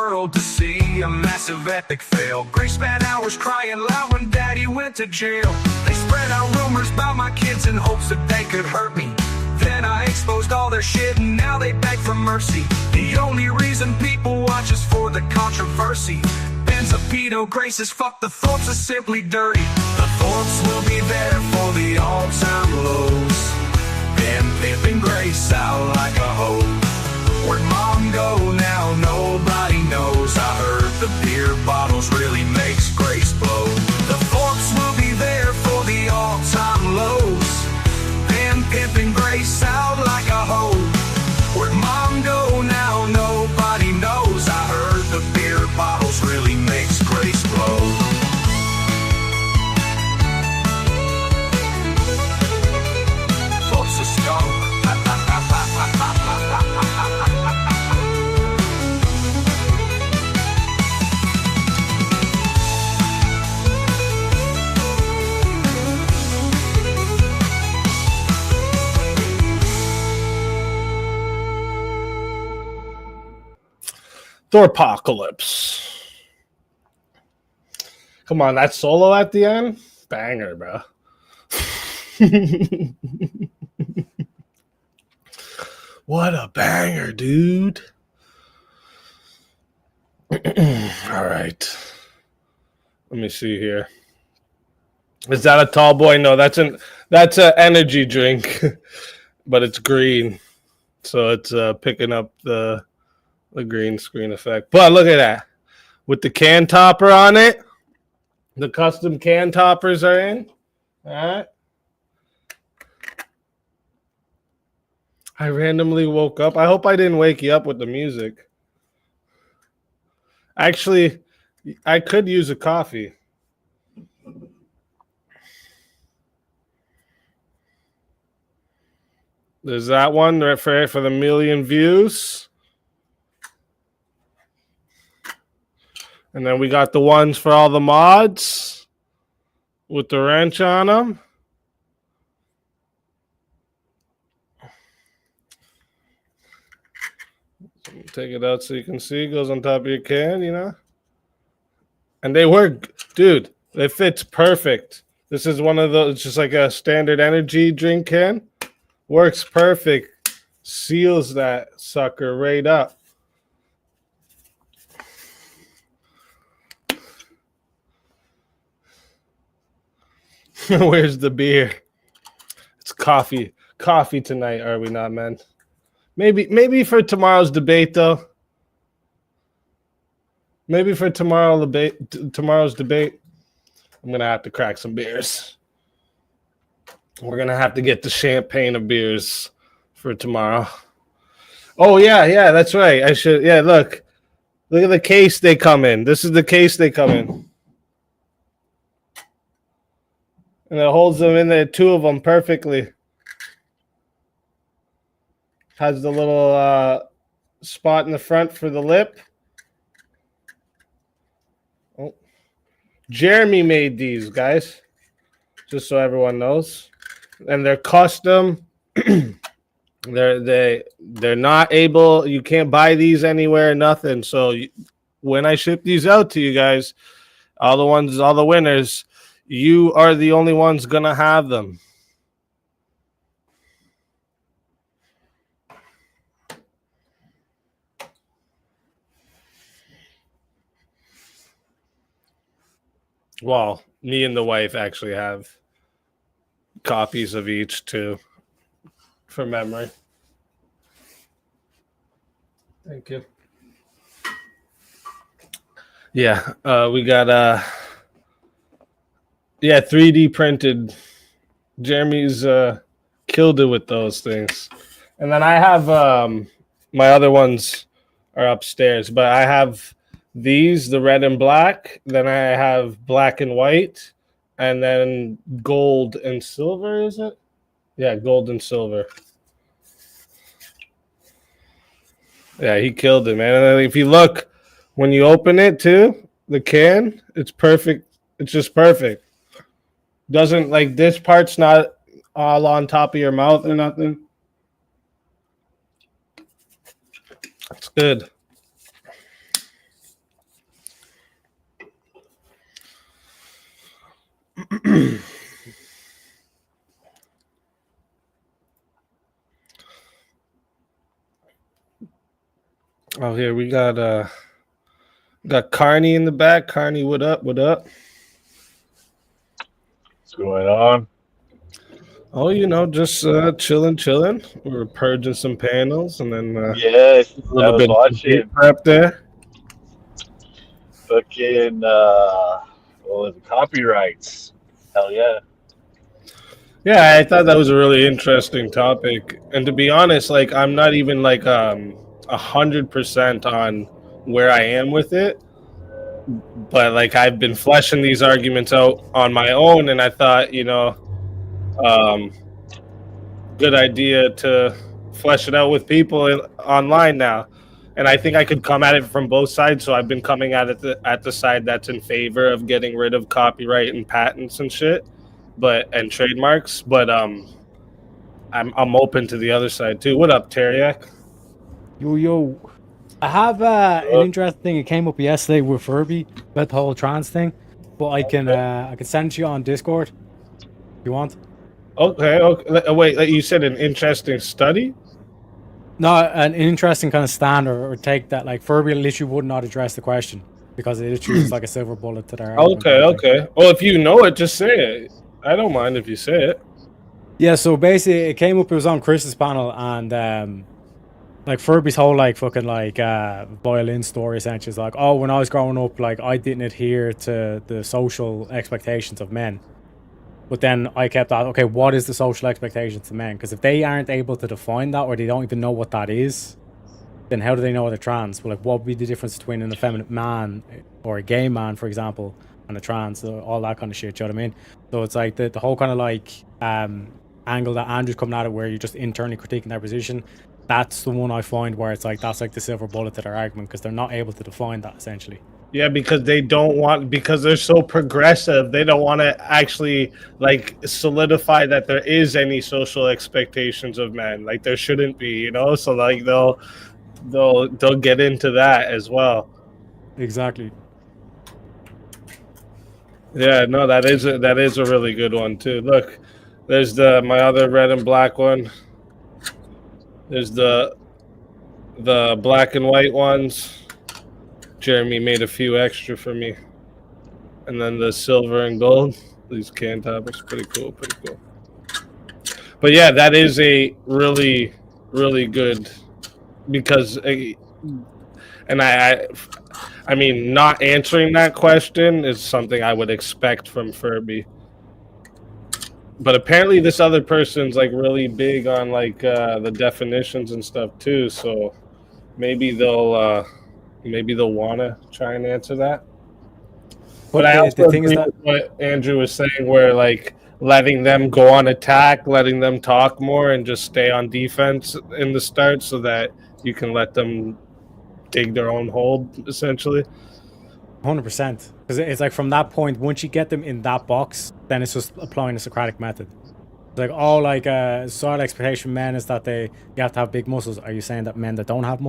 world to see a massive epic fail. Grace spent hours crying loud when daddy went to jail. They spread out rumors about my kids in hopes that they could hurt me. Then I exposed all their shit and now they beg for mercy. The only reason people watch is for the controversy. Ben's a pedo, Grace is fucked, the Thorpes is simply dirty. The Thorpes will be there for the all-time lows. Ben pimping Grace out like a hoe. Where'd mom go now? Nobody knows. I heard the beer bottles really makes Grace blow. The Thorpes will be there for the all-time lows. Ben pimping Grace out like a hoe. Where'd mom go now? Nobody knows. I heard the beer bottles really makes Grace blow. Thorpes are skunk. Thorpocalypse. Come on, that solo at the end? Banger, bro. What a banger, dude. All right. Let me see here. Is that a tall boy? No, that's an energy drink, but it's green. So it's picking up the green screen effect. But look at that. With the can topper on it. The custom can toppers are in. All right. I randomly woke up. I hope I didn't wake you up with the music. Actually, I could use a coffee. There's that one right for the million views. And then we got the ones for all the mods with the wrench on them. Take it out so you can see. It goes on top of your can, you know. And they work, dude. It fits perfect. This is one of those, just like a standard energy drink can. Works perfect. Seals that sucker right up. Where's the beer? It's coffee. Coffee tonight, are we not, man? Maybe for tomorrow's debate, though. Maybe for tomorrow's debate, I'm gonna have to crack some beers. We're gonna have to get the champagne of beers for tomorrow. Oh yeah, that's right. I should. Yeah, look at the case they come in. This is the case they come in. And it holds them in there, two of them perfectly. Has the little spot in the front for the lip. Oh. Jeremy made these, guys. Just so everyone knows. And they're custom. They're not able, you can't buy these anywhere, nothing. So when I ship these out to you guys, all the winners, you are the only ones gonna have them. Well, me and the wife actually have copies of each too, for memory. Thank you. Yeah, we got 3D printed. Jeremy's killed it with those things. And then I have my other ones are upstairs, but I have these, the red and black, then I have black and white, and then gold and silver, is it? Yeah, gold and silver. Yeah, he killed it, man. And then if you look, when you open it too, the can, it's perfect. It's just perfect. Doesn't, like, this part's not all on top of your mouth or nothing. It's good. Oh, here we got Carney in the back. Carney, what up? What up? What's going on? Oh, just chilling. We're purging some panels and then Yes, a I little was bit of watching prep there. fucking what was it? Copyrights. Hell yeah. Yeah, I thought that was a really interesting topic. And to be honest, like I'm not even like 100% on where I am with it. But like I've been fleshing these arguments out on my own, and I thought, um, good idea to flesh it out with people online now. And I think I could come at it from both sides. So I've been coming at it at the side that's in favor of getting rid of copyright and patents and shit, and trademarks. But I'm open to the other side too. What up, Teriak? Yo. I have an interesting thing. It came up yesterday with Furby about the whole trans thing, but I can send it to you on Discord if you want. Okay. Wait, you said an interesting study? No, an interesting kind of stand or take that like Furby literally would not address the question because it literally is like a silver bullet to their argument. Okay. Well, if you know it, just say it. I don't mind if you say it. Yeah, so basically it came up, it was on Chris's panel, and like Furby's whole like fucking like violin story essentially is like, oh, when I was growing up, like I didn't adhere to the social expectations of men. But then I kept asking, okay, what is the social expectations of men? Because if they aren't able to define that, or they don't even know what that is, then how do they know they're trans? Well, like, what would be the difference between an effeminate man or a gay man, for example, and a trans, all that kind of shit, you know what I mean? So it's like the whole kind of like angle that Andrew's coming at it, where you're just internally critiquing their position. That's the one I find where it's like, that's like the silver bullet to their argument, because they're not able to define that, essentially. Yeah, because because they're so progressive, they don't want to actually like solidify that there is any social expectations of men. Like there shouldn't be, So like they'll get into that as well. Exactly. Yeah, no, that is a really good one too. Look, there's my other red and black one. There's the black and white ones. Jeremy made a few extra for me. And then the silver and gold. These can toppers. Pretty cool. But yeah, that is a really, really good, because and I mean, not answering that question is something I would expect from Furby. But apparently this other person's like really big on like the definitions and stuff too, so maybe they'll want to try and answer that. But I also agree with what Andrew was saying, where like letting them go on attack, letting them talk more, and just stay on defense in the start, so that you can let them dig their own hole, essentially. 100%. Because it's like from that point, once you get them in that box, then it's just applying the Socratic method. It's like, oh, like social expectation from men is that you have to have big muscles. Are you saying that men that don't have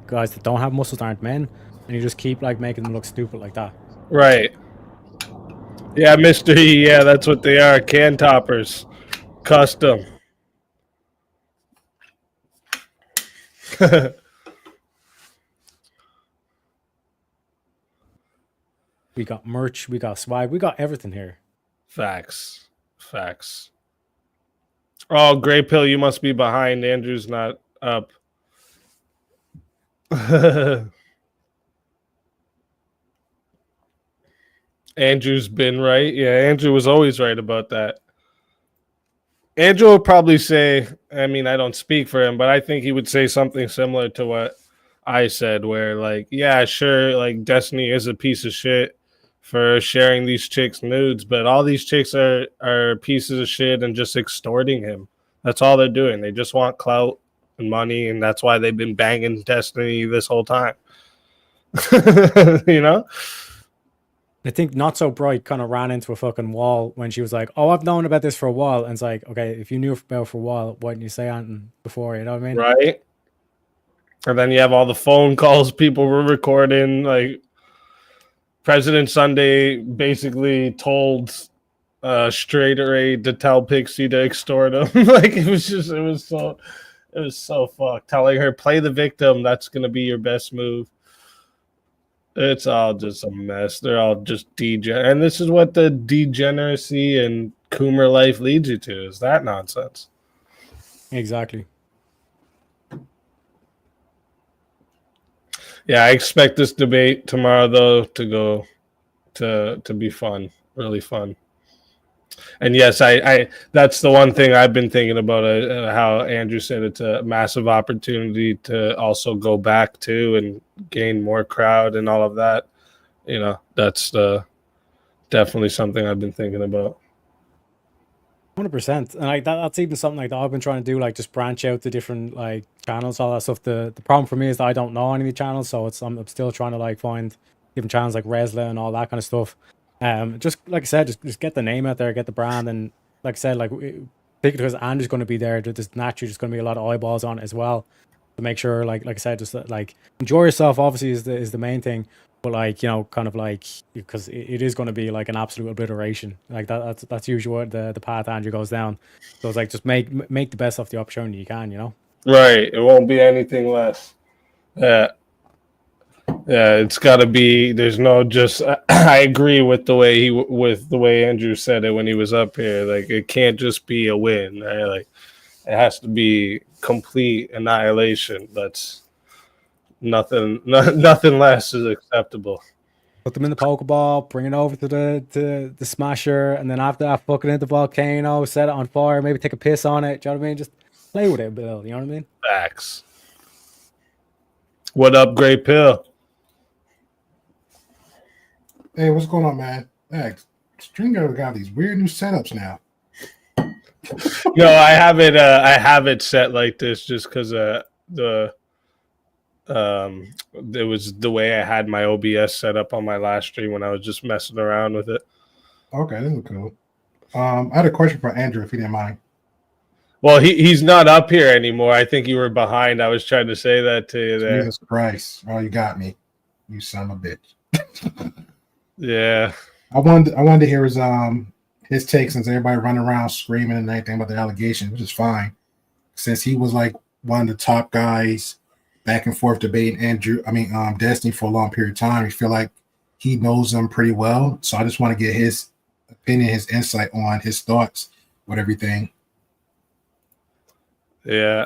guys that don't have muscles aren't men? And you just keep like making them look stupid like that. Right. Yeah, Mr. E, yeah, that's what they are. Can toppers. Custom. We got merch, we got swag, we got everything here. Facts. Oh, Gray Pill, you must be behind. Andrew's not up. Andrew's been right. Yeah, Andrew was always right about that. Andrew would probably say, I mean, I don't speak for him, but I think he would say something similar to what I said, where like, yeah, sure, like Destiny is a piece of shit for sharing these chicks' nudes, but all these chicks are pieces of shit and just extorting him. That's all they're doing. They just want clout and money, and that's why they've been banging Destiny this whole time. I think Not So Bright kind of ran into a fucking wall when she was like, oh, I've known about this for a while. And it's like, okay, if you knew about it for a while, why didn't you say anything before? You know what I mean? Right. And then you have all the phone calls people were recording. Like President Sunday basically told straight raid to tell Pixie to extort him. Like it was so fucked. Telling her play the victim, that's gonna be your best move. It's all just a mess. They're all just and this is what the degeneracy and Coomer life leads you to, is that nonsense. Exactly. Yeah, I expect this debate tomorrow though to go to be fun, really fun. And yes, I that's the one thing I've been thinking about. How Andrew said it's a massive opportunity to also go back to and gain more crowd and all of that. You know, that's definitely something I've been thinking about. 100%. And like that's even something like that I've been trying to do, like just branch out to different like channels, all that stuff. The problem for me is that I don't know any of the channels, so I'm still trying to like find different channels like Resla and all that kind of stuff. Just like I said, just get the name out there, get the brand, and like I said, like because Andrew's going to be there, there's naturally just going to be a lot of eyeballs on it as well, to make sure, like I said, just like enjoy yourself. Obviously, is the main thing, but like, you know, kind of like, because it is going to be like an absolute obliteration. Like that's usually what the path Andrew goes down. So it's like just make the best of the opportunity you can, you know. Right. It won't be anything less. Yeah. Yeah, it's got to be. There's no just. I agree with the way Andrew said it when he was up here. Like it can't just be a win. Right? Like it has to be complete annihilation. That's nothing. Nothing less is acceptable. Put them in the Pokeball, bring it over to the Smasher, and then after that, fuck it into the volcano, set it on fire, maybe take a piss on it. Do you know what I mean? Just play with it, Bill. You know what I mean? Facts. What up, Great Pill? Hey, what's going on, man? Hey, Stringer got these weird new setups now. No, I have it set like this just because it was the way I had my OBS set up on my last stream when I was just messing around with it. Okay, this is cool. I had a question for Andrew, if you didn't mind. Well, he's not up here anymore. I think you were behind. I was trying to say that to you there. Jesus Christ! Oh, you got me, you son of a bitch. Yeah, I wanted to hear his take, since everybody running around screaming and everything about the allegations, which is fine, since he was like one of the top guys back and forth debating Destiny for a long period of time. I feel like he knows them pretty well, so I just want to get his opinion, his insight on his thoughts with everything. yeah.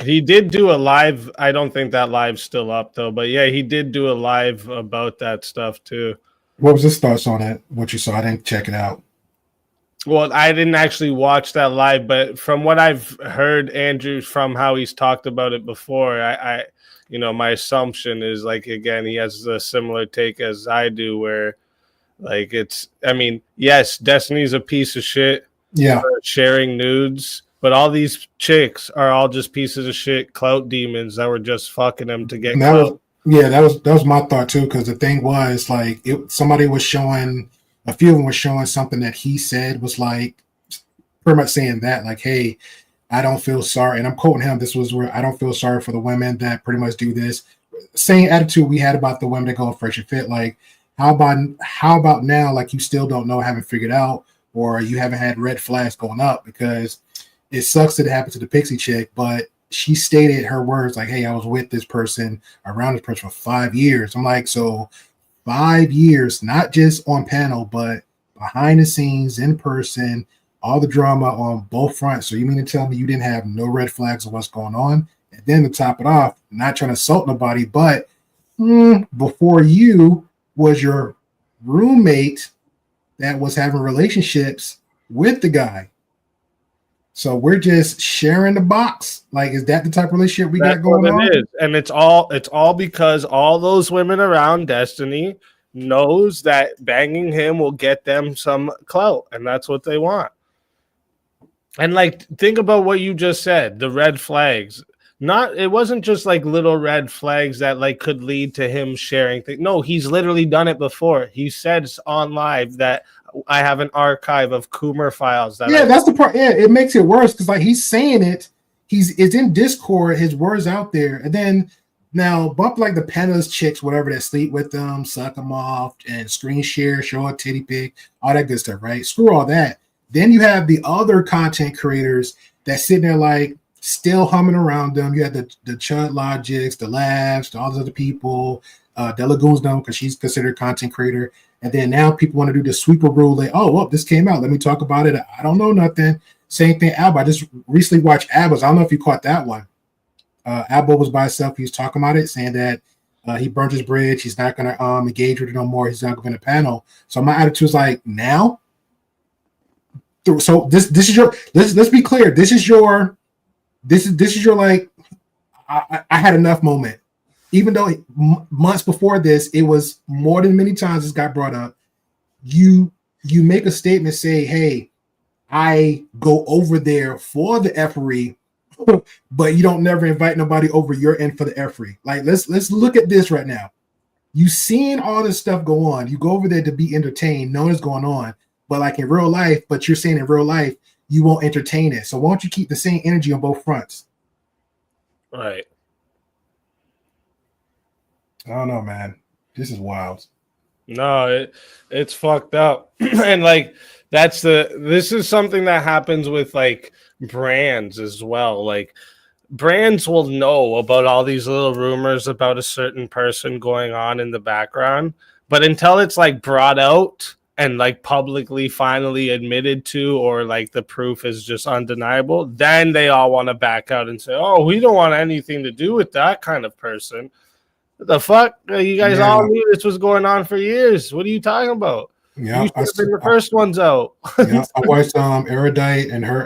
He did do a live. I don't think that live's still up though, but yeah, he did do a live about that stuff too. What was his thoughts on it? What you saw? I didn't check it out. Well, I didn't actually watch that live, but from what I've heard, Andrew, from how he's talked about it before, I my assumption is, like, again, he has a similar take as I do, where, like, yes, Destiny's a piece of shit. Yeah, For sharing nudes, but all these chicks are all just pieces of shit clout demons that were just fucking them to get clout. That was my thought too, because the thing was, like, somebody was showing, a few of them were showing something that he said was like pretty much saying that, like, hey, I don't feel sorry, and I'm quoting him, this was where, I don't feel sorry for the women that pretty much do this. Same attitude we had about the women that go fresh and fit. Like, how about now, like, you still don't know, haven't figured out, or you haven't had red flags going up, because it sucks that it happened to the Pixie chick, but she stated her words like, hey, I was with this person, around this person for 5 years. I'm like, so 5 years, not just on panel, but behind the scenes, in person, all the drama on both fronts. So you mean to tell me you didn't have no red flags of what's going on? And then to top it off, not trying to insult nobody, but before you was your roommate that was having relationships with the guy. So we're just sharing the box. Like, is that the type of relationship we got going on? It is. And it's all because all those women around Destiny knows that banging him will get them some clout, and that's what they want. And, like, think about what you just said, the red flags. It wasn't just like little red flags that, like, could lead to him sharing things. No, he's literally done it before. He said on live that I have an archive of Coomer files. That's the part. Yeah, it makes it worse because, like, he's saying it. It's in Discord, his words out there, and then Now, bump like the pandas, chicks, whatever that sleep with them, suck them off, and screen share, show a titty pic, all that good stuff, right? Screw all that. Then you have the other content creators that sitting there like still humming around them. You have the Chud Logics, the Labs, all the other people, Delagoon's them because she's considered a content creator. And then now people want to do the sweeper rule. Like, oh, well, this came out. Let me talk about it. I don't know nothing. Same thing, Abba. I just recently watched Abba's. I don't know if you caught that one. Abba was by himself. He was talking about it, saying that he burnt his bridge. He's not going to engage with it no more. He's not going to panel. So my attitude is like, now. So this is your. Let's be clear. This is your like. I had enough moment. Even though months before this, it was more than many times this got brought up. You make a statement, say, "Hey, I go over there for the effery." But you don't never invite nobody over your end for the effery. Like let's look at this right now. You seeing all this stuff go on. You go over there to be entertained, knowing what's going on. But like in real life, but you're saying in real life you won't entertain it. So why don't you keep the same energy on both fronts? Right. I don't know, man. This is wild. No, it's fucked up. And like this is something that happens with like brands as well. Like brands will know about all these little rumors about a certain person going on in the background, but until it's like brought out and like publicly finally admitted to, or like the proof is just undeniable, then they all want to back out and say, oh, we don't want anything to do with that kind of person. What the fuck? You guys all knew this was going on for years. What are you talking about? Yeah, you should have been the first ones out. Yeah, I watched Erudite and her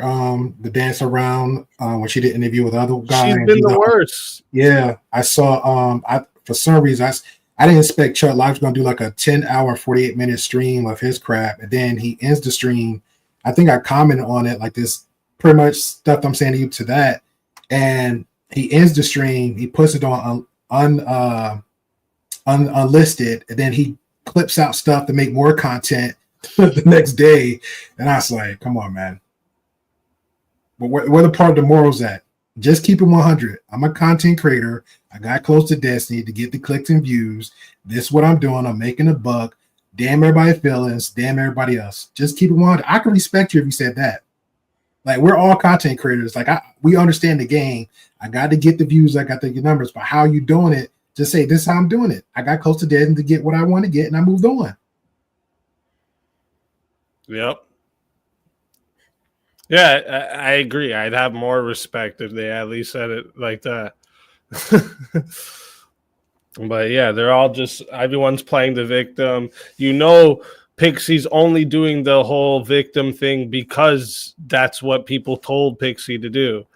the dance around when she did an interview with other guys. She's been the worst. Yeah, I saw for some reason I didn't expect Chuck Live was gonna do like a 10-hour, 48-minute stream of his crap, and then he ends the stream. I think I commented on it like this, pretty much stuff I'm saying to you to that, and he ends the stream. He puts it on unlisted, and then he clips out stuff to make more content the next day. And I was like, come on, man. But where the part of the morals at? Just keep it 100. I'm a content creator. I got close to Destiny to get the clicks and views. This is what I'm doing. I'm making a buck. Damn everybody's feelings. Damn everybody else. Just keep it 100. I can respect you if you said that. Like, we're all content creators. Like, we understand the game. I got to get the views. I got to get numbers. But how you doing it? Just say, this is how I'm doing it. I got close to Destiny to get what I want to get, and I moved on. Yep. Yeah, I agree. I'd have more respect if they at least said it like that. But yeah, they're all just, everyone's playing the victim. You know, Pixie's only doing the whole victim thing because that's what people told Pixie to do.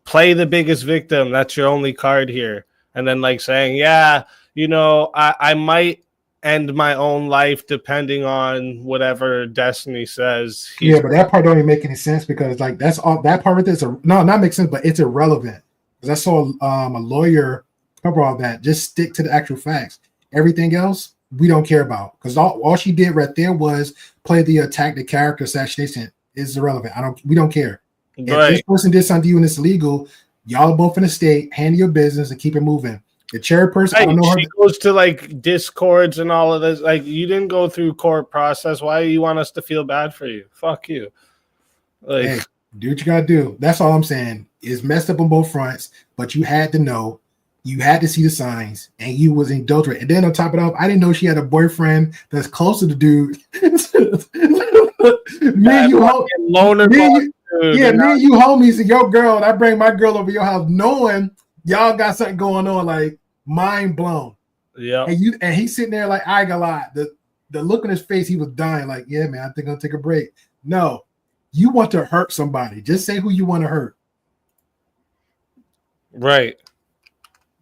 Play the biggest victim. That's your only card here. And then like saying, yeah, you know, I might end my own life depending on whatever Destiny says. Yeah, but that part don't even make any sense because like that's all that part of it is not make sense, but it's irrelevant. Because I saw a lawyer cover all that. Just stick to the actual facts. Everything else we don't care about because all she did right there was play the attack the character assassination is irrelevant. We don't care. Right. If this person did something to you and it's illegal, y'all are both in the state, handle your business and keep it moving. The chair person, right. I don't know. She goes to like discords and all of this. Like, you didn't go through court process. Why do you want us to feel bad for you? Fuck you. Like, hey, do what you gotta do. That's all I'm saying. It's messed up on both fronts, but you had to know, you had to see the signs, and you was indulgent. And then on top of it all, I didn't know she had a boyfriend that's close to the dude. me and you homies and your girl, and I bring my girl over your house knowing y'all got something going on, like mind blown. Yeah. And he's sitting there like, I ain't gonna lie. The look on his face, he was dying, like, yeah, man, I think I'll take a break. No, you want to hurt somebody. Just say who you want to hurt. Right.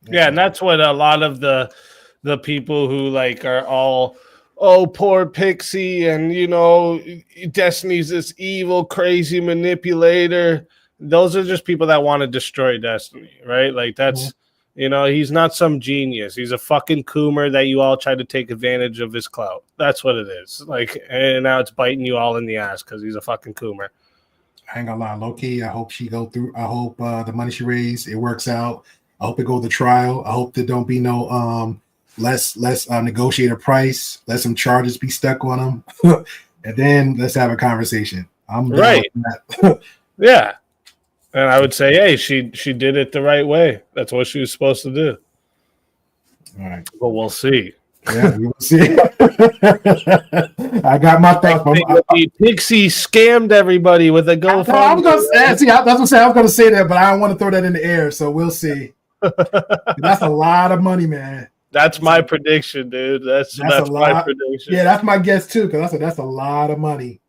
Yeah, and that's what a lot of the people who like are all, oh, poor Pixie, and you know, Destiny's this evil, crazy manipulator. Those are just people that want to destroy Destiny, right? Like that's, you know, he's not some genius. He's a fucking coomer that you all try to take advantage of his clout. That's what it is. Like, and now it's biting you all in the ass because he's a fucking coomer. I ain't gonna lie, low key. I hope she go through. I hope the money she raised, it works out. I hope it goes to trial. I hope there don't be no let's negotiate a price. Let some charges be stuck on them, and then let's have a conversation. I'm down Right. with that. Yeah. And I would say, hey, she did it the right way. That's what she was supposed to do. All right. But we'll see. Yeah, we will see. I got my thoughts. Pixie scammed everybody with a GoFundMe. I was gonna say, see, that's what I'm saying. I was gonna say that, but I don't want to throw that in the air. So we'll see. That's a lot of money, man. That's my prediction, dude. That's my prediction. Yeah, that's my guess too. Because that's a lot of money.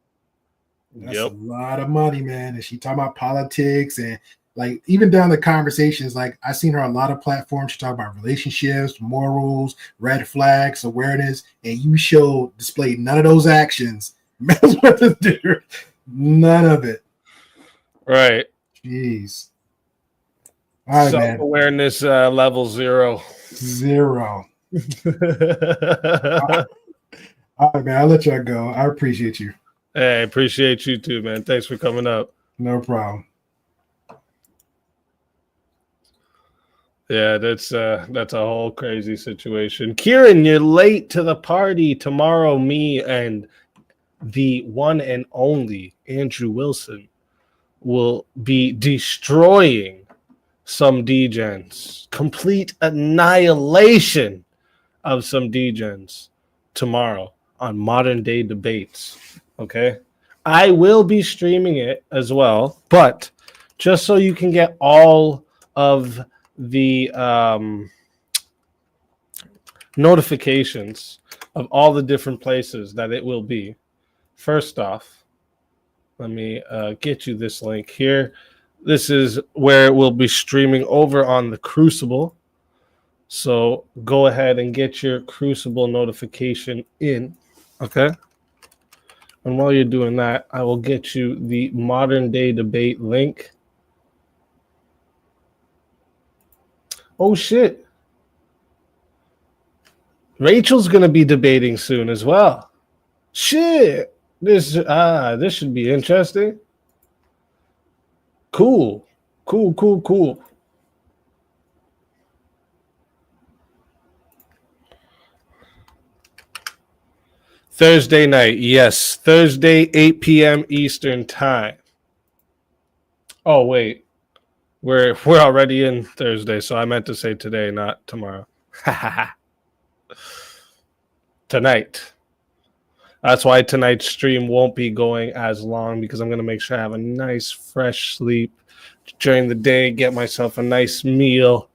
That's Yep. a lot of money, man. And she talking about politics and like even down the conversations. Like I seen her on a lot of platforms. She talk about relationships, morals, red flags, awareness, and you displayed none of those actions. That's what to do. None of it. Right. Jeez. All right, man. Self-awareness level 0. 0. All right, man. I'll let y'all go. I appreciate you. Hey, appreciate you too, man. Thanks for coming up. No problem. Yeah, that's a whole crazy situation. Kieran, you're late to the party tomorrow. Me and the one and only Andrew Wilson will be destroying some degens. Complete annihilation of some degens tomorrow on Modern Day Debates. Okay, I will be streaming it as well, but just so you can get all of the notifications of all the different places that it will be. First off, let me get you this link here. This is where it will be streaming over on the Crucible. So go ahead and get your Crucible notification in. Okay. And while you're doing that, I will get you the Modern Day Debate link. Oh, shit. Rachel's going to be debating soon as well. Shit. This should be interesting. Cool. Thursday night. Yes. Thursday, 8 p.m. Eastern time. Oh, wait. We're already in Thursday, so I meant to say today, not tomorrow. Tonight. That's why tonight's stream won't be going as long, because I'm going to make sure I have a nice fresh sleep during the day, get myself a nice meal.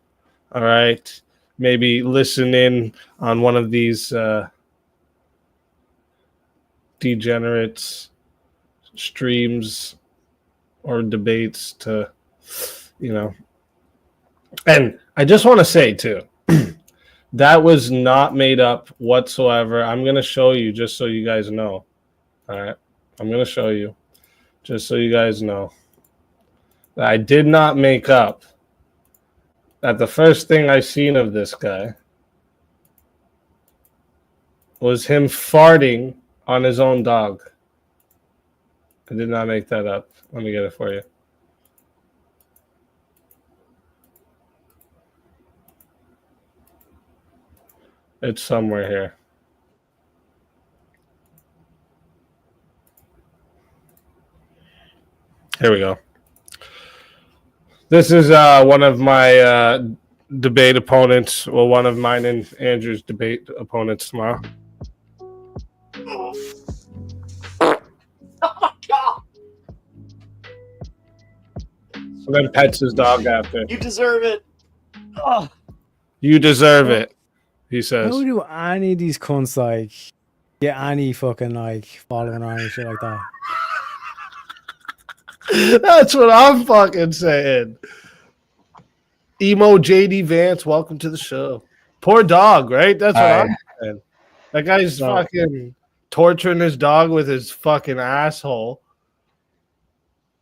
All right. Maybe listen in on one of these degenerates streams or debates to, and I just want to say too, that was not made up whatsoever. I'm going to show you just so you guys know. All right. I'm going to show you just so you guys know that I did not make up that the first thing I seen of this guy was him farting on his own dog. I did not make that up. Let me get it for you. It's somewhere here. Here we go. This is one of my debate opponents. Well, one of mine and Andrew's debate opponents tomorrow. Oh my god! So then pets his dog after. You deserve it. Oh. You deserve it, he says. How do any of these cunts like get any fucking like following or any shit like that? That's what I'm fucking saying. Emo JD Vance, welcome to the show. Poor dog, right? That's what I'm saying. That guy's fucking torturing his dog with his fucking asshole.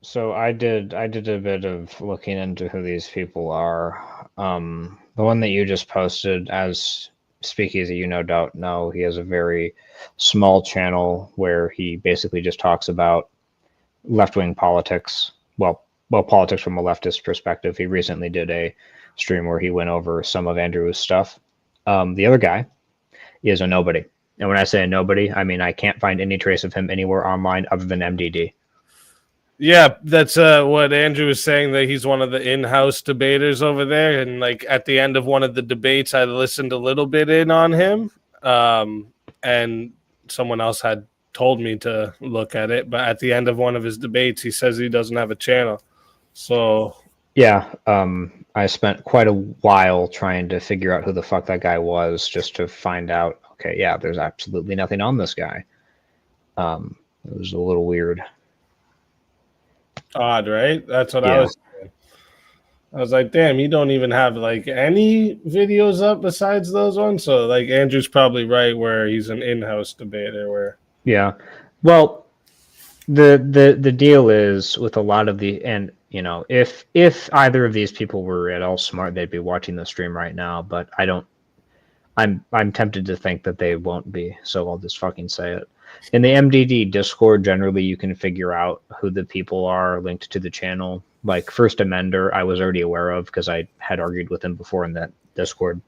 So I did a bit of looking into who these people are. The one that you just posted, as SpeakeaZy, you no doubt know, he has a very small channel where he basically just talks about left-wing politics. Well, well, politics from a leftist perspective. He recently did a stream where he went over some of Andrew's stuff. The other guy is a nobody. And when I say a nobody, I mean I can't find any trace of him anywhere online other than MDD. Yeah, that's what Andrew was saying, that he's one of the in-house debaters over there. And like at the end of one of the debates, I listened a little bit in on him. And someone else had told me to look at it. But at the end of one of his debates, he says he doesn't have a channel. So yeah, I spent quite a while trying to figure out who the fuck that guy was, just to find out, okay, yeah, there's absolutely nothing on this guy. It was a little weird. odd, right? That's what I was saying. I was like, damn, you don't even have like any videos up besides those ones. So like Andrew's probably right where he's an in-house debater where yeah. Well, the deal is with a lot of the, and you know, if either of these people were at all smart, they'd be watching the stream right now, but I don't. I'm tempted to think that they won't be, so I'll just fucking say it. In the MDD Discord, generally you can figure out who the people are linked to the channel. Like First Amender, I was already aware of because I had argued with him before in that Discord.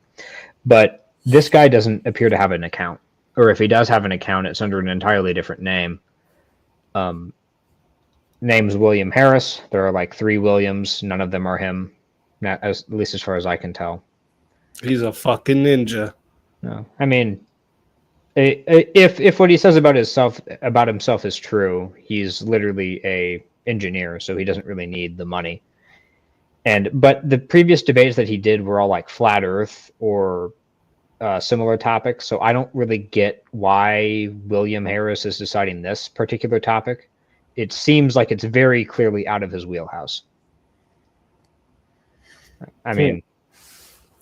But this guy doesn't appear to have an account. Or if he does have an account, it's under an entirely different name. Name's William Harris. There are like 3 Williams. None of them are him, at least as far as I can tell. he's a fucking ninja. No, I mean, if what he says about himself is true, he's literally a engineer, so he doesn't really need the money. But the previous debates that he did were all like flat Earth or similar topics, so I don't really get why William Harris is deciding this particular topic. It seems like it's very clearly out of his wheelhouse. I mean,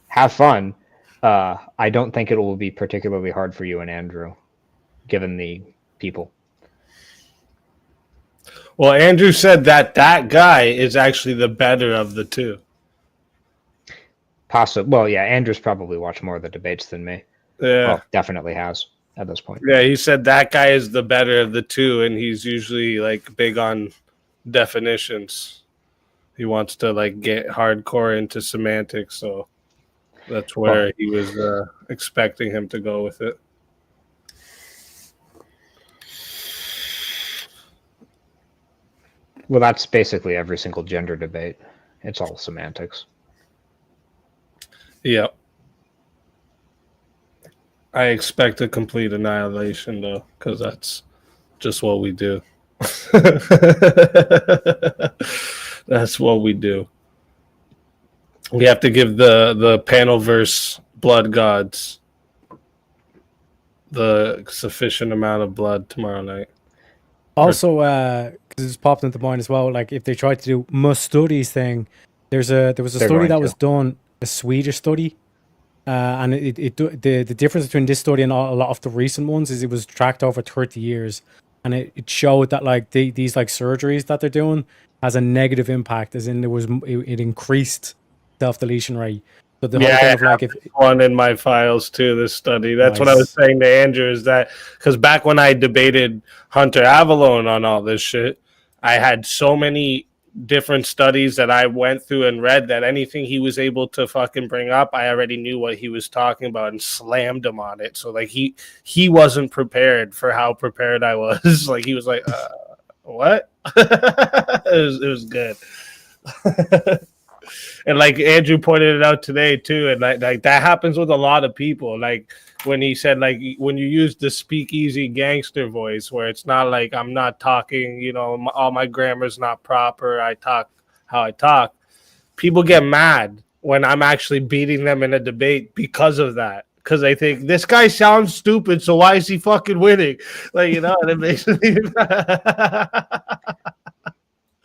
have fun. I don't think it will be particularly hard for you and Andrew, given the people. Well, Andrew said that guy is actually the better of the two. Well, yeah, Andrew's probably watched more of the debates than me. Yeah. Well, definitely has at this point. Yeah, he said that guy is the better of the two, and he's usually like big on definitions. He wants to like get hardcore into semantics, so that's where he was expecting him to go with it. Well, that's basically every single gender debate. It's all semantics. Yep. I expect a complete annihilation, though, because that's just what we do. That's what we do. We have to give the panelverse blood gods the sufficient amount of blood tomorrow night. Also, because it's popped into mind as well, like if they tried to do must studies thing, there was a study that was done, a Swedish study, and the difference between this study and a lot of the recent ones is it was tracked over 30 years, and it showed that like these like surgeries that they're doing has a negative impact, as in it increased self-deletion rate. So the whole thing of like if one in my files too, this study. That's Nice. what I was saying to Andrew, is that because back when I debated Hunter Avalone on all this shit, I had so many different studies that I went through and read that anything he was able to fucking bring up, I already knew what he was talking about and slammed him on it. So like he wasn't prepared for how prepared I was. Like he was like, what? it was good. And like Andrew pointed it out today too, and like that happens with a lot of people. Like when he said, like when you use the SpeakeaZy gangster voice, where it's not like I'm not talking, you know, all my grammar's not proper. I talk how I talk. People get mad when I'm actually beating them in a debate because of that. Because they think this guy sounds stupid, so why is he fucking winning? Like, you know, and it makes me.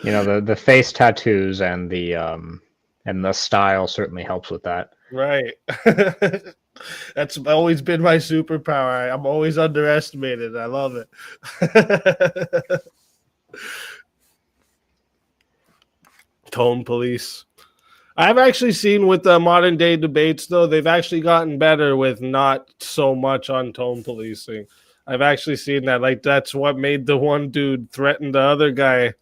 You know, the face tattoos and the style certainly helps with that. Right. That's always been my superpower. I'm always underestimated. I love it. Tone police. I've actually seen with the modern day debates, though, they've actually gotten better with not so much on tone policing. I've actually seen that. Like, that's what made the one dude threaten the other guy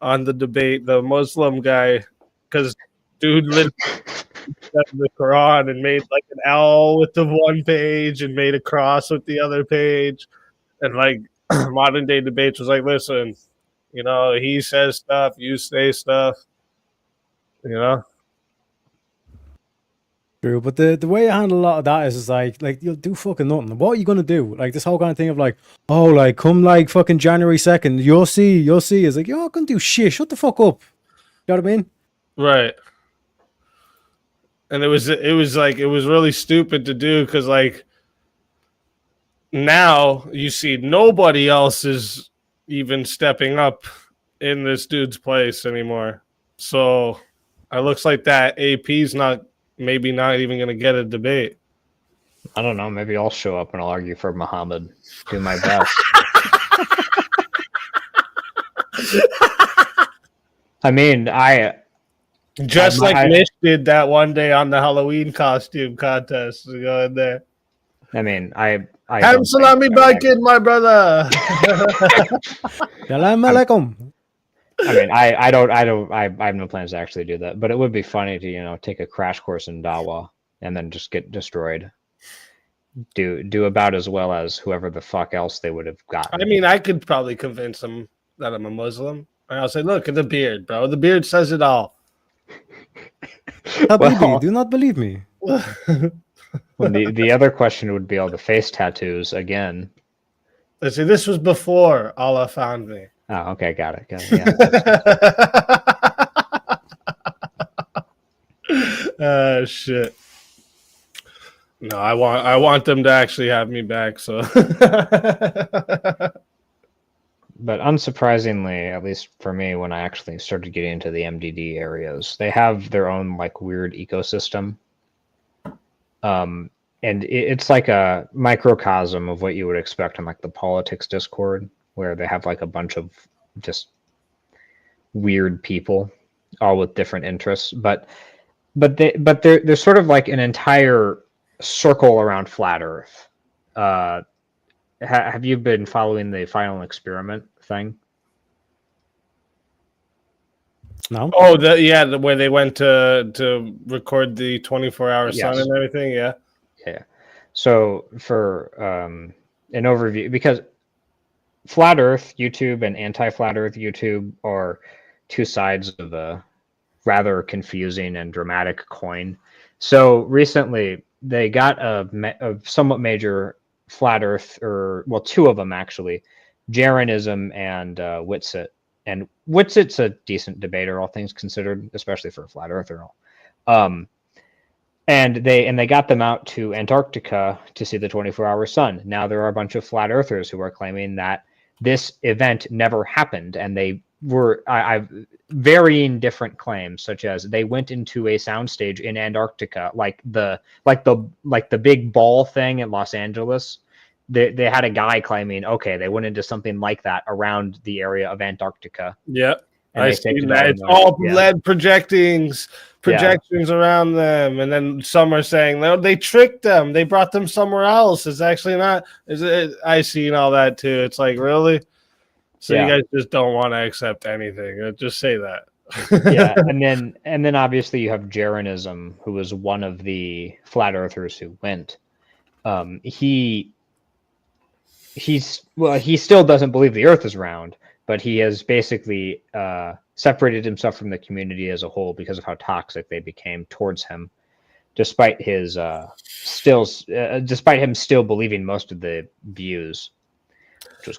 on the debate, the Muslim guy, because dude literally said the Quran and made like an L with the one page and made a cross with the other page, and like modern day debates was like, listen, you know, he says stuff, you say stuff, you know. True, but the way I handle a lot of that is like you'll do fucking nothing. What are you gonna do? Like this whole kind of thing of like, oh, like come like fucking January 2nd, you'll see. It's like you're not gonna do shit. Shut the fuck up. You know what I mean? Right. And it was like it was really stupid to do because like now you see nobody else is even stepping up in this dude's place anymore. So it looks like that AP's maybe not even going to get a debate. I don't know. Maybe I'll show up and I'll argue for Muhammad. Do my best. I mean, just like Mish did that one day on the Halloween costume contest. To go in there. I mean, I have salami bucket, my brother. Salam alaikum. I mean, I have no plans to actually do that, but it would be funny to, you know, take a crash course in Dawa and then just get destroyed. Do about as well as whoever the fuck else they would have gotten. I mean, I could probably convince them that I'm a Muslim. And I'll say, look at the beard, bro. The beard says it all. Habibi, do not believe me. Well, the other question would be all the face tattoos again. Let's see, this was before Allah found me. Oh, okay, got it. Yeah. Shit. No, I want them to actually have me back. So, but unsurprisingly, at least for me, when I actually started getting into the MDD areas, they have their own like weird ecosystem. And it's like a microcosm of what you would expect in like the politics Discord, where they have like a bunch of just weird people, all with different interests. But they're sort of like an entire circle around flat Earth. Have you been following the Final Experiment thing? No. Oh, where they went to record the 24-hour sun and everything. Yeah. Yeah. So for an overview, because Flat Earth YouTube and anti-Flat Earth YouTube are two sides of a rather confusing and dramatic coin. So recently they got a somewhat major Flat Earth, or well, two of them actually, Jeranism and Witsit. And Witsit's a decent debater, all things considered, especially for a Flat Earther. And they got them out to Antarctica to see the 24-hour sun. Now there are a bunch of flat earthers who are claiming that this event never happened, and they were varying different claims, such as they went into a soundstage in Antarctica, like the big ball thing in Los Angeles. They had a guy claiming, okay, they went into something like that around the area of Antarctica. Yeah. I see that. It's all LED projections around them, and then some are saying no, they tricked them. They brought them somewhere else. It's actually not. I seen all that too. It's like, really? So you guys just don't want to accept anything. Just say that. Yeah, and then obviously you have Jeranism, who was one of the flat earthers who went. He still doesn't believe the Earth is round, but he has basically separated himself from the community as a whole because of how toxic they became towards him, despite his despite him still believing most of the views.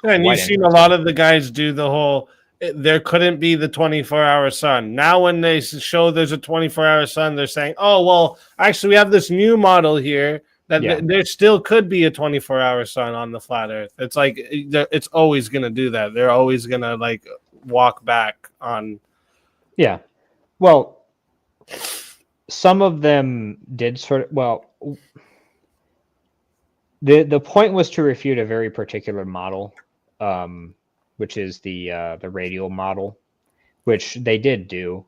And you've seen a lot of the guys do the whole there couldn't be the 24-hour sun. Now when they show there's a 24-hour sun, they're saying, oh, well, actually we have this new model here that there still could be a 24-hour sun on the flat Earth. It's like it's always going to do that. They're always going to like walk back on. Yeah. Well, some of them did sort of, well, the point was to refute a very particular model, which is the radial model, which they did do.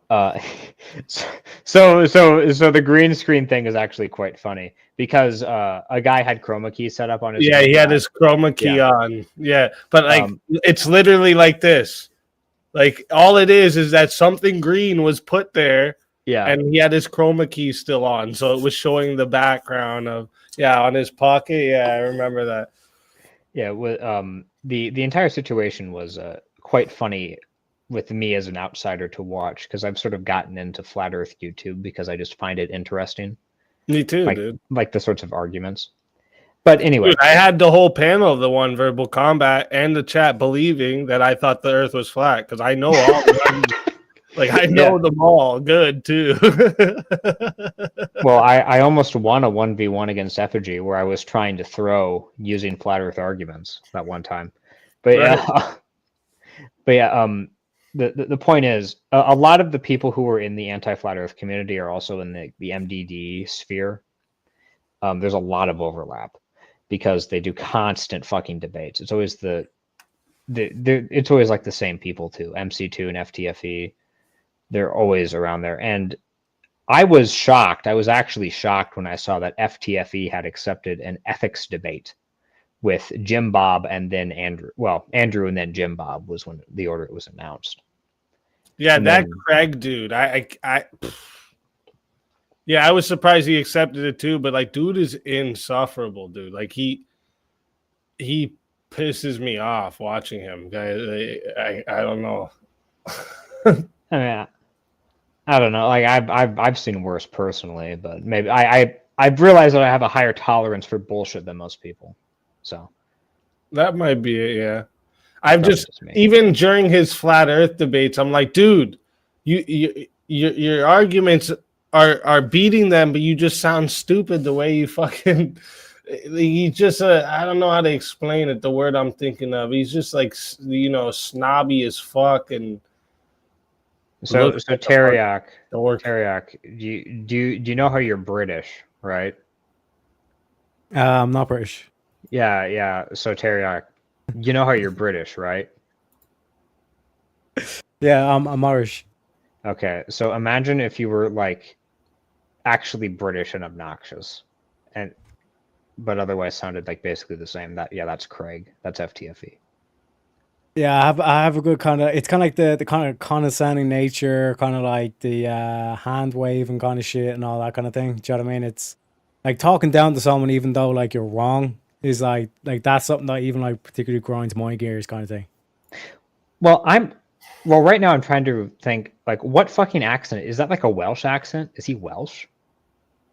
So the green screen thing is actually quite funny because a guy had chroma key set up on his he had his chroma key on, but like it's literally like this. Like all it is that something green was put there, Yeah. and he had his chroma key still on, so it was showing the background of on his pocket. Yeah, I remember that. Yeah, the entire situation was quite funny with me as an outsider to watch, because I've sort of gotten into flat Earth YouTube because I just find it interesting, Me too, like dude. like the sorts of arguments. But anyway, Dude, I had the whole panel of the one verbal combat and the chat believing that I thought the Earth was flat because I know all the arguments. Like I know them all good too. well, I almost won a 1v1 against Effigy where I was trying to throw using flat Earth arguments that one time. But Right. the point is, a lot of the people who are in the anti-flat Earth community are also in the MDD sphere. There's a lot of overlap because they do constant fucking debates. It's always it's always like the same people too. MC2 and FTFE, they're always around there. And I was shocked. I was actually shocked when I saw that FTFE had accepted an ethics debate with Jim Bob and then Andrew. Well, Andrew and then Jim Bob was when the order was announced. Yeah, And that then, Craig dude. Yeah, I was surprised he accepted it too, but like dude is insufferable, dude. Like he pisses me off watching him. I don't know. I mean, I don't know. Like I've seen worse personally, but maybe I've realized that I have a higher tolerance for bullshit than most people. So that might be it, yeah. I've that's just even during his flat Earth debates, I'm like, dude, your arguments are beating them, but you just sound stupid the way you fucking. He just I don't know how to explain it. The word I'm thinking of, he's just like snobby as fuck and. So Teriak, Dork. Teriak, do you know how you're British, right? I'm not British. Yeah. So Teriak, you know how you're British, right? Yeah, I'm Irish. Okay, so imagine if you were like actually British and obnoxious, but otherwise sounded like basically the same. That's Craig. That's FTFE. Yeah, I have a good kind of. It's kind of like the kind of condescending nature, kind of like the hand waving kind of shit and all that kind of thing. Do you know what I mean? It's like talking down to someone even though like you're wrong is like that's something that even like particularly grinds my gears kind of thing. Well, right now I'm trying to think like what fucking accent is that? Like a Welsh accent? Is he Welsh?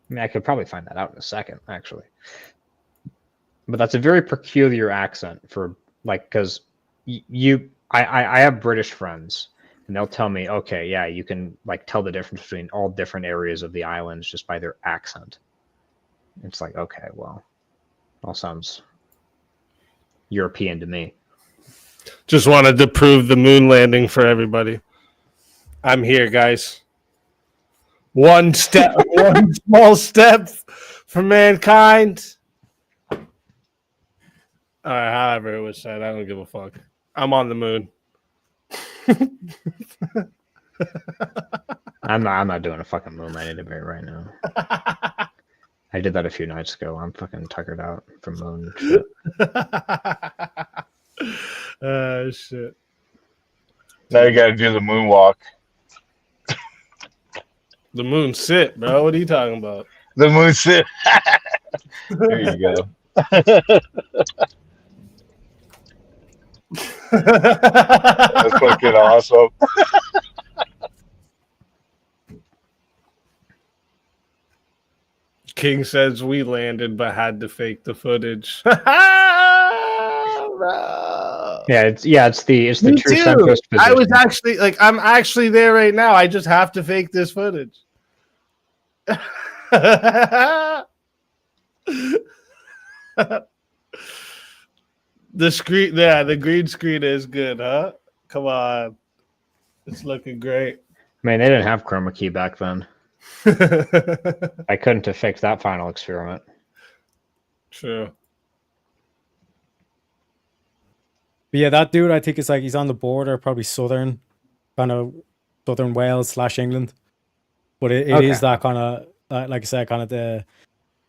I mean, I could probably find that out in a second, actually. But that's a very peculiar accent for like because. I have British friends and they'll tell me, okay, yeah, you can like tell the difference between all different areas of the islands just by their accent. It's like, okay, well, all sounds European to me. Just wanted to prove the moon landing for everybody. I'm here, guys. One small step for mankind. All right, however it was said, I don't give a fuck. I'm on the moon. I'm not doing a fucking moon landing debate right now. I did that a few nights ago. I'm fucking tuckered out from moon shit. Shit. Now you got to do the moonwalk. The moon sit, bro. What are you talking about? The moon sit. There you go. That's fucking awesome. King says we landed but had to fake the footage. Bro. Yeah, it's the Me true too. centrist position. I was actually like, I'm actually there right now. I just have to fake this footage. The screen, yeah, the green screen is good, huh? Come on, it's looking great. Man, they didn't have chroma key back then. I couldn't have fixed that final experiment. True. But yeah, that dude, I think it's like he's on the border, probably southern Wales / England. But it is that kind of, like I said, kind of the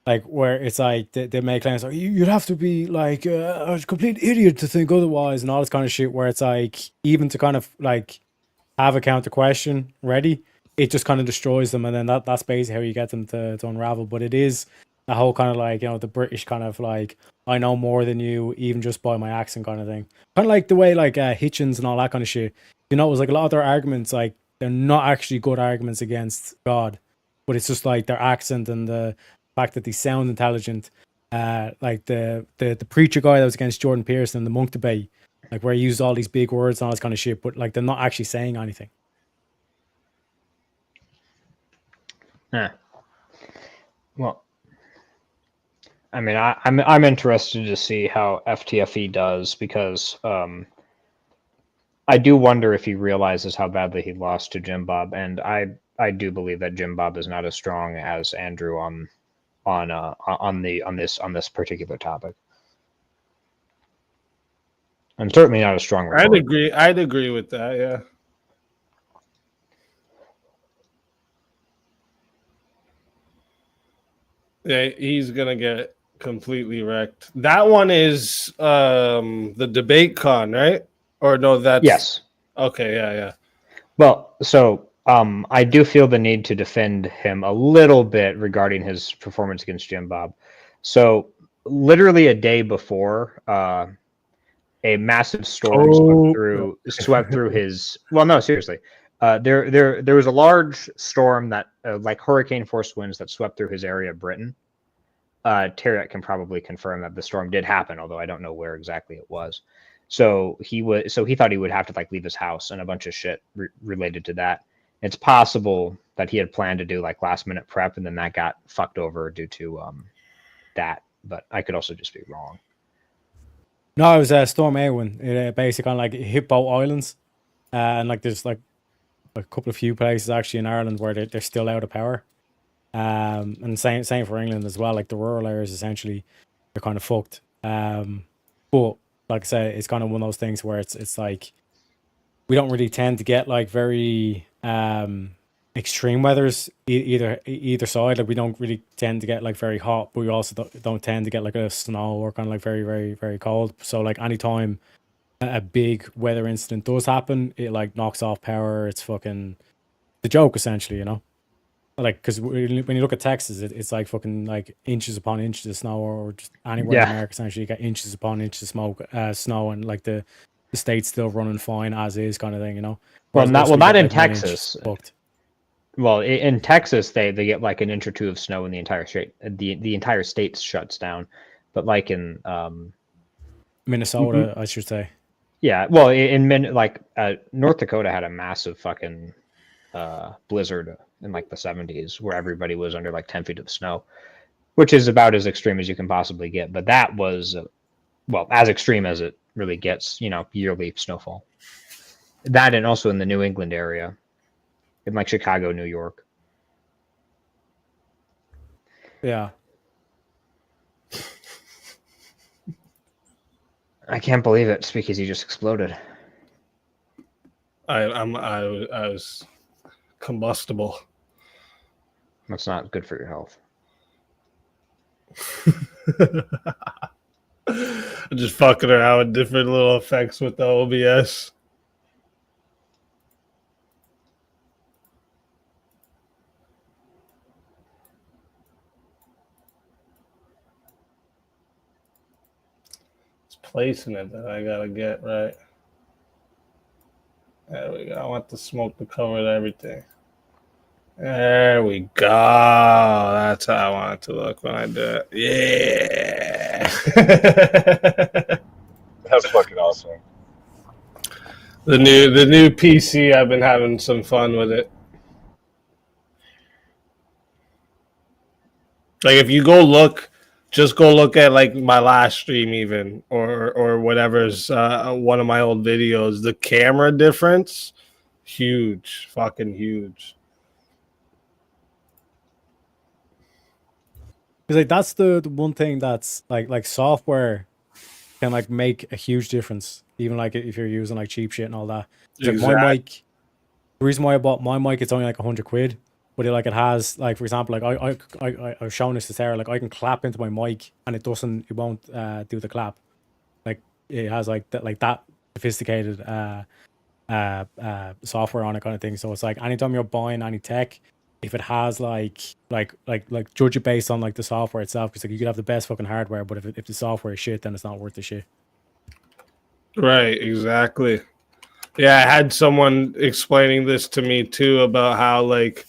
like where it's like they make claims like you'd have to be like a complete idiot to think otherwise and all this kind of shit. Where it's like even to kind of like have a counter question ready, it just kind of destroys them, and then that's basically how you get them to unravel. But it is a whole kind of like, you know, the British kind of like, I know more than you, even just by my accent kind of thing. Kind of like the way like Hitchens and all that kind of shit. You know, it was like a lot of their arguments, like they're not actually good arguments against God, but it's just like their accent and the fact that they sound intelligent. Like the preacher guy that was against Jordan Peterson in the monk debate, like where he used all these big words and all this kind of shit, but like they're not actually saying anything. Yeah. Well, I mean, I'm interested to see how FTFE does because I do wonder if he realizes how badly he lost to Jim Bob, and I do believe that Jim Bob is not as strong as Andrew on this particular topic, and certainly not a strong retort. I'd agree with that. Yeah. Yeah, he's gonna get completely wrecked. That one is the debate con, right? Or no, that's Yes. Okay, yeah. Well, so I do feel the need to defend him a little bit regarding his performance against Jim Bob. So literally a day before, a massive storm swept through his. Well, no, seriously. There was a large storm that like hurricane force winds that swept through his area of Britain. Terriot can probably confirm that the storm did happen, although I don't know where exactly it was. So he thought he would have to like leave his house and a bunch of shit related to that. It's possible that he had planned to do like last minute prep and then that got fucked over due to that. But I could also just be wrong. No, it was Storm Awen. It basically on like hit both islands, and like there's like a couple of few places actually in Ireland where they're still out of power. And same for England as well. Like the rural areas, essentially, they're kind of fucked. But like I said, it's kind of one of those things where it's like we don't really tend to get like very extreme weathers either side. Like we don't really tend to get like very hot, but we also don't tend to get like a snow or kind of like very very very cold. So like anytime a big weather incident does happen, it like knocks off power. It's fucking the joke essentially, you know. Like, because when you look at Texas, it's like fucking like inches upon inches of snow, or just anywhere in America, essentially, you get inches upon inches of snow, and like the state's still running fine as is, kind of thing, you know. Well, not in like, Texas. Well, in Texas, they get like an inch or two of snow in the entire state. The entire state shuts down, but like in Minnesota, I should say. Yeah, well, North Dakota had a massive fucking blizzard in like the 70s where everybody was under like 10 feet of snow, which is about as extreme as you can possibly get. But that was, well, as extreme as it really gets, you know, yearly snowfall. That and also in the New England area, in like Chicago, New York. Yeah. I can't believe it. SpeakeaZy just exploded. I was combustible. That's not good for your health. I'm just fucking around with different little effects with the OBS. It's placing it that I gotta get right. There we go. I want the smoke to cover everything. There we go. That's how I want it to look when I do it. Yeah. That's fucking awesome. The new PC, I've been having some fun with it. Like if you just go look at like my last stream even or whatever's one of my old videos. The camera difference, huge, fucking huge. Because like that's the one thing that's like software can like make a huge difference, even like if you're using like cheap shit and all that. Like my mic, the reason why I bought my mic, it's only like £100, but it has like, for example, like I was showing this to Sarah, like I can clap into my mic and it won't do the clap. Like it has like that sophisticated software on it kind of thing. So it's like anytime you're buying any tech, if it has like judge it based on like the software itself, because like you could have the best fucking hardware, but if the software is shit, then it's not worth the shit. Right, exactly. Yeah, I had someone explaining this to me too about how like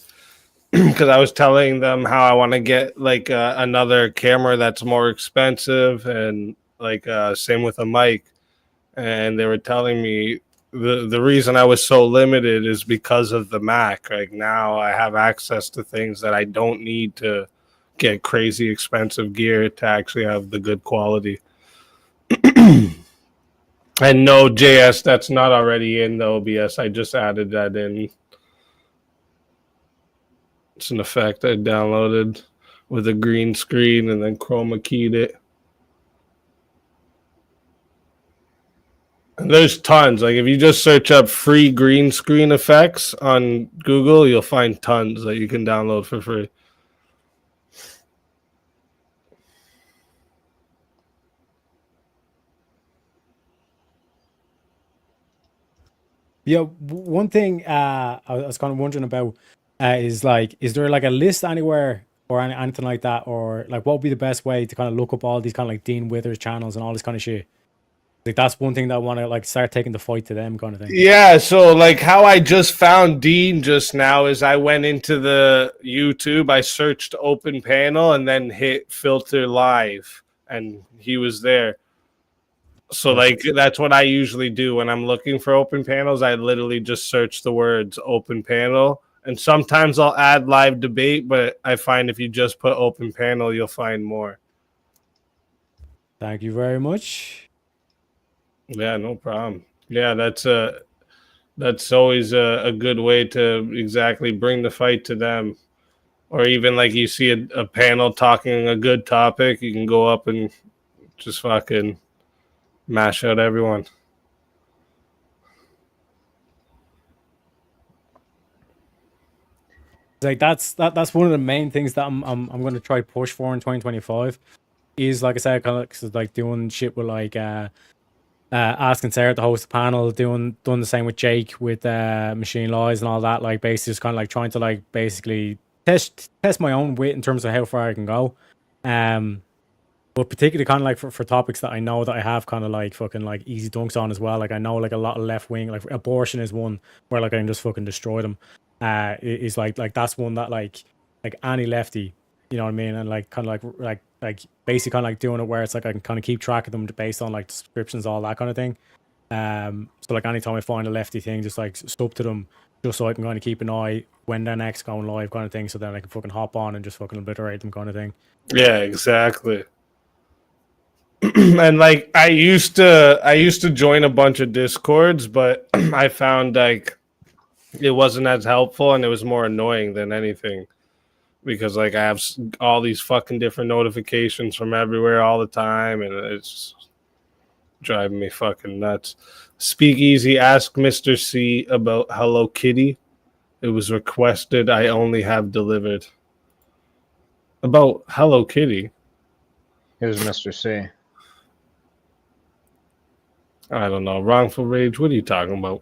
because I was telling them how I want to get like another camera that's more expensive and like same with a mic, and they were telling me the reason I was so limited is because of the Mac. Like now I have access to things that I don't need to get crazy expensive gear to actually have the good quality. And no JS, that's not already in the OBS. I just added that in. It's an effect I downloaded with a green screen and then chroma keyed it. And there's tons. Like if you just search up free green screen effects on Google, you'll find tons that you can download for free. Yeah, one thing I was kind of wondering about is like, is there like a list anywhere or anything like that, or like what would be the best way to kind of look up all these kind of like Dean Withers channels and all this kind of shit? Like that's one thing that I want to like start taking the fight to them kind of thing. Yeah, so like how I just found Dean just now is I went into the YouTube, I searched open panel and then hit filter live and he was there. So like that's what I usually do when I'm looking for open panels. I literally just search the words open panel, and sometimes I'll add live debate, but I find if you just put open panel, you'll find more. Thank you very much. Yeah, no problem. Yeah, that's always a good way to exactly bring the fight to them. Or even like you see a panel talking a good topic, you can go up and just fucking mash out everyone. Like that's one of the main things that I'm going to try push for in 2025 is, like I said, kind of like doing shit with like asking Sarah to host a panel, doing the same with Jake with machine lies and all that, like basically just kind of like trying to like basically test my own wit in terms of how far I can go. But particularly kind of like for topics that I know that I have kind of like fucking like easy dunks on as well. Like I know like a lot of left wing, like abortion is one where like I can just fucking destroy them. Is like that's one that like any lefty, you know what I mean, and like kind of like basically kind of like doing it where it's like I can kind of keep track of them based on like descriptions, all that kind of thing. So like anytime I find a lefty thing, just like stop to them, just so I can kind of keep an eye when they're next going live, kind of thing. So then I can fucking hop on and just fucking obliterate them, kind of thing. Yeah, exactly. And like I used to join a bunch of discords, but I found like it wasn't as helpful and it was more annoying than anything, because like I have all these fucking different notifications from everywhere all the time and it's driving me fucking nuts. SpeakeaZy, ask Mr. C about Hello Kitty. It was requested, I only have delivered. About Hello Kitty? Here's Mr. C. I don't know. Wrongful rage. What are you talking about?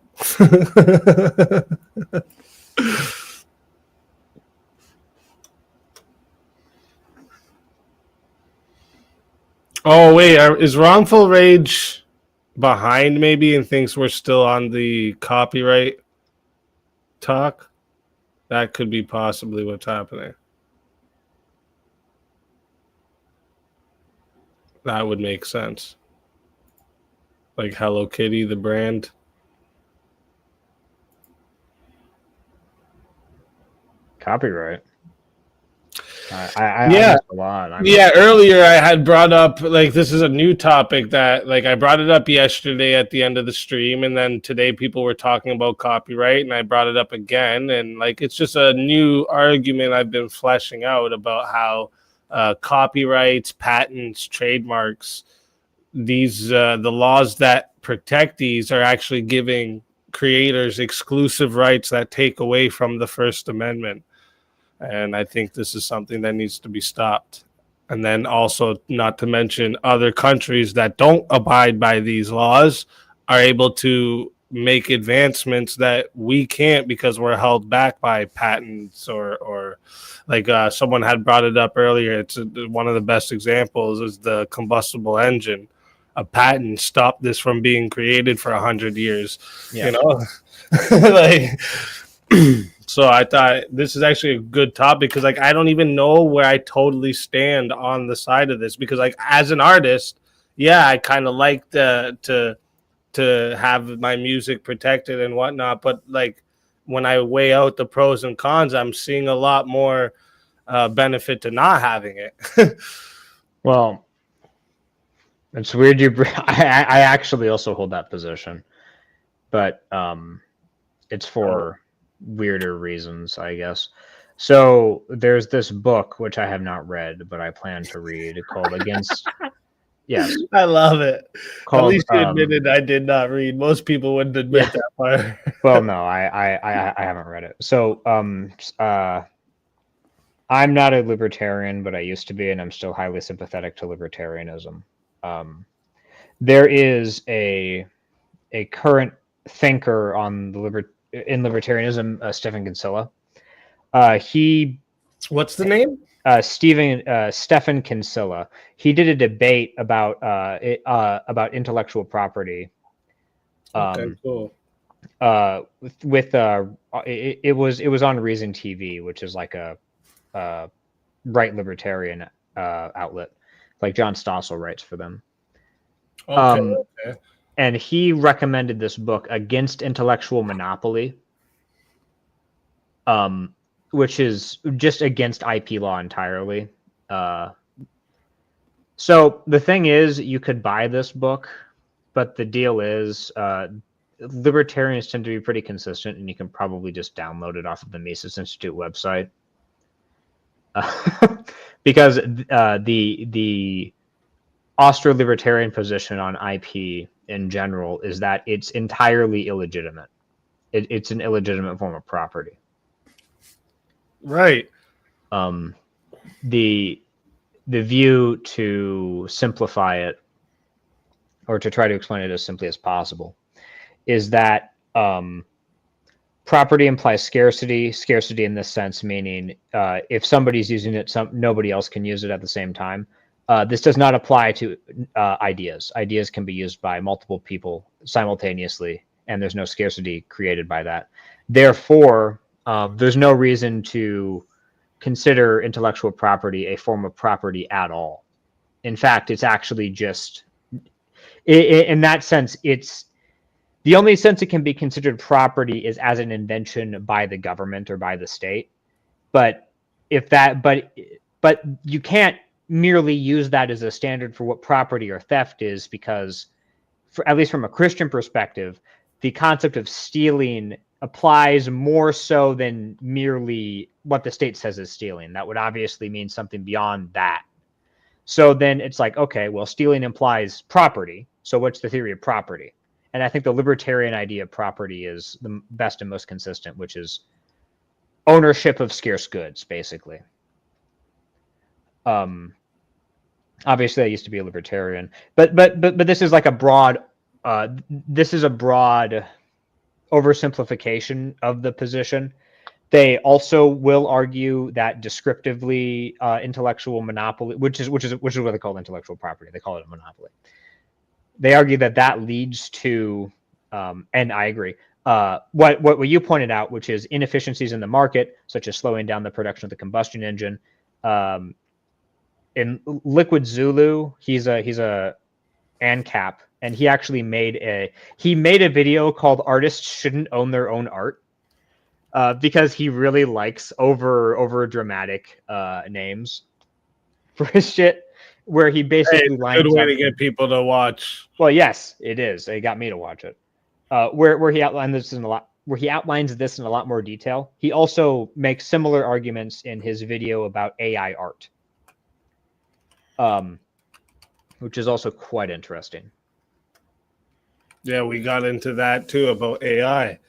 Oh, wait. Is wrongful rage behind maybe and thinks we're still on the copyright talk? That could be possibly what's happening. That would make sense. Like Hello Kitty, the brand. Copyright. Yeah. missed a lot. Yeah, earlier I had brought up, like, this is a new topic that, like, I brought it up yesterday at the end of the stream, and then today people were talking about copyright, and I brought it up again, and, like, it's just a new argument I've been fleshing out about how copyrights, patents, trademarks, these the laws that protect these are actually giving creators exclusive rights that take away from the First Amendment. And I think this is something that needs to be stopped. And then also, not to mention, other countries that don't abide by these laws are able to make advancements that we can't because we're held back by patents or like someone had brought it up earlier. It's one of the best examples is the combustible engine. A patent stopped this from being created for 100 years. Yeah. You know, like. So I thought this is actually a good topic because, like, I don't even know where I totally stand on the side of this because, like, as an artist, yeah, I kind of like to have my music protected and whatnot. But like, when I weigh out the pros and cons, I'm seeing a lot more benefit to not having it. Well, it's weird you. I actually also hold that position, but it's for weirder reasons, I guess. So there's this book which I have not read, but I plan to read called Against. Yes, I love it. called, At least you admitted I did not read. Most people wouldn't admit that part. well, no, I haven't read it. So I'm not a libertarian, but I used to be, and I'm still highly sympathetic to libertarianism. There is a current thinker on the in libertarianism, Stephen Kinsella. What's the name? Stephen Kinsella. He did a debate about intellectual property. Okay, cool. It was on Reason TV, which is like a right libertarian outlet. Like John Stossel writes for them. Okay. And he recommended this book, Against Intellectual Monopoly, which is just against IP law entirely. So the thing is, you could buy this book, but the deal is libertarians tend to be pretty consistent, and you can probably just download it off of the Mises Institute website. Because the Austro-libertarian position on IP in general is that it's entirely illegitimate. It's an illegitimate form of property. Right. The view, to simplify it, or to try to explain it as simply as possible, is that property implies scarcity. Scarcity in this sense meaning if somebody's using it, nobody else can use it at the same time. This does not apply to ideas. Ideas can be used by multiple people simultaneously, and there's no scarcity created by that. Therefore, there's no reason to consider intellectual property a form of property at all. In fact, it's actually just, in that sense, it's the only sense it can be considered property is as an invention by the government or by the state. But you can't merely use that as a standard for what property or theft is, because, at least from a Christian perspective, the concept of stealing applies more so than merely what the state says is stealing. That would obviously mean something beyond that. So then it's like, okay, well, stealing implies property. So what's the theory of property? And I think the libertarian idea of property is the best and most consistent, which is ownership of scarce goods, basically. Obviously, I used to be a libertarian, but this is like a broad. This is a broad oversimplification of the position. They also will argue that descriptively, intellectual monopoly, which is what they call intellectual property. They call it a monopoly. They argue that leads to, and I agree. What you pointed out, which is inefficiencies in the market, such as slowing down the production of the combustion engine. In Liquid Zulu, he's a ANCAP, and he actually made a video called "Artists Shouldn't Own Their Own Art," because he really likes over dramatic names for his shit, where he basically lines good way up to get people to watch. Well, yes, it is. It got me to watch it. Where he outlines this in a lot more detail. He also makes similar arguments in his video about AI art, which is also quite interesting. Yeah, we got into that too about AI.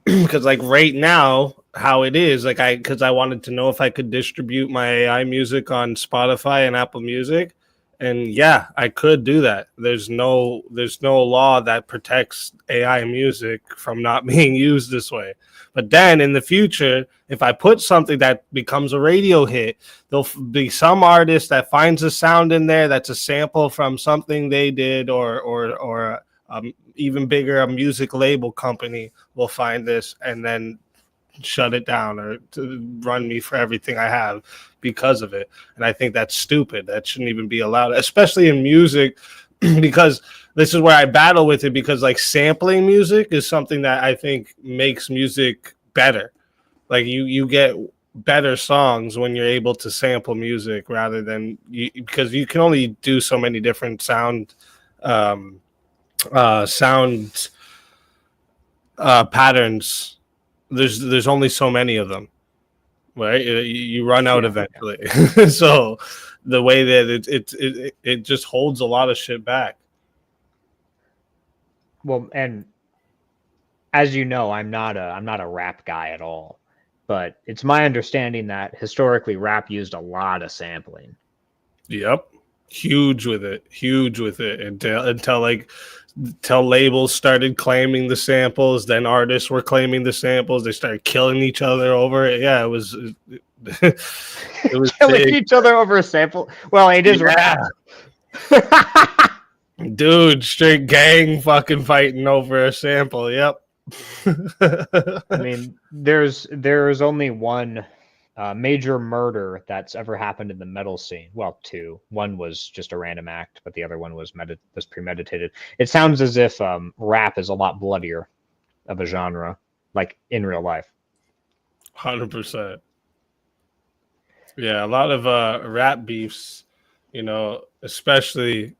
because like right now, how it is, like because I wanted to know if I could distribute my AI music on Spotify and Apple Music, and yeah, I could do that. There's no law that protects AI music from not being used this way. But then in the future, if I put something that becomes a radio hit, there'll be some artist that finds a sound in there that's a sample from something they did, or even bigger, a music label company will find this and then shut it down or to run me for everything I have because of it. And I think that's stupid. That shouldn't even be allowed, especially in music, because this is where I battle with it, because like sampling music is something that I think makes music better. Like you get better songs when you're able to sample music rather than because you can only do so many different um sound patterns. There's only so many of them, right? You run out eventually. So the way that it just holds a lot of shit back. Well, and as you know, I'm not a rap guy at all, but it's my understanding that historically rap used a lot of sampling. Yep, huge with it until labels started claiming the samples, then artists were claiming the samples. They started killing each other over it. Yeah, it was Killing big. each other over a sample. Well, it is rap. Dude, straight gang fucking fighting over a sample. Yep. I mean, there's only one major murder that's ever happened in the metal scene. Well, two. One was just a random act, but the other one was premeditated. It sounds as if rap is a lot bloodier of a genre, like in real life. 100%. Yeah, a lot of rap beefs, especially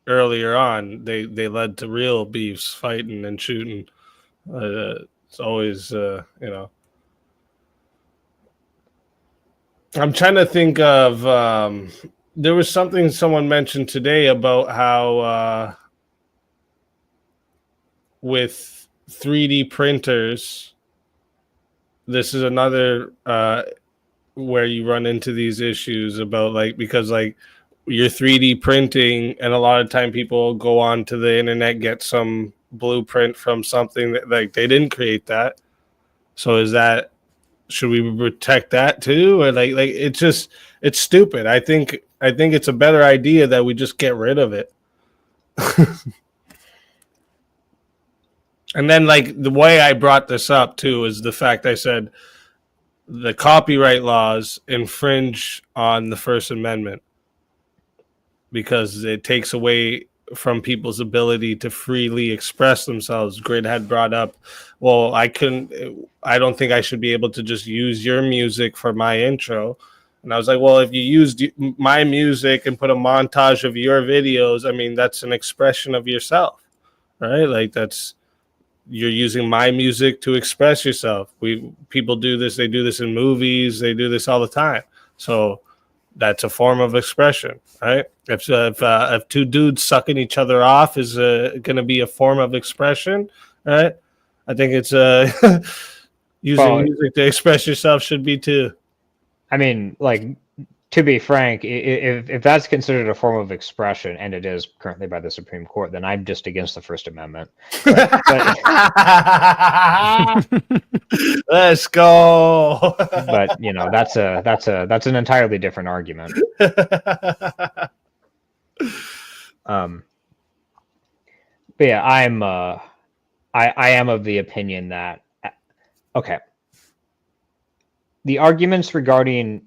earlier on, they led to real beefs, fighting and shooting. It's always, I'm trying to think of. There was something someone mentioned today about how with 3D printers, this is another where you run into these issues about because you're 3D printing, and a lot of time people go on to the internet, get some blueprint from something that they didn't create that. So should we protect that too, or it's stupid. I think it's a better idea that we just get rid of it. And then the way I brought this up too is the fact I said the copyright laws infringe on the First Amendment because it takes away from people's ability to freely express themselves. Grid had brought up, well, I don't think I should be able to just use your music for my intro. And I was like, well, if you used my music and put a montage of your videos, I mean, that's an expression of yourself, right? You're using my music to express yourself. People do this. They do this in movies. They do this all the time. So that's a form of expression, right? If two dudes sucking each other off is going to be a form of expression, right? I think it's using music to express yourself should be too. I mean, to be frank, if that's considered a form of expression, and it is currently by the Supreme Court, then I'm just against the First Amendment. Let's go. But that's an entirely different argument. But yeah, I am of the opinion that the arguments regarding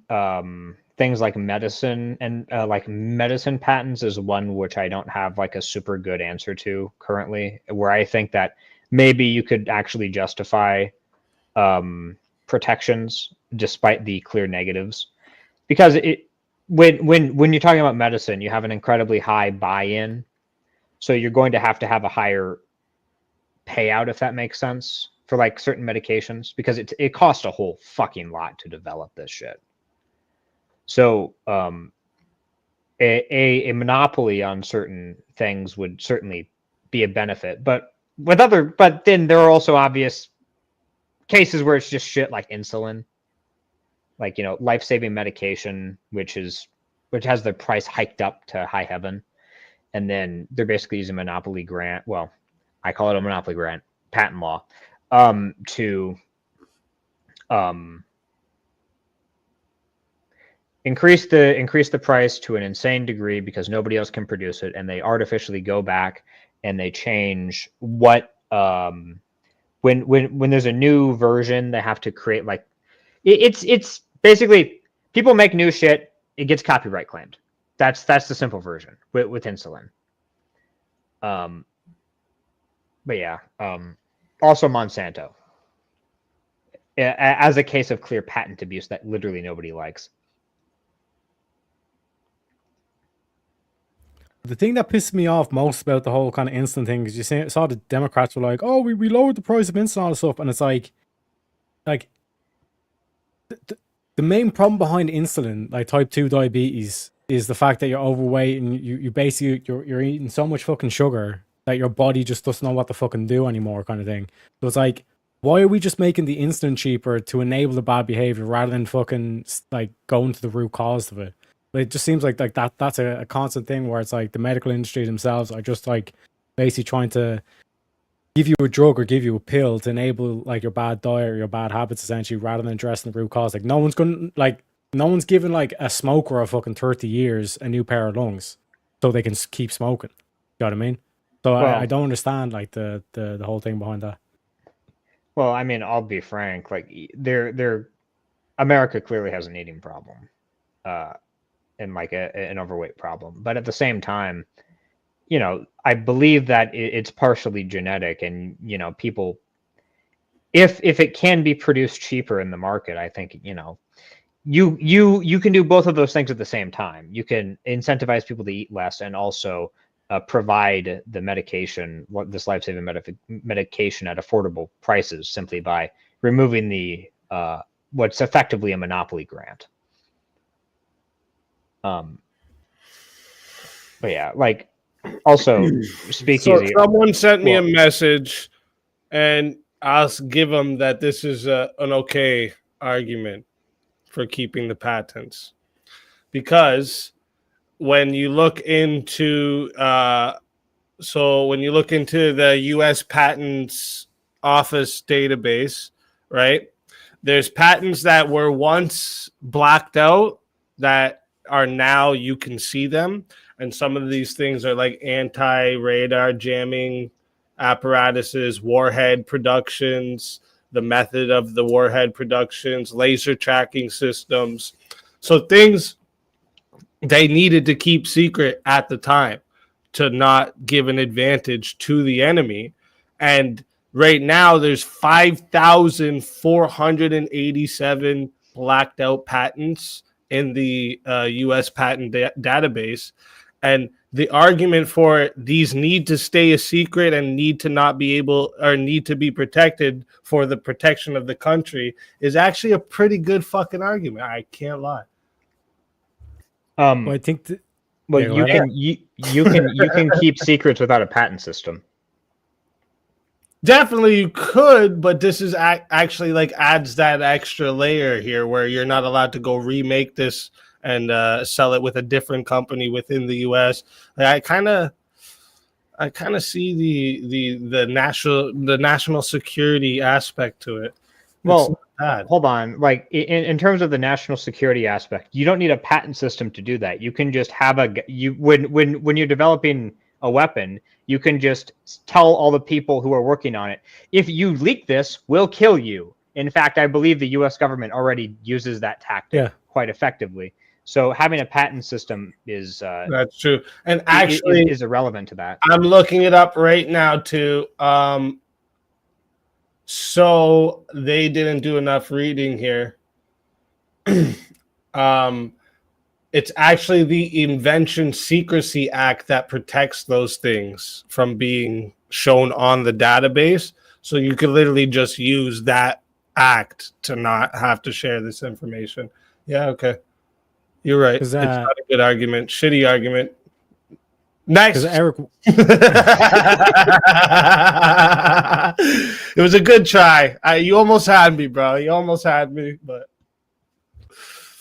things like medicine and medicine patents is one which I don't have a super good answer to currently, where I think that maybe you could actually justify protections despite the clear negatives, because when you're talking about medicine, you have an incredibly high buy-in, so you're going to have a higher payout, if that makes sense, for certain medications, because it costs a whole fucking lot to develop this shit. So a monopoly on certain things would certainly be a benefit, but then there are also obvious cases where it's just shit like insulin, like, you know, life-saving medication, which has the price hiked up to high heaven, and then they're basically using monopoly grant. Well, I call it a monopoly grant, patent law, to increase the price to an insane degree because nobody else can produce it, and they artificially go back and they change what when there's a new version, they have to create like it's basically people make new shit, it gets copyright claimed. That's the simple version with insulin. But yeah, also Monsanto, as a case of clear patent abuse that literally nobody likes. The thing that pissed me off most about the whole kind of insulin thing is saw the Democrats were like, "Oh, we lowered the price of insulin and all this stuff," and it's like the main problem behind insulin, like type 2 diabetes, is the fact that you're overweight and you basically you're eating so much fucking sugar that your body just doesn't know what to fucking do anymore, kind of thing. So it's like, why are we just making the insulin cheaper to enable the bad behavior rather than fucking like going to the root cause of it? It just seems like that's a constant thing where it's like the medical industry themselves are just like basically trying to give you a drug or give you a pill to enable like your bad diet or your bad habits, essentially, rather than addressing the root cause. Like no one's giving like a smoker of fucking 30 years a new pair of lungs so they can keep smoking. You know what I mean? So well, I don't understand like the whole thing behind that. Well, I mean, I'll be frank. Like America clearly has an eating problem. And like an overweight problem, but at the same time, you know, I believe that it's partially genetic, and you know, people, if it can be produced cheaper in the market, I think, you know, you can do both of those things at the same time. You can incentivize people to eat less and also provide the medication, this life-saving medication at affordable prices, simply by removing the what's effectively a monopoly grant. But yeah, like also SpeakeaZy. So someone sent me a message, and I'll give them that this is an okay argument for keeping the patents, because when you look into the U.S. Patents Office database, right? There's patents that were once blacked out that are now you can see them, and some of these things are like anti-radar jamming apparatuses, warhead productions, the method of the warhead productions, laser tracking systems. So things they needed to keep secret at the time to not give an advantage to the enemy. And right now there's 5,487 blacked out patents in the U.S. patent database. And the argument for these need to stay a secret and need to not be able, or need to be protected for the protection of the country, is actually a pretty good fucking argument. I can't lie. Well, I think you can keep secrets without a patent system. Definitely you could, but this is actually like adds that extra layer here where you're not allowed to go remake this and sell it with a different company within the U.S. Like, I kind of see the national security aspect to it. Well, hold on. Like in terms of the national security aspect, you don't need a patent system to do that. You can just have when you're developing a weapon, you can just tell all the people who are working on it, if you leak this, we'll kill you. In fact, I believe the U.S. government already uses that tactic quite effectively. So having a patent system is that's true, and actually is irrelevant to that. I'm looking it up right now too. So they didn't do enough reading here. It's actually the Invention Secrecy Act that protects those things from being shown on the database. So you could literally just use that act to not have to share this information. Yeah, okay. You're right. It's not a good argument. Shitty argument. Nice. Eric, It was a good try. You almost had me, bro. You almost had me, but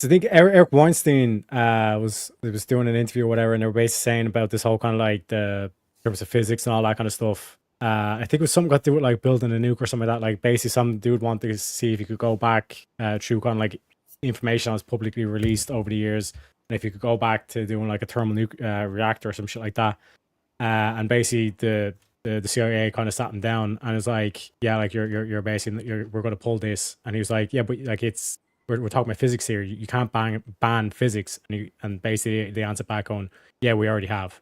I think Eric Weinstein was doing an interview or whatever, and they were basically saying about this whole kind of like the terms of physics and all that kind of stuff. I think it was something got to do with like building a nuke or something like that. Like basically, some dude wanted to see if you could go back through kind of like information that was publicly released over the years, and if you could go back to doing like a thermal reactor or some shit like that. And basically, the CIA kind of sat him down and was like, "Yeah, like you're basically we're going to pull this." And he was like, "Yeah, but like it's." We're talking about physics here. You can't ban physics, and basically they answer back on, "Yeah, we already have."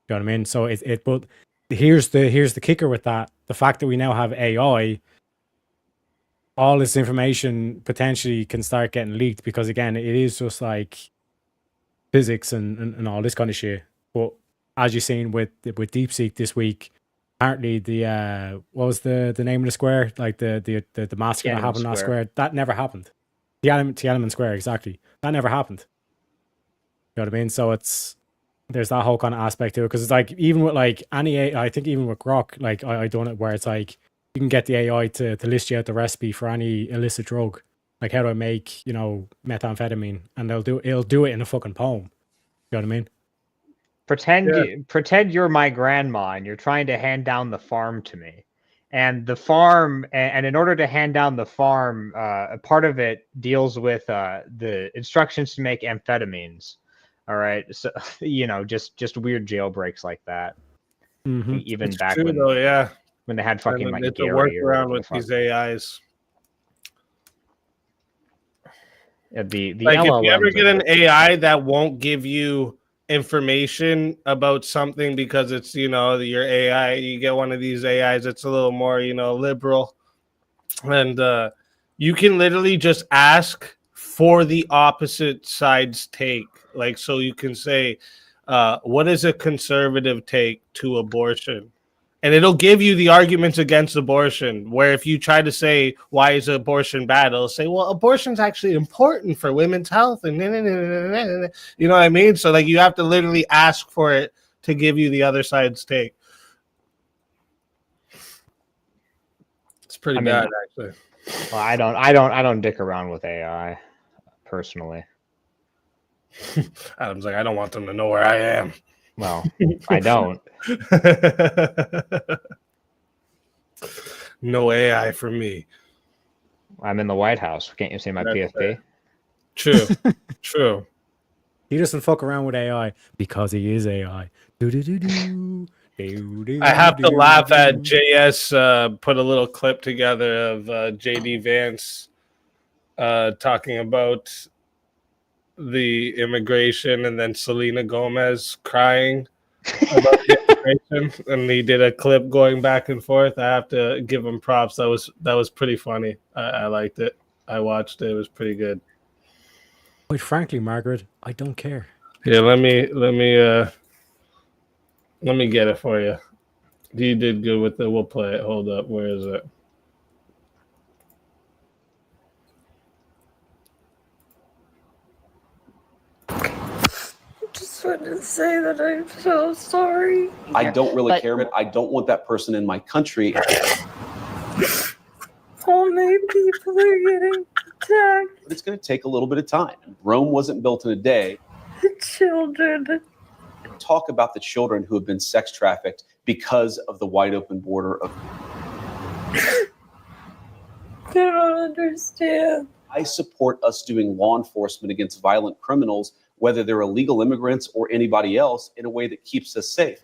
You know what I mean? So but here's the kicker with that: the fact that we now have AI, all this information potentially can start getting leaked because again, it is just like physics and all this kind of shit. But as you've seen with DeepSeek this week. Apparently, what was the name of the square? Like the massacre that happened last square. That never happened. Tiananmen Square, exactly. That never happened. You know what I mean? So there's that whole kind of aspect to it because it's like even with like any AI, I think even with Grok, like I done it where it's like you can get the AI to list you out the recipe for any illicit drug. Like how do I make methamphetamine, and it'll do it in a fucking poem. You know what I mean? Pretend you're my grandma and you're trying to hand down the farm to me. And the farm, and in order to hand down the farm, a part of it deals with the instructions to make amphetamines. All right, so just weird jailbreaks like that. Mm-hmm. Even it's back true, when though, when they had fucking like it's a Gary workaround with these AIs. The like LLMs if you ever get an AI that won't give you information about something because it's your AI, you get one of these AIs that's a little more liberal, and you can literally just ask for the opposite side's take. Like, so you can say, what is a conservative take to abortion? And it'll give you the arguments against abortion, where if you try to say, why is abortion bad? It'll say, well, abortion's actually important for women's health. And you know what I mean? So like you have to literally ask for it to give you the other side's take. It's pretty bad, actually. Well, I don't dick around with AI personally. Adam's like, I don't want them to know where I am. Well, I don't. No AI for me. I'm in the White House. Can't you see my PFP? True. True. He doesn't fuck around with AI because he is AI. I have to laugh at JS put a little clip together of JD Vance talking about the immigration, and then Selena Gomez crying about the immigration, and he did a clip going back and forth. I have to give him props. That was pretty funny. I liked it. I watched it. It was pretty good. Quite frankly, Margaret, I don't care. Yeah, let me get it for you. You did good with it. We'll play it. Hold up. Where is it? Just wanted to say that I'm so sorry. I don't really care, but I don't want that person in my country. How many people are getting attacked? But it's going to take a little bit of time. Rome wasn't built in a day. The children. Talk about the children who have been sex trafficked because of the wide open border of. I don't understand. I support us doing law enforcement against violent criminals, whether they're illegal immigrants or anybody else, in a way that keeps us safe.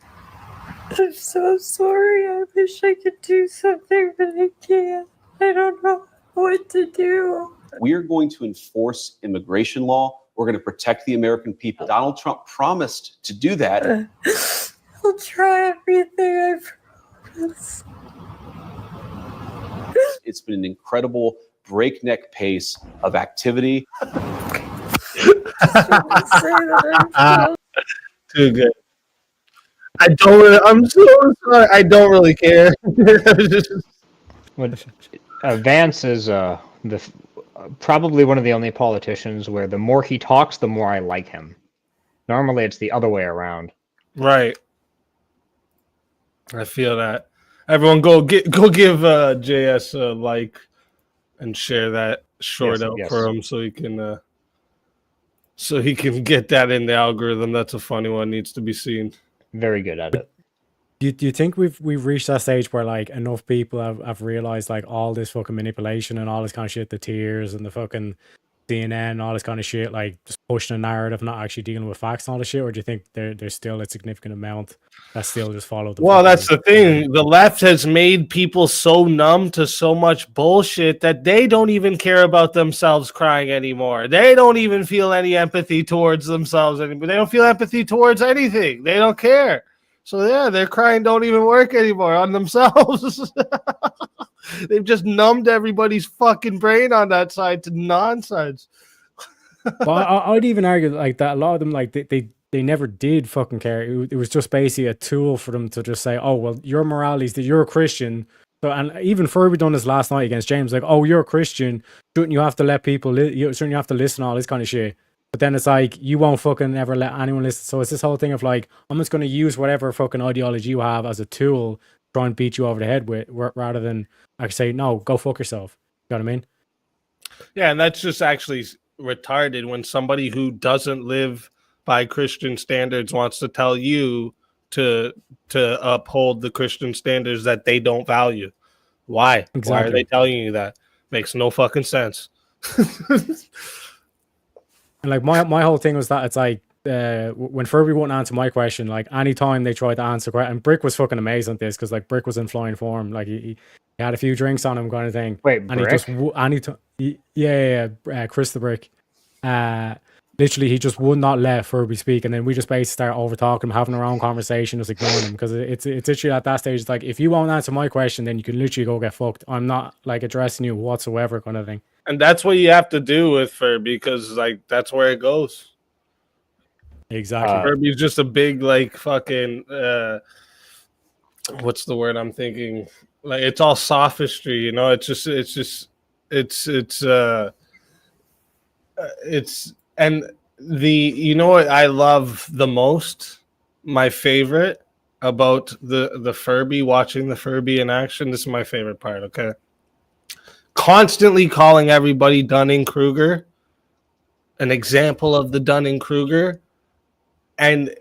I'm so sorry. I wish I could do something, but I can't. I don't know what to do. We're going to enforce immigration law. We're going to protect the American people. Donald Trump promised to do that. I'll try everything, I promise. It's been an incredible breakneck pace of activity. Too good. I'm so sorry. I don't really care. Vance is probably one of the only politicians where the more he talks, the more I like him. Normally, it's the other way around. Right. I feel that. Everyone, go give JS a like and share that short out Yes. for him so he can get that in the algorithm. That's a funny one. Needs to be seen. Very good at it. Do you think we've reached that stage where like enough people have realized like all this fucking manipulation and all this kind of shit, the tears and the fucking CNN and all this kind of shit, like just pushing a narrative, not actually dealing with facts and all this shit? Or do you think there's still a significant amount that still just follow the Well, fucking- that's the thing. The left has made people so numb to so much bullshit that they don't even care about themselves crying anymore. They don't even feel any empathy towards themselves anymore. They don't feel empathy towards anything. They don't care. So yeah, their crying don't even work anymore on themselves. They've just numbed everybody's fucking brain on that side to nonsense. But I'd even argue like that a lot of them like they never did fucking care. It was just basically a tool for them to just say, oh well, your morality is that you're a Christian. So, and even Furby done this last night against James, like, oh, you're a Christian, shouldn't you have to let people shouldn't you have to listen, all this kind of shit. But then it's like, you won't fucking ever let anyone listen. So it's this whole thing of like, I'm just going to use whatever fucking ideology you have as a tool to try and beat you over the head with, rather than actually say, no, go fuck yourself. You know what I mean? Yeah, and that's just actually retarded when somebody who doesn't live by Christian standards wants to tell you to uphold the Christian standards that they don't value. Why? Exactly. Why are they telling you that? Makes no fucking sense. And like my whole thing was that it's like when Furby wouldn't answer my question, like anytime they tried to answer, and Brick was fucking amazed at this because like Brick was in flying form, like he had a few drinks on him, kind of thing. Wait, and Brick? he just Chris the Brick. Literally, he just would not let Furby speak, and then we just basically start over talking him, having our own conversation, just ignoring him because it's literally at that stage. It's like, if you won't answer my question, then you can literally go get fucked. I'm not like addressing you whatsoever, kind of thing. And that's what you have to do with Furby because like that's where it goes. Exactly. Furby's just a big like fucking what's the word I'm thinking? Like it's all sophistry, you know. It's and you know what I love the most, my favorite about the Furby, watching the Furby in action. This is my favorite part. Okay, constantly calling everybody Dunning-Kruger, an example of the Dunning-Kruger, and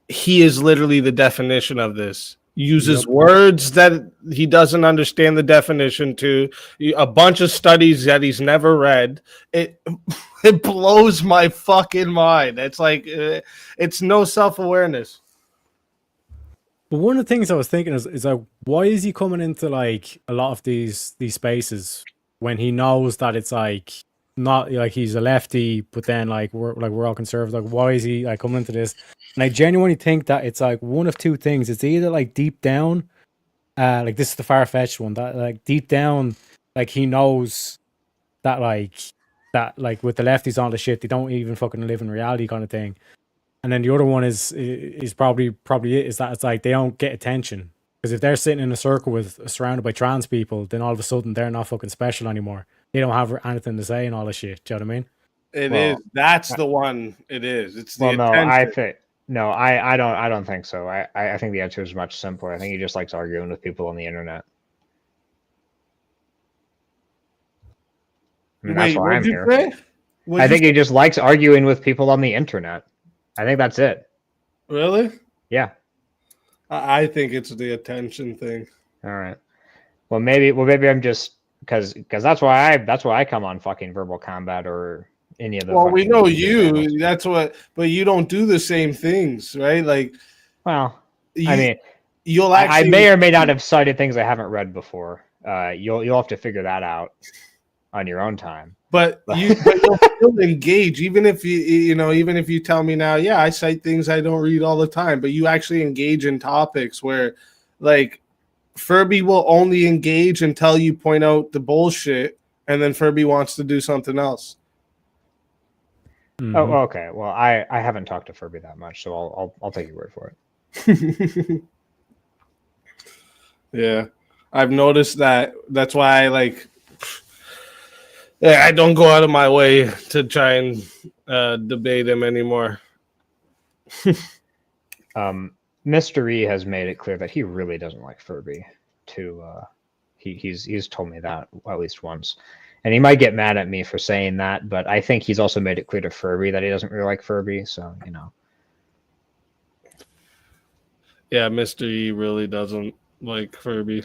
he is literally the definition of this. Uses words that he doesn't understand the definition to, a bunch of studies that he's never read. It blows my fucking mind. It's like it's no self-awareness. But one of the things I was thinking is like, why is he coming into like a lot of these spaces when he knows that it's like not like he's a lefty, but then like we're all conservative? Like, why is he like coming into this? And I genuinely think that it's like one of two things. It's either like deep down, like this is the far-fetched one, that like deep down, like he knows that like with the lefties on the shit, they don't even fucking live in reality, kind of thing. And then the other one is probably it, is that it's like they don't get attention. Because if they're sitting in a circle surrounded by trans people, then all of a sudden they're not fucking special anymore. They don't have anything to say and all this shit. Do you know what I mean? It is. That's the one. It is. It's the attention. I don't think so. I think the answer is much simpler. I think he just likes arguing with people on the internet. I mean, that's why I'm here. I think he just likes arguing with people on the internet. I think that's it. Really? Yeah. I think it's the attention thing. All right. Well, maybe I'm just because that's why I come on fucking Verbal Combat or any of the. Well, we know you. Channels. That's what, but you don't do the same things, right? Like, well, I mean, you'll actually. I may or may not have cited things I haven't read before. You'll have to figure that out on your own time. But you'll still engage, even if even if you tell me now, yeah, I cite things I don't read all the time, but you actually engage in topics where, like, Furby will only engage until you point out the bullshit, and then Furby wants to do something else. Mm-hmm. Oh, okay. Well, I haven't talked to Furby that much, so I'll take your word for it. Yeah, I've noticed that. That's why I like. Yeah, I don't go out of my way to try and debate him anymore. Mr. E has made it clear that he really doesn't like Furby. He's told me that at least once, and he might get mad at me for saying that, but I think he's also made it clear to Furby that he doesn't really like Furby. So Yeah, Mr. E really doesn't like Furby.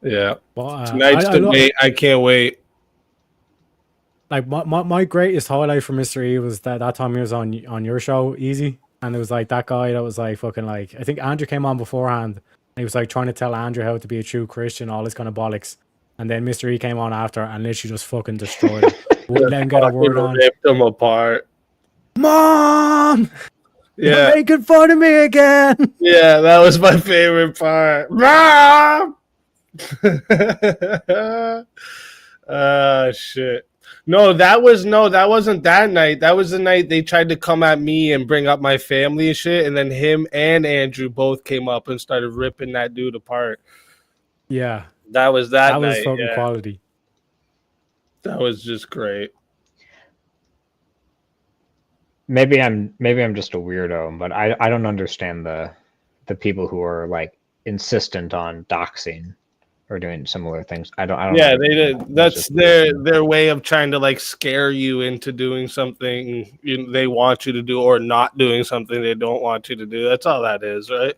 Yeah. Well, Tonight's debate, I can't wait. Like my greatest highlight for Mr. E was that time he was on your show, Easy, and it was like that guy that was like fucking like, I think Andrew came on beforehand. And he was like trying to tell Andrew how to be a true Christian, all this kind of bollocks. And then Mr. E came on after and literally just fucking destroyed him. Wouldn't let him get a word on. Ripped them apart. Mom! Yeah. You're making fun of me again! Yeah, that was my favorite part. Mom! Shit. No, that wasn't that night. That was the night they tried to come at me and bring up my family and shit, and then him and Andrew both came up and started ripping that dude apart. Yeah. That was that That was night, fucking yeah. quality. That was just great. maybe I'm just a weirdo, but I don't understand the people who are like insistent on doxing or doing similar things. I don't. Yeah, know. they did. That's their way of trying to like scare you into doing something they want you to do, or not doing something they don't want you to do. That's all that is, right?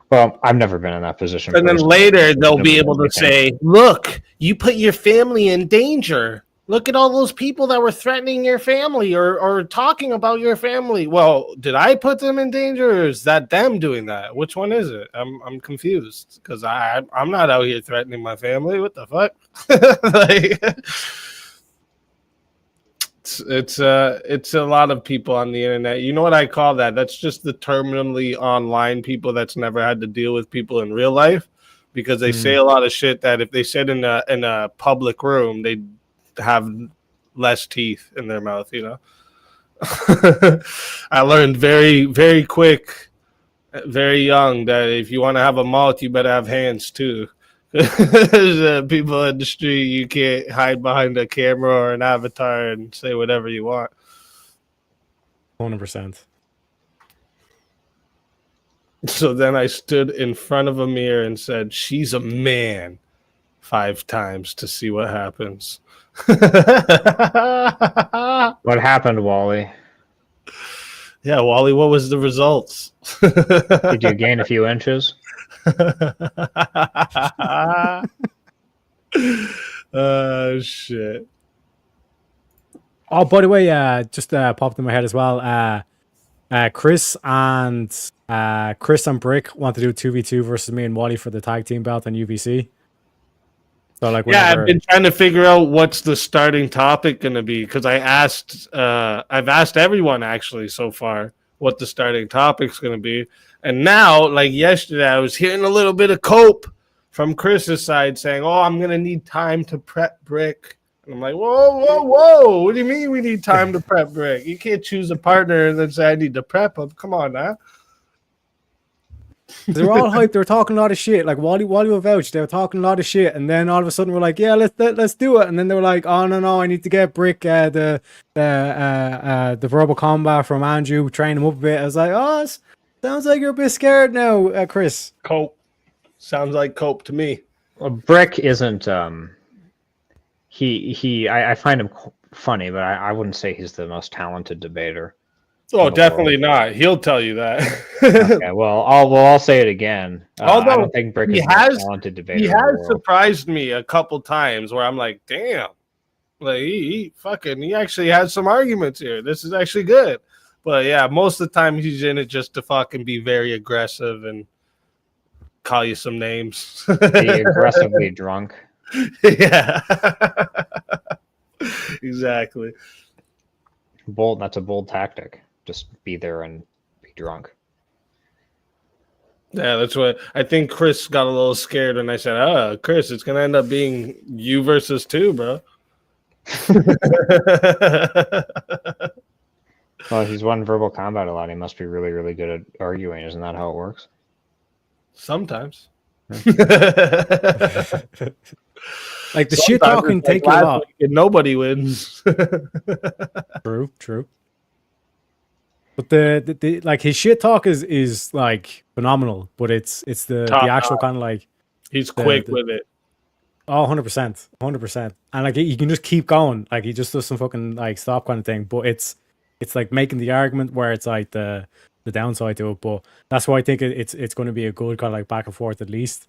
Well, I've never been in that position. And then later they'll be able to say, "Look, you put your family in danger. Look at all those people that were threatening your family or talking about your family." Well, did I put them in danger, or is that them doing that? Which one is it? I'm confused because I'm not out here threatening my family. What the fuck? Like, it's a lot of people on the internet. You know what I call that? That's just the terminally online people that's never had to deal with people in real life, because they say a lot of shit that if they said in a public room, they'd have less teeth in their mouth, you know. I learned very, very quick, very young, that if you want to have a mouth, you better have hands too. There's people in the street, you can't hide behind a camera or an avatar and say whatever you want. 100%. So then I stood in front of a mirror and said, "She's a man," 5 times to see what happens. What happened, Wally? Yeah, Wally, what was the results? Did you gain a few inches? Shit. Oh, by the way, just popped in my head as well. Chris and Brick want to do 2v2 versus me and Wally for the tag team belt on UVC. So like, I've been trying to figure out what's the starting topic going to be, because I've asked everyone actually so far what the starting topic's going to be, and now, like yesterday, I was hearing a little bit of cope from Chris's side saying, "Oh, I'm going to need time to prep Brick." And I'm like, whoa! What do you mean we need time to prep Brick? You can't choose a partner and then say I need to prep him. Come on now. They're all hyped. They were talking a lot of shit. Like Wally will vouch. They were talking a lot of shit, and then all of a sudden we're like, "Yeah, let's do it." And then they were like, "Oh no, I need to get Brick the verbal combat from Andrew, train him up a bit." I was like, "Oh, sounds like you're a bit scared now, Chris." Cope sounds like cope to me. Well, Brick isn't. I find him funny, but I wouldn't say he's the most talented debater. Oh, definitely not. He'll tell you that. Okay, well, I'll say it again. I don't think Brick is the most talented debater. He has surprised me a couple times where I'm like, damn, like he actually has some arguments here. This is actually good. But yeah, most of the time he's in it just to fucking be very aggressive and call you some names. Be aggressively drunk. Yeah. Exactly. Bold. That's a bold tactic. Just be there and be drunk. Yeah, that's what I think. Chris got a little scared when I said, Chris, it's gonna end up being you versus 2, bro." Well, he's won verbal combat a lot. He must be really, really good at arguing. Isn't that how it works? Sometimes. Like the shit Sometimes talking it's like take you a last lot. week and nobody wins. True. But the like his shit talk is like phenomenal, but it's the Top actual notch. kind of like He's quick with it. oh 100%, and like he can just keep going, like he just does some fucking like stop kind of thing. But it's like making the argument where it's like the downside to it. But that's why I think it's going to be a good kind of like back and forth at least.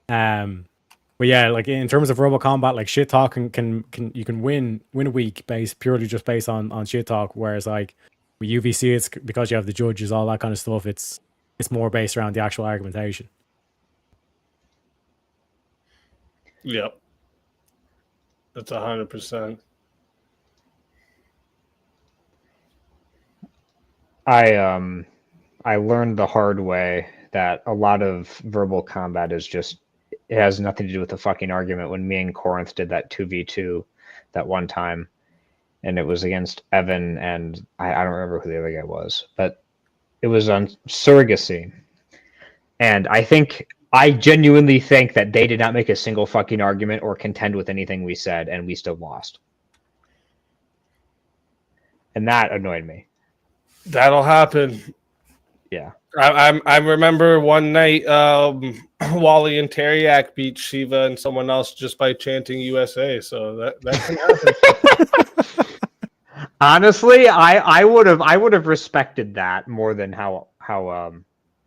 But yeah, like in terms of Robo Combat, like shit talk can you can win a week based purely just based on shit talk, whereas like with UVC it's because you have the judges, all that kind of stuff. It's more based around the actual argumentation. Yep. That's 100%. I learned the hard way that a lot of verbal combat is just, it has nothing to do with the fucking argument. When me and Corinth did that 2v2 that one time, and it was against Evan and I don't remember who the other guy was, but it was on surrogacy. And I genuinely think that they did not make a single fucking argument or contend with anything we said, and we still lost. And that annoyed me. That'll happen. Yeah. I remember one night Wally and Teriak beat Shiva and someone else just by chanting USA. So that can happen. Honestly, I would have respected that more than how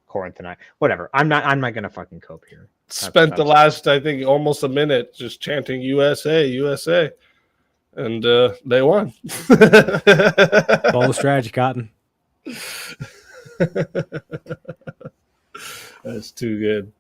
Corinth and I. Whatever. I'm not gonna fucking cope here. Spent the last, I think, almost a minute just chanting USA, USA, and they won. All the strategy, Cotton. That's too good.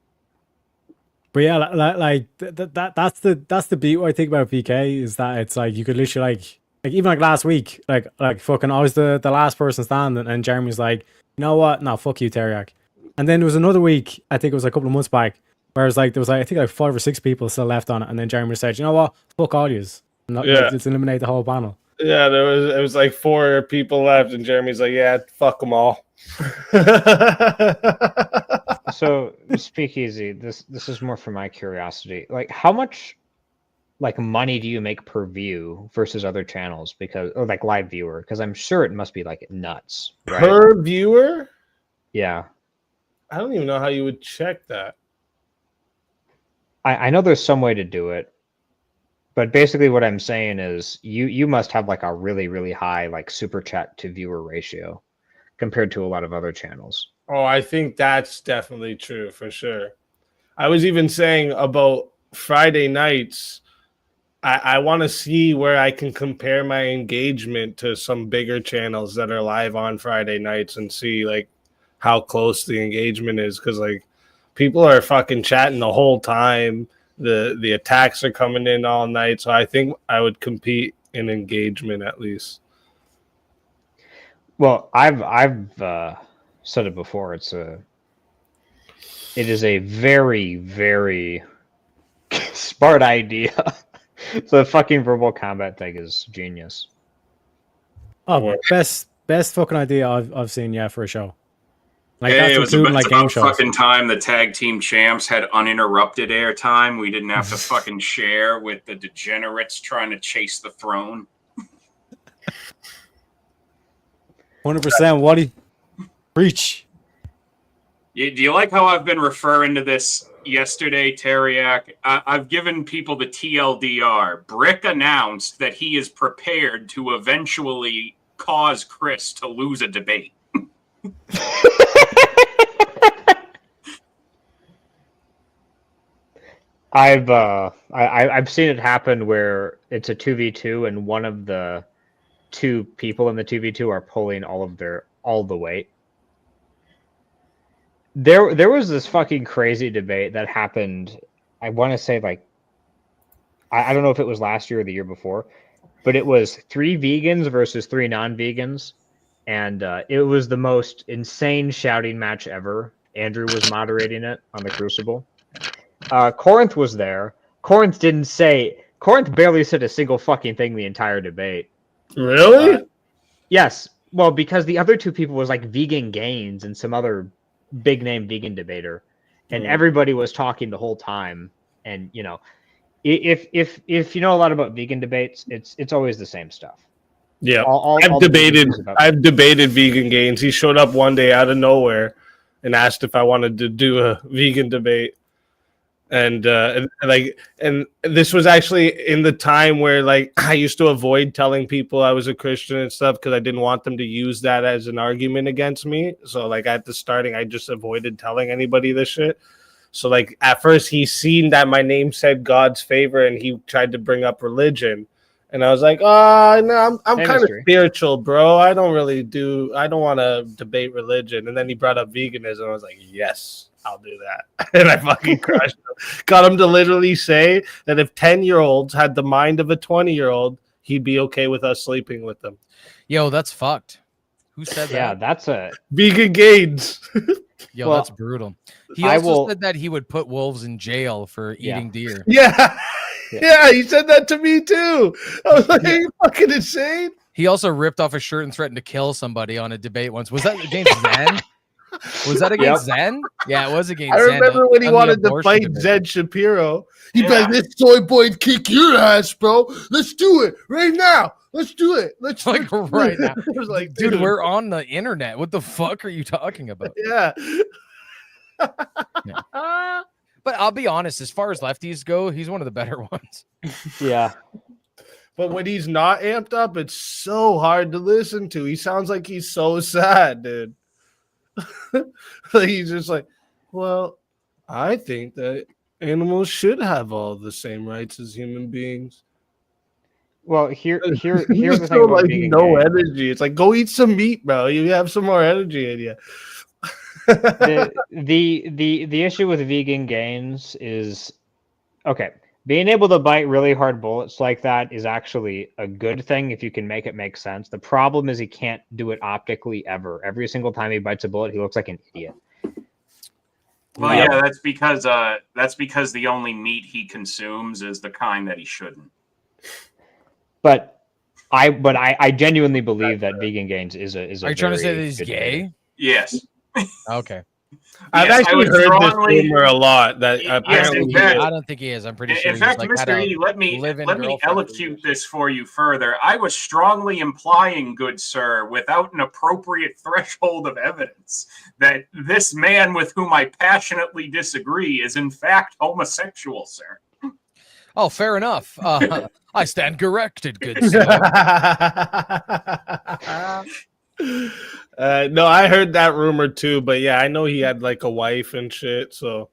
But yeah, like that's the beat. What I think about VK is that it's like you could literally like even like last week, like fucking I was the last person standing, and Jeremy's like, you know what? No, fuck you, Teriak. And then there was another week, I think it was a couple of months back, where it was like there was like I think like 5 or 6 people still left on it, and then Jeremy said, you know what? Fuck all yous. Yeah. Let's eliminate the whole panel. Yeah, it was like 4 people left, and Jeremy's like, yeah, fuck them all. So SpeakeaZy, this is more for my curiosity. Like, how much like money do you make per view versus other channels, because, or like live viewer? Because I'm sure it must be like nuts. Right? Per viewer? Yeah. I don't even know how you would check that. I know there's some way to do it, but basically what I'm saying is you must have like a really, really high like super chat to viewer ratio compared to a lot of other channels. Oh, I think that's definitely true for sure. I was even saying about Friday nights, I want to see where I can compare my engagement to some bigger channels that are live on Friday nights and see like how close the engagement is, because like people are fucking chatting the whole time. The attacks are coming in all night, so I think I would compete in engagement at least. Well, I've said it before. It is a very, very smart idea. The fucking verbal combat thing is genius. Oh, best fucking idea I've seen for a show. Like hey, that's it was including about like game shows. fucking time the tag team champs had uninterrupted airtime. We didn't have to fucking share with the degenerates trying to chase the throne. 100%. Waddy, preach. Do you like how I've been referring to this yesterday, Teriak? I've given people the TLDR. Brick announced that he is prepared to eventually cause Chris to lose a debate. I've seen it happen where it's a 2v2 and one of the 2 people in the 2v2 are pulling all the weight. There was this fucking crazy debate that happened. I want to say like I don't know if it was last year or the year before, but it was 3 vegans versus 3 non-vegans, and it was the most insane shouting match ever. Andrew was moderating it on the Crucible. Corinth was there. Corinth barely said a single fucking thing the entire debate. Really? Yes. Well, because the other 2 people was like Vegan Gains and some other big name vegan debater, and everybody was talking the whole time. And you know, if you know a lot about vegan debates, it's always the same stuff. Yeah, All I've the debates about- debated Vegan Gains. He showed up one day out of nowhere and asked if I wanted to do a vegan debate. And this was actually in the time where like I used to avoid telling people I was a Christian and stuff because I didn't want them to use that as an argument against me. So like at the starting, I just avoided telling anybody this shit. So like at first he seen that my name said God's favor and he tried to bring up religion. And I was like, oh no, I'm kind of spiritual, bro. I don't want to debate religion. And then he brought up veganism. I was like, yes, I'll do that. And I fucking crushed him. Got him to literally say that if 10-year-olds had the mind of a 20-year-old, he'd be okay with us sleeping with them. Yo, that's fucked. Who said that? Yeah, that's a Vegan Gains. Yo, that's brutal. He also said that he would put wolves in jail for eating deer. Yeah. Yeah, he said that to me too. I was like, are you fucking insane? He also ripped off his shirt and threatened to kill somebody on a debate once. Was that against Zen? Was that against Zen? Yeah, it was against Zen. I remember when he wanted to fight Zen Shapiro. He bet this soy boy kick your ass, bro. Let's do it right now. Let's do it. Let's like right now. I was like, dude, we're on the internet. What the fuck are you talking about? Yeah. But I'll be honest, as far as lefties go, he's one of the better ones. Yeah. But when he's not amped up, it's so hard to listen to. He sounds like he's so sad, dude. Like he's just like, well, I think that animals should have all the same rights as human beings. Well, here's the thing so, about like vegan no gains. energy. It's like go eat some meat, bro. You have some more energy in you. The issue with vegan gains is okay. Being able to bite really hard bullets like that is actually a good thing if you can make it make sense. The problem is he can't do it optically ever. Every single time he bites a bullet, he looks like an idiot. Well, yeah, that's because the only meat he consumes is the kind that he shouldn't. But I genuinely believe that vegan gains is a. Are you trying to say that he's gay? Yes. Okay. I've actually heard this rumor a lot. That apparently I don't think he is. I'm pretty sure. In fact, like Mr. E, let me elocute this for you further. I was strongly implying, good sir, without an appropriate threshold of evidence, that this man with whom I passionately disagree is in fact homosexual, sir. Oh, fair enough. I stand corrected, good sir. No, I heard that rumor too, but yeah, I know he had like a wife and shit. So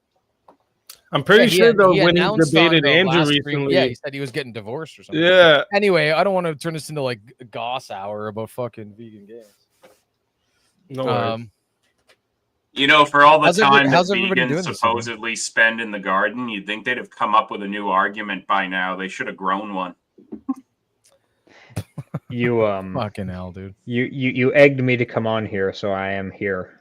I'm pretty sure though when he debated Andrew recently, he said he was getting divorced or something. Yeah. Anyway, I don't want to turn this into like a goss hour about fucking vegan games. No. You know, for all the time that everybody doing vegans supposedly spend in the garden, you'd think they'd have come up with a new argument by now. They should have grown one. You fucking hell, dude. You egged me to come on here, so I am here.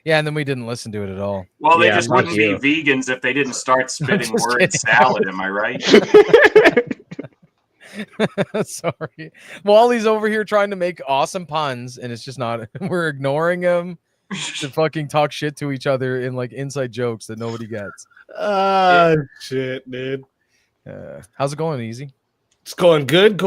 Yeah, and then we didn't listen to it at all. Well, they just wouldn't be vegans if they didn't start spitting word salad. Am I right? Sorry. Wally's over here trying to make awesome puns, and it's just not. We're ignoring him to fucking talk shit to each other in like inside jokes that nobody gets. Shit, dude. How's it going, Easy? It's going good,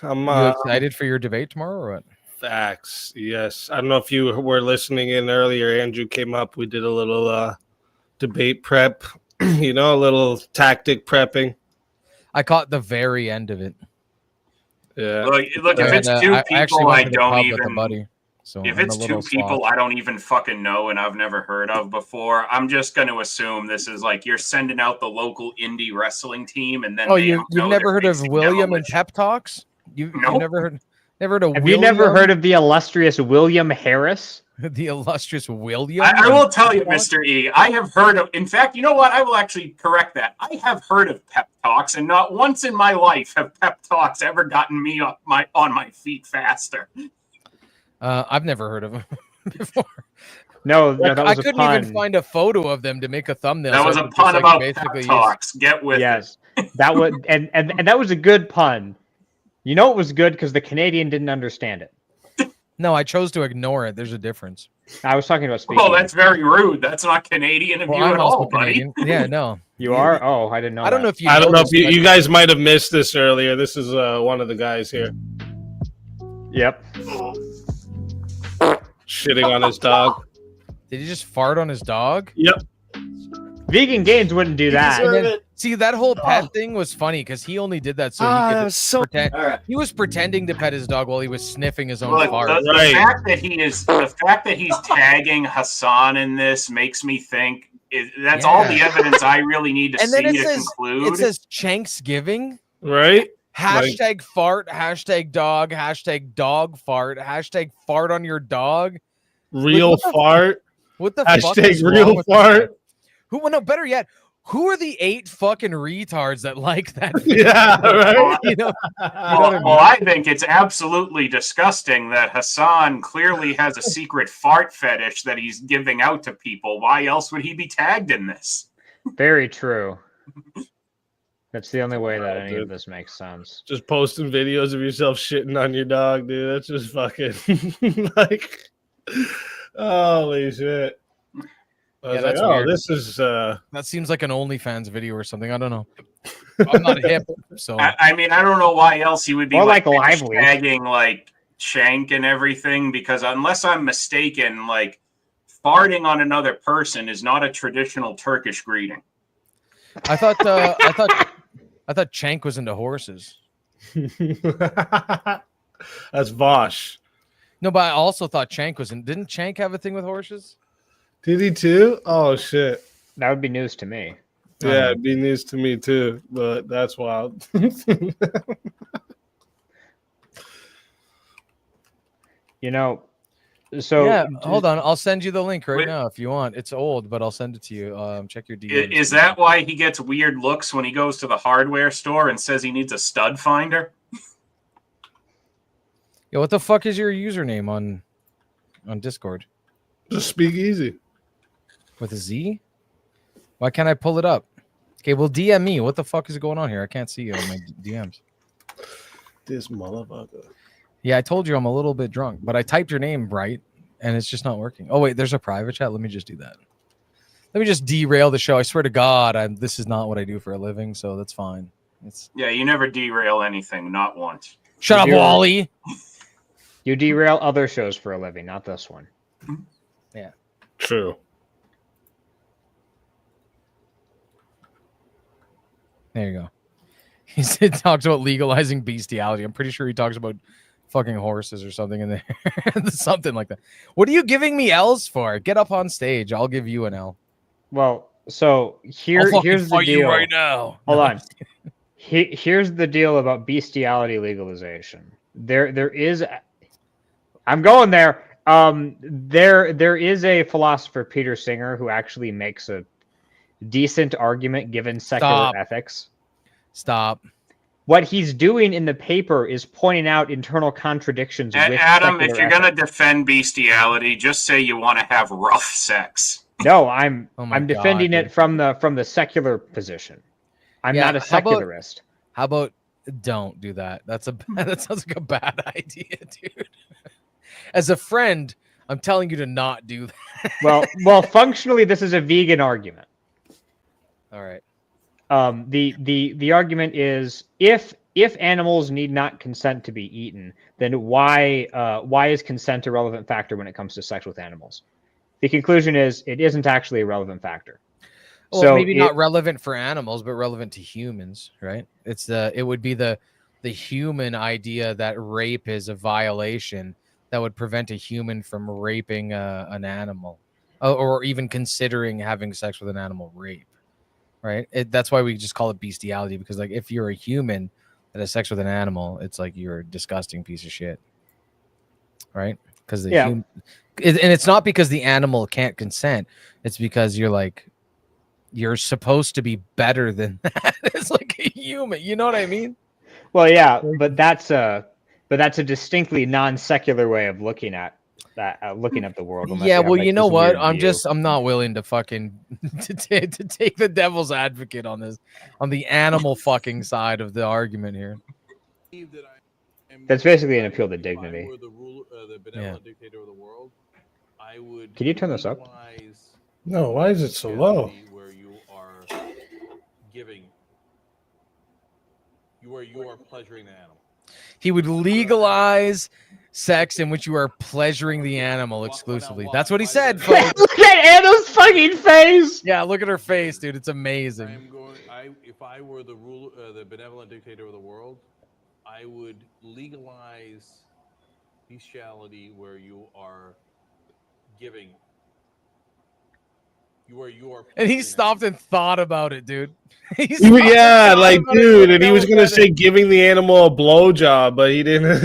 I'm you excited for your debate tomorrow or what? Facts, yes. I don't know if you were listening in earlier. Andrew came up. We did a little debate prep, a little tactic prepping. I caught the very end of it. Yeah. Look, if it's two people I don't even... So if it's two people I don't even fucking know and I've never heard of before, I'm just going to assume this is like you're sending out the local indie wrestling team, and then you've never heard of William and Pep Talks? You've never heard of Have William? you never heard of the illustrious William Harris? The illustrious William? I will tell you, Mr. E, I have heard of. In fact, you know what? I will actually correct that. I have heard of Pep Talks, and not once in my life have Pep Talks ever gotten me on my feet faster. I've never heard of them before. No, that was I couldn't even find a photo of them to make a thumbnail. That was a pun about Pep Talks. Get with it. That was and that was a good pun. It was good because the Canadian didn't understand it. No, I chose to ignore it. There's a difference. I was talking about speaking. Oh, that's very rude. That's not Canadian of Well, you I'm at also all, buddy. Canadian. Yeah, no. You are? Oh, I didn't know. I don't that. know if you. I don't know if this, but- you guys might have missed this earlier. This is one of the guys here Yep. shitting on his dog. Did he just fart on his dog? Yep. Vegan Gains wouldn't do that. And then, see, that whole pet thing was funny because he only did that so he could pretend. Alright. He was pretending to pet his dog while he was sniffing his own Look, fart. the fact that he's tagging Hassan in this makes me think that's all the evidence I really need to And see then to conclude. it says Chanksgiving, Right? hashtag fart, hashtag dog, hashtag dog fart, hashtag fart on your dog. Real What the- fart. What the fuck Hashtag is wrong real with fart. Who? Well, no, better yet, who are the 8 fucking retards that like that? Yeah, right. You know, Well, I think it's absolutely disgusting that Hassan clearly has a secret fart fetish that he's giving out to people. Why else would he be tagged in this? Very true. That's the only way that any of this makes sense. Just posting videos of yourself shitting on your dog, dude. That's just fucking like, holy shit. I was that's like, oh, weird. this is that seems like an OnlyFans video or something. I don't know. I'm not hip, so I mean, I don't know why else he would be Or like Lively. tagging like Shank and everything, because unless I'm mistaken, like farting on another person is not a traditional Turkish greeting. I thought Chank was into horses. that's Vosh. No, but I also thought Chank was in. Didn't Chank have a thing with horses? Did he too? Oh shit. That would be news to me. Yeah, it'd be news to me too, but that's wild. You know, so Yeah, hold on. I'll send you the link right now if you want. It's old, but I'll send it to you. Check your DMs. Is that why he gets weird looks when he goes to the hardware store and says he needs a stud finder? Yeah, what the fuck is your username on Discord? Just speak easy. With a Z? Why can't I pull it up? Okay, well, DM me. What the fuck is going on here? I can't see you on my DMs. This motherfucker. Yeah, I told you I'm a little bit drunk, but I typed your name right, and it's just not working. Oh, wait, there's a private chat. Let me just do that. Let me just derail the show. I swear to God, this is not what I do for a living, so that's fine. Yeah, you never derail anything, not once. Shut up, Wally. You derail other shows for a living, not this one. Yeah. True. There you go. He talks about legalizing bestiality. I'm pretty sure he talks about fucking horses or something in there. Something like that. What are you giving me L's for? Get up on stage. I'll give you an L. Well, so here's the fight deal. you right now. Hold on. Here's the deal about bestiality legalization. There is. I'm going there. There is a philosopher, Peter Singer, who actually makes a decent argument given secular ethics. Stop. What he's doing in the paper is pointing out internal contradictions with Adam, secular if you're going to ethics. defend bestiality, just say you want to have rough sex. No, I'm Oh my I'm defending God, it from the secular position. I'm Yeah, not a how about- secularist. How about don't do that? That sounds like a bad idea, dude. As a friend, I'm telling you to not do that. Well, functionally, this is a vegan argument. All right. The argument is if animals need not consent to be eaten, then why is consent a relevant factor when it comes to sex with animals? The conclusion is it isn't actually a relevant factor. Well, So maybe not relevant for animals, but relevant to humans, right? It would be the human idea that rape is a violation that would prevent a human from raping an animal, or even considering having sex with an animal rape, right? That's why we just call it bestiality, because like if you're a human that has sex with an animal, it's like you're a disgusting piece of shit, right? Because and it's not because the animal can't consent; it's because you're supposed to be better than that. It's like a human, you know what I mean? Well, yeah, but that's a distinctly non-secular way of looking at that, looking at the world. unless Yeah, you have, well, like, you know this what? weird I'm not willing to fucking to take the devil's advocate on this, on the animal fucking side of the argument here. That's basically an appeal to dignity. Yeah. I would. Can you turn this up? legalize No, why is it so low? bestiality where you are giving, you are pleasuring the animal. He would legalize sex in which you are pleasuring the animal exclusively. That's what he said, folks. Look at Anna's fucking face. Yeah, look at her face, dude. It's amazing. If I were the benevolent dictator of the world, I would legalize bestiality where you are giving. And he stopped and thought about it, dude. Yeah, like, dude, and he was gonna say giving the animal a blowjob, but he didn't.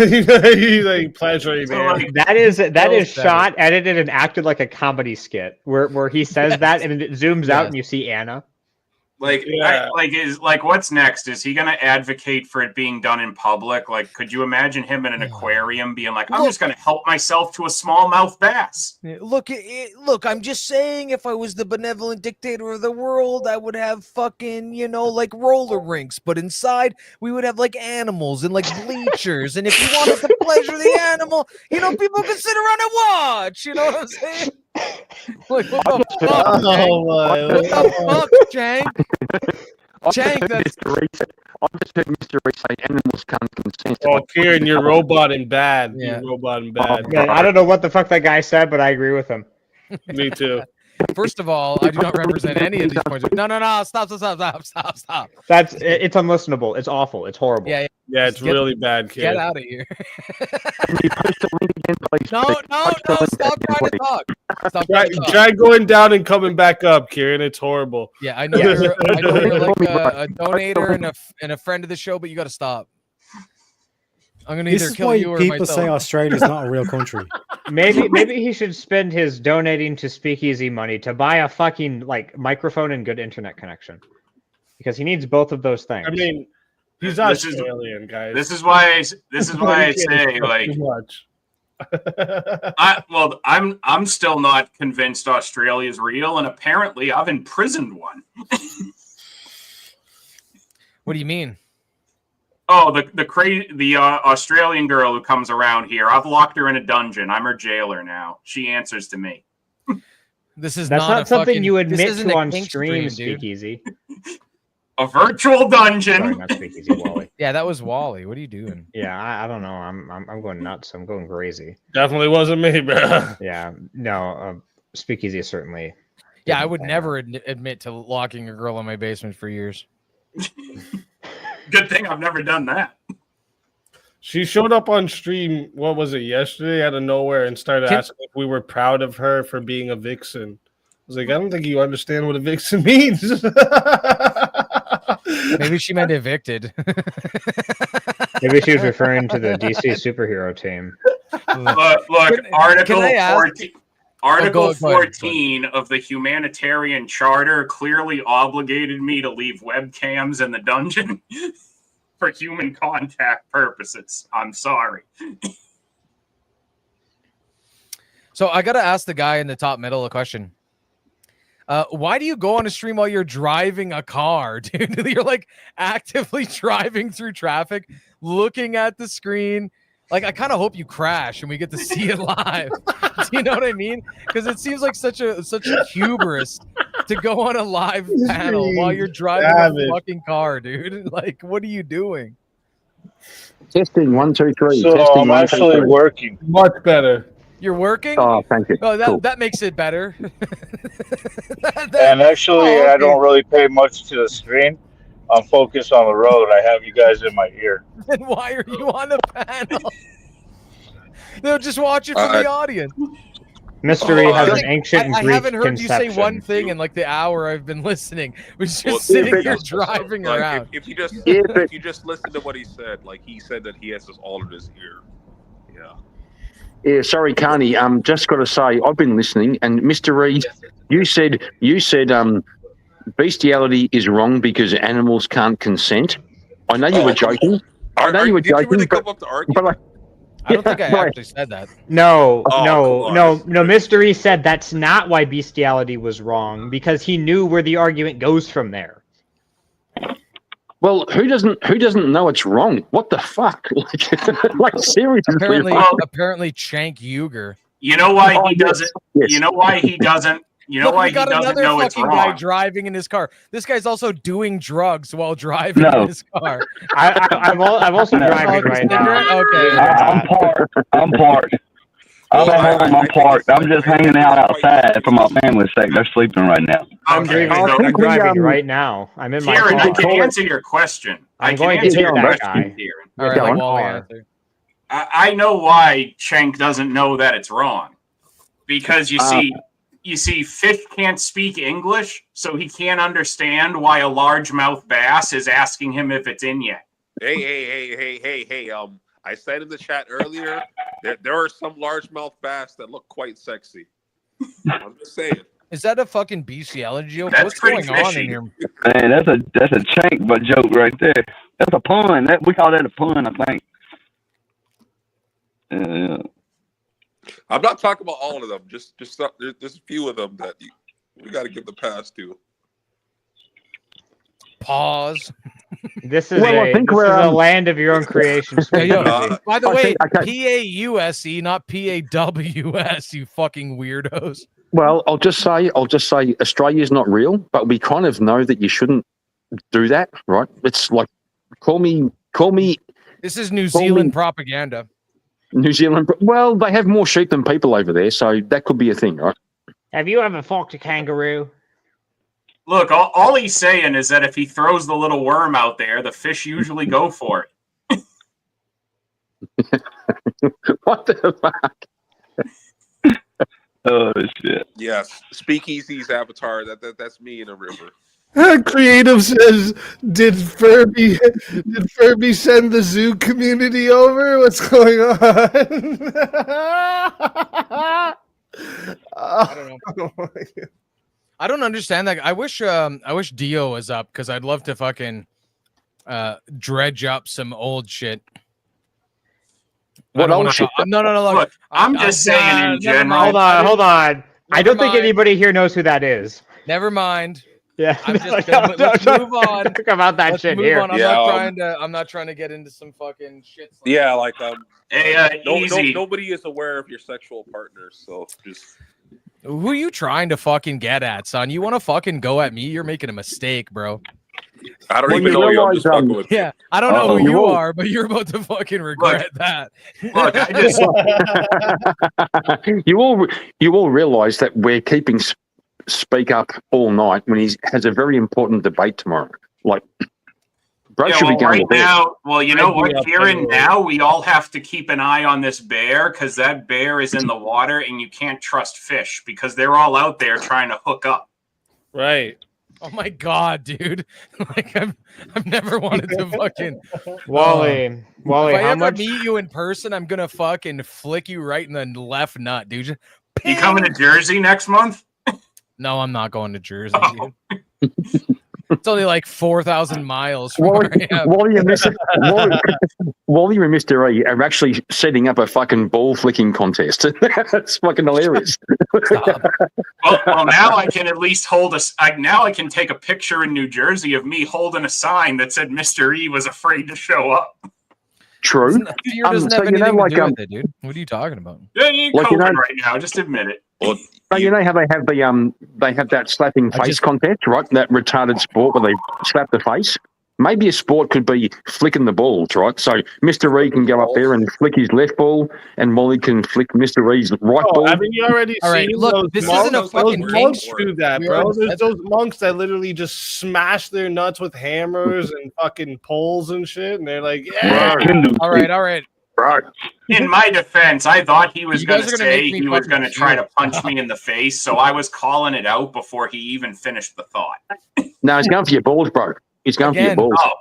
He's like pleasuring the animal. That is shot, edited, and acted like a comedy skit where he says that and it zooms out and you see Anna. Like, what's next? Is he going to advocate for it being done in public? Like, could you imagine him in an aquarium being like, I'm just going to help myself to a smallmouth bass? Look, I'm just saying, if I was the benevolent dictator of the world, I would have fucking, like roller rinks, but inside we would have like animals and like bleachers. And if you wanted to pleasure the animal, people could sit around and watch. You know what I'm saying? Like, what the fuck, Jank? What the fuck, Jank? Jank, that's... I just heard Mr. Reese say animals can't consent. Oh, Kieran, you're roboting bad. Yeah. You're roboting bad. Yeah, I don't know what the fuck that guy said, but I agree with him. Me too. First of all, I do not represent any of these points. No, stop. It's unlistenable. It's awful. It's horrible. Yeah, it's really bad, kid. Get out of here. No, stop trying to talk. Try going down and coming back up, Kieran. It's horrible. Yeah, I know you're like a donator and a friend of the show, but you got to stop. I'm gonna either kill you or people myself. say Australia's not a real country. Maybe he should spend his donating to SpeakeaZy money to buy a fucking like microphone and good internet connection, because he needs both of those things. I mean, he's Australian, guys. This is why I say like. Too much. I'm still not convinced Australia is real, and apparently I've imprisoned one. What do you mean? Oh, the Australian girl who comes around here. I've locked her in a dungeon. I'm her jailer now. She answers to me. That's not something you admit to on stream, SpeakeaZy. A virtual dungeon. Sorry, not SpeakeaZy, Wally. Yeah, that was Wally. What are you doing? Yeah, I don't know. I'm going nuts. I'm going crazy. Definitely wasn't me, bro. Yeah, no. SpeakeaZy is certainly. Yeah, I would never admit to locking a girl in my basement for years. Good thing I've never done that. She showed up on stream, what was it, yesterday out of nowhere and started asking if we were proud of her for being a vixen. I was like, I don't think you understand what a vixen means. Maybe she meant evicted. Maybe she was referring to the DC superhero team. Look, Article 14 of the Humanitarian Charter clearly obligated me to leave webcams in the dungeon for human contact purposes. I'm sorry. So I got to ask the guy in the top middle a question. Why do you go on a stream while you're driving a car, dude? You're like actively driving through traffic, looking at the screen. Like, I kind of hope you crash and we get to see it live. Do you know what I mean? Because it seems like such a hubris to go on a live panel while you're driving a fucking car, dude. Like, what are you doing? Testing 1 2 3. So testing, I'm 1 2 actually 3. working. Much better. You're working? Oh, thank you. Oh, Cool. that makes it better. And actually, I don't really pay much to the screen. I'm focused on the road. I have you guys in my ear. Then why are you on the panel? They'll just watch it from the audience. Mystery has an ancient I Greek haven't heard conception. you say one thing in like the hour I've been listening. We're just sitting here driving around. If you just listen to what he said, like he said that he has this all in his ear. Yeah. Yeah, sorry, Carney. Just got to say, I've been listening, and Mr. Reed, you said bestiality is wrong because animals can't consent. I know you were joking. I know you were joking. Really come up to argue? But I don't think I actually said that. No. Mystery said that's not why bestiality was wrong, because he knew where the argument goes from there. Well, who doesn't know it's wrong? What the fuck? Like seriously. Apparently Chank Uger. You know why Oh, he yes, doesn't? yes. You know why he doesn't? You know Look, why we he got doesn't another know it's fucking guy wrong? driving in his car. This guy's also doing drugs while driving No. in his car. I'm also driving right now. Okay. I'm parked. I'm parked. I'm at home. I'm parked. I'm just hanging out outside for my family's sake. They're sleeping right now. I'm Okay, driving. so- I'm driving right now. I'm in my Kieran, car. I can answer your question. I'm going to hit that guy. Kieran. All right, let Wally answer. I know why Schenk doesn't know that it's wrong, because you see, fish can't speak English, so he can't understand why a largemouth bass is asking him if it's in yet. Hey! I said in the chat earlier that there are some largemouth bass that look quite sexy. I'm just saying. Is that a fucking bestiality joke? That's What's pretty going on fishy. in here? Man, that's a chank but joke right there. That's a pun. We call that a pun, I think. Yeah. I'm not talking about all of them. Just there's a few of them that we got to give the pass to. Pause. This is Well, I think this we're, is a land of your own creation. By the I way, think- okay. P-A-U-S-E, not P-A-W-S, you fucking weirdos. Well, I'll just say, Australia's not real, but we kind of know that you shouldn't do that, right? It's like, call me This is New Zealand propaganda. New Zealand. Well, they have more sheep than people over there, so that could be a thing, right? Have you ever fucked a kangaroo? Look, all he's saying is that if he throws the little worm out there, the fish usually go for it. What the fuck? Oh shit! Yes, SpeakeaZy's avatar. That's me in a river. Creative says, "Did Furby send the zoo community over? What's going on?" I don't know. I don't understand that. I wish Dio was up because I'd love to fucking dredge up some old shit. What old shit? No. Look, I'm just saying in general. Hold on. I don't think mind. anybody here knows who that is. Never mind. Yeah, I'm just let's move on. Talk about that shit Move here. on. I'm not trying to get into some fucking shit. Yeah, like easy. Nobody is aware of your sexual partners, so just. Who are you trying to fucking get at, son? You want to fucking go at me? You're making a mistake, bro. I don't even know you. I'm just fucking with you. Yeah, I don't know who you are, but you're about to fucking regret that. Look, I just you all realize that we're keeping Speak Up all night when he has a very important debate tomorrow. Like, bro, should be going right to bed. now. Well, you know what, Kieran? Now we all have to keep an eye on this bear because that bear is in the water, and you can't trust fish because they're all out there trying to hook up. Right. Oh my god, dude! Like I've never wanted to fucking Wally. If Wally, I how ever much? meet you in person, I'm gonna fucking flick you right in the left nut, dude. Just You coming to Jersey next month? No, I'm not going to Jersey, dude. It's only like 4,000 miles from where I am. Wally and Mr. E are actually setting up a fucking ball flicking contest. That's fucking hilarious. Well, now I can at least now I can take a picture in New Jersey of me holding a sign that said Mr. E was afraid to show up. True. Fear doesn't have anything to do with it, dude. What are you talking about? Yeah, you ain't Like, you coping know- right now. Just admit it. So you know how they have that slapping face contest, right? That retarded sport where they slap the face. Maybe a sport could be flicking the balls, right? So Mr. E can go up there and flick his left ball, and Molly can flick Mr. E's right ball. Haven't you already All right, seen look, those this monks? isn't a fucking Those king monks sport. do that, We bro. already There's said those monks that literally just smash their nuts with hammers and fucking poles and shit, and they're like, yeah. All right. Right. In my defense, I thought he was You going guys to are gonna say make me he was fucking going to try to puke. punch me in the face, so I was calling it out before he even finished the thought. No, he's going for your balls, bro. He's going for your balls. Oh,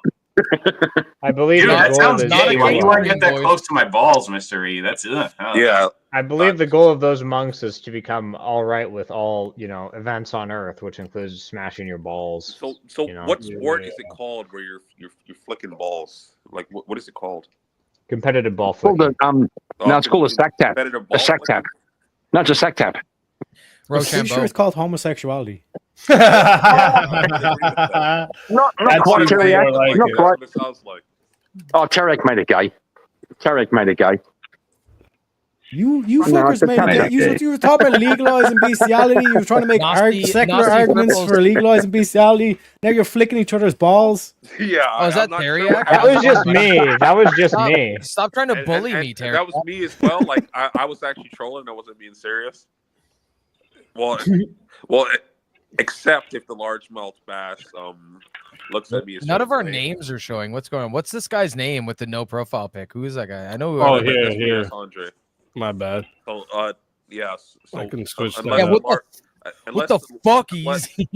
I believe dude, the that goal sounds is gay. Why you want to get that boys. close to my balls, Mr. E? That's Yeah. I believe the goal of those monks is to become all right with all events on Earth, which includes smashing your balls. So you know. what sport is it called where you're flicking balls? Like what is it called? Competitive ball Called flicking. no, it's called a sack tap. Competitive ball A sack tap. No, it's a sack tap. I'm pretty sure Rochambeau. it's called homosexuality. Not quite, seems Terry. more like Not it. quite. That's what it sounds like. Oh, Tarek made it gay. Tarek made it gay. You No, fuckers it's a made tongue. that. You were talking about legalizing bestiality. You were trying to make secular Nasty arguments ripples. for legalizing bestiality. Now you're flicking each other's balls. Yeah. Oh, is that I'm not Terry? sure what That was just happened. me. That was just Stop, me. stop trying to bully me, Terry. That was me as well. Like I was actually trolling. I wasn't being serious. Well, except if the largemouth bass looks at me. None of our names are showing. What's going on? What's this guy's name with the no profile pic? Who is that guy? I know. Oh, Who here. Andre. My bad. So, yes. So, I can switch that. Yeah, what the fuck, Easy?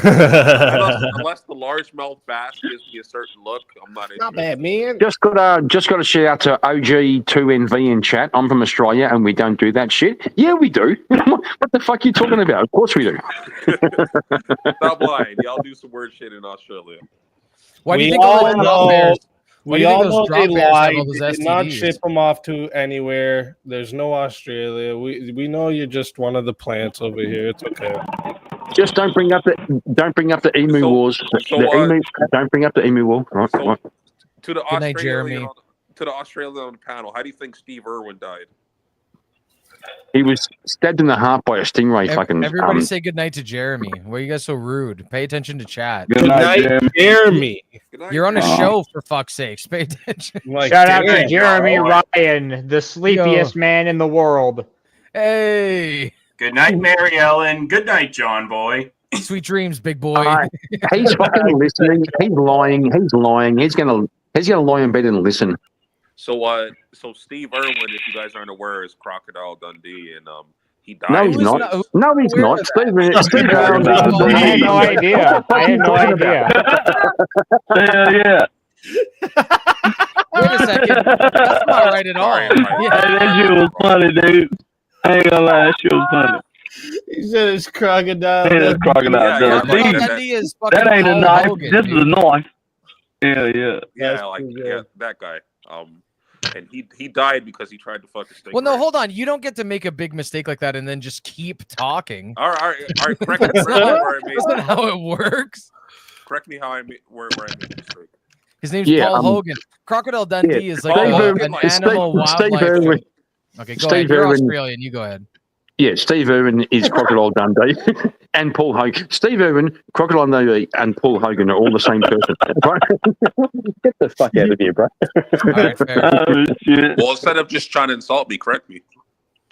Unless the largemouth bass gives me a certain look, I'm not interested. Not bad, man. Just got to shout out to OG2NV in chat. I'm from Australia and we don't do that shit. Yeah, we do. What the fuck are you talking about? Of course we do. Stop lying. Y'all do some weird shit in Australia. Why do you think all those drop bears? We all know they lied. They did not ship them off to anywhere. There's no Australia. We know you're just one of the plants over here. It's okay. Just don't bring up the emu wars. Don't bring up the emu war. Right, right. To the Good night, Jeremy. Australian on the panel, how do you think Steve Irwin died? He was stabbed in the heart by a stingray. Everybody say goodnight to Jeremy. Why are you guys so rude? Pay attention to chat. Good night, Jeremy. You're on a show, for fuck's sakes. Pay attention. Shout out to Jeremy Ryan, the sleepiest man in the world. Hey. Good night, Mary Ellen. Good night, John Boy. Sweet dreams, big boy. He's fucking listening. He's lying. He's gonna lie in bed and listen. So Steve Irwin, if you guys aren't aware, is Crocodile Dundee, and he died. No, he's not. No, he's not. Steve Irwin. I had no idea. Hell yeah. Wait a second. That's not right at all. Hey, that shit was funny, dude. I ain't gonna lie, that shit was funny. He said it's crocodile. Yeah, it's crocodile. Dundee is fucking that ain't a Paul knife. Hogan, This dude. is a knife. Yeah. Yeah, that guy. And he died because he tried to fuck a stingray. Well, no, hold on. You don't get to make a big mistake like that and then just keep talking. All right. Correct me where I made. That's not how it works. Correct me how I made where I made a mistake. His name's Paul Hogan. Crocodile Dundee is like an animal wildlife. Okay, go ahead. You're Australian. You go ahead. Yeah, Steve Irwin is Crocodile Dundee and Paul Hogan. Steve Irwin, Crocodile Dundee, and Paul Hogan are all the same person. Get the fuck out of here, bro. Right, well, instead of just trying to insult me, correct me,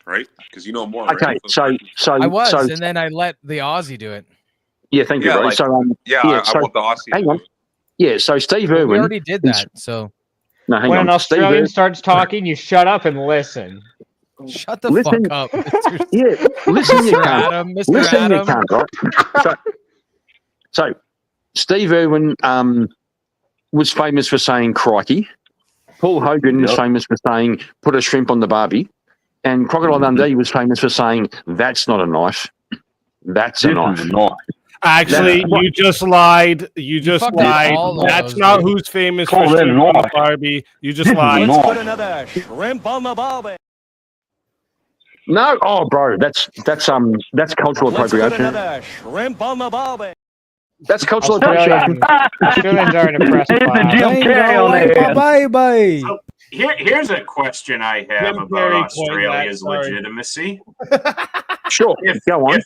right? Because you know more. Okay, right? so I was, and then I let the Aussie do it. Yeah, thank you, bro. Like, so I want the Aussie. Hang on. Yeah, so Steve Irwin. We already did that. So no, hang when on. an Australian starts talking, you shut up and listen. Shut the fuck up. Yeah, listen, you Mr. can't. Adam, Mr. Listen, Adam. you can't, right? So, Steve Irwin was famous for saying crikey. Paul Hogan is famous for saying put a shrimp on the barbie. And Crocodile Dundee was famous for saying that's not a knife. That's a knife. Actually, you just lied. You just lied. That's not who's famous for shrimp on the Barbie. You just lied. Let's put another shrimp on the barbie. No, oh, bro, that's cultural Let's put appropriation. another shrimp on the barbie. That's cultural appropriation. Australians aren't impressed Bye. So here's a question I have about Australia's legitimacy. Sure, go on.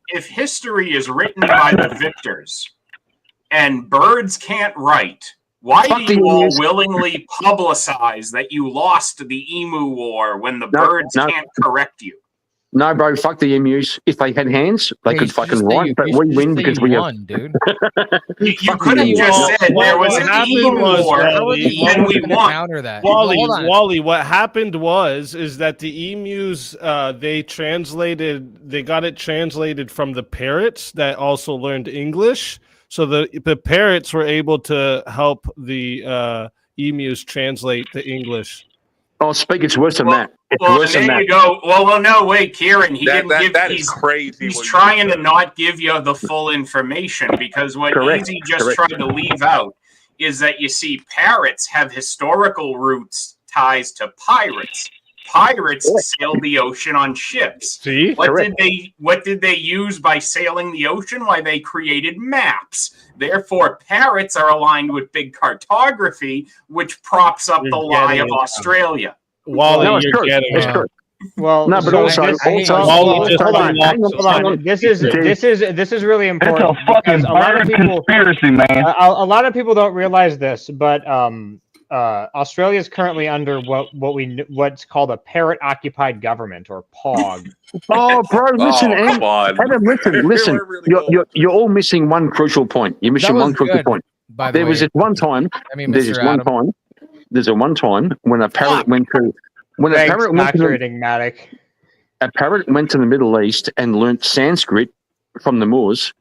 If history is written by the victors and birds can't write, why do you all willingly publicize that you lost the emu war when the birds can't correct you? No, bro, fuck the emus. If they had hands, they could fucking write, but we win because we have. Dude. You could have just said there was an emu war and we won. Wally, what happened is that the emus they got it translated from the parrots that also learned English. So the parrots were able to help the emus translate the English. Oh, it's worse than that. It's worse than there that. you go. Well, no, wait, Kieran. He's crazy. He's trying to not give you the full information because what Easy just tried to leave out is that you see parrots have historical roots ties to pirates. Pirates sailed the ocean on ships. See, what did they use by sailing the ocean? Why, they created maps. Therefore, parrots are aligned with big cartography, which props up the lie of Australia. Wally, No, it's you're true. getting It's it. true. Well, No, but so also, this, Wally just hold on. unlocked Hold on. something. This is really It's important a fucking because a lot of bird people conspiracy, man. a lot of people don't realize this, but Australia is currently under what's called a parrot occupied government, or POG. Oh, bro, listen, Oh, come on. Adam, listen. We're really going. You're all missing one crucial point. You're missing one crucial point. By the There way, was this one time. I mean, There's Mr. this one Adam. time. There's a one time when a parrot went to when a Thanks, parrot went to Dr. the, Enigmatic. a parrot went to the Middle East and learnt Sanskrit from the Moors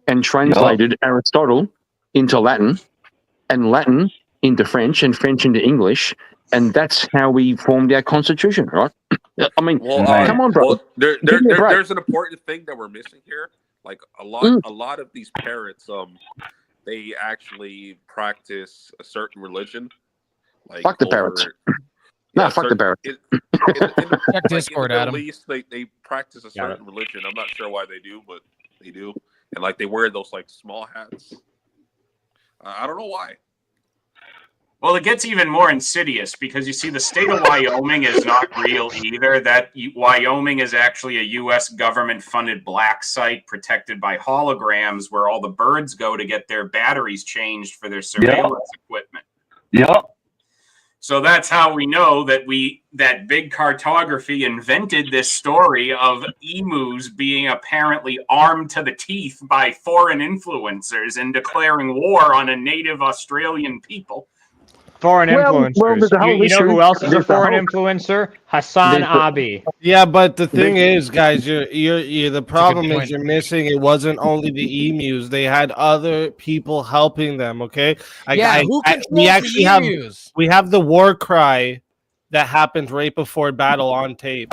and translated Aristotle into Latin and Latin into French and French into English, and that's how we formed our constitution, right? I mean, come on, bro. Well, Give me a break. there's an important thing that we're missing here. Like a lot of these parrots, they actually practice a certain religion. Like Fuck the parrots. No, fuck the parrots. Check Discord, in the Adam. Middle East, they practice a certain religion. I'm not sure why they do, but they do. And like they wear those like small hats. I don't know why. Well, it gets even more insidious because you see the state of Wyoming is not real either. Wyoming is actually a U.S. government-funded black site protected by holograms where all the birds go to get their batteries changed for their surveillance equipment. Yep. So that's how we know that that big cartography invented this story of emus being apparently armed to the teeth by foreign influencers and declaring war on a native Australian people. Foreign influencers. Well, there's a whole you know issue. who else is a There's the foreign whole- influencer? Hassan There's the- Abi. Yeah, but the thing is, guys, you're the problem is point. you're missing. It wasn't only the emus; they had other people helping them. Okay, Who we controls actually the have emus? we have the war cry that happened right before battle on tape.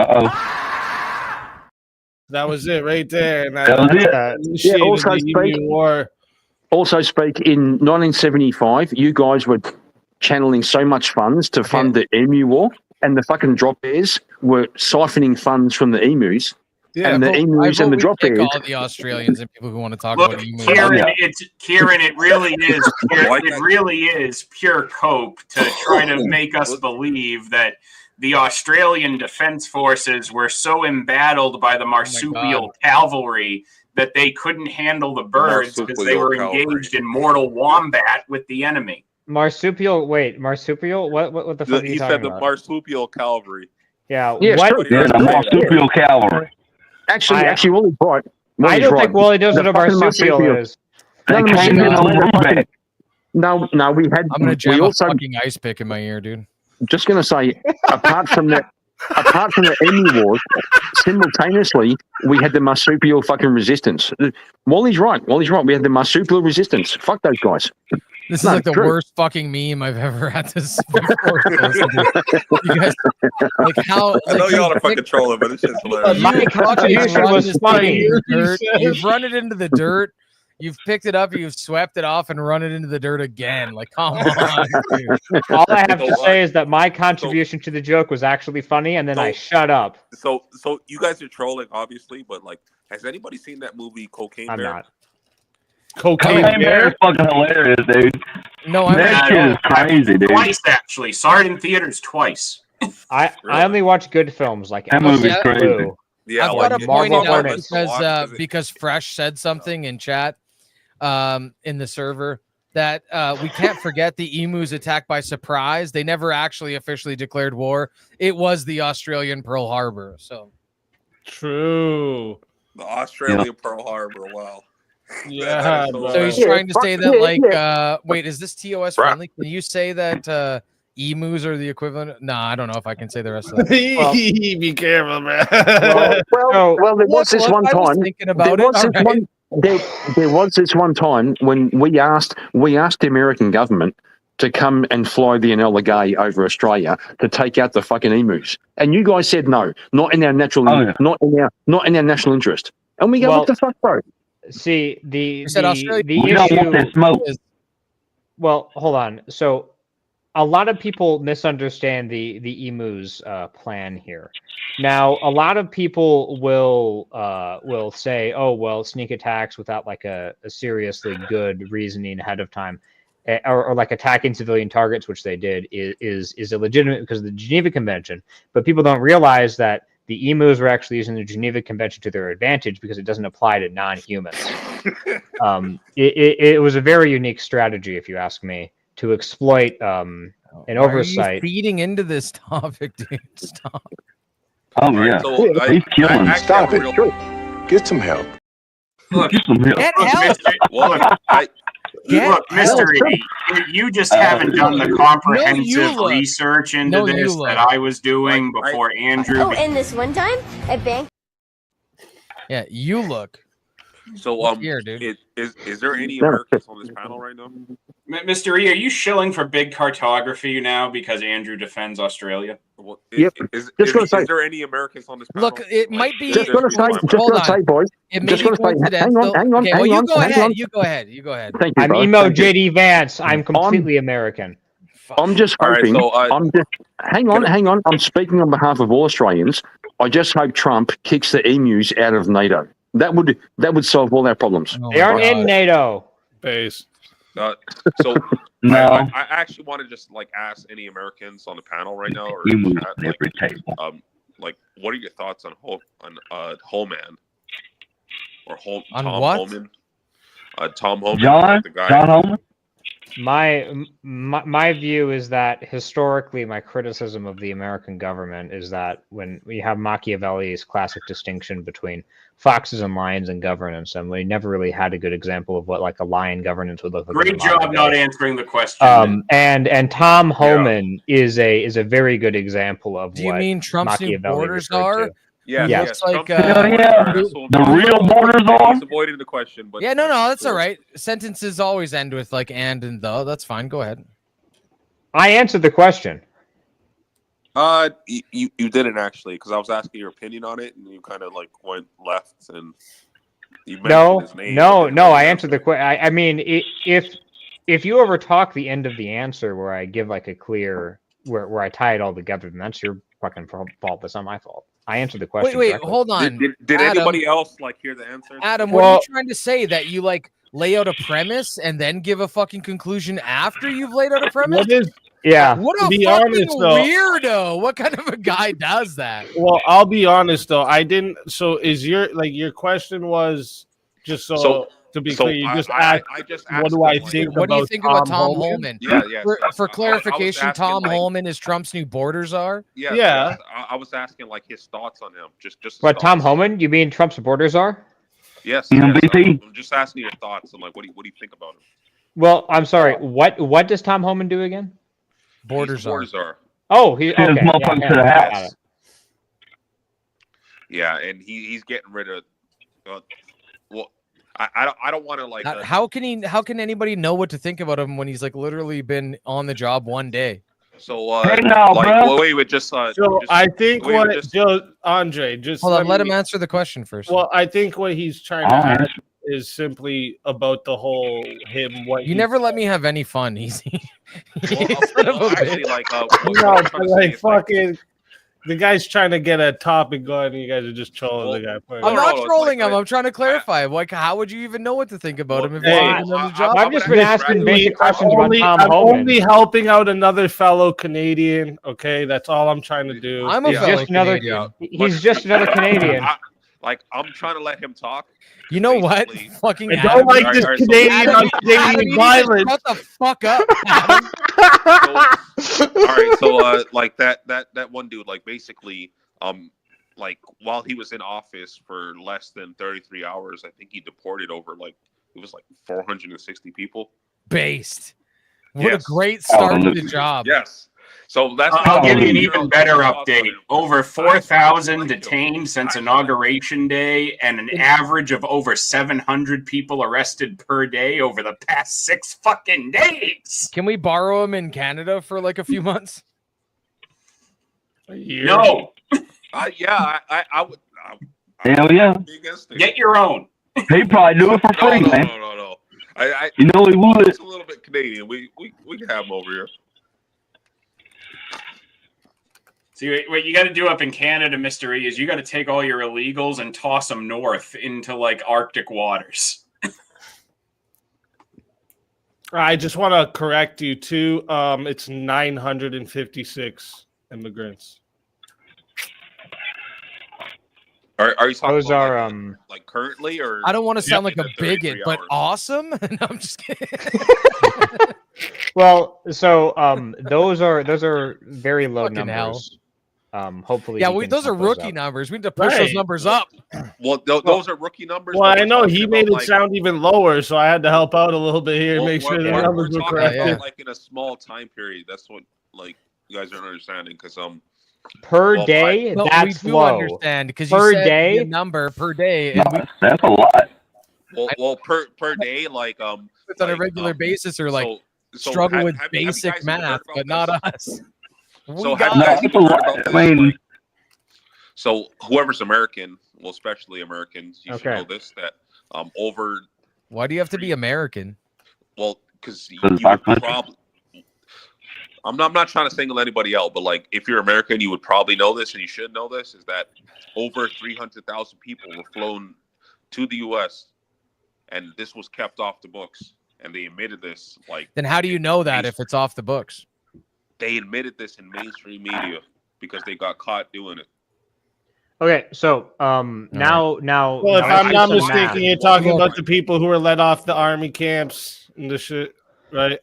That was it right there. And That was it. initiated also the speak- emu war. Also, speak in 1975, you guys were channeling so much funds to fund the emu war, and the fucking drop bears were siphoning funds from the emus, and the emus and the drop pick bears. all the Australians and people who want to talk Look, about emus. Kieran, it really is. It really is pure cope to try to make us believe that the Australian Defence Forces were so embattled by the marsupial cavalry that they couldn't handle the birds because they were engaged in mortal wombat with the enemy. Marsupial. Wait, marsupial. What the fuck are you He talking said the about? marsupial cavalry. Yeah. Yeah, it's what? true. Yeah, the marsupial cavalry. Actually, Wally's right. I Wally's don't right. think Wally knows The what a fucking marsupial is. They came in a little bit. No, we had. I'm gonna we jam also a fucking ice pick in my ear, dude. just gonna say, apart from the emu wars, simultaneously we had the marsupial fucking resistance. Wally's right. We had the marsupial resistance. Fuck those guys. This is No, like the true. worst fucking meme I've ever had to you guys, like how I know y'all are fucking trolling, but it's just hilarious. My contribution was funny. You've run it into the dirt. You've picked it up. You've swept it off and run it into the dirt again. Like, come on, dude. All I have to say is that my contribution to the joke was actually funny, and then I shut up. So you guys are trolling, obviously, but like, has anybody seen that movie Cocaine I'm Bear? not. Cocaine Bear is fucking hilarious, dude. No, that shit is crazy, dude. Twice, actually. Saw it in theaters twice. I only watch good films like That movie's Alice crazy. Blue. Yeah, I've like, got to Marvel point it out Hornets. because Fresh said something in chat in the server that we can't forget the emus attacked by surprise. They never actually officially declared war. It was the Australian Pearl Harbor. So true. The Australian Pearl Harbor. Wow. Yeah, That is So he's trying to say that, wait, is this TOS friendly? Can you say that emus are the equivalent? No, I don't know if I can say the rest of that. Be careful, man. Well, there was this one I was time. thinking about there it. was All this right. there was this one time when we asked the American government to come and fly the Enola Gay over Australia to take out the fucking emus, and you guys said no, not in our natural, not in our national interest. And we go, Well, what the fuck, bro? See, the said Australia- the We don't want issue. that smoke. Well, hold on. So, a lot of people misunderstand the emus plan here. Now, a lot of people will say, "Oh, well, sneak attacks without like a seriously good reasoning ahead of time." or like attacking civilian targets, which they did, is illegitimate because of the Geneva Convention. But people don't realize that the emus were actually using the Geneva Convention to their advantage because it doesn't apply to non-humans. It was a very unique strategy, if you ask me, to exploit an oversight. Are you feeding into this topic, dude? Stop. Oh yeah, So he's killing. Stop it. Get some help. Look, Get some help. Get help. Look, Mr. E, you just haven't done the comprehensive research into this that I was doing before Andrew. Oh, and this one time at bank. Yeah, you look. So here, dude. Is there any Americans on this panel right now? Mr. E, are you shilling for big cartography now because Andrew defends Australia? Well, Yep. Is Just gonna say- there any Americans on this panel? Look, it might be. Just gonna say, boys. It may Just be gonna say, coincidental. hang on, Okay, hang well, you on, go hang ahead. on. You go ahead. You go ahead. Thank you, I'm bro. emo Thank you. JD Vance. I'm completely American. I'm just All right, hoping. so, I'm just hang on. I'm speaking on behalf of all Australians. I just hope Trump kicks the emus out of NATO. That would solve all our problems. They aren't in NATO. Base. So No. I actually want to just like ask any Americans on the panel right now or You in the move chat, on every table. like what are your thoughts on Holman or On Tom what? Holman? Tom Holman, John the guy. Holman. My view is that historically, my criticism of the American government is that when we have Machiavelli's classic distinction between foxes and lions and governance, and we never really had a good example of what like a lion governance would look like. Great job not answering the question. And Tom Homan is a very good example of Do you what mean Trump's new Machiavelli borders referred are? to. Yeah, Yeah. yes. Looks like, Trump's Hell yeah. The real borders are. He's avoiding the question, but Yeah, no, that's all right. Sentences always end with like and the. That's fine. Go ahead. I answered the question. You didn't actually, because I was asking your opinion on it, and you kind of like went left, and you mentioned his name. No. I answered the question. I mean, if you overtalk the end of the answer where I give like a clear where I tie it all together, then that's your fucking fault. That's not my fault. I answered the question. Wait, directly. hold on. Did Adam, anybody else like hear the answer? Adam, what are you trying to say? That you like lay out a premise and then give a fucking conclusion after you've laid out a premise? What is? Yeah. What a To be fucking honest, though- weirdo! What kind of a guy does that? Well, I'll be honest though. I didn't. So is your question was just to be clear? You just asked. I just What asked do I him, like, think? What do you think about Tom Holman? Yeah. For clarification, I was Tom asking, like- Holman is Trump's new borders are. Yeah. I was asking like his thoughts on him. Just. What, Tom Homan? You mean Trump's borders are? Yes. MVP. I'm just asking your thoughts on like what do you think about him? Well, I'm sorry. What does Tom Homan do again? Borders are. Oh, he Send okay. his motherfucker to the got house. it. Yeah, and he's getting rid of. Well, I don't want to like. How can anybody know what to think about him when he's like literally been on the job one day? So Hey, now, like bro. wait, just So just- I think wait, what just- Andre just Hold on, let him me- answer the question first. Well, I think what he's trying to I'll ask answer. is simply about the whole him. What You he never let me have any fun. Easy. well, actually, like No, what I'm trying but to say like is, like, fucking, the guy's trying to get a topic going, and you guys are just trolling the guy. I'm no, not it's trolling like- him. I'm trying to clarify. Like, how would you even know what to think about him if Hey, you didn't know the job? I've just been asking basic questions about Tom I'm Homan. only helping out another fellow Canadian. Okay, that's all I'm trying to do. I'm a He's fellow just another. Canadian. He's just another Canadian. I'm trying to let him talk. You know what? Fucking I don't Adam, like this Canadian on Canadian violence. Shut the fuck up, Adam. All right, so like that one dude, like basically, like while he was in office for less than 33 hours, I think he deported over like it was like 460 people. Based. What Yes. a great start to the job. Yes. So that's I'll give you an even better update. Over 4,000 detained since Inauguration Day, and an average of over 700 people arrested per day over the past 6 fucking days. Can we borrow him in Canada for like a few months? No. Yeah, I would. Hell yeah. Get your own. He'd probably do it for free, man. No. I You know he would. It's a little bit Canadian. We can have him over here. See, what you got to do up in Canada, Mr. E, is you got to take all your illegals and toss them north into like Arctic waters. I just want to correct you too. It's 956 immigrants. Are you talking Those about are like currently, or I don't want to sound like in a the 33 bigot, but hours? awesome. No, I'm just kidding. Well, so those are very low Fucking numbers. Hopefully, Yeah, he can those are pump those rookie up. numbers. We need to push those numbers up. Well, those are rookie numbers. Well, but I we're know talking he about, made it like, sound even lower, so I had to help out a little bit here, make sure the we're numbers were talking correct. about like in a small time period. That's what like you guys aren't understanding because Per day, Well, that's we do low. understand because you Per said day, the number per day, and we That's a lot. Well, per day, like it's on a regular basis or like so struggle have- with have you basic guys even heard math, about but not this? us. So We have got you guys it. even heard about this? I mean, So whoever's American, well, especially Americans, you should Okay. know this that over. Why do you have to be American? Well, because you our would country. probably. I'm not trying to single anybody out, but like if you're American, you would probably know this, and you should know this: is that over 300,000 people were flown to the U.S. and this was kept off the books, and they admitted this. Like, Then how do you know that if it's off the books? they admitted this in mainstream media because they got caught doing it. okay. So now Well, if now I'm let's do not some mistaken, math. you're talking about the people who were let off the army camps and the shit, right?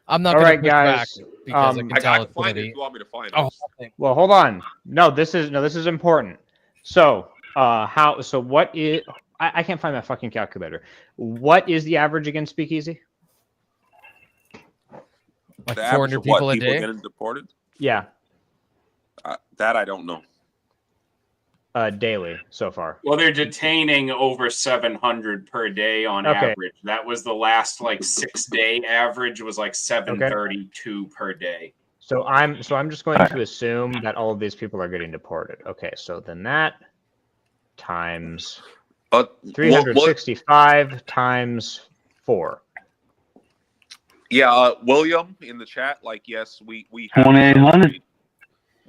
I'm not All going right, to push back guys. because I can tell I can it's going find to it be. if you want me to find Oh, it. Well, hold on. No, this is important. So, what is? I can't find my fucking calculator. What is the average against SpeakeaZy? Like The 400 average of people what, a people day? getting deported? Yeah, That I don't know. daily so far. Well, they're detaining over 700 per day on Okay. average. That was the last like 6-day average was like 732 per day. So I'm just going to assume that all of these people are getting deported. Okay, so then that times 365 times 4. Yeah, William in the chat, like, yes, we have 2,800.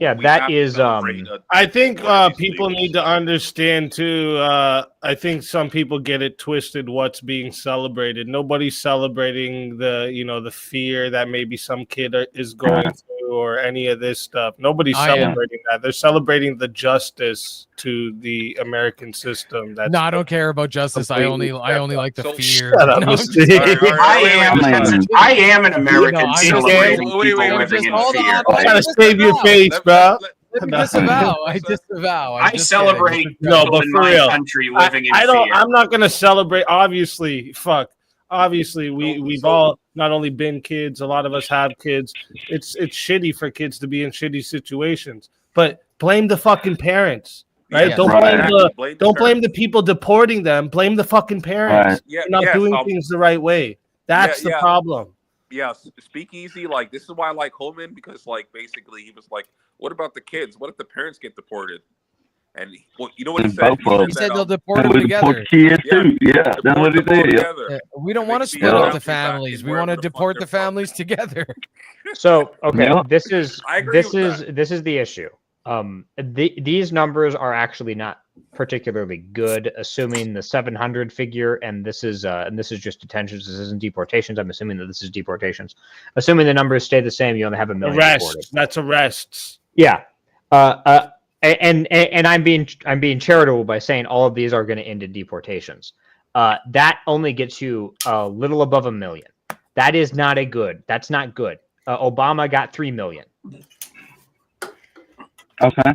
Yeah, we that have to is celebrate I think one of these people illegals. need to understand too. I think some people get it twisted. What's being celebrated? Nobody's celebrating the fear that maybe some kid is going through or any of this stuff. Nobody's I am. celebrating that. They're celebrating the justice to the American system. That's No, I don't care about justice. I only like the So- fear. Shut up, No, I'm Mr. just kidding. I am an American No, I'm celebrating just- people wait, living in hold fear. on, I'm trying to I save your disavow. face, bro. Let me disavow. I disavow. I'm I just celebrate kidding. No, people but in for my real, country living in I don't. fear. I'm not gonna celebrate. Obviously, Obviously, we've all not only been kids. A lot of us have kids. It's shitty for kids to be in shitty situations. But blame the fucking parents, right? Yes. Don't Right. blame the people deporting them. Blame the fucking parents. Right. Yeah, They're not yes, doing things the right way. That's the yeah. problem. Yeah, SpeakeaZy, like, this is why I like Holman, because, like, basically he was like, what about the kids? What if the parents get deported? And you know what he And said? both of He said they'll them. deport them We together. deport kids too. Yeah, that's deport what he them all did. Yeah. together. We don't And want they to can be split up the adopted back families. in We wherever want to the fuck deport they're the from. families together. So okay, Yeah. this is I agree with this is the issue. These numbers are actually not particularly good, assuming the 700 figure, and this is just detentions. This isn't deportations. I'm assuming that this is deportations. Assuming the numbers stay the same, you only have 1 million deported. Arrests. That's arrests. Yeah. And I'm being charitable by saying all of these are going to end in deportations. That only gets you a little above 1 million. That is not a good. That's not good. Obama got 3 million. Okay.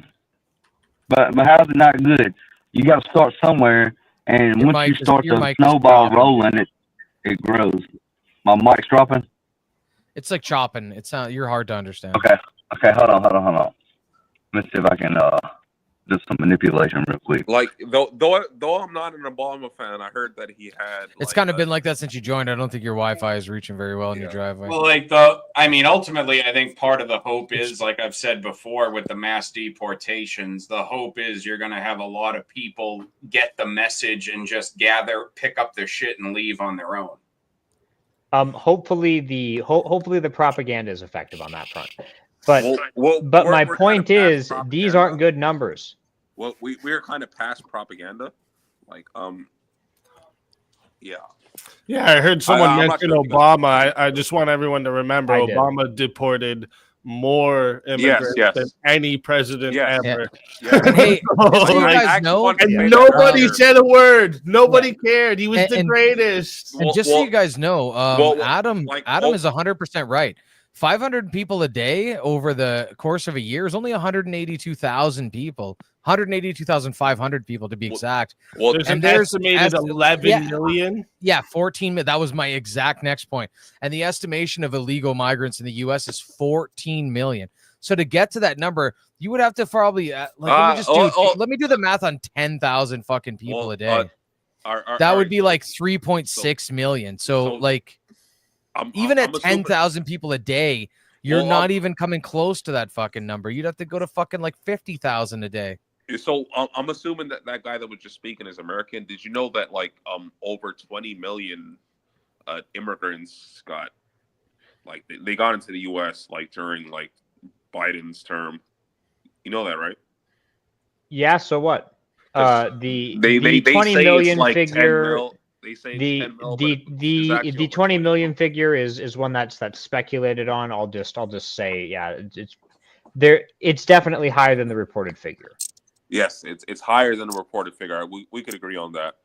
But how's it not good? You got to start somewhere, and Your once you mic is- start your the mic is snowball dropping. rolling, it grows. My mic's dropping. It's like chopping. It's not. You're hard to understand. Okay. Hold on. Let's see if I can do some manipulation real quick. Like, though I'm not an Obama fan, I heard that he had. It's kind of been like that since you joined. I don't think your Wi-Fi is reaching very well in your driveway. Well, ultimately, I think part of the hope is, like I've said before, with the mass deportations, the hope is you're going to have a lot of people get the message and just pick up their shit and leave on their own. Hopefully the propaganda is effective on that front. But Well, but we're my kind of point past is these propaganda. aren't good numbers. Well, we're kind of past propaganda. Like, yeah. Yeah, I heard someone I'm not mention sure if you guys- Obama. I just want everyone to remember I did. Obama deported more immigrants Yes. than any president Yes. ever. Yes. And hey, just so you Like, guys know, and nobody said a word. Nobody cared. He was the and- greatest. And just so you guys know, Adam like, is 100% right. 500 people a day over the course of a year is only 182,000 people. 182,500 people to be exact. Well, there's an estimated 11 million. Yeah, 14 million. That was my exact next point. And the estimation of illegal migrants in the U.S. is 14 million. So to get to that number, you would have to probably let me do the math on 10,000 fucking people a day. That would be like 3.6 million. So like, even at 10,000 people a day, you're not even coming close to that fucking number. You'd have to go to fucking like 50,000 a day. So I'm assuming that guy that was just speaking is American. Did you know that like over 20 million immigrants got like they got into the U.S. like during like Biden's term? You know that, right? Yeah. So what? The 20 say million it's like figure. 10 mil. They say the 10 mil, the 20 million figure is one that's speculated on. I'll just say, yeah, it's there. It's definitely higher than the reported figure. Yes, it's higher than the reported figure. We could agree on that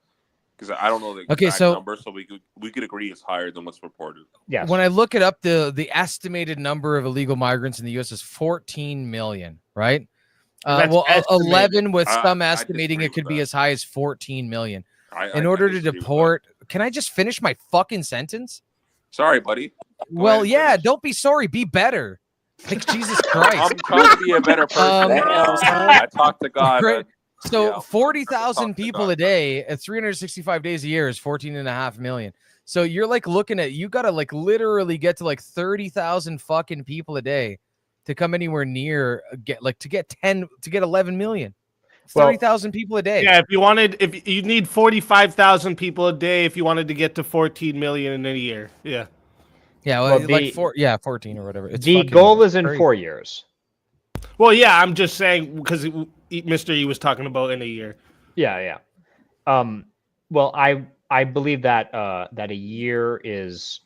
because I don't know the exact number, so we could agree it's higher than what's reported. Yes. When I look it up, the estimated number of illegal migrants in the U.S. is 14 million, right? Well, 11 with some estimating it could be as high as 14 million. In order to deport, can I just finish my fucking sentence? Sorry, buddy. Well, yeah, don't be sorry, be better. Like Jesus Christ. I'm trying to be a better person. I talk to God. Great. So 40,000 people a day at 365 days a year is 14.5 million. So you're like looking at, you got to like literally get to like 30,000 fucking people a day to come anywhere near to get 11 million. 30,000 people a day. Yeah, if you need 45,000 people a day if you wanted to get to 14 million in a year. Yeah. Yeah, well, 14 or whatever. It's the goal is in 4 years. Well, yeah, I'm just saying because Mr. E was talking about in a year. Yeah. Well, I believe that that a year is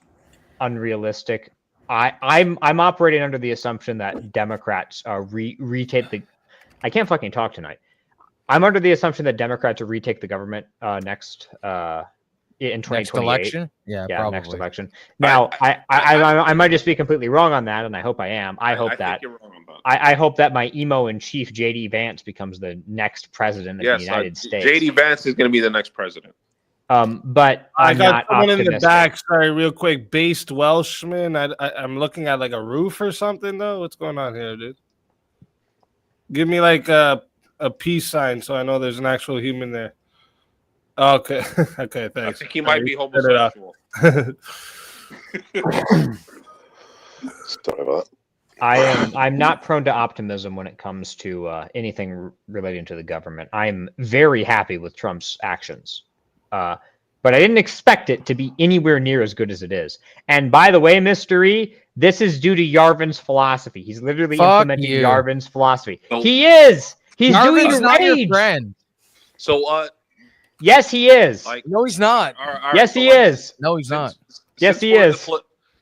unrealistic. I'm operating under the assumption that Democrats retake the. I can't fucking talk tonight. I'm under the assumption that Democrats will retake the government next in 2028. Next election? Yeah, probably. Next election. Now, I might just be completely wrong on that, and I hope I am. I hope that you're wrong about I hope that my emo in chief JD Vance becomes the next president of the United States. JD Vance is going to be the next president. But I I'm got not someone optimistic. in the back. Sorry, real quick. Based Welshman. I'm looking at like a roof or something though. What's going on here, dude? Give me like a peace sign so I know there's an actual human there. Okay. Okay, thanks. I think he might be homosexual. Sorry about that. I'm not prone to optimism when it comes to anything relating to the government. I'm very happy with Trump's actions, but I didn't expect it to be anywhere near as good as it is. And by the way, Mr. E, this is due to Yarvin's philosophy. He's literally implementing Yarvin's philosophy. He is. He's doing Yarvin's not your friend. So, yes, he is. No, he's not. Yes, he is. No, he's not. Yes, he is.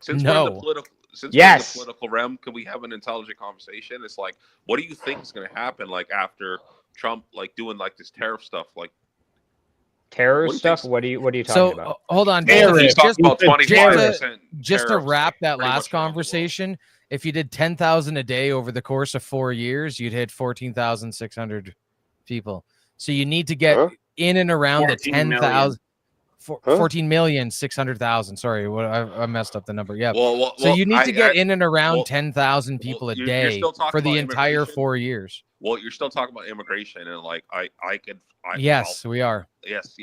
Since No. we're in the political, since Yes. we're in the political realm, can we have an intelligent conversation? It's like, what do you think is going to happen, like after Trump, like doing like this tariff stuff, like terror What do you stuff? think- What are you talking So about? hold on, He's talking about 25% just to tariffs, wrap that pretty last much around the world. conversation. If you did 10,000 a day over the course of 4 years, you'd hit 14,600 people. So you need to get in and around the 14 million. 10,000. 14,600,000. Sorry, I messed up the number. Yeah. So you need to get in and around 10,000 people a you're day still talking for the about entire immigration? 4 years. Well, you're still talking about immigration, and like Yes, we are. Yes.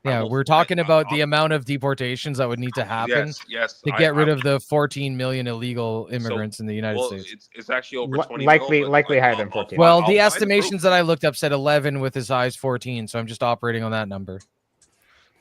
Yeah, we're talking about the amount of deportations that would need to happen yes, to get rid of the 14 million illegal immigrants in the United States. It's actually over 20 Likely higher than 14. Well, I'll the find the estimations that I looked up said 11 with as high as 14, so I'm just operating on that number.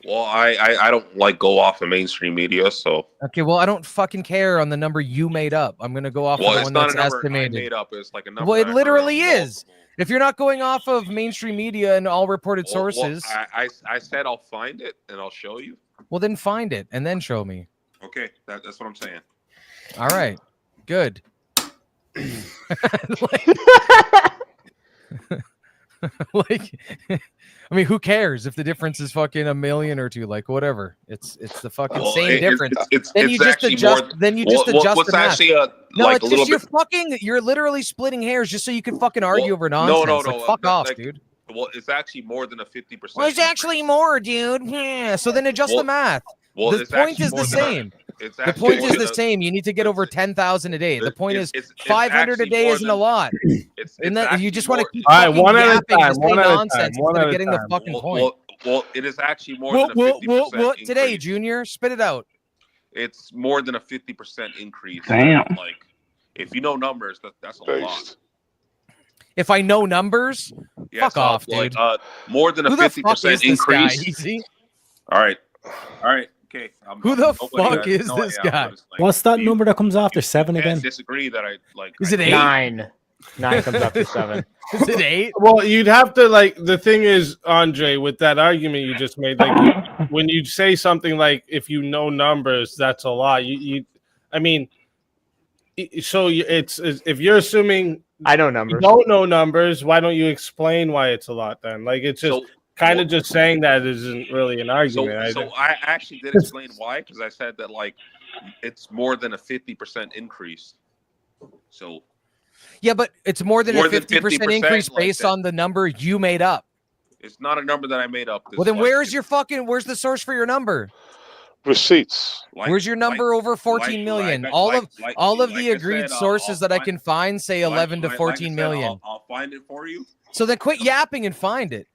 Well, I don't like go off the mainstream media, so Okay, well, I don't fucking care on the number you made up. I'm going to go off well, of the it's one not that's a number estimated. I made up. It's like a number. Well, it that I heard literally on is. If you're not going off of mainstream media and all reported Well, sources, I said I'll find it and I'll show you. Well, then find it and then show me. Okay, that's what I'm saying. All right, good. Like, I mean, who cares if the difference is fucking $1 million or $2 million? Like, whatever. It's the fucking same difference. Then you just adjust. Then you just adjust what's the math. actually No, like it's a little just bit. you're literally splitting hairs just so you can fucking argue over No, nonsense. Like, fuck off, like, dude. Well, it's actually more than a 50%. Well, it's actually more, dude. Yeah. So then adjust the math. Well, The it's point actually is the more than a- same. it's The actually point more is the than a- same. You need to get over 10,000 a day. The point is it's 500 a actually day more isn't than- a lot. It's And that you just want to keep All right, fucking one at a yapping time, to one say at a time, nonsense one instead at of a getting the time. fucking point. Well, it is actually more than a 50% What increase. today, Junior? Spit it out. It's more than a 50% increase. Damn. Like, if you know numbers, that's a lot. If I know numbers, Yeah, fuck so, off, like, dude. more than a Who the fuck 50% is this guy? increase. Easy. All right, okay. Who the fuck is no, this yeah, guy? but it's like, What's that number that comes after 7 can't again? disagree that I like. Is it I- 8? 9. 9 comes after 7. Is it 8? Well, you'd have to like. The thing is, Andre, with that argument you just made, like when you say something like, "If you know numbers, that's a lot." I mean, so it's if you're assuming I know numbers. you don't know numbers, why don't you explain why it's a lot then? Like it's just kind of just saying that isn't really an argument. So I actually did explain why, because I said that like it's more than a 50% increase. So Yeah, but it's more than More a than 50% increase like based that. on the number you made up. it's not a number that I made up. Well, then where's the source for your number? Receipts. Where's your number over 14 million? All of the I agreed said, sources that I can find say 11 to 14 million. I'll find it for you. So then quit yapping and find it.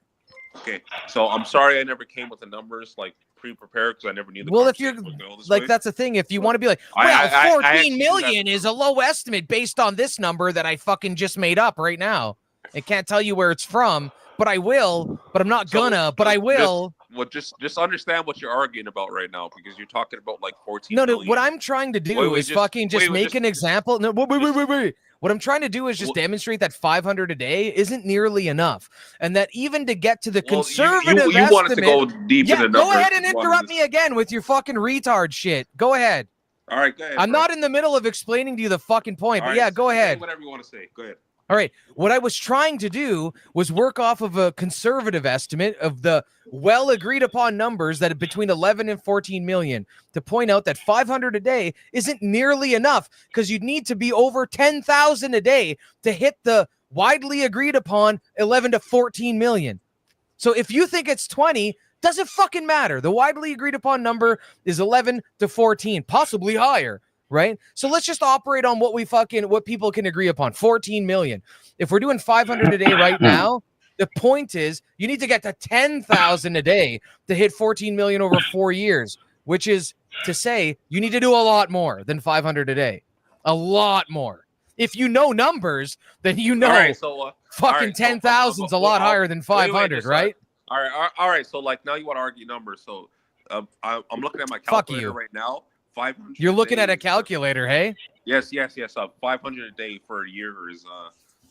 Okay, so I'm sorry I never came with the numbers like pre-prepared because I never knew the. Well, if you're conversation would go this like, way. that's the thing. If you want to be like, I well, 14 actually do million is a low estimate based on this number that I fucking just made up right now. I can't tell you where it's from, but I will. But I'm not gonna. But I will. Just understand what you're arguing about right now because you're talking about like 14 No, million. what I'm trying to do is fucking just make an example. No, wait. What I'm trying to do is just demonstrate that 500 a day isn't nearly enough, and that even to get to the conservative you wanted to go estimate- deep yeah, into go numbers. ahead and You wanted interrupt to- me again with your fucking retard shit. Go ahead. All right, go ahead. I'm bro. not in the middle of explaining to you the fucking point, All but right, yeah, go say ahead. Whatever you want to say. Go ahead. All right. What I was trying to do was work off of a conservative estimate of the well agreed upon numbers that are between 11 and 14 million to point out that 500 a day isn't nearly enough because you'd need to be over 10,000 a day to hit the widely agreed upon 11 to 14 million. So if you think it's 20, doesn't fucking matter. The widely agreed upon number is 11 to 14, possibly higher. Right. So let's just operate on what people can agree upon. 14 million. If we're doing 500 a day right now, the point is you need to get to 10,000 a day to hit 14 million over 4 years, which is to say you need to do a lot more than 500 a day. A lot more. If you know numbers, then you know All right, so fucking 10,000 is a lot higher than 500, right? All right. So like now you want to argue numbers. So I'm looking at my Fuck calculator you. right now. 500. You're looking at a days- calculator, hey? Yes. 500 a day for a year is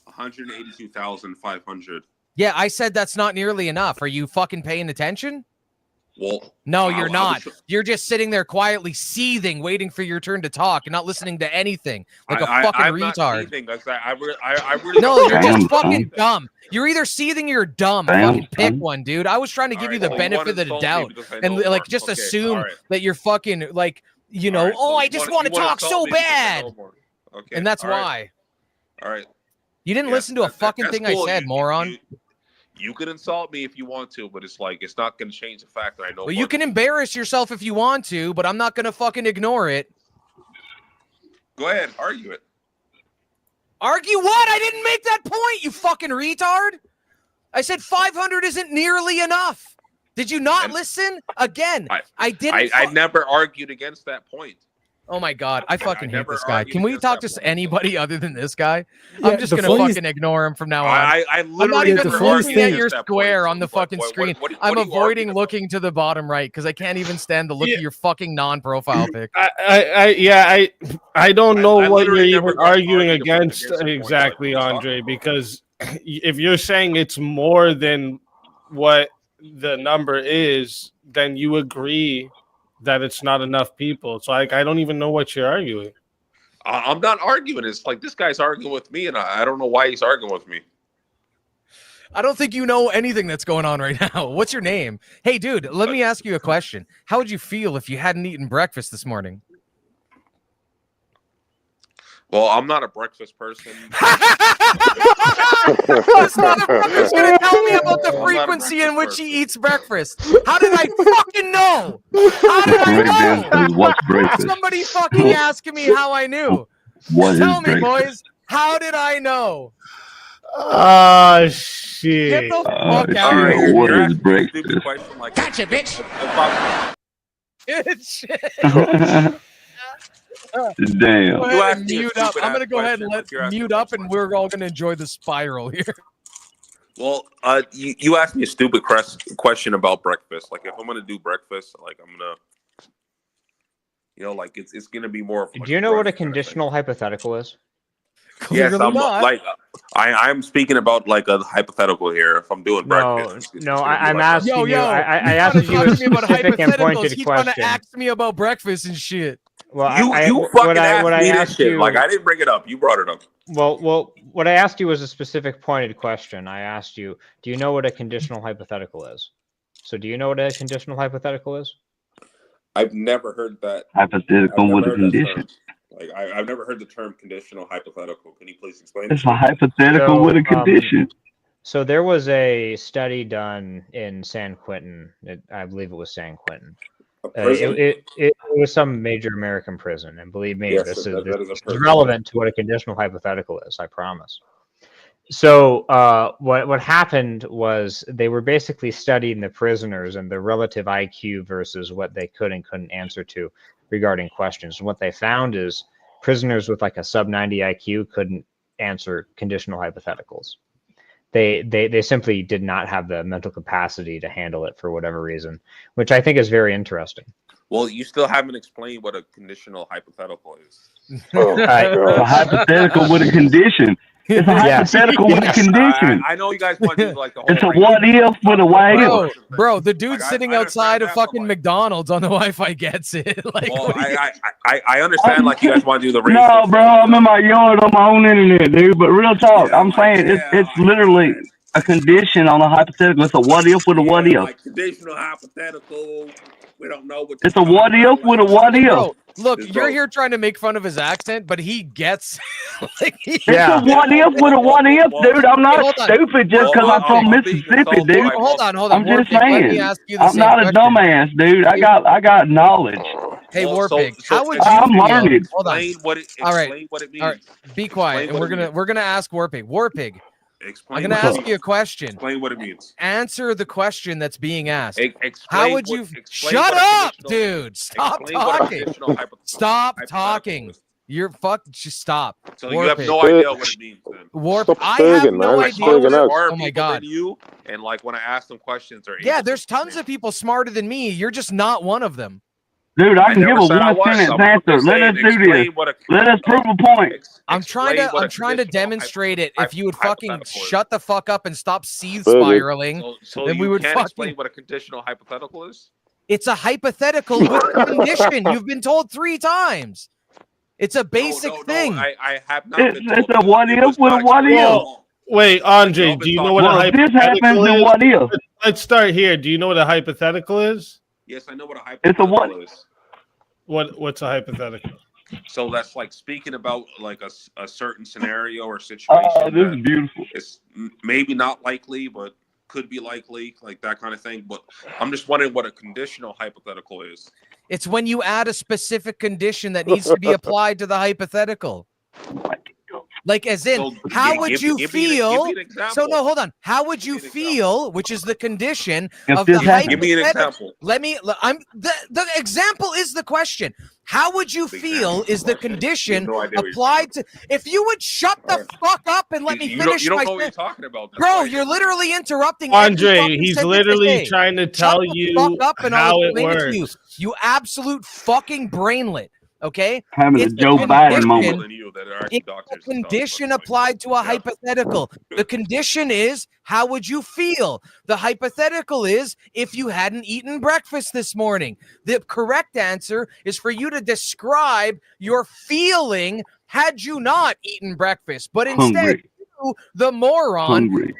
182,500. Yeah, I said that's not nearly enough. Are you fucking paying attention? Well, No, I- you're I not. was- You're just sitting there quietly seething, waiting for your turn to talk and not listening to anything like a I'm fucking not retard. seething, 'cause I really No, don't you're care. just fucking dumb. You're either seething or you're dumb. Damn, Fucking pick son. one, dude. I was trying to give you the well, you wanna benefit of the insult me doubt because I and know like more. just Okay, assume alright. that you're fucking like, you know, Alright, so I you just wanna- want to you wanna talk so insult me because I bad. know more. Okay, And that's alright. why. All right. You didn't Yeah, listen to a fucking that's thing cool. I said, moron. You can insult me if you want to, but it's like it's not going to change the fact that I know. Well, more. you can embarrass yourself if you want to, but I'm not going to fucking ignore it. Go ahead, argue it. Argue what? I didn't make that point, you fucking retard. I said 500 isn't nearly enough. Did you not listen? Again, I didn't. I never argued against that point. Oh my God, I fucking hate never this guy. argued Can we against talk that to anybody other than this guy? Yeah, I'm just the gonna funniest- fucking ignore him from now on. I I'm not literally even never looking argued at your against that square point. on the So fucking screen. what I'm are you avoiding arguing about? looking to the bottom right because I can't even stand the look of your fucking non-profile pic. I don't know what you're literally never even arguing argued against against the point exactly, that I was Andre, because if you're saying it's more than what the number is, then you agree that it's not enough people. So like I don't even know what you're arguing. I'm not arguing. It's like this guy's arguing with me, and I don't know why he's arguing with me. I don't think you know anything that's going on right now. What's your name? Hey, dude, let me ask you a question. How would you feel if you hadn't eaten breakfast this morning? Well, I'm not a breakfast person. This motherfucker's gonna tell me about the frequency in which he eats breakfast. How did I fucking know? How did I know? What's breakfast? Somebody fucking asking me how I knew. Tell me, boys. How did I know? Oh shit! Get the fuck out of shit, here. what is breakfast? Gotcha, bitch. Good shit. Damn. Go ahead and mute up. I'm gonna go ahead and let mute up, and we're all gonna enjoy the spiral here. Well, you asked me a stupid question about breakfast. Like, if I'm gonna do breakfast, like I'm gonna, like it's gonna be more. Of like Do you know what a conditional hypothetical is? Yes, I'm like I'm speaking about like a hypothetical here. If I'm doing breakfast, I'm asking you. I asked you a specific and pointed He's question. trying to ask me about breakfast and shit. Well, you fucking asked me this shit. Like I didn't bring it up. You brought it up. Well, what I asked you was a specific pointed question. I asked you, do you know what a conditional hypothetical is? So, do you know what a conditional hypothetical is? I've never heard that. Hypothetical with a condition. Like I've never heard the term conditional hypothetical. Can you please explain? It's a hypothetical with a condition. So there was a study done in San Quentin. I believe it was San Quentin. It was some major American prison, and believe me, Yes, this that is is relevant to what a conditional hypothetical is. I promise. So what happened was they were basically studying the prisoners and their relative IQ versus what they could and couldn't answer to regarding questions. And what they found is prisoners with like a sub 90 IQ couldn't answer conditional hypotheticals. They simply did not have the mental capacity to handle it for whatever reason, which I think is very interesting. Well, you still haven't explained what a conditional hypothetical is. A hypothetical with a condition. It's a hypothetical with a condition. I know you guys want to do like the whole. It's a what if with a what if. Bro, the dude sitting outside of fucking McDonald's on the Wi-Fi gets it. Like, well, I understand. Like you guys want to do the race. No, bro, I'm in my yard on my own internet, dude. But real talk, I'm saying it's literally a condition on a hypothetical. It's a what if with a what if. Like conditional hypothetical. We don't know what. It's a what if with a what if. Bro, look, you're here trying to make fun of his accent, but he gets. It's a what if with a what if, dude. I'm not stupid just because I'm from Mississippi, dude. Hold on. I'm just saying. I'm not a dumbass, dude. I got knowledge. Hey, Warpig, how would you I'm feel? learned. Hold on. All right. What it means. All right. Be quiet, and we're gonna ask Warpig. Warpig. Explain I'm gonna ask you a question. Explain what it means. Answer the question that's being asked. Explain How would you? Shut up, dude! Stop talking. Stop talking. You're just stop. So you have no idea what it means. Then. Warp. I have no idea. Oh my god. You and like when I ask them questions, or yeah, there's tons of people smarter than me. You're just not one of them. Dude, I can give a one-sentence answer. Let us do this. Let us prove a point. I'm trying to demonstrate it. If you would fucking shut the fuck up and stop seed spiraling, then we would fucking explain what a conditional hypothetical is. It's a hypothetical with a condition. You've been told 3 times. It's a basic thing. I have not. It's a what if with a what if. Wait, Andre, do you know what a hypothetical is? What if? Let's start here. Do you know what a hypothetical is? Yes, I know what a hypothetical it's a what? is. What's a hypothetical? So that's like speaking about like a certain scenario or situation. Oh, this is beautiful. It's maybe not likely, but could be likely, like that kind of thing. But I'm just wondering what a conditional hypothetical is. It's when you add a specific condition that needs to be applied to the hypothetical. Like, as in, how would you feel? So, no, hold on. How would you feel, which is the condition of the hypothetical? Give me an example. The example is the question. How would you feel is the condition applied to, if you would shut the fuck up and let me finish you don't my know what you're talking about. Bro, you're literally interrupting. Andre, he's literally trying to tell you how it works. You absolute fucking brainlet. Okay, Having a it's Joe Biden moment. It's a condition applied to a hypothetical. The condition is, how would you feel? The hypothetical is, if you hadn't eaten breakfast this morning. The correct answer is for you to describe your feeling had you not eaten breakfast. But instead, Hungry. you, the moron, Hungry.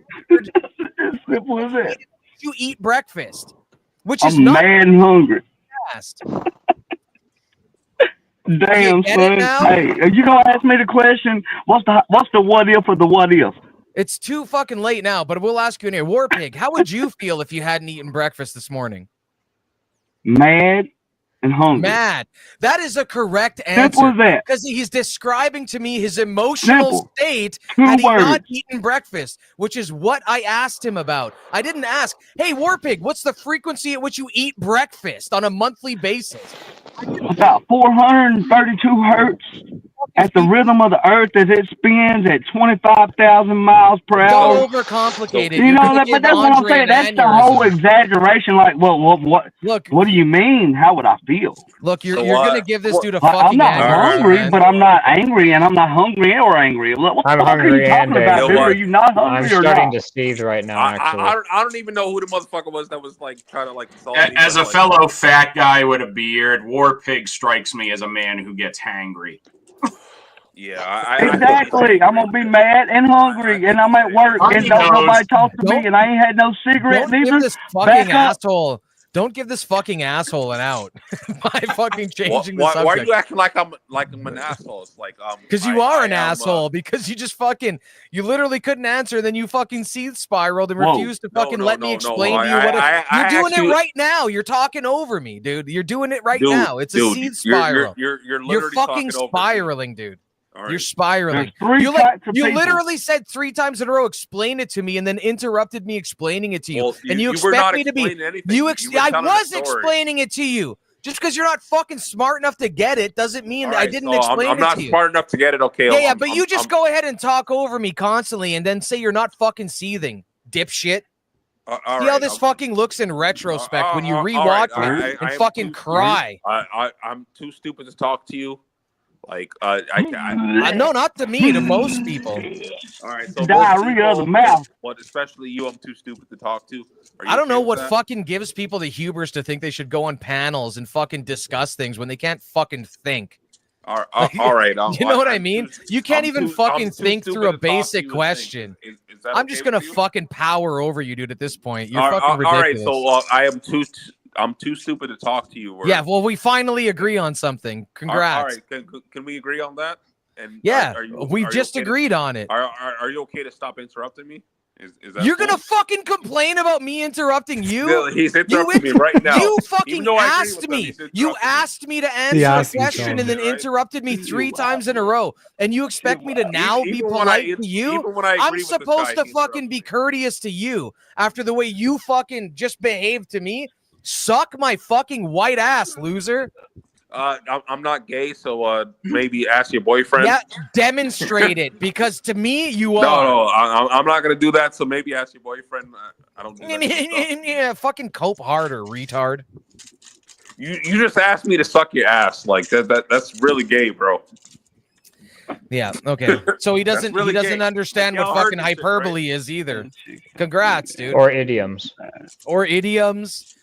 Simple as that. you eat breakfast, which I'm is not mad and hungry. fast. Damn, get it son. now? Hey, are you gonna ask me the question? What's the what if of the what if? It's too fucking late now, but we'll ask you in here. Warpig, how would you feel if you hadn't eaten breakfast this morning? Mad and hungry. Mad. That is a correct Simple answer. as that. Because he's describing to me his emotional Simple. state Two had he not words. eaten breakfast, which is what I asked him about. I didn't ask, hey, Warpig, what's the frequency at which you eat breakfast on a monthly basis? About 432 hertz at the rhythm of the earth as it spins at 25,000 miles per hour. Don't overcomplicate it. You You're know gonna that, give but that's what I'm Andre saying. an That's the aneurysm. whole exaggeration. Like, what? Look, what do you mean? How would I feel? Look, you're gonna give this dude a Like, fucking I'm not aneurysm, hungry, man. but I'm not angry, and I'm not hungry or angry. What the I'm fuck are hungry you talking and about, angry. dude? Are you not I'm hungry or starting not? to seethe right now, I, actually. I don't even know who the motherfucker was that was like trying to like insult me. As but, a like, fellow fat guy with a beard, Warpig strikes me as a man who gets hangry. Yeah, Exactly. I'm gonna be mad and hungry, and I'm at work, and don't nobody talk to me, and I ain't had no cigarette Don't give neither. this Back fucking up. asshole. Don't give this fucking asshole an out by fucking changing the why are subject. you acting like I'm an asshole? It's like Because you are an I am, asshole. Because you just fucking, you literally couldn't answer. Then you fucking seethe spiraled and Whoa. refused to fucking let me explain to you I- what I- I you're doing actually- it right now. You're talking over me, dude. You're doing it right Dude, now. It's a dude, seethe you're- spiral. you're You're literally fucking talking over me. spiraling, dude. All You're right. spiraling. There's three You types of people. literally said 3 times in a row, explain it to me, and then interrupted me explaining it to you. Well, and you you were not expect me to be explaining anything. You were I telling a was story. explaining it to you. Just because you're not fucking smart enough to get it doesn't mean All that I right, didn't so explain I'm it not to you. smart enough to get it. Okay. Yeah, I'm- but I'm- you just I'm- go ahead and talk over me constantly and then say you're not fucking seething, dipshit. all See right, how this I'm- fucking looks in retrospect when you all rewatch right, it and I am fucking too- cry. I'm too stupid to talk to you. Like, No, not to me, to most people. All right, so most Diarrhea of the people, mouth. but especially you, I'm too stupid to talk to. Are you I don't okay know with what that? fucking gives people the hubris to think they should go on panels and fucking discuss things when they can't fucking think. All right. You know what I mean? You can't even I'm fucking too think stupid through a to talk to you basic and question. think. Is that I'm okay just gonna with you? fucking power over you, dude. At this point, you're All fucking right, ridiculous. so I'm too stupid to talk to you. Or- Yeah, well, we finally agree on something. Congrats. All right, can we agree on that? And Yeah, we are you just okay to- agreed on it. Are you okay to stop interrupting me? Is that You're cool? gonna fucking complain about me interrupting you? Still, he's interrupting me right now. You Even fucking though I agree asked with him, me. he's You interrupting asked me to He answer a asked me question something. and then interrupted me 3 times in a row. And you expect me to now be even when I- polite to you? even when I agree I'm with this supposed guy, to he fucking be courteous to you after the way you fucking just behaved to me. Suck my fucking white ass, loser. I'm not gay, so maybe ask your boyfriend. Yeah, demonstrate it, because to me you are. No, I'm not gonna do that. So maybe ask your boyfriend. I don't do that kind of stuff. Yeah, fucking cope harder, retard. You just asked me to suck your ass. Like that's really gay, bro. Yeah, okay. So he doesn't really doesn't gay. understand Y'all what heard fucking this shit, hyperbole is either. Congrats, dude. Or idioms. Or idioms.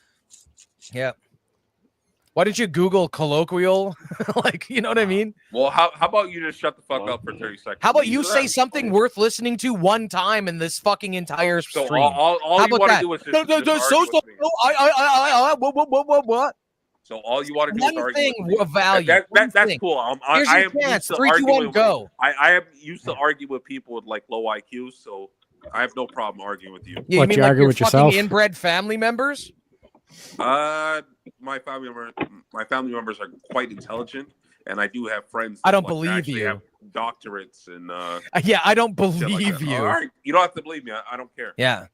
Yeah. Why did you Google colloquial? Like, you know what I mean? Well, how about you just shut the fuck up for 30 seconds? How about you do say that? something worth listening to one time in this fucking entire So stream? all How you about want to that? do is just No, argue with me. What? So all you want to do is One argue thing with me. of value. That's thing. cool. Here's I your am chance. used to 3, 2, 1, arguing go. I am used to argue with people with like low IQs, so I have no problem arguing with you. Yeah, you mean like your fucking inbred family members? My family members are quite intelligent, and I do have friends. I that, don't like, believe actually you. have doctorates and Yeah, I don't shit like believe that. you. All right, you don't have to believe me. I don't care. Yeah.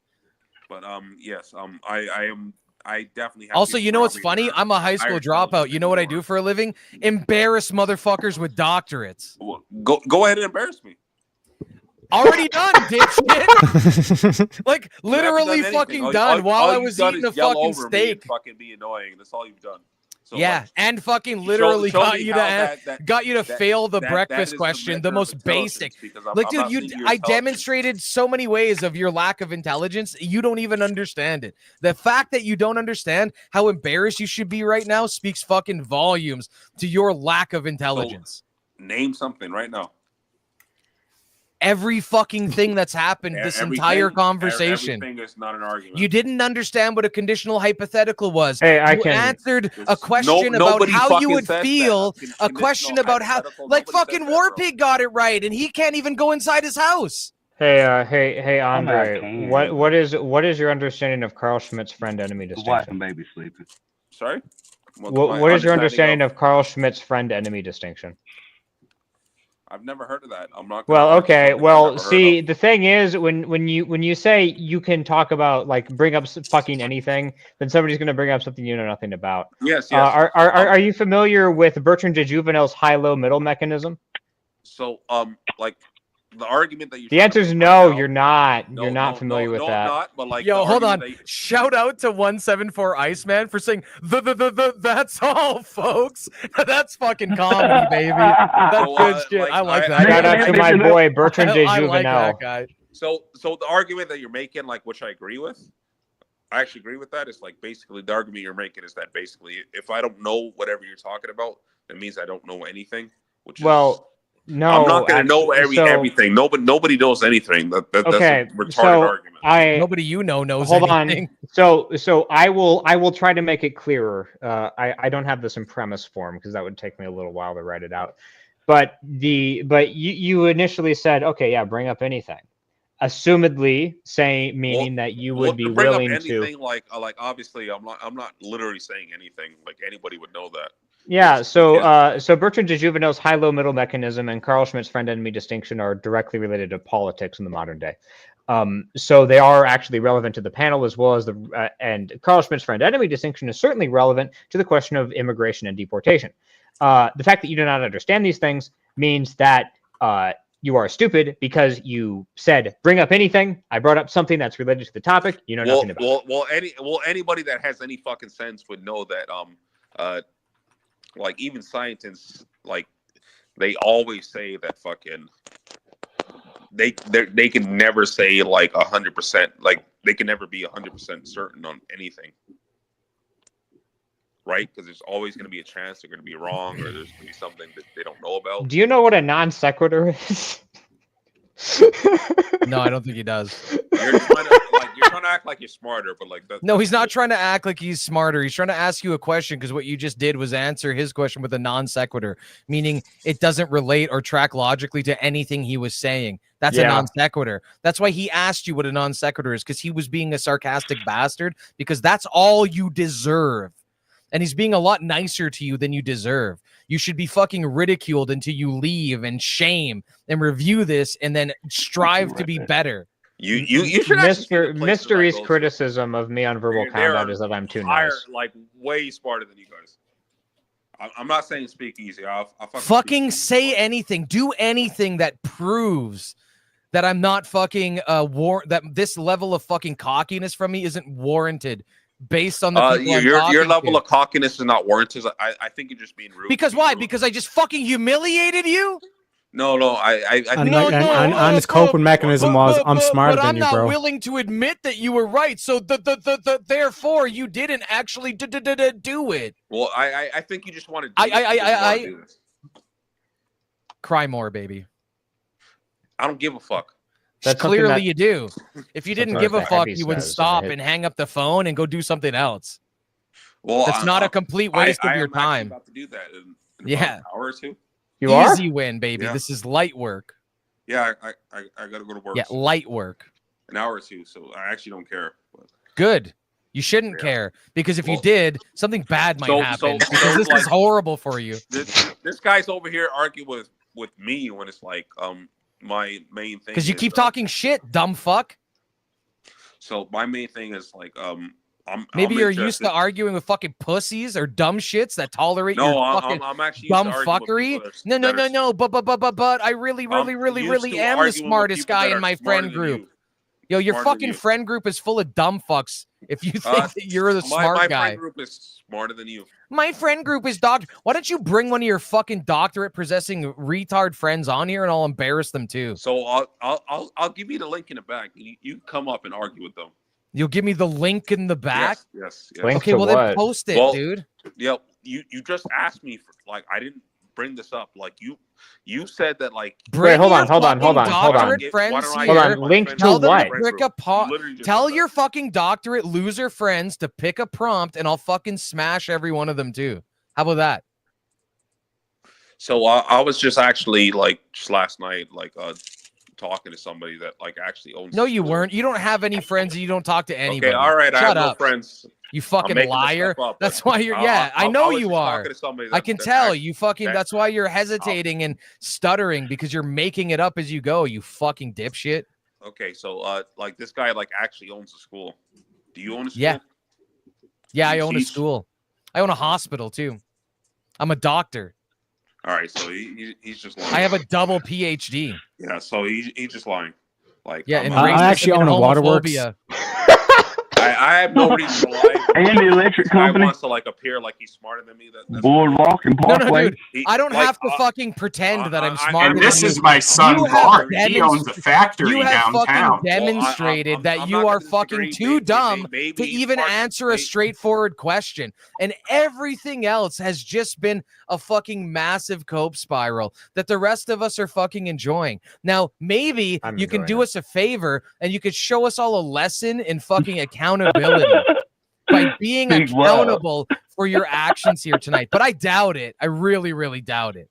But yes, I definitely have. Also, people you know what's around me funny? that are I'm a high school higher dropout. You know what I do for a living? Embarrass motherfuckers with doctorates. Go ahead and embarrass me. Already done, dipshit. Like You haven't literally done anything. fucking All done while I you've was done eating a is yell fucking over me and steak. fucking be annoying. That's all you've done. So yeah, like, and fucking literally show got me you how to got you to fail the that breakfast is question, the measure of most basic. intelligence, because Like, I'm dude, not saying you're I intelligent. demonstrated so many ways of your lack of intelligence. You don't even understand it. The fact that you don't understand how embarrassed you should be right now speaks fucking volumes to your lack of intelligence. So, name something right now. Every fucking thing that's happened this entire conversation. Everything is not an argument. You didn't understand what a conditional hypothetical was. Hey, I you can answered a question about nobody how you fucking would said feel. that. A question about how, like, fucking Warpig got it right, and he can't even go inside his house. Hey, I mean, I Andre. can, What is your understanding of Carl Schmitt's friend-enemy Watching distinction? baby sleeping. Sorry. What is your understanding of Carl Schmitt's friend-enemy distinction? I've never heard of that. I'm not. Well, okay. Well, never heard see, the thing is, when you say you can talk about, like, bring up fucking anything, then somebody's going to bring up something you know nothing about. Yes. Are you familiar with Bertrand de Jouvenel's high-low middle mechanism? So, like, the argument that you. The answer is no. You're not. You're not familiar with that. I'm not. But like, Yo, hold on. Shout out to 174 Iceman for saying that's all, folks. That's fucking comedy, baby. That's good shit. like, I like that. Shout out to my boy Bertrand de I like Jouvenel. that guy. So the argument that you're making, like, which I agree with, I actually agree with that. Is like basically the argument you're making is that basically if I don't know whatever you're talking about, that means I don't know anything. Which is, no, I'm not going to know actually, everything. Nobody knows anything. That's okay, a retarded so argument. Nobody you know knows hold anything. on. So I will try to make it clearer. I don't have this in premise form because that would take me a little while to write it out. But you initially said, okay, yeah, bring up anything. Assumedly meaning that you would be bring willing up anything, to like obviously I'm not literally saying anything, like anybody would know that. Yeah, so Bertrand de Jouvenel's high-low middle mechanism and Carl Schmitt's friend-enemy distinction are directly related to politics in the modern day. So they are actually relevant to the panel as well as and Carl Schmitt's friend-enemy distinction is certainly relevant to the question of immigration and deportation. The fact that you do not understand these things means that you are stupid because you said bring up anything. I brought up something that's related to the topic. You know nothing about. Anybody that has any fucking sense would know that like even scientists, like they always say that fucking they can never say like 100%, like they can never be 100% certain on anything, right? Because there's always going to be a chance they're going to be wrong, or there's going to be something that they don't know about. Do you know what a non sequitur is? No, I don't think he does. You're trying to act like you're smarter, but like that. No, he's not trying to act like he's smarter. He's trying to ask you a question because what you just did was answer his question with a non sequitur, meaning it doesn't relate or track logically to anything he was saying. That's a non sequitur. That's why he asked you what a non sequitur is, because he was being a sarcastic bastard, because that's all you deserve. And he's being a lot nicer to you than you deserve. You should be fucking ridiculed until you leave and shame and review this and then strive to be better. You should Mr. E's criticism of me on verbal combat is that I'm too nice. Like way smarter than you guys. I'm not saying SpeakeaZy. I'll fucking say anything. Do anything that proves that I'm not fucking that this level of fucking cockiness from me isn't warranted. Based on the your level of cockiness is not warranted. I think you're just being rude. Because why? Because I just fucking humiliated you? No, I think and his coping mechanism was I'm smarter than you, bro. But I'm not willing to admit that you were right. So therefore you didn't actually do it. Well, I think you just want to do this. Cry more, baby. I don't give a fuck. That's clearly you do. If you didn't give a fuck, you would stop and hang up the phone and go do something else. Well, it's not a complete waste of your time. About to do that in yeah, an hour or two. Easy win, baby. Yeah. This is light work. Yeah, I gotta go to work. Yeah, light work. An hour or two, so I actually don't care. But... Good. You shouldn't care, because if you did, something bad might happen. Because this is horrible for you. This guy's over here arguing with me when it's like my main thing. Because you keep talking shit, dumb fuck. So my main thing is like maybe you're used to arguing with fucking pussies or dumb shits that tolerate your fucking I'm actually dumb fuckery. No. But I really am the smartest guy in my friend group. Yo, your smarter than fucking you. friend group is full of dumb fucks. If you think that you're the smart my guy. friend group is smarter than you. My friend group is doctor. Why don't you bring one of your fucking doctorate possessing retard friends on here and I'll embarrass them too. So I'll give you the link in the back. You come up and argue with them. You'll give me the link in the back? Yes. Okay, well then post it, dude. Yeah, you just asked me for, like, I didn't bring this up. Like you said that, like, Wait, hold on. Friends Hold on. Link to tell them what? to pick a tell your fucking doctorate loser friends to pick a prompt and I'll fucking smash every one of them too. How about that? So I was just actually like just last night, like talking to somebody that like actually owns. No, you weren't. You don't have any friends and you don't talk to anybody. Okay, all right. Shut I have up. no friends. You fucking making this liar. stuff up, That's but why you're. Yeah, I know was you just are. talking to somebody I can that tell actually- you fucking. That's why you're hesitating and stuttering because you're making it up as you go. You fucking dipshit. Okay, so like this guy like actually owns a school. Do you own a school? Yeah. Yeah, I You own a teach? school. I own a hospital too. I'm a doctor. All right, so he's just lying. I have a double PhD. Yeah, so he's just lying. Like Yeah, I'm and not- I actually own a waterworks. I have no reason to lie. And the electric This guy company. wants to like appear like he's smarter than me. That's Boardwalk and No, Parkway. dude. I don't have to fucking pretend that I'm smarter. And this than is you. my son, You have Clark. He owns a factory You have downtown. fucking demonstrated that you are fucking too dumb to even answer a straightforward question. And everything else has just been a fucking massive cope spiral that the rest of us are fucking enjoying. Now, maybe you can do us a favor and you could show us all a lesson in fucking accountability by being Big wow. accountable for your actions here tonight. But I doubt it. I really, really doubt it.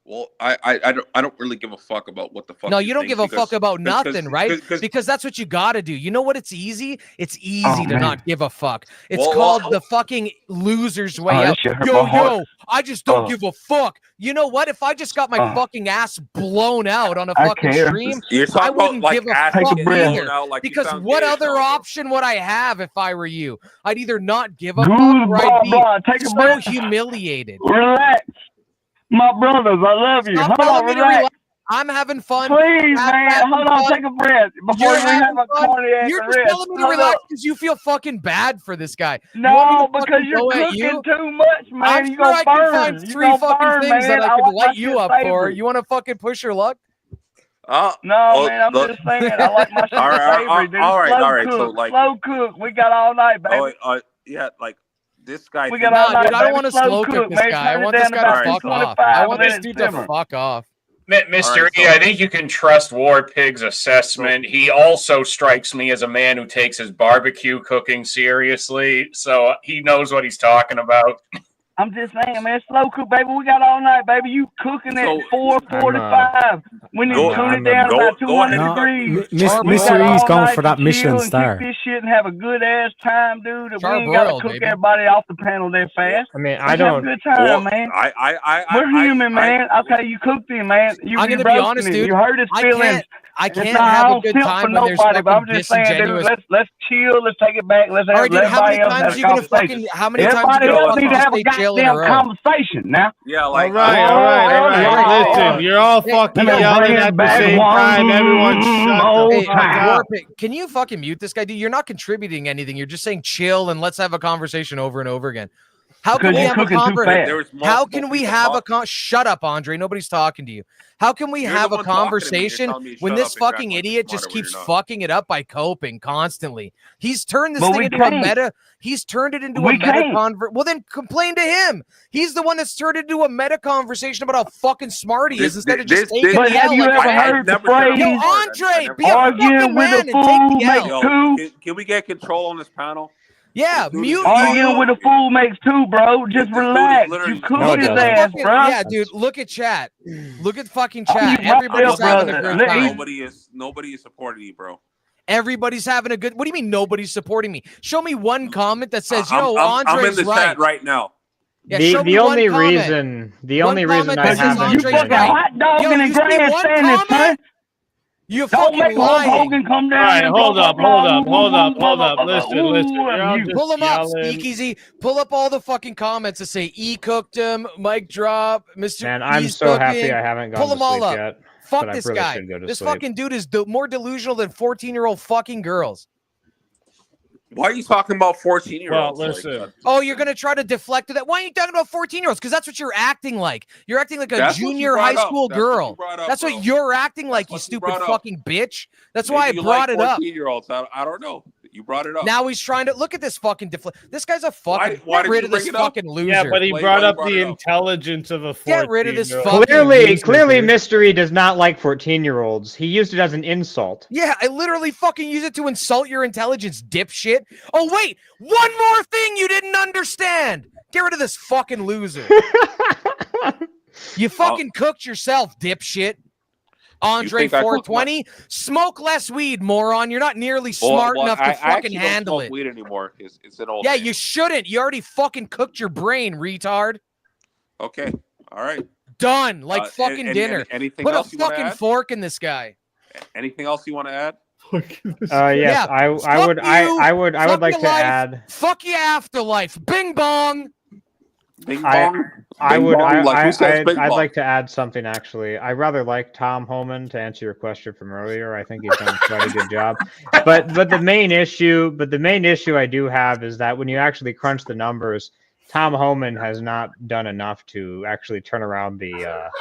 Well, I don't really give a fuck about what the fuck. No, you don't think give a because- fuck about because- nothing, right? Because that's what you got to do. You know what? It's easy. It's easy to man. not give a fuck. It's Well, called well- the fucking loser's way Oh, out. this shit hurt Yo, my heart. yo, I just don't Oh. give a fuck. You know what? If I just got my fucking ass blown out on a I fucking care. stream, You're talking I wouldn't about, like, give a ass fuck Take a breath. either. Now, like, you Because sound what gay as other hell, bro. option would I have if I were you? I'd either not give a fuck Good or I'd blah, be blah. Take a so breath. humiliated. Relax. My brothers, I love you. Stop Hold telling on, me to relax. relax. I'm having fun. Please, Have man. having Hold on, fun. take a breath. Before You're we have having a fun. cardiac You're just arrest. telling me to Hold relax up. because you feel fucking bad for this guy. You want me No, to because fucking you're go at cooking you? too much, man. I'm You sure gonna I can burn. find You three gonna fucking burn, things that man. I like could my light you shit up for. savory. You want to fucking push your luck? No, oh, man, I'm look. just saying. I like my shit All right, savory, dude. all right, Slow all right. cook, So, like- slow cook. We got all night, baby. Yeah, like this guy. We thinks- got all Nah, night, dude, I don't baby. want to Slow slow cook cook, this man. guy. I Turn it want this down guy about to fuck off. 225 I want and this let it dude to simmer. fuck off. Mr. All right, E, so- I think you can trust War Pig's assessment. He also strikes me as a man who takes his barbecue cooking seriously, so he knows what he's talking about. I'm just saying, man, slow cook, baby. We got all night, baby. You cooking at So, 4:45. We need Go- to tune it I'm down go- about go 200 ahead. No, degrees. Mr. We got E's all going night for that to Michelin chill and star. Kick this shit and have a good ass time, dude. And we ain't got to Charbroiled, cook baby. everybody off the panel that fast. I mean, Let's I have a don't. good time, Well, man. I We're human, man. Okay, you cooked it, man. I'm You gonna be roasting honest, it. dude. You hurt his I feelings. can't It's have not, I a don't good simp time for when there's nobody, but I'm fucking just saying, dude, disingenuous. let's chill. Let's take it back. Let's All have right, dude. How everybody many else times have are a you gonna conversation. fucking? How many times are Everybody you else gonna need to fucking have a stay chill in a goddamn row? conversation now. Yeah, All like right. Listen, you're all fucking Let me yelling bring it at the back same one time. Everyone shut more the Hey, fuck time. up. Warpick, can you fucking mute this guy, dude? You're not contributing anything. You're just saying chill and let's have a conversation over and over again. How can Because we you're have a cooking too conversation? fast. There was How multiple can we people have a talking. Shut up, Andre. Nobody's talking to you. How can we You're have the a one talking to me. You're conversation telling me to when shut this up and act fucking like you're idiot smarter just when keeps you're not. fucking it up by coping constantly? He's turned this But thing we into a can't. meta. He's turned it into We a meta can't. convert. Well, then complain to him. He's the one that's turned it into a meta conversation about how fucking smart he is instead of just taking But the have L you like ever a man. heard the never said I was phrase, Yo, smart. I Andre, never be a said I was arguing fucking with a man and take fool the makes L. two? Can we get control on this panel? Yeah, This dude mute is- Arguing with a fool makes two, bro. Just This dude is relax. literally- You cooked No, it his doesn't. ass, Fucking- bro. Yeah, dude, look at chat. Look at fucking Oh, chat. you Everybody's myself, having a brother. good Let me- time. Nobody is supporting you, bro. Everybody's having a good. What do you mean nobody's supporting me? Show me one comment that says, I'm Andre's in the right. chat right now. Yeah, show me The one only comment. reason, the One only reason comment I that says haven't Andre's You fucking right. hot dogging Yo, and you see one grandstanding, son. comment? You're Don't fucking make Hulk lying. Hogan come All down right, and hold blah, up. blah, blah, Listen. ooh, You're all you. just Pull them up, yelling. SpeakeaZy. Pull up all the fucking comments that say E cooked him, Mike drop, Mr. Man, I'm E's so cooking. happy I haven't Pull gone them to all sleep up. yet. Fuck But I this really guy. should go to This sleep. fucking dude is more delusional than 14-year-old fucking girls. Why are you talking about 14-year-olds? Well, listen. Oh, you're gonna try to deflect to that? Why are you talking about 14-year-olds? Because that's what you're acting like. You're acting like a That's what you junior brought high up. school That's what you girl. brought up, That's bro. what you're acting like, you what you stupid brought up. fucking bitch. That's Maybe why I you brought like it up. 14-year-olds. I don't know. You brought it up. Now he's trying to look at this fucking This guy's a fucking. Why Get did rid you of this bring it up? fucking loser. Yeah, but he Why brought you up brought the it up? intelligence of a 14-year-old. Get rid of this fucking Clearly, Mystery does not like 14-year-olds. He used it as an insult. Yeah, I literally fucking use it to insult your intelligence, dipshit. Oh, wait, one more thing you didn't understand. Get rid of this fucking loser. You fucking cooked yourself, dipshit. Andre think I cooked 420, smoke less weed, moron. You're not nearly smart enough to I fucking actually handle don't it. smoke weed anymore. It's an old Yeah, thing. you shouldn't. You already fucking cooked your brain, retard. Okay. All right. Done, like fucking dinner. Anything Put a else you wanna fucking add? fork in this guy. Anything else you want to add? Yes, Yeah, I would fuck you, I would like fuck to your life, add. Fuck your afterlife. Bing bong. Bing I bong. would Bing bong, like who says bing I'd bong? like to add something actually. I rather like Tom Homan to answer your question from earlier. I think he's done quite a good job. But the main issue I do have is that when you actually crunch the numbers, Tom Homan has not done enough to actually turn around the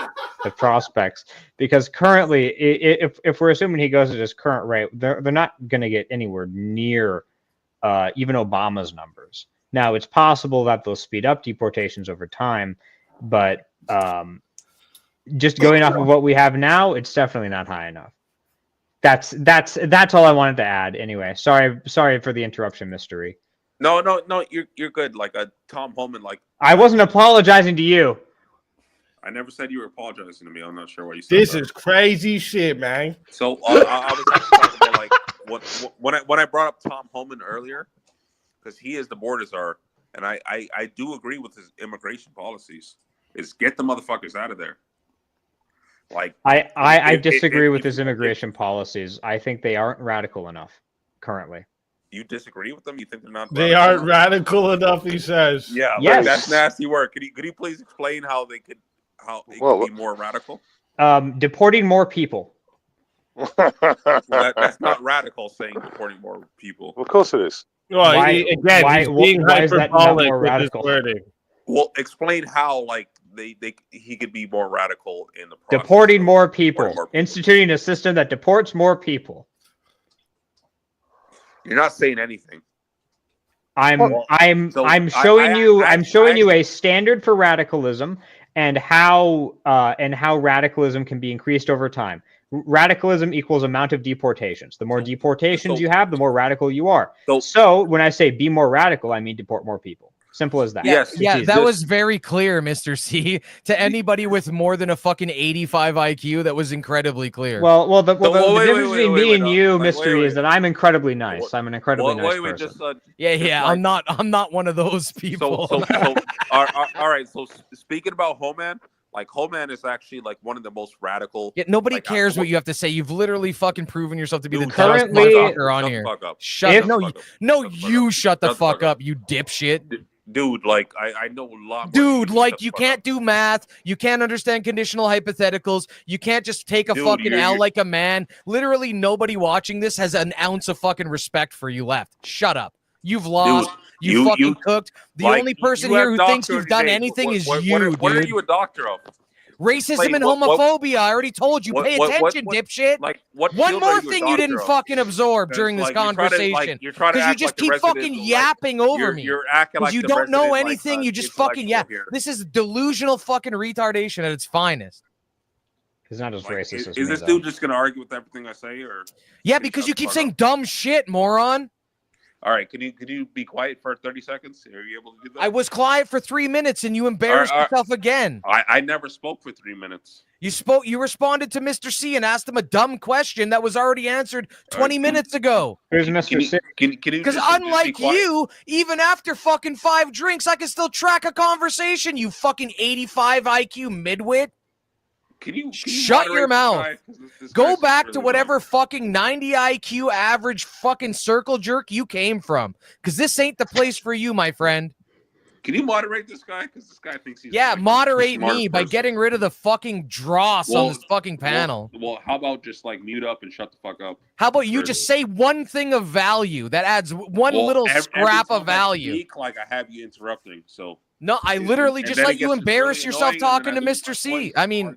prospects, because currently, if we're assuming he goes at his current rate, they're not going to get anywhere near even Obama's numbers. Now, it's possible that they'll speed up deportations over time, but just going off of what we have now, it's definitely not high enough. That's all I wanted to add. Anyway, sorry for the interruption, Mystery. No, you're good. Like a Tom Homan, like I wasn't apologizing to you. I never said you were apologizing to me. I'm not sure why you said This that. is crazy shit, man. So I was actually talking about like when I brought up Tom Homan earlier, because he is the border czar, and I do agree with his immigration policies. Is get the motherfuckers out of there. Like I disagree with his immigration policies. I think they aren't radical enough currently. You disagree with them? You think they're not? They aren't radical enough, he says. Yeah, Yes. like, that's nasty work. Could he please explain how it could be more radical? Deporting more people. That's not radical saying deporting more people. Of course it is. Well, Why- he's why being is that not hyperbolic more with his radical? wording. Well, explain how like he could be more radical in the process. Deporting more people. Deporting more people. Instituting a system that deports more people. You're not saying anything. I'm So showing I you a standard for radicalism and how radicalism can be increased over time. Radicalism equals amount of deportations. The more deportations you have, the more radical you are. So when I say be more radical, I mean deport more people. Simple as that. Yeah, that was very clear, Mr. C. To anybody with more than a fucking 85 IQ, that was incredibly clear. Well, the difference between me and you, Mystery, is that I'm incredibly nice. I'm an incredibly nice person. I'm not one of those people. So all right. So speaking about Homan, like Homan is actually like one of the most radical. Yeah, nobody cares what you have to say. You've literally fucking proven yourself to be the currently- dumbest motherfucker on Shut the here. fuck up. Shut you shut the fuck up, you dipshit. Dude, like I know a lot. Dude, like you can't do math. You can't understand conditional hypotheticals. You can't just take a fucking L like a man. Literally, nobody watching this has an ounce of fucking respect for you left. Shut up. You've lost. Dude, you fucking cooked. The like, only person you here have who thinks doctorate you've done names. anything is What you, are dude. you a doctor of? Racism Explain and what- homophobia. I already told you. Pay attention, dipshit. Like what? One field more are you a thing you didn't doctor of? fucking absorb during this Like, you're trying to, conversation. like, you're trying to you act just like the keep resident, fucking like, yapping over you're- me. you're acting like you the don't know resident, like, anything. You just fucking intellectual here. This is delusional fucking retardation at its finest. He's not as racist as Is me, this though. dude just gonna argue with everything I say, or? Yeah, because you keep saying dumb shit, moron. All right, can you be quiet for 30 seconds? Are you able to do that? I was quiet for 3 minutes and you embarrassed All right. yourself again. I never spoke for 3 minutes. You responded to Mr. C and asked him a dumb question that was already answered 20 minutes ago. Here's Mr. C. Can you Because just be unlike quiet? you, even after fucking 5 drinks, I can still track a conversation, you fucking 85 IQ midwit. Can you Shut your moderate this mouth. guy? 'Cause this Go guy's back really to whatever fucking 90 IQ average fucking circle jerk you came from. Because this ain't the place for you, my friend. Can you moderate this guy? Because this guy thinks he's moderate the smartest me by person. getting rid of the fucking dross on this fucking panel. Well, how about just like mute up and shut the fuck up? How about you just say one thing of value that adds one little scrap of value? Speak, like I have you interrupting, so no, I literally just let you embarrass yourself talking to Mr. C. I mean,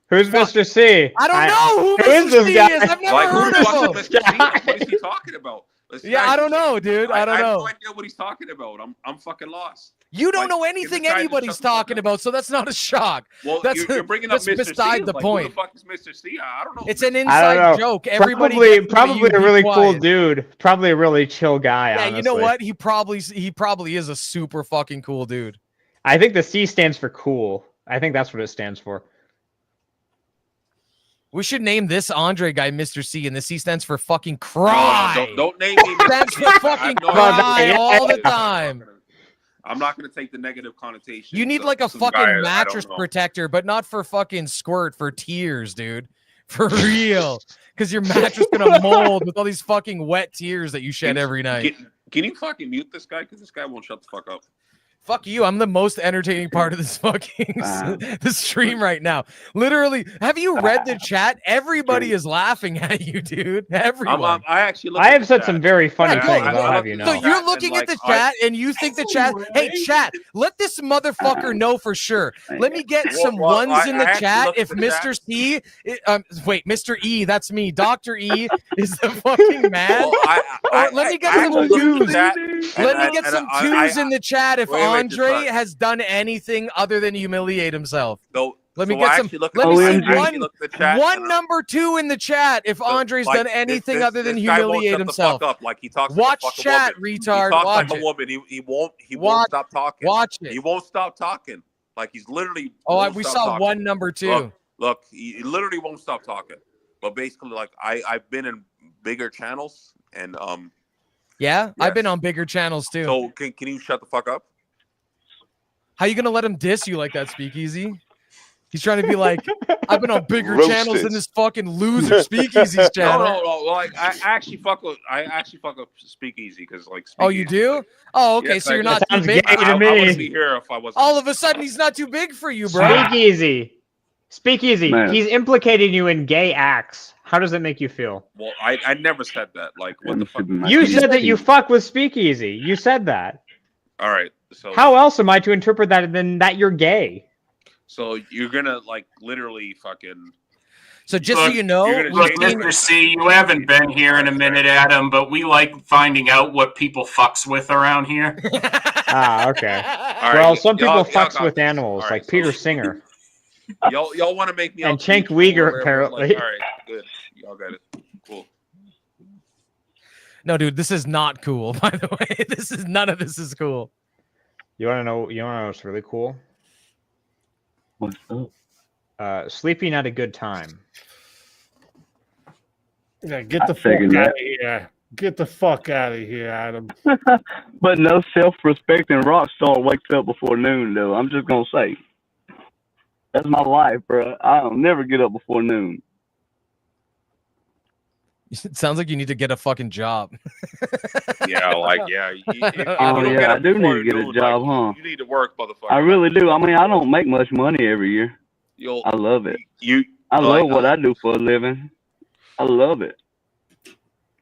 who's Mr. C? I don't know who is Mr. this C guy? is. I've never Like, heard who of him. Mr. C? Like, what is he talking about? Yeah, I don't know, dude. I don't have know. no idea what he's talking about. I'm fucking lost. You don't know anything anybody's talking about, so that's not a shock. Well, that's you're bringing up Mr. beside C. the Like, point. Who the fuck is Mr. C? I don't know. It's an I don't inside know. joke. Everybody probably a really cool dude. Probably a really chill guy. Yeah, honestly. you know what? He probably is a super fucking cool dude. I think the C stands for cool. I think that's what it stands for. We should name this Andre guy Mr. C, and the C stands for fucking cry. Don't name me. Stands for fucking cry all the time. I'm not going to take the negative connotation. You need like a fucking mattress protector, but not for fucking squirt, for tears, dude. For real. Because your mattress gonna mold with all these fucking wet tears that you shed every night. Can you fucking mute this guy? Because this guy won't shut the fuck up. Fuck you. I'm the most entertaining part of this fucking the stream right now. Literally, have you read the chat? Everybody is laughing at you, dude. Everyone. I have said some very funny things. I'll have you know. So you're looking at the chat and you think the chat, hey, chat, let this motherfucker know for sure. Let me get some ones in the chat if Mr. C, wait, Mr. E, that's me. Dr. E is the fucking man. Let me get some twos. Let me get some twos in the chat if Andre has done anything other than humiliate himself. Let me get some. Let me see one number 2 in the chat if Andre's done anything other than humiliate himself. Like he talks Watch like a chat, woman. retard. He talks Watch like a woman. He won't stop talking. Watch it. He won't stop talking. Like he's literally. We saw one number 2. Look, he literally won't stop talking. But basically, like I've been in bigger channels and Yeah, I've been on bigger channels too. So can you shut the fuck up? How you gonna let him diss you like that, Speakeasy? He's trying to be like, I've been on bigger channels than this fucking loser Speakeasy's channel. No. Like I actually fuck with Speakeasy because like. Oh, you do? Oh, okay. Yes, so you're not too big. I wouldn't be here if I wasn't. All of a sudden, he's not too big for you, bro. Speakeasy. Man. He's implicating you in gay acts. How does it make you feel? Well, I never said that. Like, what the fuck? You said that you fuck with Speakeasy. You said that. All right. So how else am I to interpret that than that you're gay? So you're gonna like literally fucking. So just so you know, look, Mr. C, you haven't been here in a minute, Adam, but we like finding out what people fucks with around here. Okay. All Well, right, some people y'all fucks got with this. animals, All right, like Peter Singer. Y'all want to make me And out Cenk cool Uyghur, or whatever, apparently. Like, all right, good. Y'all got it. Cool. No, dude, this is not cool. By the way, none of this is cool. You want to know? You want to know what's really cool? What's up? Sleeping at a good time. Yeah, get the fuck out of here. Get the fuck out of here, Adam. But no self-respecting rock star wakes up before noon, though. I'm just gonna say, that's my life, bro. I'll never get up before noon. It sounds like you need to get a fucking job. Yeah, like yeah. I do need to get a job, huh? You need to work, motherfucker. I really do. I mean, I don't make much money every year. I love it. I love what I do for a living. I love it.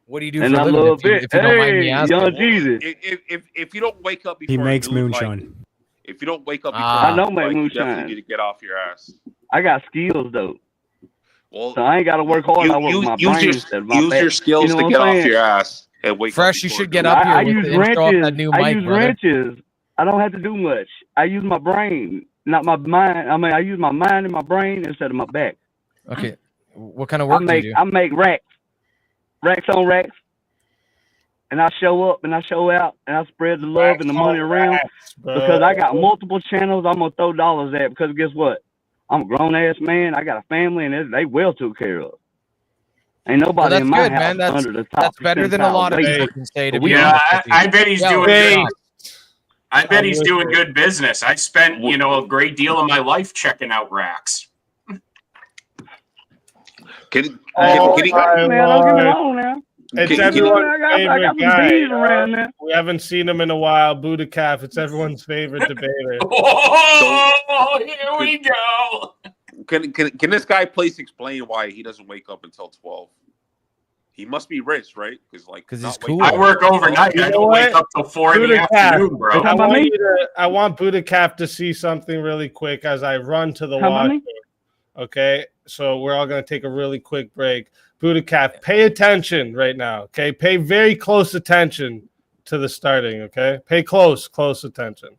What do you do and for I a living? love If you it. don't mind me Hey, asking? Young Jesus. If you don't wake up before He makes noon, moonshine. Like, if you don't wake up before I don't make you moonshine. definitely need to get off your ass. I got skills though. Well, so I ain't got to work hard. I work with my brain instead of my use back. your skills You know to what get I'm off saying? your ass and wake Fresh, up. you before should get noon. up here I with use the intro off that new I mic, use brother. wrenches. I don't have to do much. I use my brain, not my mind. I mean, I use my mind and my brain instead of my back. Okay, what kind of work do you do? I make racks on racks, and I show up and I show out and I spread the love and the money around because I got multiple channels I'm gonna throw dollars at because guess what? I'm a grown ass man. I got a family and they well took care of. Ain't nobody that's in my good, house man. That's, under the top. that's better than a lot of percentile people wage. can say. To But we be Yeah, honest with you. I bet he's Yeah, doing hey. good. I bet he's doing good business. I spent, a great deal of my life checking out racks. Can man, don't get me he, wrong now. It's everyone's favorite guy. We haven't seen him in a while. Buddha Calf. It's everyone's favorite debater. Oh, here we go. Can this guy please explain why he doesn't wake up until 12? He must be rich, right? Because he's cool. I work overnight. I don't wake up till 4 in the afternoon, bro. I want Buddha Calf to see something really quick as I run to the washroom. Okay, so we're all going to take a really quick break. Buddha Calf, pay attention right now, okay? Pay very close attention to the starting, okay? Pay close attention.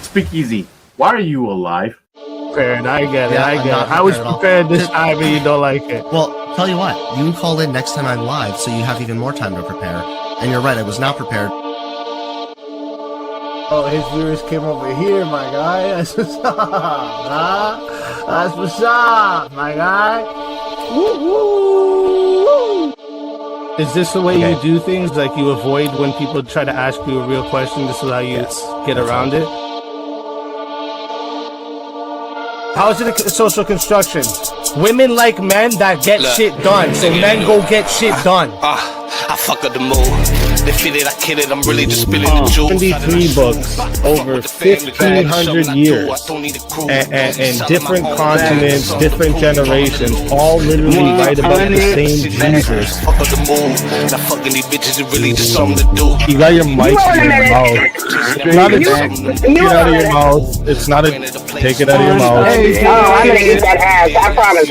SpeakeaZy, why are you alive? Prepared, I get it. I was prepared this time, and you don't like it. Well, tell you what, you can call in next time I'm live, so you have even more time to prepare. And you're right, I was not prepared. Oh, his viewers came over here, my guy. That's what's up, huh? That's what's up, my guy. Woo, woo, woo. Is this the way you do things? Like you avoid when people try to ask you a real question, this is how you get around it? How is it a social construction? Women like men that get shit done, so men go get shit done. I fuck up the mood. They feel it, I kill it, I'm really just spilling the juice. 73 books over 1,500 years and different continents, different generations, all literally write about the same Jesus. Fuck up the mood. Now fucking these bitches is really just something to do. You got your mic in your mouth. It's not a get it out of your mouth. It's not a take it out of your mouth. Hey, I'm gonna eat that ass, I promise.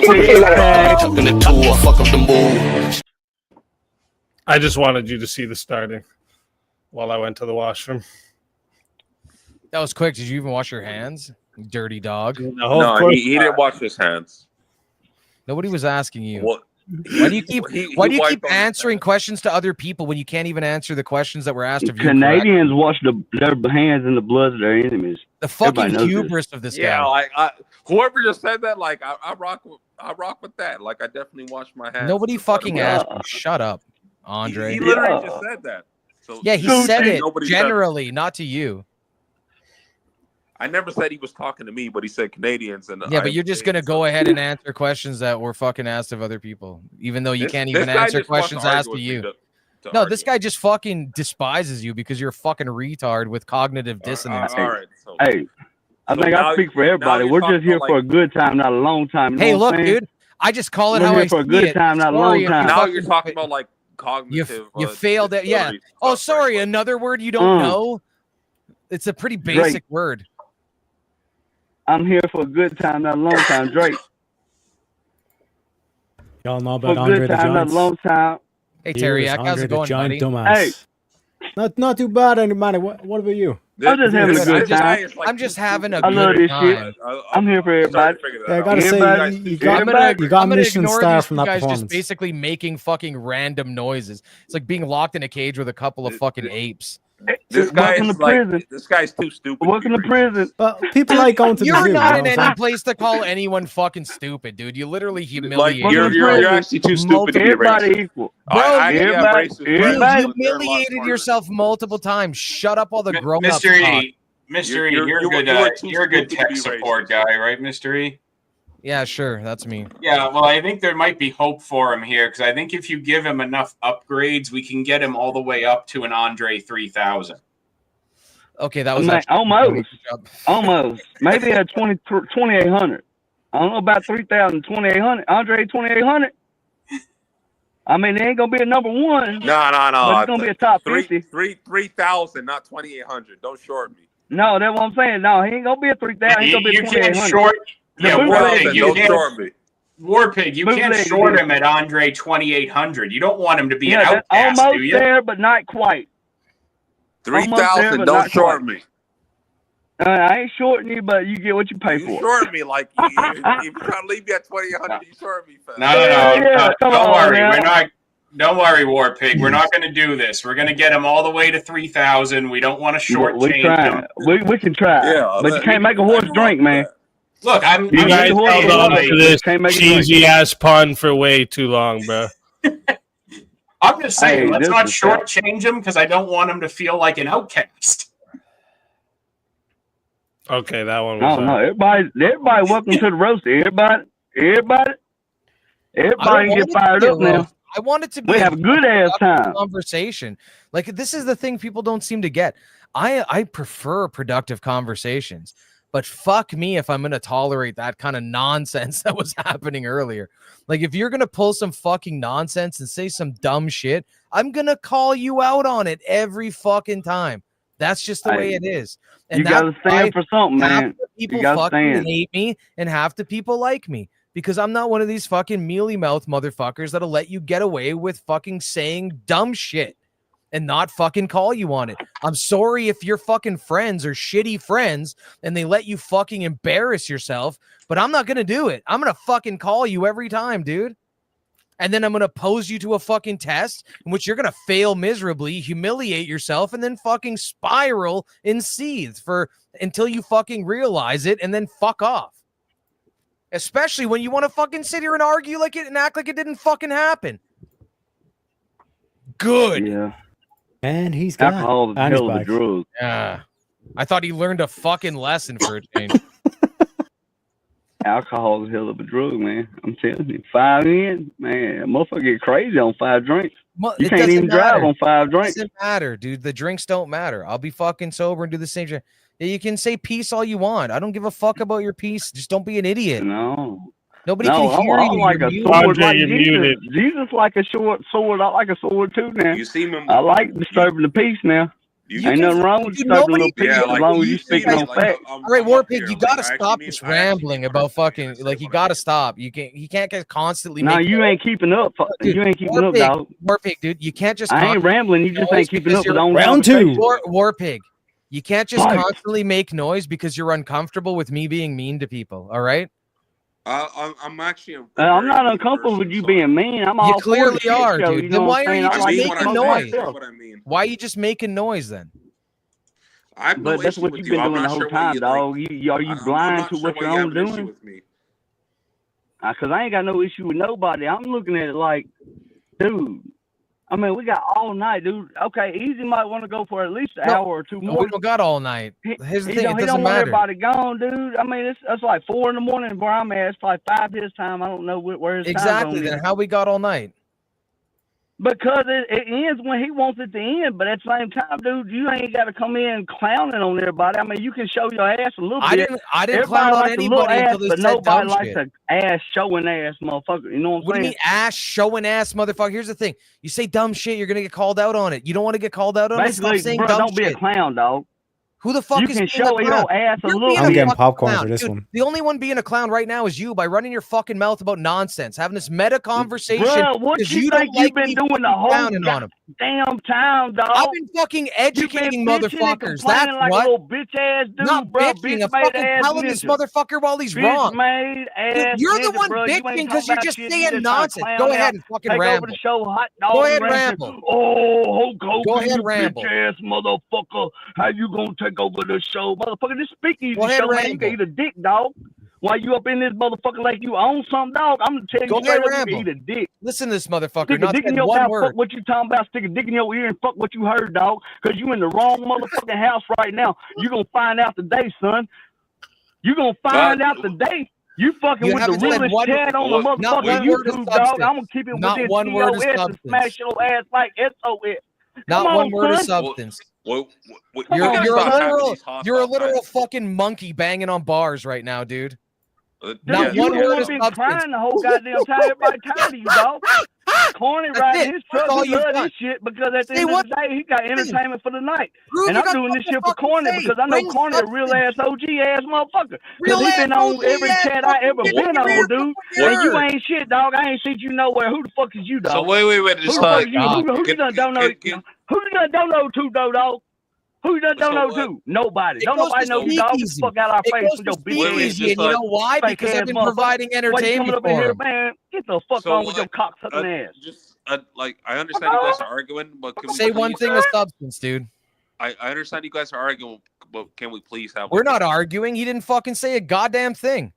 Fuck up the mood. I just wanted you to see the starting while I went to the washroom. That was quick. Did you even wash your hands, you dirty dog? No, he didn't wash his hands. Nobody was asking you. What? Why do you keep answering questions to other people when you can't even answer the questions that were asked of you? Canadians wash their hands in the blood of their enemies. The fucking hubris of this guy. Yeah, like whoever just said that, like I rock with that. Like I definitely wash my hands. Nobody fucking asked you. Shut up, Andre. He literally just said that. So yeah, he said it generally, not to you. I never said he was talking to me, but he said Canadians. And yeah, but you're just gonna go ahead and answer questions that were fucking asked of other people, even though you can't even answer questions asked to you. No, this guy just fucking despises you because you're a fucking retard with cognitive dissonance. Hey, I think I speak for everybody. We're just here for a good time, not a long time. Hey, look, dude, I just call it how I see it. We're here for a good time, not a long time. Now you're talking about like cognitive. You failed at Oh, sorry, another word you don't know. It's a pretty basic word. I'm here for a good time, not a long time. Drake. Y'all know about for a Andre good the time, not Giant? a long time. Hey, Terry, how's Andre it going, the Giant buddy? dumbass. Hey. Not too bad, anybody. What about you? I'm just having a good time. I'm just having a I love good this time. shit. I'm here for everybody. Yeah, I gotta say, you got Michelin star from that guys performance. just basically making fucking random noises. It's like being locked in a cage with a couple of fucking apes. This guy is like, this guy's too stupid. Welcome to prison. But people like going to the You're zoo. not you in know what I'm any saying? place to call anyone fucking stupid, dude. You literally Like humiliate. you're actually too stupid to be Everybody racist. equal. You humiliated yourself multiple times. Shut up, all the grown-ups. Mr. E, you're a good tech support guy, right, Mr. E? Yeah, sure, that's me. Yeah, well, I think there might be hope for him here because I think if you give him enough upgrades, we can get him all the way up to an Andre 3000. Okay, that was almost maybe at 2800. I don't know about 3000, 2800. Andre 2800. I mean, it ain't gonna be a number one. No. But it's gonna be a top 50. 3,000, not 2,800. Don't short me. No, that's what I'm saying. No, he ain't gonna be a 3000. He's gonna be a 2800. Warpig, you can't short him at Andre 2800. You don't want him to be an that's outcast, almost do you? there, but not quite. 3,000. Don't short me. I ain't shorting you, but you get what you pay for. You short me like if you're trying to leave me at 2,800, you short me. No. Don't worry. We're not. Don't worry, Warpig. We're not going to do this. We're going to get him all the way to 3,000. We don't want to shortchange him. We can try, but you can't make a horse drink, man. Look, You guys held on to this cheesy ass pun for way too long, bro. I'm just saying, Hey, let's this not is shortchange him because I don't want him to feel like an outcast. Okay, that one I was. don't know. Everybody, welcome to the roast. Everybody I don't can want get it to fired be a up now. roast. I want it to be We have a good ass productive time. conversation. Like, this is the thing people don't seem to get. I prefer productive conversations, but fuck me if I'm going to tolerate that kind of nonsense that was happening earlier. Like, if you're going to pull some fucking nonsense and say some dumb shit, I'm going to call you out on it every fucking time. That's just the way it is. And You gotta stand for something, half man. the people You gotta fucking stand. hate me and half the people like me. Because I'm not one of these fucking mealy mouth motherfuckers that'll let you get away with fucking saying dumb shit and not fucking call you on it. I'm sorry if your fucking friends are shitty friends and they let you fucking embarrass yourself, but I'm not going to do it. I'm going to fucking call you every time, dude. And then I'm going to pose you to a fucking test in which you're going to fail miserably, humiliate yourself, and then fucking spiral and seethe until you fucking realize it and then fuck off. Especially when you want to fucking sit here and argue like it and act like it didn't fucking happen. Good. Yeah. And he's gone. Alcohol is a And he's hell of a back. drug. Yeah. I thought he learned a fucking lesson for a change. Alcohol is a hell of a drug, man. I'm telling you. 5 in, man, a motherfucker get crazy on 5 drinks. You It can't doesn't even drive matter. on 5 It drinks. doesn't matter, dude. The drinks don't matter. I'll be fucking sober and do the same shit. Yeah, you can say peace all you want. I don't give a fuck about your peace. Just don't be an idiot. No. Nobody No, can hear I'm you. like You're a muted. sword, like Jesus. Jesus like a short sword. I like a sword too now. You see him. I like disturbing the peace now. Ain't nothing wrong with disturbing a little peace as long as you speaking on facts. All right, War Pig, you gotta stop this rambling about fucking. Like, you gotta stop. You can't get constantly. No, you ain't keeping up. Dude, You ain't keeping War up, Pig, dog. War Pig, dude. You can't just. I ain't rambling. You just ain't keeping up with on Round two. War Pig. You can't just Fight. constantly make noise because you're uncomfortable with me being mean to people. All right. I'm actually. I'm not uncomfortable with you being mean. I'm all You for the clearly shit are, show, dude. you Then know why what are I'm you saying? I just like making to noise? myself. Why are you just making noise then? I have no But that's issue what with you've you. been I'm doing the not whole sure why time, you dog. like. Are you I'm blind not to sure what why you're you have own an issue doing? with me. Because I ain't got no issue with nobody. I'm looking at it like, dude. I mean, we got all night, dude. Okay, Easy might want to go for at least an hour or two more. We don't got all night. Here's the thing. It He doesn't don't want matter. everybody gone, dude. I mean, it's like 4 in the morning where I'm at. It's probably 5 his time. I don't know where his time Exactly. zone Then is. how we got all night? Because it ends when he wants it to end, but at the same time, dude, you ain't got to come in clowning on everybody. I mean, you can show your ass a little bit. I didn't Everybody clown on likes a little anybody ass, until they but said nobody dumb likes shit. a ass showing ass motherfucker. You know what I'm What do you saying? mean ass showing ass motherfucker? Here's the thing. You say dumb shit, you're gonna get called out on it. You don't want to get called out on it. Stop Basically, saying bro, dumb don't be a shit. clown, dog. Who the fuck You is can being show a clown? your ass a You're little being I'm a getting fucking popcorn clown. for this Dude, one. the only one being a clown right now is you by running your fucking mouth about nonsense, having this meta conversation Bro, what because you you think don't like you've been me doing the fucking whole clowning on him. damn time, dog? I've been fucking You've been educating bitching and motherfuckers. complaining That's like what. a little bitch ass dude, Not bro. bitching. Bitch I'm made fucking ass telling this ninja. motherfucker while he's Bitch wrong. made Dude, ass you're the ninja, one bro. You bitching ain't because talking you're about just shit. saying You just nonsense. trying to Go clown ahead out. and fucking Take over ramble. the show, hot Go dog ahead, rancher. ramble. Oh, Hulk Hogan, Go ahead, you ramble. bitch ass motherfucker. How you gonna take over the show, motherfucker? This speakeasy Go ahead, show, man. You can ramble. eat a dick, dog. While you up in this motherfucker like you own something, dog, I'm gonna tell you Go straight ahead, up, you ramble. can eat a dick. Listen to this motherfucker. Stick a Not dick in said your one mouth, word. fuck what you talking about. Stick a dick in your ear and fuck what you heard, dog. Because you in the wrong motherfucking house right now. You going to find out today, son. You going to find out today. You fucking You with the haven't said realest one- chat on the not motherfucking one word of YouTube, dog. I'm going substance. to keep it Not within one word of TOS and substance. smash your ass like SOS. Not Come one on, word of son. substance. Come You're on, a son. literal. You're a literal fucking monkey banging on bars right now, dude. Not Dude, you one the word one of been substance. crying the whole goddamn time. Everybody tired of you, dog. Corny That's riding it. his That's truck. all We you've love done. this shit because at the Say end what? of the day, he got entertainment for the night. Prove And you I'm got doing this something shit to for fucking Corny say. because I know Bring Corny a real substance. ass OG ass motherfucker. Because Real he ass been on OG every ass chat I fucking ever bitch. been on, dude. And you word. ain't shit, dog. I ain't seen you nowhere. Who the fuck is you, dog? So wait. Who Just the fuck like is you? Who you done download? Who you done download to, though, dog? Who you done download to? Nobody. It Don't goes nobody to know you, dog. Get the SpeakeaZy. fuck out our It face goes with to your bitch ass SpeakeaZy, and you know why? fake Because I've ass been motherfucker. providing Why you entertainment coming up in for here, him. man? Get the fuck on with your cocksucking ass. just like I understand you guys are arguing, but can we Say one please thing of substance, dude. I understand you guys are arguing, but can we please have We're like not arguing. He didn't fucking say a goddamn thing.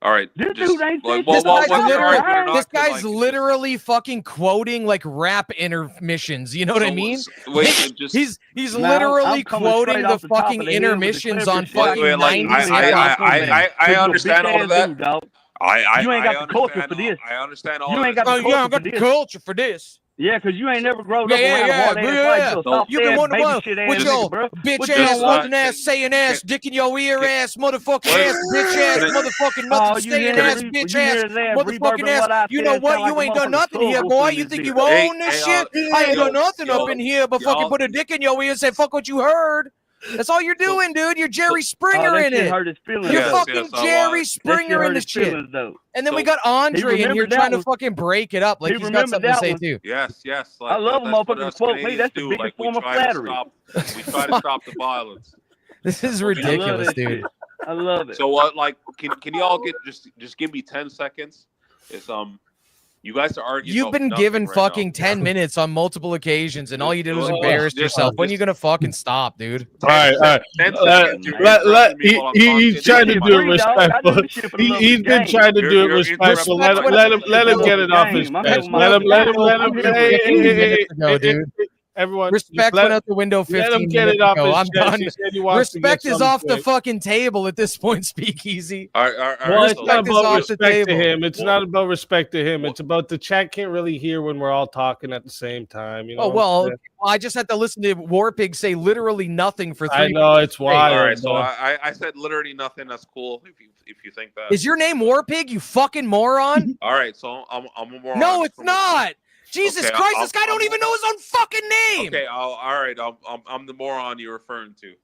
All right. This just, dude ain't like, said well, shit. well, This guy's literally fucking quoting like rap intermissions. You know what I mean? Wait, just he's Nah, literally I'm coming quoting straight the off the top fucking of the head with the intermissions on clever shit. fucking like 90s You ain't hip got hop. no name. I 'Cause you a understand all bitch-ass of that. dude, dog. I You ain't got the culture understand for this. I understand all You of ain't this. got the culture for this. culture for this. Yeah, because you ain't never grown Yeah, up around a hard ass life. yeah. You a soft You've been ass wondering baby what shit with ass your nigga, bro. bitch What you ass, don't want? London ass, saying ass, dick in your ear ass, motherfucking ass, bitch ass, motherfucking Oh, nothing you saying hear ass, that? bitch You ass, hear that motherfucking reverbing ass. what I You know said? what? Sound like You a ain't done motherfucking nothing here, subwoofer boy. in You this think bitch. you own this shit? I ain't done nothing yo, up in here but fucking put a dick in your ear and say fuck what you heard. That's all you're doing, dude. You're Jerry Springer that in shit it. hurt his feelings, You're though. fucking Jerry Springer in the his shit. feelings, though. And then we got Andre in here remembered that trying to one. fucking break it up like He he's got remembered something to that say one. too. Yes. I love a that's what motherfucker to us quote me. Canadians That's the do. biggest Like, form of flattery. we try to stop the violence. This is I love ridiculous, that dude. shit. I love it. So like, can y'all get just give me 10 seconds? It's you guys are arguing. You've about been nothing given right fucking now. 10 minutes on multiple occasions, and all you did was Well, embarrass just- yourself. When are just- you gonna fucking stop, dude? All right. 10 seconds. You're interrupting me while I'm He's trying to do it respectful. He's been trying to do it respectful. Let him get it off his chest. Let him. Everyone, Respect went out the window 15 let him get minutes it off ago. his I'm chest. done. He said he wants to get Respect is something off the quick. fucking table at this point, Speakeasy. All right, Well, it's not Respect is about off the respect to table. him. It's not about respect to him. It's about the chat can't really hear when we're all talking at the same time. You know. Oh what I'm well, saying? I just had to listen to Warpig say literally nothing for 3 I know it's wild. All right, so I said literally nothing. That's cool if you think that. Is your name Warpig, you fucking moron? All right, so I'm a moron. No, it's not. Jesus Okay, Christ, this guy don't even know his own fucking name. Okay, all right. I'm the moron you're referring to.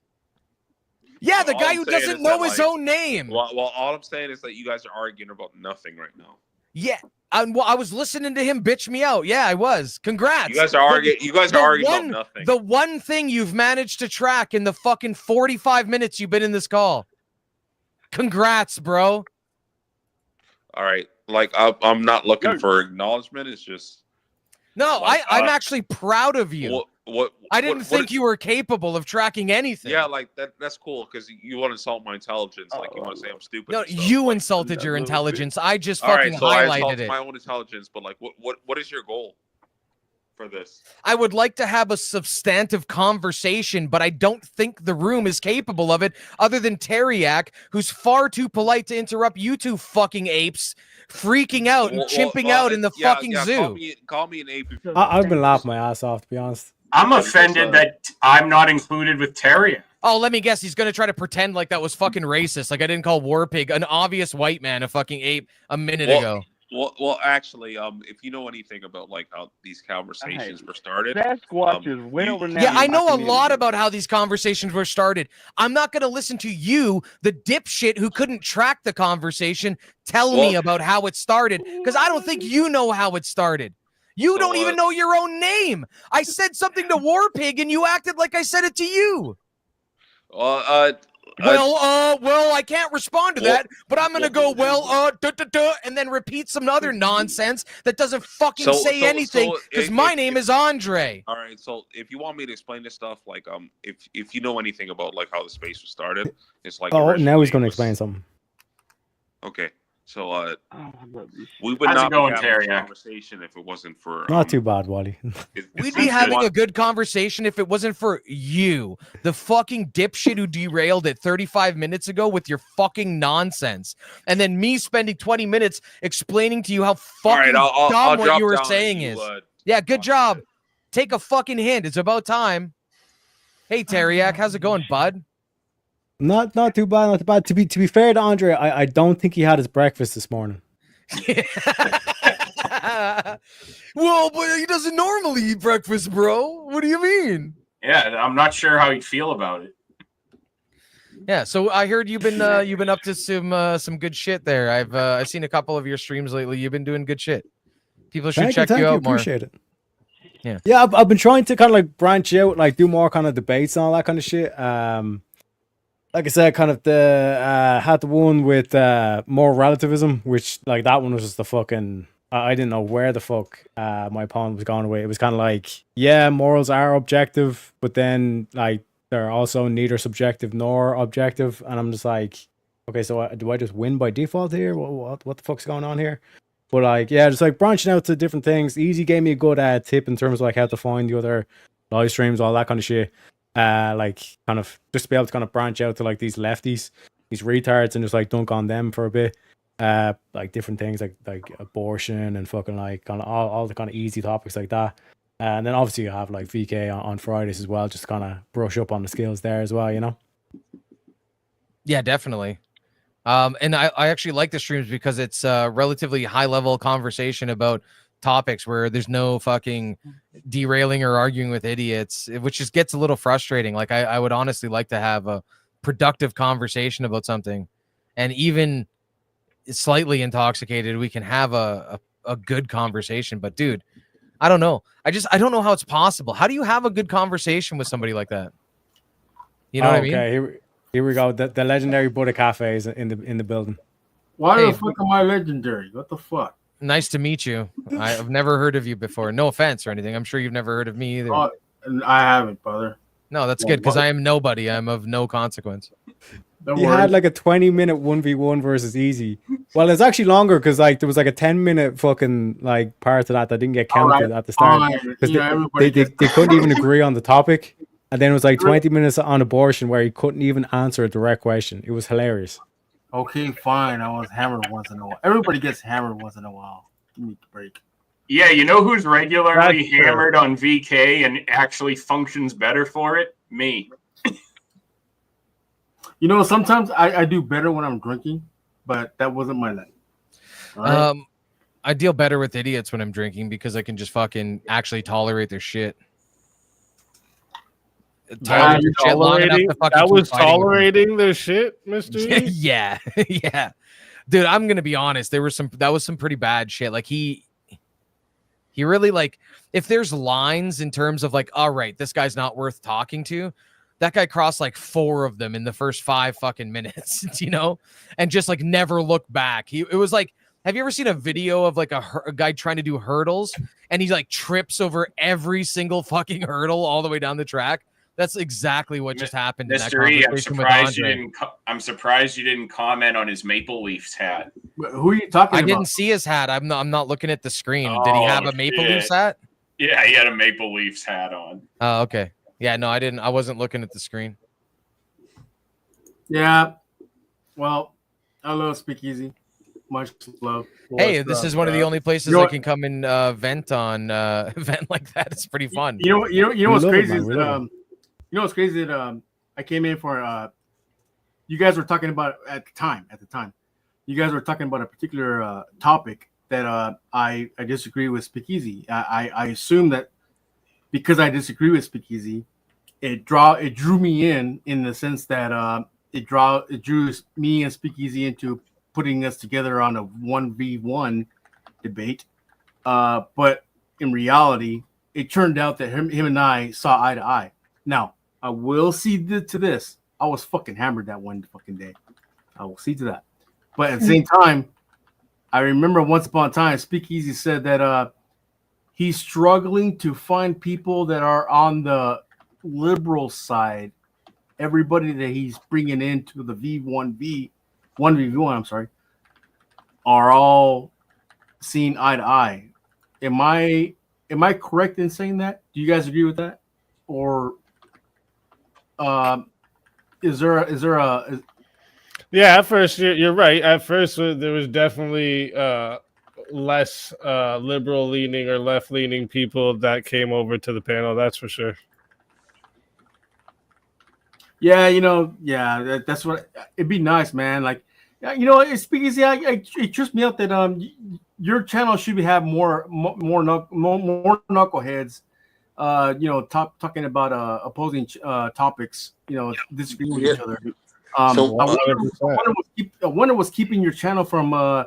Yeah, So the all guy I'm who saying doesn't is know that, his like, own name. Well, all I'm saying is that you guys are arguing about nothing right now. Yeah, I was listening to him bitch me out. Yeah, I was. Congrats. You guys are arguing. You guys are arguing about nothing. The one thing you've managed to track in the fucking 45 minutes you've been in this call. Congrats, bro. All right, like I'm not looking for acknowledgement. It's just no. Like, I'm actually proud of you. What I didn't think you were capable of tracking anything. Yeah, like that's cool because you want to insult my intelligence. Like you want to say I'm stupid. No, and stuff. you insulted your intelligence. I just All fucking right, so I highlighted insulted it. my own intelligence, but like, what is your goal for this? I would like to have a substantive conversation, but I don't think the room is capable of it, other than Teriak, who's far too polite to interrupt you two fucking apes, freaking out and chimping out in the fucking zoo. Call me an ape. I've been laughing my ass off, to be honest. I'm offended that I'm not included with Terry. Oh, let me guess. He's going to try to pretend like that was fucking racist. Like I didn't call Warpig an obvious white man a fucking ape a minute ago. Well, actually, if you know anything about like how these conversations were started, Sasquatch is well renowned. Yeah, I in know my a community. lot about how these conversations were started. I'm not going to listen to you, the dipshit who couldn't track the conversation, tell me about how it started, because I don't think you know how it started. You don't even know your own name. I said something to Warpig, and you acted like I said it to you. Well, I can't respond to that, but I'm gonna go, and then repeat some other nonsense that doesn't fucking say anything, because my name is Andre. All right, so if you want me to explain this stuff, like if you know anything about like how the space was started, it's like Oh, now he's going to explain something. okay. So we would How's it not going, be having this Terry? conversation if it wasn't for Not too bad, Wally. We'd be having a good conversation if it wasn't for you, the fucking dipshit who derailed it 35 minutes ago with your fucking nonsense. And then me spending 20 minutes explaining to you how fucking I'll dumb what drop you were down saying and is. you, Yeah, good job. Take a fucking hint. It's about time. Hey, Teriak, how's it going, bud? Not too bad, not too bad. To be fair to Andre, I don't think he had his breakfast this morning. Well, but he doesn't normally eat breakfast, bro. What do you mean? Yeah, I'm not sure how he'd feel about it. Yeah, so I heard you've been up to some good shit there. I've seen a couple of your streams lately. You've been doing good shit. People should check you out more. Appreciate it. Yeah, I've been trying to kind of like branch out, like do more kind of debates and all that kind of shit. Like I said, kind of had the one with more relativism, which like that one was just the fucking. I didn't know where the fuck my opponent was going away. It was kind of like, yeah, morals are objective, but then like they're also neither subjective nor objective, and I'm just like, okay, so do I just win by default here? What the fuck's going on here? But like, yeah, just like branching out to different things. Easy gave me a good tip in terms of like how to find the other live streams, all that kind of shit. Like kind of just to be able to kind of branch out to like these lefties, these retards, and just like dunk on them for a bit. Like different things like abortion and fucking like kind of all the kind of easy topics like that. And then obviously you have like VK on Fridays as well, just kind of brush up on the skills there as well, you know? Yeah, definitely. And I actually like the streams because it's a relatively high level conversation about topics where there's no fucking derailing or arguing with idiots, which just gets a little frustrating. Like I would honestly like to have a productive conversation about something, and even slightly intoxicated, we can have a good conversation. But dude, I don't know. I don't know how it's possible. How do you have a good conversation with somebody like that? You know what I mean? Okay, here we go. The legendary Buddha Cafe is in the building. Why the fuck am I legendary? What the fuck? Nice to meet you. I've never heard of you before. No offense or anything. I'm sure you've never heard of me either. Oh, I haven't, brother. No, that's good because I am nobody. I'm of no consequence. He had like a 20-minute 1v1 versus Easy. Well, it's actually longer because like there was like a 10-minute fucking like part to that didn't get counted at the start because they couldn't even agree on the topic. And then it was like 20 minutes on abortion where he couldn't even answer a direct question. It was hilarious. Okay, fine. I was hammered once in a while. Everybody gets hammered once in a while. Give me a break. Yeah, you know who's regularly hammered on VK and actually functions better for it? Me. You know, sometimes I do better when I'm drinking, but that wasn't my night. Right? I deal better with idiots when I'm drinking because I can just fucking actually tolerate their shit. That was tolerating their shit, Mr. Yeah. Yeah. Dude, I'm gonna be honest. That was some pretty bad shit. Like he really like if there's lines in terms of like, all right, this guy's not worth talking to. That guy crossed like 4 of them in the first 5 fucking minutes, you know, and just like never looked back. It was like, have you ever seen a video of like a guy trying to do hurdles and he like trips over every single fucking hurdle all the way down the track? That's exactly what just happened. Mr. E, I'm surprised you didn't comment on his Maple Leafs hat. Who are you talking about? I didn't see his hat. I'm not looking at the screen. Did he have a Maple Leafs hat? Yeah, he had a Maple Leafs hat on. Oh, okay. Yeah, no, I didn't. I wasn't looking at the screen. Yeah. Well, I love SpeakeaZy. Much love. Hey, this is one of the only places I can come and vent on vent like that. It's pretty fun. You know what's crazy is you know what's crazy that I came in for you guys were talking about at the time. You guys were talking about a particular topic that I disagree with SpeakeaZy. I assume that because I disagree with SpeakeaZy, it drew me in the sense that it drew me and SpeakeaZy into putting us together on a 1v1 debate. But in reality, it turned out that him and I saw eye to eye. Now, I will see to this. I was fucking hammered that one fucking day. I will see to that. But at the same time, I remember once upon a time, SpeakeaZy said that he's struggling to find people that are on the liberal side. Everybody that he's bringing into the 1v1, I'm sorry, are all seeing eye to eye. Am I correct in saying that? Do you guys agree with that? Or is there a Yeah, at first you're right. At first there was definitely less liberal leaning or left leaning people that came over to the panel. That's for sure. Yeah, that's what it'd be nice, man. Like, it's SpeakeaZy. It trips me out that your channel should have more knuckleheads. Talking about opposing topics. Disagreeing with each other. I wonder what's keeping your channel from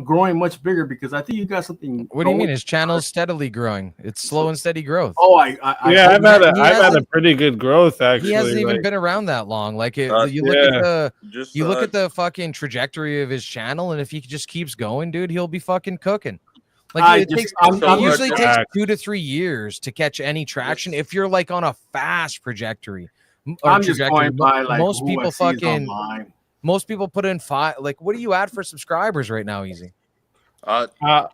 growing much bigger, because I think you got something. What do you mean? His channel's steadily growing. It's slow and steady growth. Oh, I've had a pretty good growth actually. He hasn't even been around that long. Like you look at the fucking trajectory of his channel, and if he just keeps going, dude, he'll be fucking cooking. Like it usually takes 2 to 3 years to catch any traction if you're like on a fast trajectory. I'm just going by like most people fucking. Most people put in 5. Like, what are you at for subscribers right now, Easy?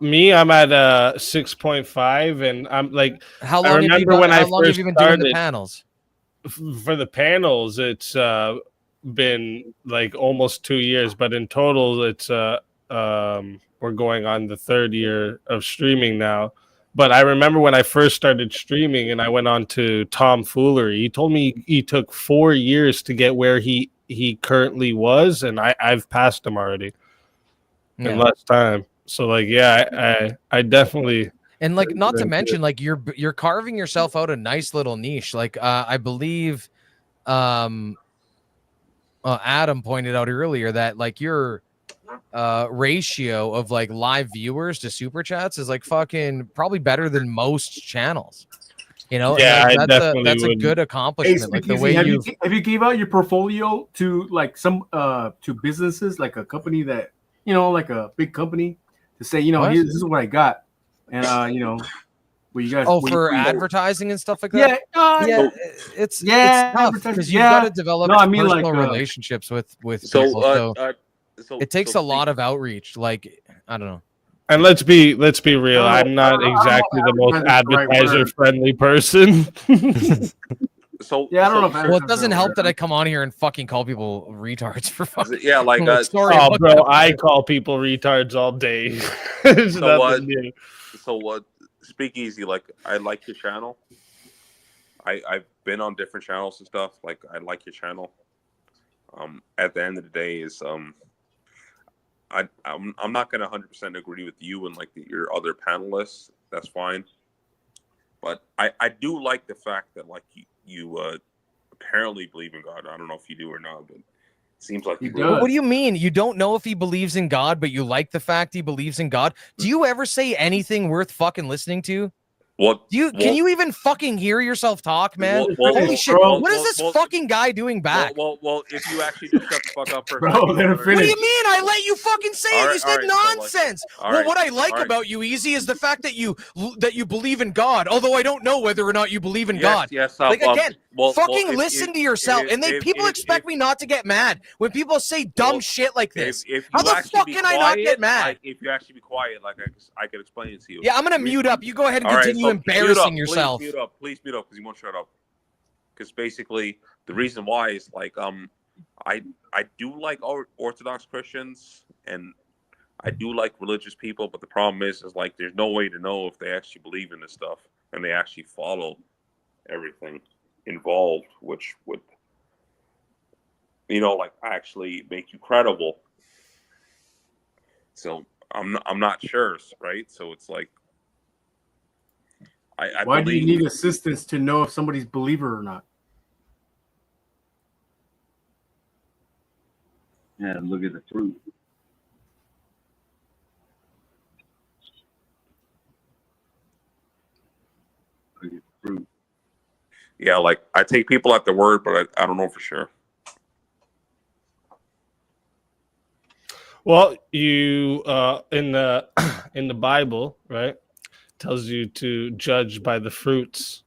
Me, I'm at 6.5, and I'm like, How I long have you remember when I how long have first you been doing the started panels? for the panels. It's been like almost 2 years, but in total, it's we're going on the 3rd year of streaming now. But I remember when I first started streaming, and I went on to Tom Foolery. He told me he took 4 years to get where he currently was, and I've passed him already in less time. So like, yeah, I definitely. And like, not to mention, like, you're carving yourself out a nice little niche. Like, I believe Adam pointed out earlier that like your ratio of like live viewers to super chats is like fucking probably better than most channels. You know, Yeah, and, like, I that's a would. good Hey, accomplishment. Like the SpeakeaZy, way have you you gave out your portfolio to like some to businesses, like a company that, you know, like a big company, to say, you know, What? this is what I got, and you know, where you guys for where you- advertising and stuff like that. Yeah, it's yeah, tough advertising, because you've yeah. got to develop No, I mean, personal like, relationships with So, people. so it takes a lot of outreach. Like, I don't know. And let's be real. I'm not exactly the most advertiser friendly person. So yeah, I don't know. If Well, it doesn't help that I come on here and fucking call people retards for fucking. Yeah, like sorry, oh, about bro, that. I call people retards all day. There's So nothing new. SpeakeaZy, like, I like your channel. I've been on different channels and stuff. Like, I like your channel. At the end of the day, is I'm not gonna 100% agree with you and like your other panelists. That's fine. But I do like the fact that like you apparently believe in God. I don't know if you do or not, but it seems like you do. What do you mean? You don't know if he believes in God, but you like the fact he believes in God? Do you ever say anything worth fucking listening to? Can you even fucking hear yourself talk, man? Holy shit! What is this fucking guy doing back? Well, if you actually just shut the fuck up for a Bro, second. let him What do you mean? I let you fucking say it. You said nonsense. Well, what I like about you, Easy, is the fact that you believe in God. Although I don't know whether or not you believe in God. Yes. Like again, fucking if- listen if- to yourself. if- And if- people if- expect me not to get mad when people say dumb shit like this. If How you the actually fuck be can I not quiet, get mad? like, if you actually be quiet, like I could explain it to you. Yeah, I'm gonna mute up. You go ahead and All right, continue so mute up, embarrassing yourself. Please mute up, because you won't shut up. Because basically, the reason why is like I do like Orthodox Christians and I do like religious people, but the problem is like there's no way to know if they actually believe in this stuff and they actually follow everything involved, which would, you know, like actually make you credible. So I'm not sure, right? So it's like I Why do you believe- need assistance to know if somebody's believer or not? Yeah, look at the fruit. Look at the fruit. Yeah, like I take people at their word, but I don't know for sure. Well, you in the Bible, right, tells you to judge by the fruits,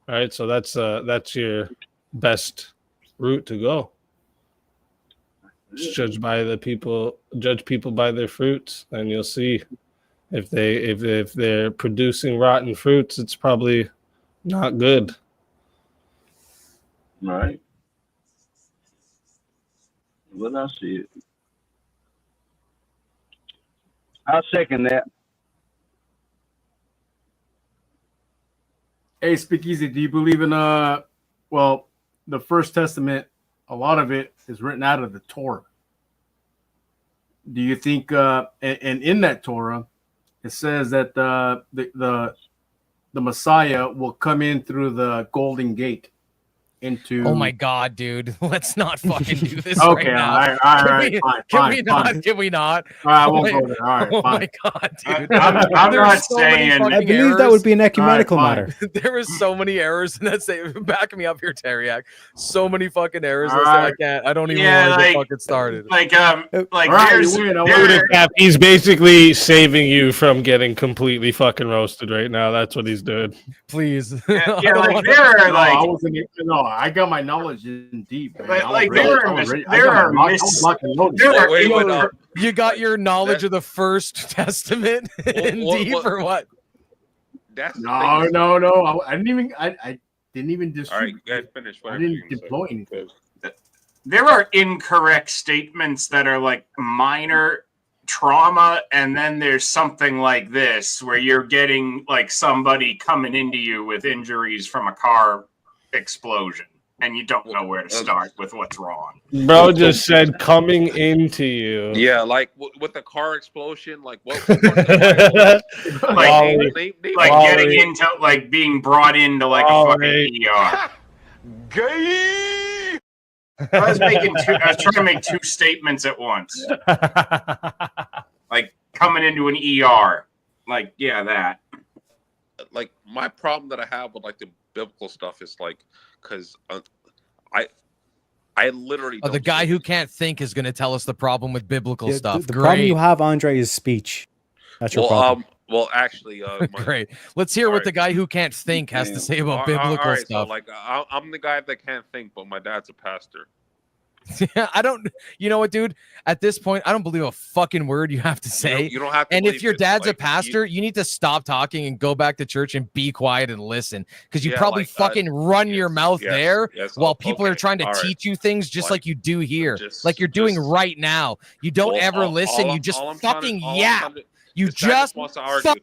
right? So that's your best route to go. Just judge people by their fruits, and you'll see if they're producing rotten fruits, it's probably not good. Right. Well, I see it. I'll second that. Hey, SpeakeaZy, do you believe in well, the First Testament? A lot of it is written out of the Torah. Do you think and in that Torah it says that the Messiah will come in through the Golden Gate into? Oh my god, dude! Let's not fucking do this Okay, right now. all right, fine, Can we fine. not? Can we not? All right, I won't Oh go my- there. All right, oh fine. my god, dude! I'm There's not so many saying- fucking I believe errors. that would be an ecumenical matter. There is so many errors in that statement. Back me up here, Teriak. So many fucking errors. All I right. can't. I don't even Yeah, want to like- get fucking started. Like All right, there's you win. He's basically saving you from getting completely fucking roasted right now. That's what he's doing. Please. yeah, I don't like wanna- there are No, like I wasn't. No, I got my knowledge in deep. Man. Like there are You got your knowledge of the First Testament in deep, or what? That's no. I didn't even. I didn't even distribute. All right, guys, finish. I didn't deploy anything. There are incorrect statements that are like minor trauma, and then there's something like this where you're getting like somebody coming into you with injuries from a car explosion, and you don't know where to start with what's wrong. Bro just said coming into you. Yeah, like with the car explosion, like what? Getting into like being brought into like a fucking ER. Gay. I was trying to make two statements at once. Like coming into an ER. Like, yeah, that. Like my problem that I have with like the biblical stuff is like, because I literally. The guy who can't think is going to tell us the problem with biblical stuff. The problem you have, Andre, is speech. That's your problem. Well, actually, great. Let's hear what the guy who can't think has to say about biblical stuff. So, like, I'm the guy that can't think, but my dad's a pastor. I don't. You know what, dude? At this point, I don't believe a fucking word you have to say. You don't have to. And if your dad's a pastor, you need to stop talking and go back to church and be quiet and listen, because you probably fucking run your mouth there while people are trying to teach you things, just like you do here, like you're doing right now. You don't ever listen. You just fucking yap. You just fucking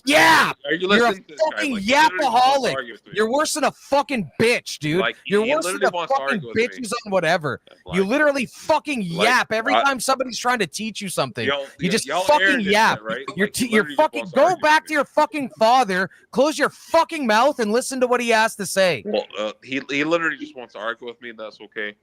yap. You're a fucking yapaholic. You're worse than a fucking bitch, dude. You're worse than the fucking bitches on whatever. You literally fucking yap every time somebody's trying to teach you something. You just fucking yap. You're fucking go back to your fucking father, close your fucking mouth, and listen to what he has to say. Well, he literally just wants to argue with me, and that's okay.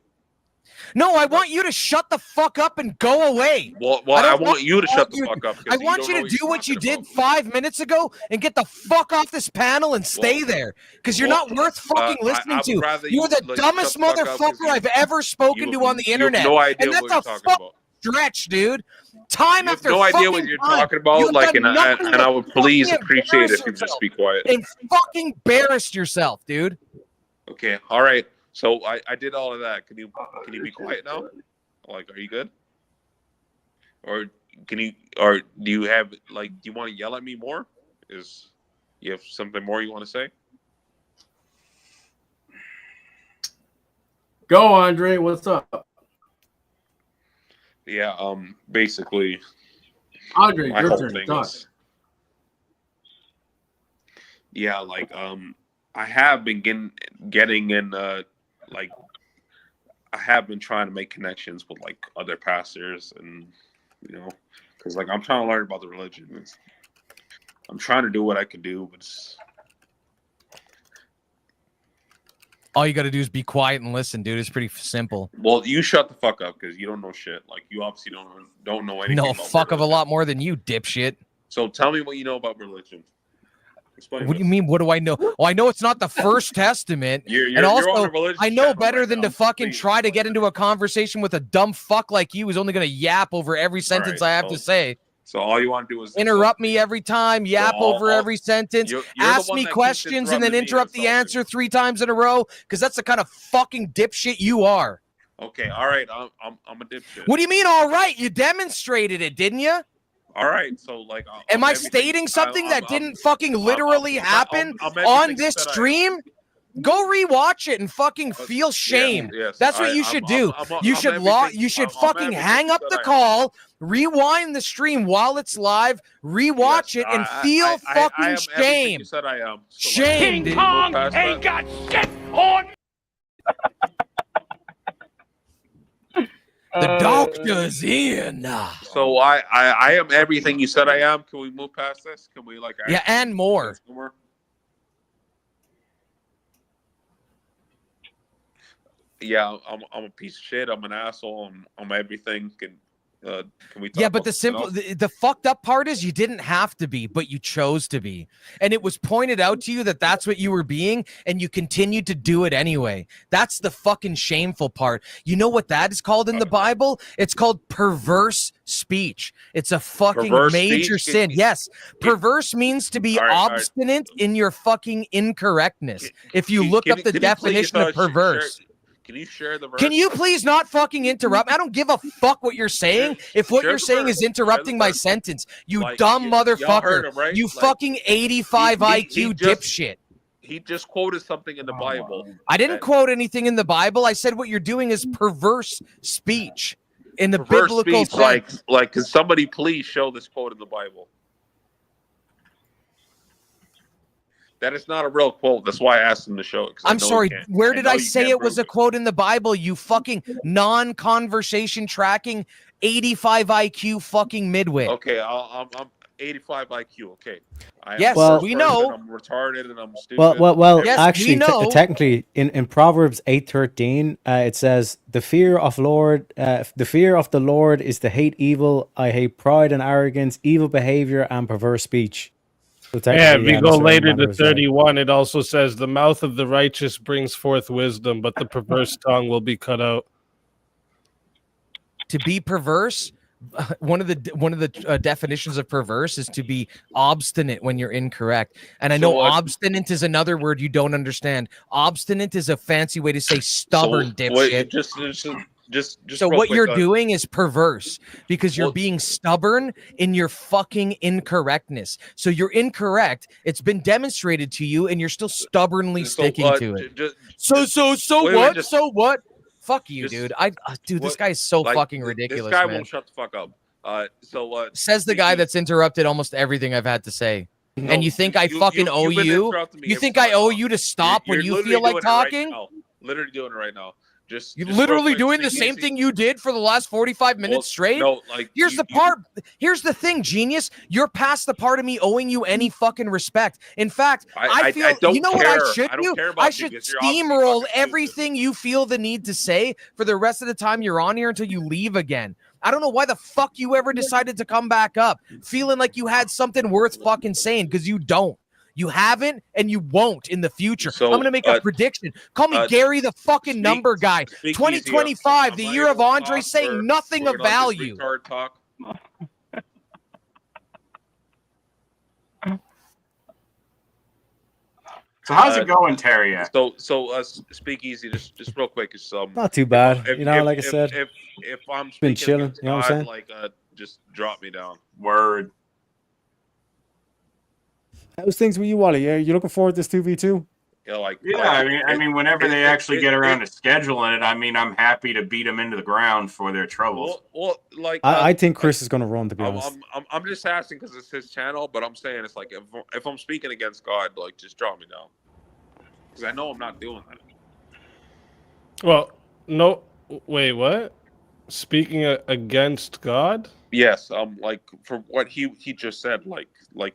No, I want you to shut the fuck up and go away. Well, I want you to shut the fuck up. I want you to do what you did 5 minutes ago and get the fuck off this panel and stay there, because you're not worth fucking listening to. You're the dumbest motherfucker I've ever spoken to on the internet. No idea and that's what you're talking about. Stretch, dude. Time after no fucking idea what you're time. talking about. You've Like, done and nothing I but would please fucking appreciate embarrass if you just be yourself. quiet. And fucking embarrass yourself, dude. Okay, all right. So I did all of that. Can you be quiet now? Like, are you good? Or do you have do you want to yell at me more? Is you have something more you want to say? Go, Andre. What's up? Yeah. Basically, Andre, my your whole turn. thing Talk. is, yeah, like I have been getting in like I have been trying to make connections with like other pastors, and because like I'm trying to learn about the religion. I'm trying to do what I can do, but All you got to do is be quiet and listen, dude. It's pretty simple. well, you shut the fuck up because you don't know shit. Like you obviously don't know anything. No, about fuck of a religion. lot more than you, dipshit. So tell me what you know about religion. Explain. What do you mean? What do I know? Well, I know it's not the First Testament, You're and also on a religious I know channel better right than now. to fucking try to get into a conversation with a dumb fuck like you who's only gonna yap over every sentence I have to say. So all you want to do is Interrupt me every time, yap over every sentence, you're the ask one me that keeps questions, and then interrupting me interrupt the answer 3 times in a row, because that's the kind of fucking dipshit you are. Okay, all right, I'm a dipshit. What do you mean? All right, you demonstrated it, didn't you? All right, so like, Am I stating something that didn't fucking literally happen I'm on everything this that I am. stream? Go rewatch it and fucking feel shame. yes, That's what you should do. You should fucking hang up the call, rewind the stream while it's live, rewatch it, and feel I fucking am everything shame. you said I am. So, Shame, like, dude. Kong ain't got shit on. The doctor's in. So I am everything you said I am. Can we move past this? Can we like? Yeah, and more. Yeah, I'm a piece of shit. I'm an asshole. I'm everything. And Can we talk Yeah, but about the something simple, else? the fucked up part is you didn't have to be, but you chose to be. And it was pointed out to you that that's what you were being, and you continued to do it anyway. That's the fucking shameful part. You know what that is called in the Bible? It's called perverse speech. It's a fucking Perverse major speech? sin. Yes, perverse means to be All right. obstinate in your fucking incorrectness. If you look up the Can you please, definition of perverse. share, can you share the verse? Can you please not fucking interrupt? I don't give a fuck what you're saying. If what share you're the saying verse. is interrupting my sentence, you Like, dumb y'all heard motherfucker. him, right? You Like, fucking 85 IQ dipshit. He just quoted something in the Bible. I didn't that- quote anything in the Bible. I said what you're doing is perverse speech in the perverse biblical speech, sense. like, can somebody please show this quote in the Bible? That is not a real quote. That's why I asked him to show it. I'm sorry. Where did I say it was a a quote in the Bible? You fucking non-conversation tracking 85 IQ fucking midwit. Okay, I'm 85 IQ. Okay. Yes, I'm we person, know. I'm retarded and I'm stupid. Well. Yes, actually, we know. technically, in Proverbs 8:13, it says, the fear of the Lord is to hate evil. I hate pride and arrogance, evil behavior, and perverse speech." So Yeah, if you go that's what later matter to is like. 31, it also says, the mouth of the righteous brings forth wisdom, but the perverse tongue will be cut out. To be perverse, one of the definitions of perverse is to be obstinate when you're incorrect. And I know obstinate is another word you don't understand. Obstinate is a fancy way to say stubborn, dipshit. So real what quick, you're doing is perverse because you're being stubborn in your fucking incorrectness. So you're incorrect. It's been demonstrated to you, and you're still stubbornly sticking to it. So what? Fuck you, dude. Dude, this guy is so fucking ridiculous. This guy man. won't shut the fuck up. Says the guy that's interrupted almost everything I've had to say. No, and you think I fucking owe you've been you? interrupting me You every think I time. owe you to stop when you feel like talking? Literally doing it right now. You're just literally real quick, doing the same thing you did for the last 45 minutes straight? No, like Here's the thing, genius. You're past the part of me owing you any fucking respect. In fact, I feel, don't you know what care. I should I don't do? care about I you should because you're obviously steamroll fucking everything you feel the need to say for the rest of the time you're on here until you leave again. I don't know why the fuck you ever decided to come back up, feeling like you had something worth fucking saying, because you don't. You haven't, and you won't in the future. So, I'm going to make a prediction. Call me Gary the fucking number guy. Speak 2025, easy. the I'm year not of able to Andre talk. saying nothing We're of gonna let this value. retard talk. So how's it going, Terry? So SpeakeaZy, just real quick, is Not too bad. If, like I if, said, if I'm been speaking chilling. against You know what I'm God, saying? like just drop me down. Word. How's things with you, Wally? You looking forward to this 2v2? I mean, whenever they actually get around to scheduling it, I mean, I'm happy to beat them into the ground for their troubles. Well, like I think Chris is going to run, to be honest. I'm just asking because it's his channel, but I'm saying it's like if I'm speaking against God, like just drop me down, because I know I'm not doing that. Well, no, wait, what? Speaking against God? Yes, like for what he just said, like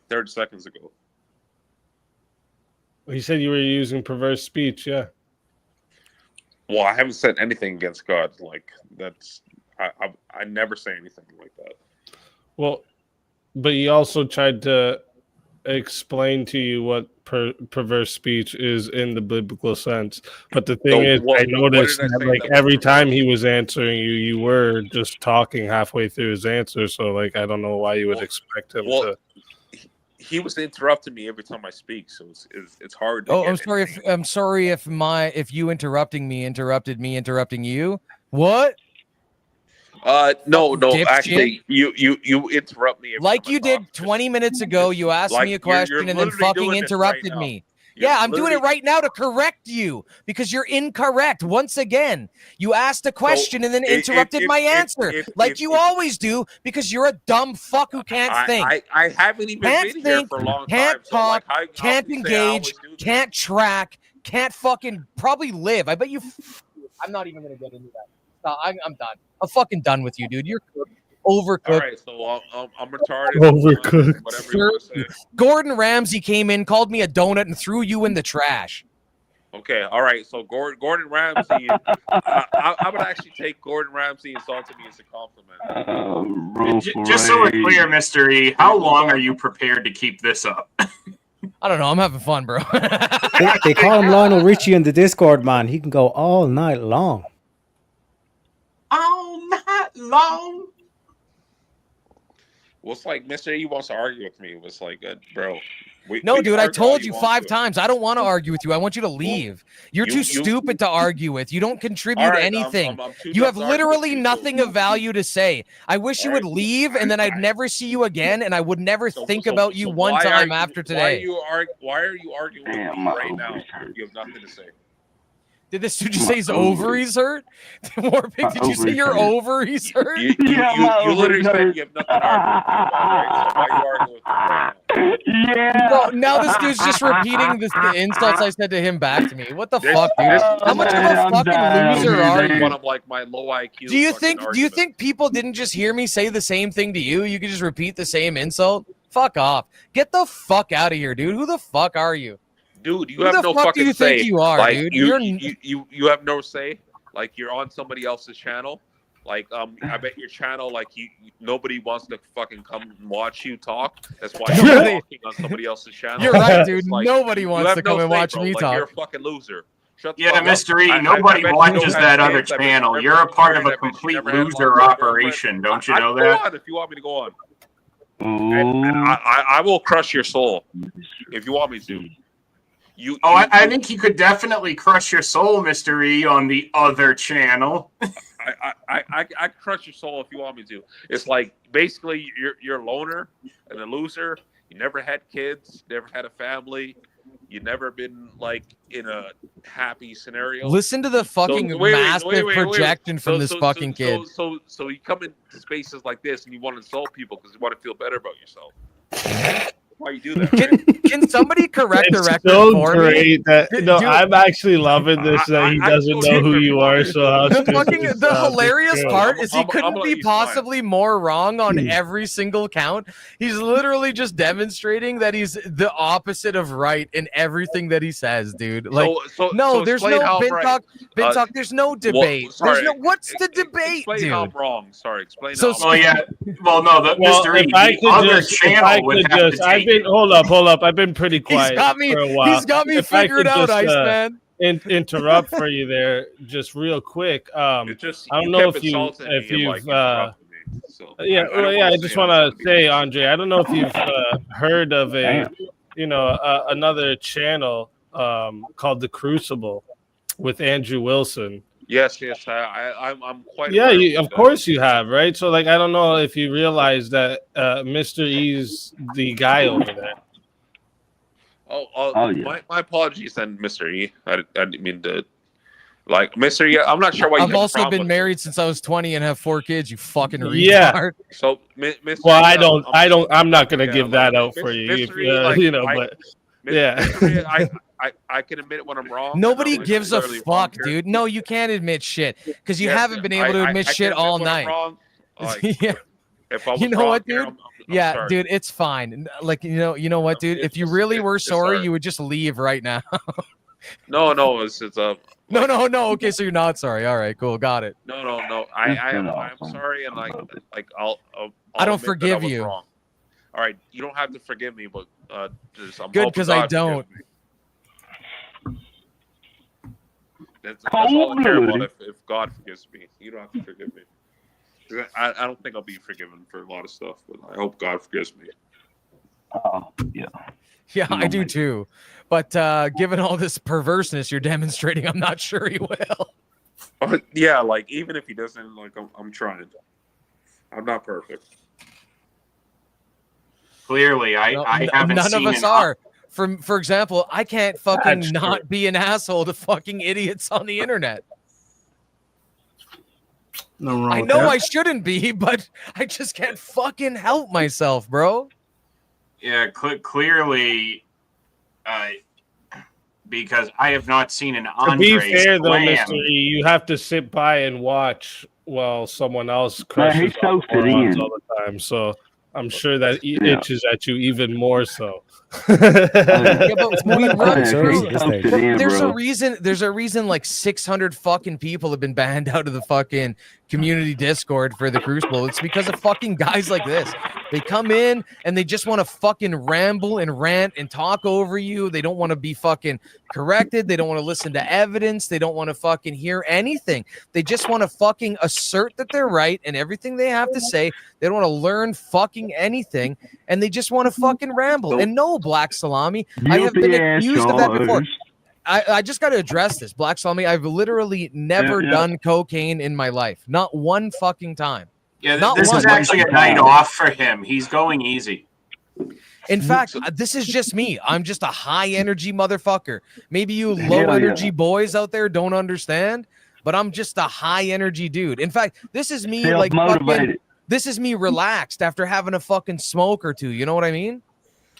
30 seconds ago. He said you were using perverse speech, yeah. Well, I haven't said anything against God. Like that's I never say anything like that. Well, but he also tried to explain to you what perverse speech is in the biblical sense. But the thing is, I noticed that like every time he was answering you, you were just talking halfway through his answer. So like, I don't know why you would expect him to. He was interrupting me every time I speak, so it's hard. To I'm sorry if you interrupting me interrupted me interrupting you. What? No, Dipshit. actually, you interrupt me. Like you did 20 minutes ago. You asked me a question and then fucking interrupted me. Yeah, I'm doing it right now to correct you because you're incorrect. Once again, you asked a question and then interrupted my answer, like you always do, because you're a dumb fuck who can't think. I haven't even been here for a long can't time. talk, so like, can't engage, can't track, can't fucking probably live. I bet you. I'm not even gonna get into that. No, I'm done. I'm fucking done with you, dude. You're overcooked. All right, so I'm retarded. Overcooked. Whatever you want to say. Gordon Ramsay came in, called me a donut, and threw you in the trash. Okay, all right. So Gordon Ramsay, I would actually take Gordon Ramsay insulting me as a compliment. Just so we're clear, Mr. E, how long are you prepared to keep this up? I don't know. I'm having fun, bro. They call him Lionel Richie in the Discord, man. He can go all night long. All night long. Well, it's like Mr. E wants to argue with me. It was like, bro. No, dude, I told you 5 times. I don't want to argue with you. I want you to leave. You're too stupid to argue with. You don't contribute anything. You have literally nothing of value to say. I wish you would leave, and then I'd never see you again, and I would never think about you one time after today. Why are you arguing with me right now? You have nothing to say. Did this dude just say his ovaries hurt? Warpig, did you say your ovaries hurt? You literally said you have nothing to argue with me about, right? So why are you arguing with me right now? Yeah. No, now this dude's just repeating the insults I said to him back to me. What the fuck, dude? How much of a fucking loser are you? One of like my low IQ. Do you think people didn't just hear me say the same thing to you? You could just repeat the same insult? Fuck off. Get the fuck out of here, dude. Who the fuck are you? Dude, you have no fucking say. Think you are, like, dude? You have no say. Like, you're on somebody else's channel. Like, I bet your channel, like, nobody wants to fucking come and watch you talk. That's why you're talking on somebody else's channel. You're right, dude. Like, nobody wants to come and watch me talk. You're a fucking loser. Shut the Yeah, fuck Mr. E, up. nobody I watches that other channel. You're a part of a complete loser operation. Don't you know that? Go on if you want me to go on. And I will crush your soul if you want me to. I think you could definitely crush your soul, Mr. E, on the other channel. I crush your soul if you want me to. It's like basically you're a loner and a loser. You never had kids, never had a family. You never been like in a happy scenario. Listen to the fucking massive projection from this fucking kid. So you come into spaces like this and you want to insult people because you want to feel better about yourself. Why you do that? Can somebody correct the record so for great me? That, I'm actually loving this that he doesn't know who you are. So the hilarious part is he couldn't be possibly more wrong on every single count. He's literally just demonstrating that he's the opposite of right in everything that he says, dude. Like, there's no bin talk. There's no debate. There's no. What's the debate, explain dude? How I'm wrong. Sorry, explain. So, how I'm wrong. Mr. E, the other channel would have to take. Hold up. I've been pretty quiet for a while. He's got me figured out, Iceman. Interrupt for you there, just real quick. I don't know if you've. I just want to say, Andre, I don't know if you've heard of another channel called The Crucible with Andrew Wilson. Yes, I'm quite. Yeah, of course you have, right? So, like, I don't know if you realize that Mr. E's the guy over there. My apologies, then, Mr. E. I didn't mean to, like, Mr. E. I'm not sure why. I've also been married since I was 20 and have 4 kids. You fucking retard. Yeah. So, Mr. Well, I'm not gonna give that out for you. But yeah. I can admit it when I'm wrong. Nobody gives a fuck, dude. No, you can't admit shit because you haven't been able to admit shit all night. Yeah. If I was you know wrong, what, dude? I'm sorry. Dude, it's fine. Like, you know what, dude? If you really were sorry, you would just leave right now. No, it's No. Okay, so you're not sorry. All right, cool, got it. No. I'm sorry, and I'll I don't admit forgive that I was you. wrong. All right, you don't have to forgive me, but good because I don't. That's all I care about. If God forgives me, you don't have to forgive me. I don't think I'll be forgiven for a lot of stuff, but I hope God forgives me. Yeah, I do too. But given all this perverseness you're demonstrating, I'm not sure he will. Yeah, like, even if he doesn't, like, I'm trying. I'm not perfect. Clearly, I haven't none seen of us are. For example, I can't fucking not be an asshole to fucking idiots on the internet. No wrong I with know that. I shouldn't be, but I just can't fucking help myself, bro. Yeah, clearly, because I have not seen an Andre. To be fair, though, Mr. E, you have to sit by and watch while someone else crushes all the time. So I'm sure that Yeah. itches at you even more so. Yeah, but we run through. There's a bro. reason. There's a reason. Like 600 fucking people have been banned out of the fucking community Discord for the Crucible. It's because of fucking guys like this. They come in and they just want to fucking ramble and rant and talk over you. They don't want to be fucking corrected. They don't want to listen to evidence. They don't want to fucking hear anything. They just want to fucking assert that they're right and everything they have to say. They don't want to learn fucking anything, and they just want to fucking ramble. And no, Black Salami, I have been accused of that before. I just got to address this, Black Salami. I've literally never done cocaine in my life, not one fucking time. Yeah, Not this one. is actually a night off for him. He's going easy. In fact, this is just me. I'm just a high energy motherfucker. Maybe you Hell low yeah. energy boys out there don't understand, but I'm just a high energy dude. In fact, this is me like fucking, Self-motivated. this is me relaxed after having a fucking smoke or two. You know what I mean?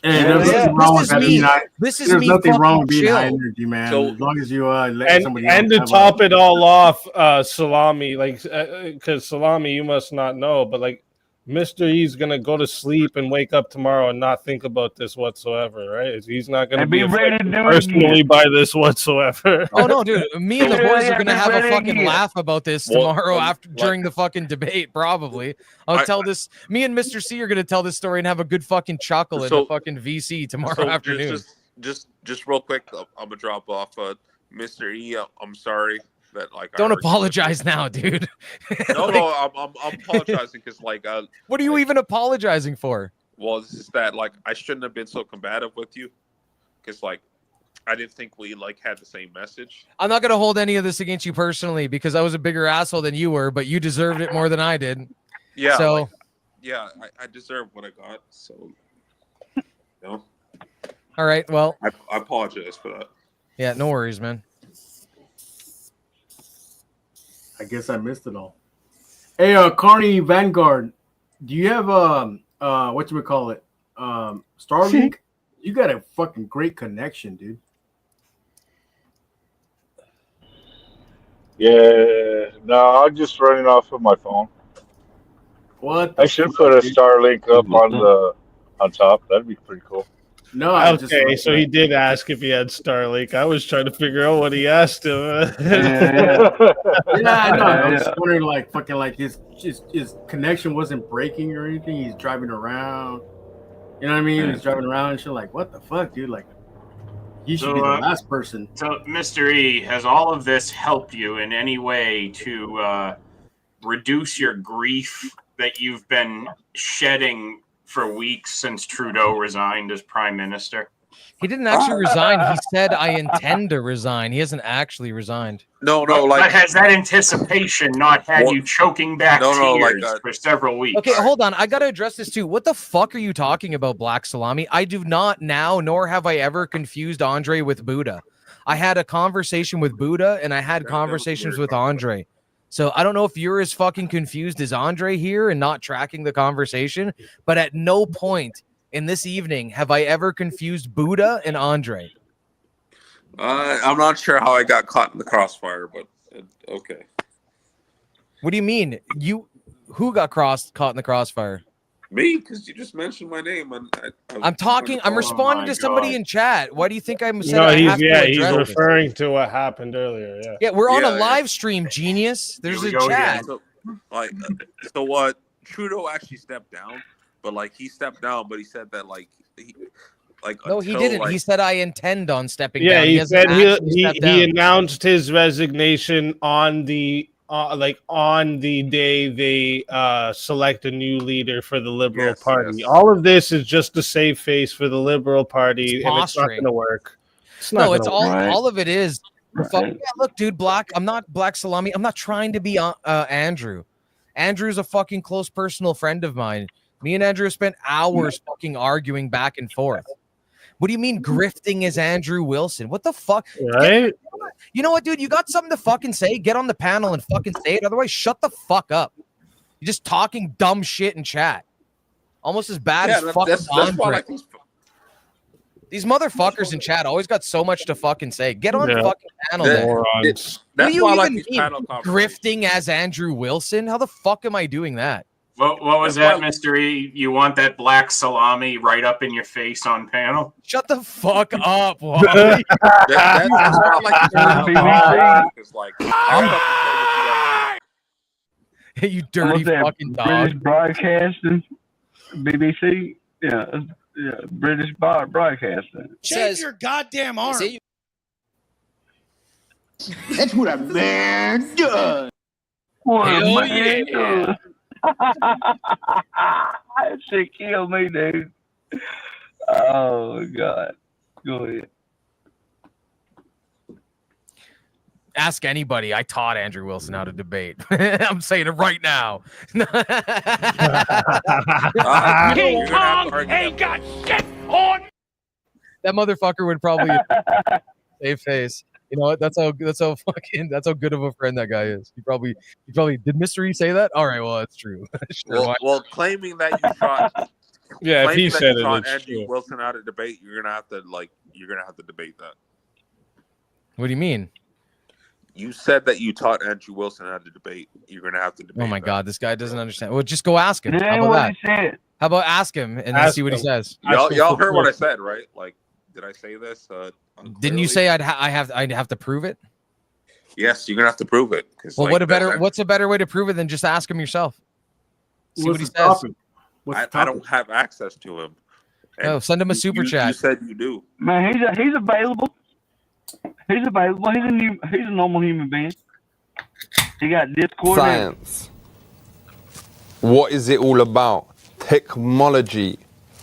Hey, there's nothing wrong with that being high. This is There's me nothing wrong fucking with being high chill. energy, man. So- as long as you let somebody else And to have top it all off, Salami, like, because Salami, you must not know, but like, Mr. E's gonna go to sleep and wake up tomorrow and not think about this whatsoever, right? He's not gonna And be be ready to affected do it personally again. by this whatsoever. Oh no, dude! Me and the boys are gonna have a fucking again. laugh about this Well, tomorrow after like- during the fucking debate. Probably, I'll tell this. Me and Mr. C are gonna tell this story and have a good fucking chuckle in So- the fucking VC tomorrow So afternoon. just real quick, I'm gonna drop off. Mr. E, I'm sorry that like. Don't I hurt you. apologize now, dude. No, I'm apologizing because like What are you even apologizing for? well, this is that like I shouldn't have been so combative with you because like I didn't think we like had the same message. I'm not gonna hold any of this against you personally because I was a bigger asshole than you were, but you deserved it more than I did. Yeah. So like, yeah, I deserve what I got. So you know, all right, well, I apologize for that. yeah, no worries, man. I guess I missed it all. Hey, Carney Vanguard, do you have whatchamacallit? Starlink? You got a fucking great connection, dude. Yeah, no, I'm just running off of my phone. What? I should put a Starlink up on top. That'd be pretty cool. No, I Okay, so he did ask if he had Starlink. I was trying to figure out what he asked him. Yeah, I know. I was wondering, like, fucking, like his connection wasn't breaking or anything. He's driving around. You know what I mean? He's driving around and shit. Like, what the fuck, dude? Like, he should be the last person. So, Mr. E, has all of this helped you in any way to reduce your grief that you've been shedding for weeks since Trudeau resigned as prime minister? He didn't actually resign. He said, "I intend to resign." He hasn't actually resigned. No, But has that anticipation not had Well, you choking back no, tears like, for several weeks? Okay, hold on. I got to address this too. What the fuck are you talking about, Black Salami? I do not now, nor have I ever confused Andre with Buddha. I had a conversation with Buddha and I had conversations with Andre. So I don't know if you're as fucking confused as Andre here and not tracking the conversation, but at no point in this evening have I ever confused Buddha and Andre. I'm not sure how I got caught in the crossfire, but okay. What do you mean? Who got caught in the crossfire? Me, because you just mentioned my name. And I'm responding to somebody in chat. Why do you think I'm saying No, I he's have to address he's this? referring to what happened earlier. Yeah. Yeah, we're on a live stream, genius. There's a chat. So what? Trudeau actually stepped down, but like he stepped down, but he said that No, he until, didn't. like- He said I intend on stepping Yeah, down. he hasn't said actually he stepped down. announced his resignation on the on the day they select a new leader for the Liberal Party. All of this is just to save face for the Liberal Party, and it's not posturing. going to work. No, it's all of it is. Yeah, look, dude, I'm not Black Salami. I'm not trying to be Andrew. Andrew's a fucking close personal friend of mine. Me and Andrew spent hours fucking arguing back and forth. What do you mean grifting is Andrew Wilson? What the fuck? Right? You know what, dude? You got something to fucking say? Get on the panel and fucking say it. Otherwise, shut the fuck up. You're just talking dumb shit in chat. Almost as bad as fucking that's why Andre. like These motherfuckers in chat always got so much to fucking say. Get on the Yeah. fucking panel. That- then. Morons. What do That's you why I like even these mean, panel conversations. grifting as Andrew Wilson? How the fuck am I doing that? What was that, Mr. E? You want that black salami right up in your face on panel? Shut the fuck up, Wally. That's not like it's like you dirty fucking dog. British Broadcasting, BBC. Yeah, British Broadcasting. Shave your goddamn arm. That's what a man does. What a Hell man yeah. does. That shit killed me, dude. Oh God. Go ahead. Ask anybody. I taught Andrew Wilson how to debate. I'm saying it right now. King Kong ain't got shit on. That motherfucker would probably save face. You know what? That's how good of a friend that guy is. He probably did Mr. E say that? All right, well that's true. Sure, well, claiming that you taught Yeah, if he said it, taught it's Andrew true. Wilson how to debate, you're gonna have to debate that. What do you mean? You said that you taught Andrew Wilson how to debate. You're gonna have to debate. Oh my God, this guy doesn't understand. Well, just go ask him. That How ain't about what that? he said. How about ask him and then Ask see what he him. says? Y'all heard what I said, right? Like, did I say this? Didn't you say I'd have to prove it? Yes, you're gonna have to prove it. Well, what's a better way to prove it than just ask him yourself? See what he says. I don't have access to him. Oh, send him a super chat. You said you do. Man, he's available. He's available. He's a normal human being. He got Discord. Science. What is it all about? Technology.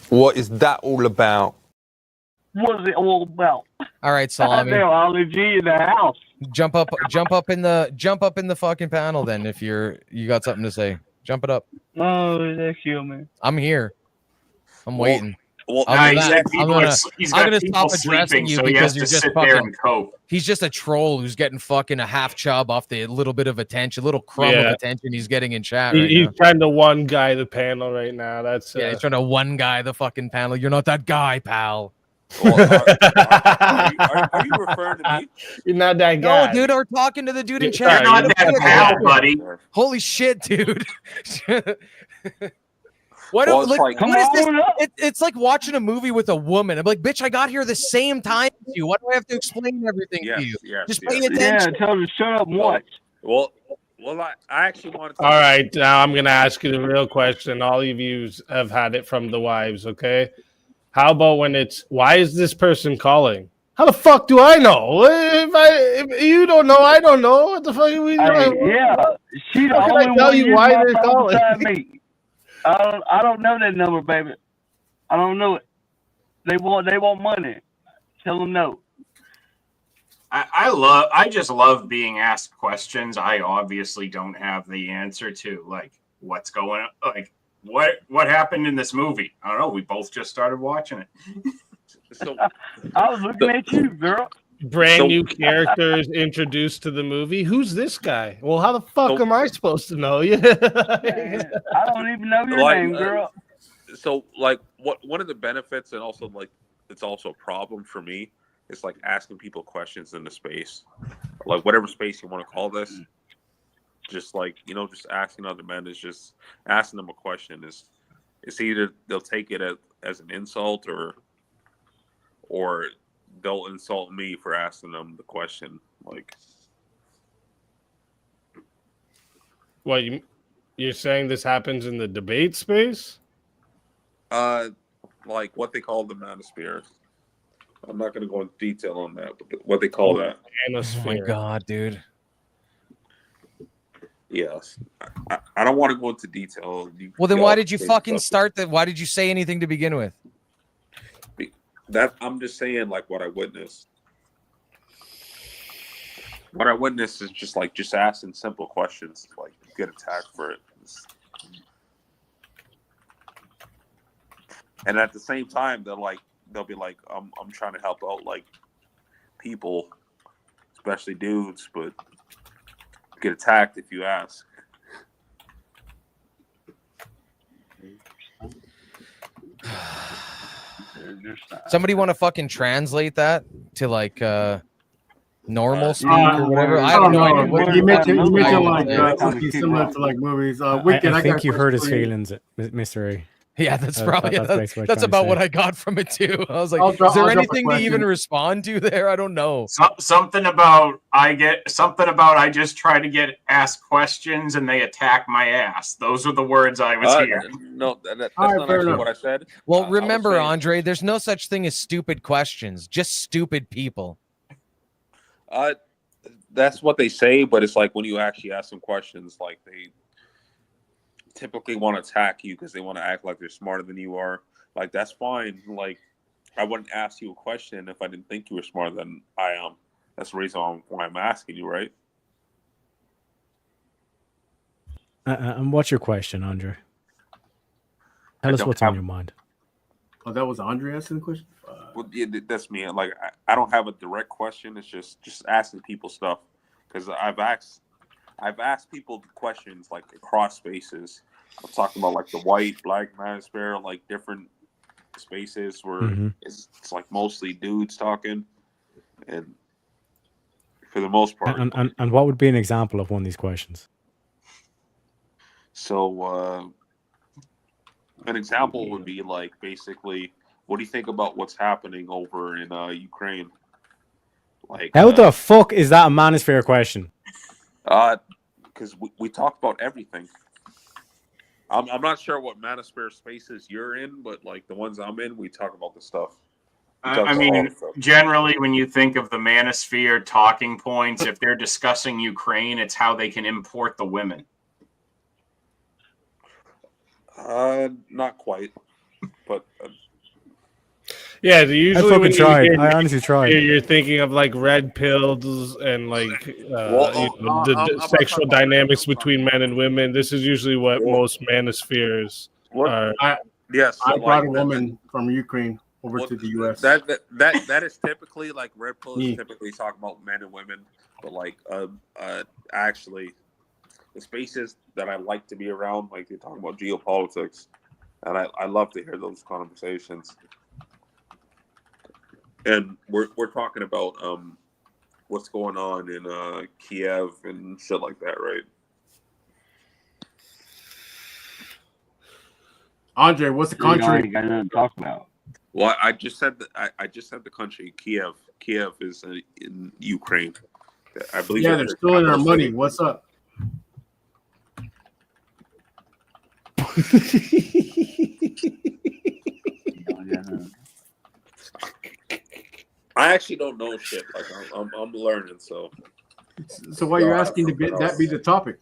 What is that all about? What is it all about? All right, Salami. Ollie G in the house. Jump up in the fucking panel then if you got something to say. Jump it up. Oh, that kill me. I'm here. I'm waiting. Well, I'm he's got gonna people stop addressing sleeping, you so he because has you're to just sit there fucking. and cope. He's just a troll who's getting fucking a half chub off the little bit of attention, little crumb of Yeah. attention he's getting in chat right He's now. trying to one guy the panel right now. That's Yeah, he's trying to one guy the fucking panel. You're not that guy, pal. Are you referring to me? You're not that guy. No, dude, we're talking to the dude in You're chat. not that pal, buddy. Holy shit, dude. What, Well, it's like, like- what is this? It's like watching a movie with a woman. I'm like, bitch, I got here the same time as you. Why do I have to explain everything to you? Just pay attention. Yeah, tell him to shut up and watch. Well, I actually wanted to. All right, now I'm gonna ask you the real question. All of you have had it from the wives, okay? How about when it's why is this person calling? How the fuck do I know? If you don't know, I don't know. What the fuck are we doing? Yeah, she the How can only I tell one you using why my they're phone calling? beside me. I don't know that number, baby. I don't know it. They want money. Tell them no. I just love being asked questions I obviously don't have the answer to. Like, what's going on? Like, what happened in this movie? I don't know. We both just started watching it. So I was looking at you, girl. Brand new characters introduced to the movie. Who's this guy? Well, how the fuck am I supposed to know you? I don't even know your name, girl. So, like, one of the benefits, and also like, it's also a problem for me. It's like asking people questions in the space, like whatever space you want to call this. Just like, just asking other men is just asking them a question. It's either they'll take it as an insult or they'll insult me for asking them the question. Like, What you're saying this happens in the debate space? like what they call the manosphere. I'm not going to go into detail on that, but what they call that. Oh my god, dude. Yes. I don't want to go into detail. Well, then why did you fucking start that? Why did you say anything to begin with? That I'm just saying, like, what I witnessed. What I witnessed is just asking simple questions, like get attacked for it. And at the same time, they'll be like, I'm trying to help out like people, especially dudes, but get attacked if you ask. Somebody want to fucking translate that to like normal speak or whatever. I have no idea what You mentioned what like you're something similar to like movies. I Wicked, I think got you a hurt his question for you. feelings, Mr. A. Yeah, that's probably that's basically what that's you're trying to about say. what I got from it too. I was like, I'll is there drop a anything to even question. respond to there? I don't know. Something about I just try to get asked questions and they attack my ass. Those are the words I was hearing. No, that's All right, not fair actually enough. what I said. Well, I was remember, saying- Andre, there's no such thing as stupid questions, just stupid people. That's what they say, but it's like when you actually ask them questions, like they typically want to attack you because they want to act like they're smarter than you are. Like that's fine. Like I wouldn't ask you a question if I didn't think you were smarter than I am. That's the reason why I'm asking you, right? And what's your question, Andre? Tell us what's on your mind. Oh, that was Andre asking the question? Well, yeah, that's me. Like I don't have a direct question. It's just asking people stuff because I've asked people questions like across spaces. I'm talking about like the white, black manosphere, like different spaces where it's like mostly dudes talking, and for the most part. And what would be an example of one of these questions? So an example would be like basically, what do you think about what's happening over in Ukraine? Like How the fuck is that a manosphere question? Because we talk about everything. I'm not sure what manosphere spaces you're in, but like the ones I'm in, we talk about the stuff. I mean, generally, when you think of the manosphere talking points, if they're discussing Ukraine, it's how they can import the women. Not quite, but Yeah, usually I when you tried. hear- I honestly tried. You're thinking of like red pills and like the sexual dynamics between men and women. This is usually what most manospheres are. Yes, I so brought like a woman from Ukraine over to the U.S. That is typically like red pill is Me. typically talking about men and women, but like actually the spaces that I like to be around, like they talk about geopolitics, and I love to hear those conversations. And we're talking about what's going on in Kiev and shit like that, right? Andre, what's the country? Ain't got nothing to talk about. Well, I just said that I just said the country Kiev. Kiev is in Ukraine. I believe. Yeah, that's they're the stealing our capital money. city. What's up? I actually don't know shit. Like I'm learning. So why you're asking to be that be the topic?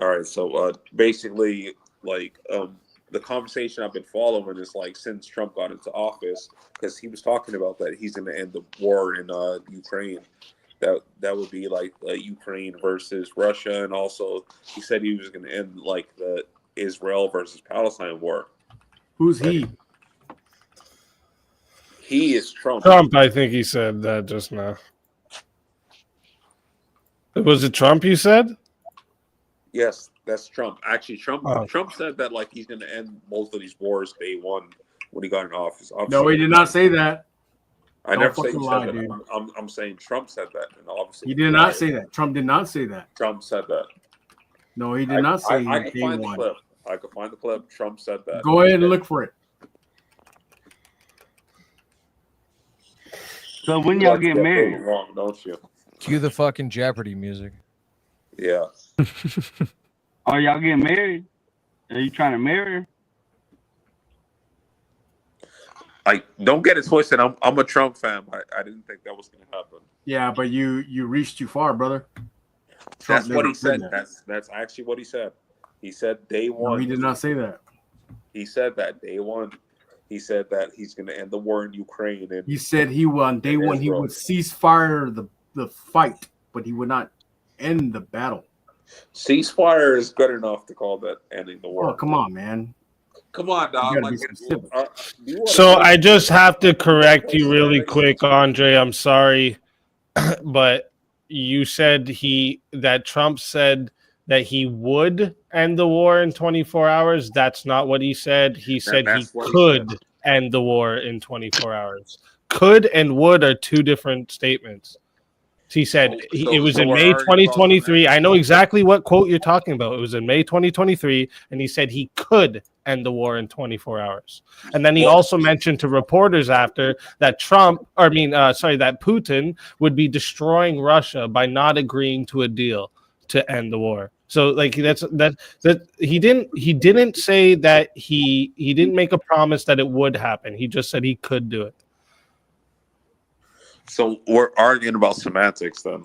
All right. So basically, like the conversation I've been following is like since Trump got into office, because he was talking about that he's going to end the war in Ukraine. That would be like Ukraine versus Russia, and also he said he was going to end like the Israel versus Palestine war. Who's he? He is Trump. Trump, I think he said that just now. Was it Trump you said? Yes, that's Trump. Actually, Trump Oh. Trump said that like he's going to end most of these wars day one when he got in office. No, he did not say that. I Don't never said fucking he lie, said that. dude. I'm saying Trump said that, and obviously He did not say that. Trump did not say that. Trump said that. No, he did not say I can day find one. the clip. I could find the clip. Trump said that. Go ahead and look for it. So when y'all get married? Wrong, don't you? Cue the fucking Jeopardy music. Yeah. Are y'all getting married? Are you trying to marry her? Like, don't get it twisted. I'm a Trump fan. I didn't think that was going to happen. Yeah, but you reached too far, brother. Trump That's what never he said. that. That's actually what he said. He said day one. No, he did not say that. He said that day one. He said that he's going to end the war in Ukraine. And He said he on day one he Israel. would cease fire the fight, but he would not end the battle. Ceasefire is good enough to call that ending the war. Oh, come on, man. Come on, You dog. gotta Like, be specific. So I just have to correct you really quick, Andre. I'm sorry, but you said that Trump said that he would end the war in 24 hours. That's not what he said. He said he that's what he could end the war in 24 hours. Could and would are two different statements. He said it was in we're May arguing about 2023. I know exactly what quote you're talking about. It was in May 2023, and he said he could end the war in 24 hours. And then he also mentioned to reporters after that that Putin would be destroying Russia by not agreeing to a deal to end the war. So like that he didn't say that he didn't make a promise that it would happen. He just said he could do it. So we're arguing about semantics then.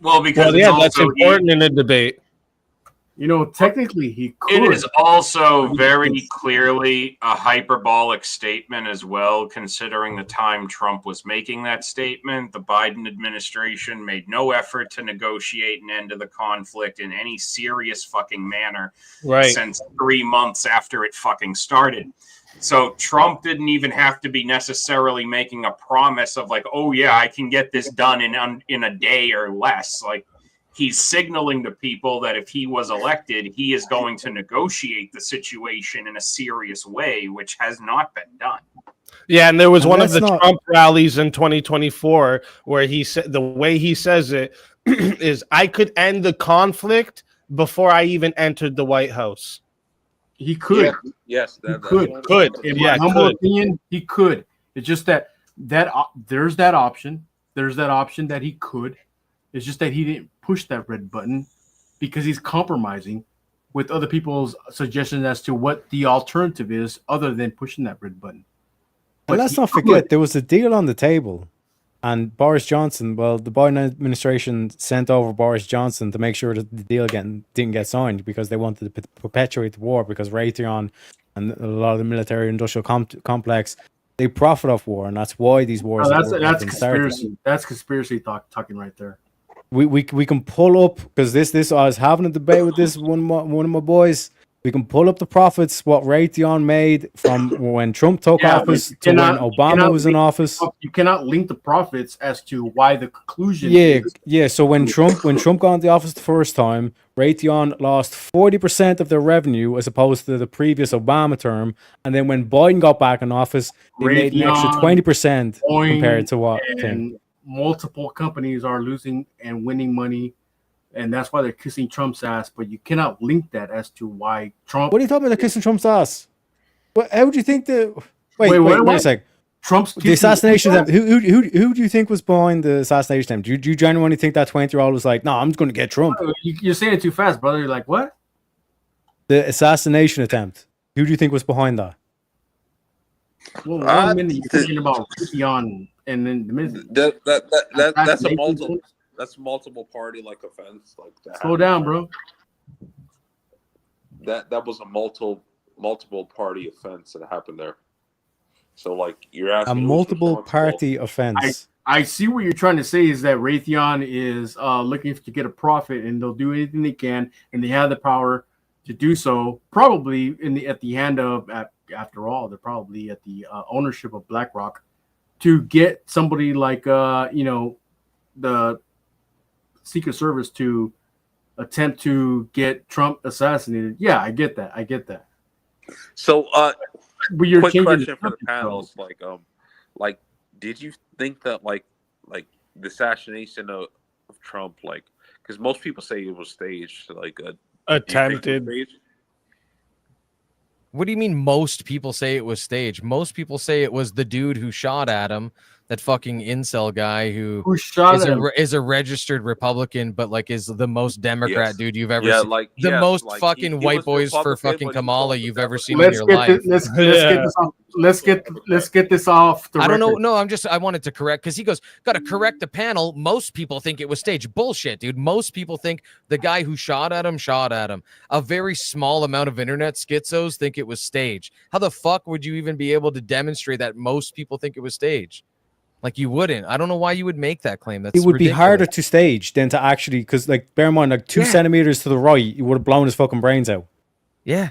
Well, because that's important in a debate. You know, technically he could. It is also very clearly a hyperbolic statement as well, considering the time Trump was making that statement. The Biden administration made no effort to negotiate an end to the conflict in any serious fucking manner since 3 months after it fucking started. So Trump didn't even have to be necessarily making a promise of like, oh yeah, I can get this done in a day or less. Like, he's signaling to people that if he was elected, he is going to negotiate the situation in a serious way, which has not been done. Yeah, and there was one of the Trump rallies in 2024 where he said the way he says it is, I could end the conflict before I even entered the White House. He could. Yeah. Yes, he could. In my humble opinion, he could. It's just that there's that option. There's that option that he could. It's just that he didn't push that red button because he's compromising with other people's suggestions as to what the alternative is other than pushing that red button. But let's not forget, there was a deal on the table, and Boris Johnson, the Biden administration sent over Boris Johnson to make sure that the deal didn't get signed because they wanted to perpetuate the war, because Raytheon and a lot of the military industrial complex, they profit off war, and that's why these wars that's conspiracy. That's conspiracy talking right there. We can pull up, because this I was having a debate with this one of my boys. We can pull up the profits what Raytheon made from when Trump took office to when Obama was in office. You cannot link the profits as to why the conclusion. Yeah. So when Trump got into office the first time, Raytheon lost 40% of their revenue as opposed to the previous Obama term, and then when Biden got back in office, they made an extra 20% compared to what. Multiple companies are losing and winning money, and that's why they're kissing Trump's ass. But you cannot link that as to why Trump. What are you talking about? They're kissing Trump's ass. How would you think the? Wait a sec. Trump's the assassination attempt. Who do you think was behind the assassination attempt? Do you genuinely think that 20-year-old was like, no, I'm just going to get Trump? You're saying it too fast, brother. You're like, what? The assassination attempt. Who do you think was behind that? Well, 1 minute you're thinking about Raytheon, and then the minute that's a multiple party like offense. Like that. Slow down, bro. That was a multiple party offense that happened there. So like you're asking a multiple party offense. I see what you're trying to say is that Raytheon is looking to get a profit, and they'll do anything they can, and they have the power to do so. Probably at the hand of, after all, they're probably at the ownership of BlackRock, to get somebody like the Secret Service to attempt to get Trump assassinated. Yeah, I get that. So, but you're quick changing question for the panels, like, did you think that like the assassination of Trump, like, because most people say it was staged, like attempted. What do you mean most people say it was staged? Most people say it was the dude who shot at him, that fucking incel guy who is a registered Republican, but like is the most Democrat dude you've ever seen. Like, the most fucking white boys for fucking Kamala you've ever seen in your life. Let's get this off the record. I don't know. No, I wanted to correct, because he goes, got to correct the panel. Most people think it was staged. Bullshit, dude. Most people think the guy who shot at him. A very small amount of internet schizos think it was staged. How the fuck would you even be able to demonstrate that most people think it was staged? Like, you wouldn't. I don't know why you would make that claim. That's it would ridiculous. be harder to stage than to actually, because like, bear in mind, like 2 centimeters to the right, you would have blown his fucking brains out. Yeah.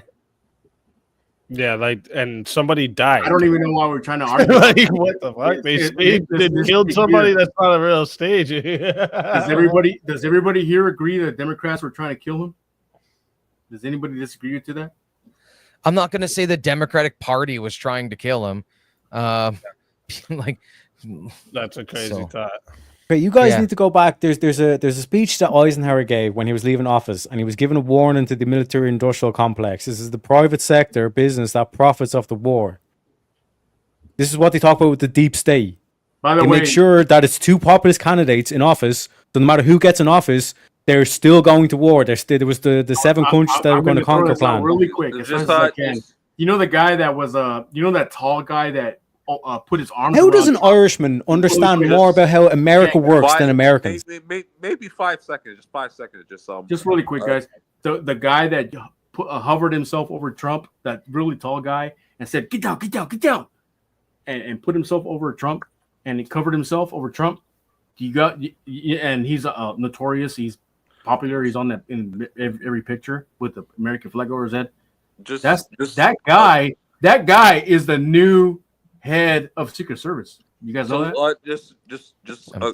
Yeah, like, and somebody died. I don't even know why we're trying to argue. Like, what the fuck? They killed somebody. That's not a real stage. Does everybody here agree that Democrats were trying to kill him? Does anybody disagree to that? I'm not going to say the Democratic Party was trying to kill him. Like, that's a crazy thought. Okay, you guys Yeah. need to go back. There's a speech that Eisenhower gave when he was leaving office, and he was giving a warning to the military-industrial complex. This is the private sector business that profits off the war. This is what they talk about with the deep state. By the They way, make sure that it's two populist candidates in office. So no matter who gets in office, they're still going to war. There was the 7 countries that were going to conquer plan. Really quick, as fast as I can. You know the guy that was you know that tall guy that put his arms. How does an Irishman understand more about how America works than Americans? Maybe 5 seconds, just 5 seconds, Just really quick, guys. The guy that hovered himself over Trump, that really tall guy, and said, "Get down, get down, get down," and put himself over Trump, and he covered himself over Trump. And he's notorious. He's popular. He's on that in every picture with the American flag over his head. That guy is the new head of Secret Service. You guys know that? Just a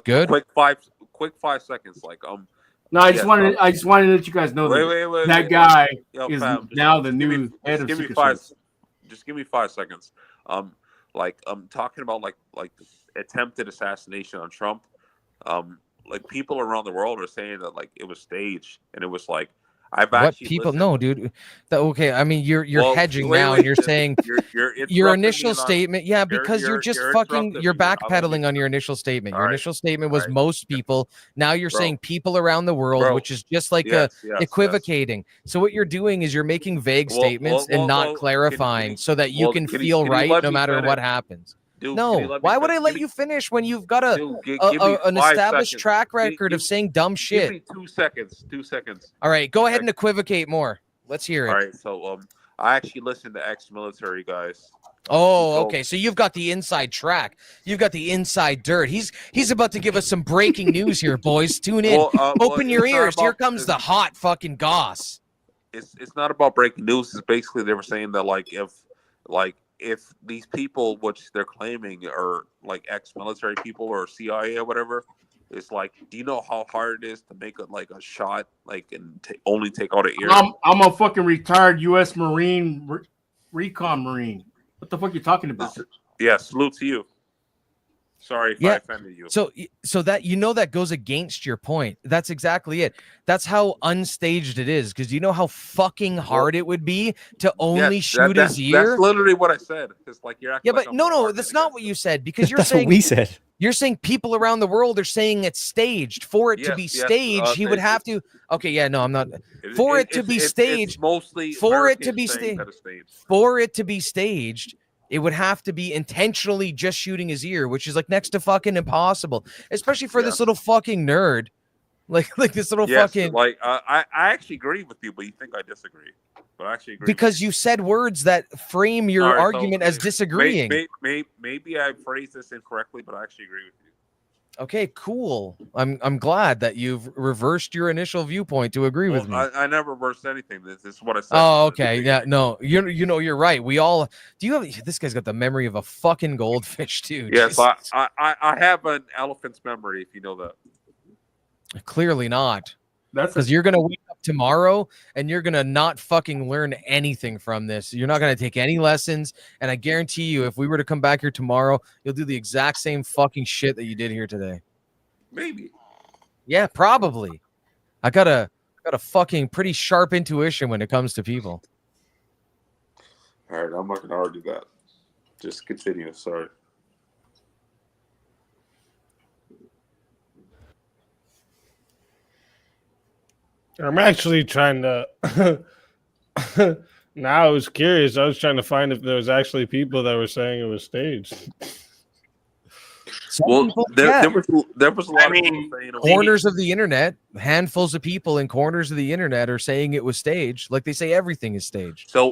quick 5 seconds. Like No, I just wanted to let you guys know that guy is now the new head of Secret Service. Just give me 5 seconds. Like I'm talking about like attempted assassination on Trump. Like people around the world are saying that like it was staged, and it was like No, dude. Okay, I mean you're hedging now, and you're saying your initial statement. Yeah, because you're just fucking you're backpedaling on your initial statement. Your initial statement was most people. Now you're saying people around the world, which is just like equivocating. So what you're doing is you're making vague statements and not clarifying so that you can feel right no matter what happens. Dude, no, why would I let you finish when you've got an established track record of saying dumb shit? Give me 2 seconds. 2 seconds. All right, go ahead and equivocate more. Let's hear it. All right, so I actually listened to ex-military guys. Oh, okay. So you've got the inside track. You've got the inside dirt. He's about to give us some breaking news here, boys. Tune in. Open your ears. Here comes the hot fucking goss. It's not about breaking news. It's basically they were saying that if these people, which they're claiming are like ex-military people or CIA or whatever, it's like, do you know how hard it is to make a shot and only take out an ear? I'm a fucking retired U.S. Marine, recon Marine. What the fuck are you talking about? Yeah, salute to you. Sorry if I offended you. So that that goes against your point. That's exactly it. That's how unstaged it is, because you know how fucking hard it would be to only shoot his ear. That's literally what I said. It's like you're acting but no, that's not what you said, because you're That's saying what we said. You're saying people around the world are saying it's staged. For it to be staged, he would have to. Okay, yeah, no, I'm not. For it to be staged, mostly for it to be staged, for it to be staged. It would have to be intentionally just shooting his ear, which is like next to fucking impossible, especially for this little fucking nerd, like this little fucking. Like I actually agree with you, but you think I disagree. But I actually agree because you said words that frame your argument as disagreeing. Maybe I phrased this incorrectly, but I actually agree with you. Okay, cool. I'm glad that you've reversed your initial viewpoint to agree with me. I never reversed anything. This is what I said. Oh, okay. Yeah, no, you're right. We all this guy's got the memory of a fucking goldfish too. Yes, I have an elephant's memory, if you know that. Clearly not. That's because you're gonna wake up tomorrow and you're gonna not fucking learn anything from this. You're not gonna take any lessons, and I guarantee you, if we were to come back here tomorrow, you'll do the exact same fucking shit that you did here today. Maybe. Yeah, probably. I got a fucking pretty sharp intuition when it comes to people. All right, I'm not gonna argue that. Just continue. Sorry. I'm actually trying to. Now I was curious. I was trying to find if there was actually people that were saying it was staged. Well, there was a lot of people saying corners of the internet, handfuls of people in corners of the internet are saying it was staged. Like they say everything is staged. So,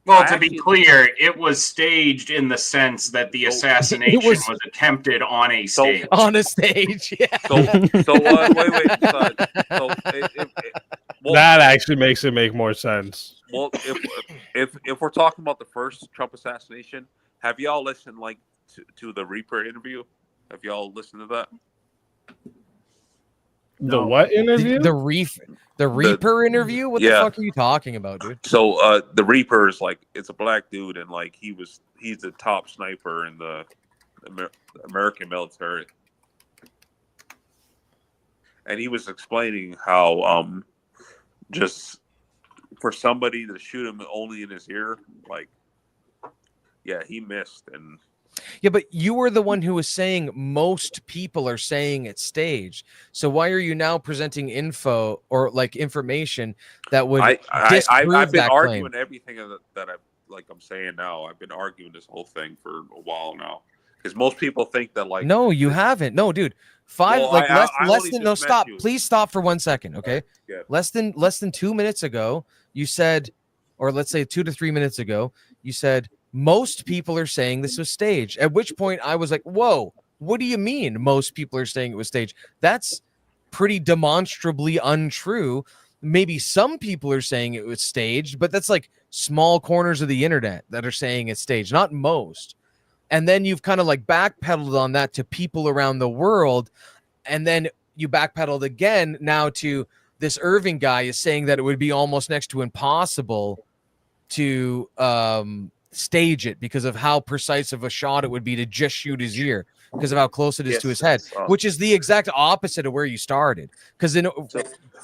Well, to be clear, it was staged in the sense that the assassination was attempted on a stage. On a stage, yeah. Wait. That actually makes it make more sense. Well, if we're talking about the first Trump assassination, have y'all listened to the Reaper interview? Have y'all listened to that? The what interview? The Reaper interview? What the fuck are you talking about, dude? So the Reaper is it's a black dude, and he's the top sniper in the American military. And he was explaining how just for somebody to shoot him only in his ear, like, yeah, he missed. And yeah, but you were the one who was saying most people are saying it's staged. So why are you now presenting info or like information that would disprove I've been that arguing claim? everything that I'm saying now. I've been arguing this whole thing for a while now because most people think that like No, you haven't. No, dude. Well, Less than no, stop. Please stop for 1 second, okay? Yeah. Less than 2 minutes ago, you said, or let's say 2 to 3 minutes ago, you said most people are saying this was staged. At which point I was like, whoa, what do you mean most people are saying it was staged? That's pretty demonstrably untrue. Maybe some people are saying it was staged, but that's like small corners of the internet that are saying it's staged, not most. And then you've kind of like backpedaled on that to people around the world. And then you backpedaled again now to this Irving guy is saying that it would be almost next to impossible to stage it because of how precise of a shot it would be to just shoot his ear because of how close it is to his head, which is the exact opposite of where you started. Because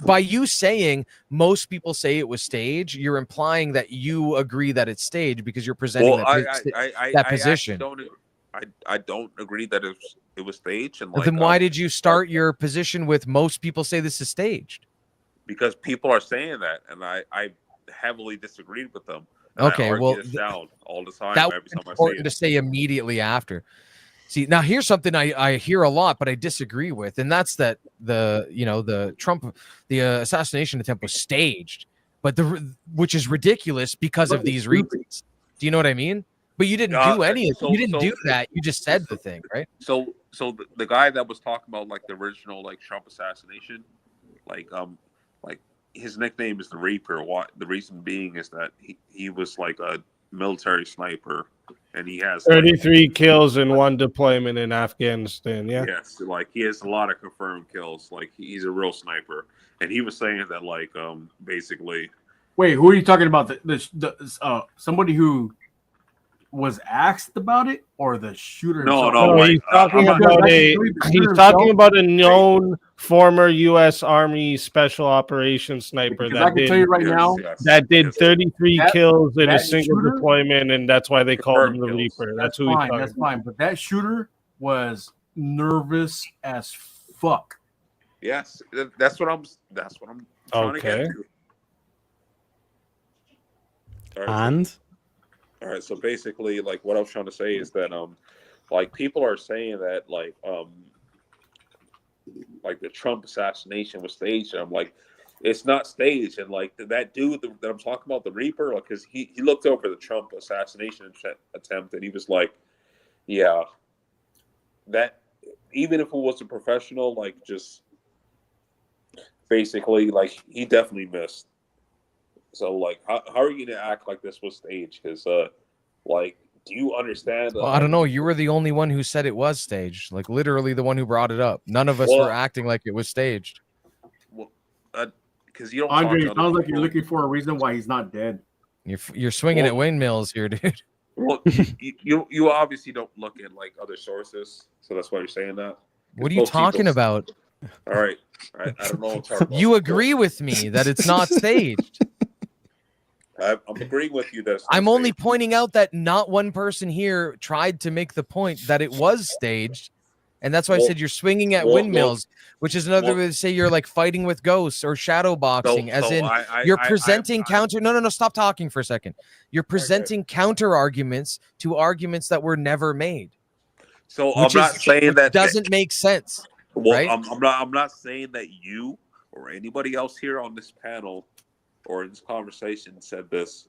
by you saying most people say it was staged, you're implying that you agree that it's staged because you're presenting that position. I don't agree that it was staged. And like, then why did you start your position with most people say this is staged? Because people are saying that, and I heavily disagreed with them. Okay, I argue well, this down all the time. That every was time I important say to it. say immediately after. See, now here's something I hear a lot, but I disagree with, and that's that the Trump assassination attempt was staged, but which is ridiculous because of these reasons. Do you know what I mean? But you didn't do any of you didn't do that. You just said the thing, right? So the guy that was talking about like the original like Trump assassination, like his nickname is the Reaper. What the reason being is that he was like a military sniper, and he has 33 kills in one deployment in Afghanistan. Yeah. Yes, like he has a lot of confirmed kills. Like he's a real sniper, and he was saying that like basically. Wait, who are you talking about? The somebody who was asked about it, or the shooter? No, he's talking about a known former U.S. Army Special Operations sniper I can tell you right now that did 33 kills in a single shooter, deployment, and that's why they called him the Reaper. That's who he's talking about. That's fine, but that shooter was nervous as fuck. Yes, that's what I'm trying to get to. All right, so basically, like what I was trying to say is that like people are saying that like the Trump assassination was staged, and I'm like, it's not staged. And like that dude that I'm talking about, the Reaper, like, because he looked over the Trump assassination attempt, and he was like, yeah, that even if it was a professional, like just basically like he definitely missed. So, like, how are you going to act like this was staged? Because, like, do you understand? Well, I don't know. You were the only one who said it was staged. Like, literally the one who brought it up. None of us were acting like it was staged. Well, because you don't. Andre, it sounds like you're looking for a reason why he's not dead. You're swinging at windmills here, dude. Well, you obviously don't look at, like, other sources. So that's why you're saying that. What are you talking about? All right. I don't know what I'm talking about. You agree with me that it's not staged. I'm agreeing with you that I'm only pointing out that not one person here tried to make the point that it was staged, and that's why I said you're swinging at windmills, which is another way to say you're like fighting with ghosts or shadow boxing, you're presenting counter. No, stop talking for a second. You're presenting counter arguments to arguments that were never made. So I'm not saying that doesn't make sense. Well, right? I'm not saying that you or anybody else here on this panel or in this conversation said this,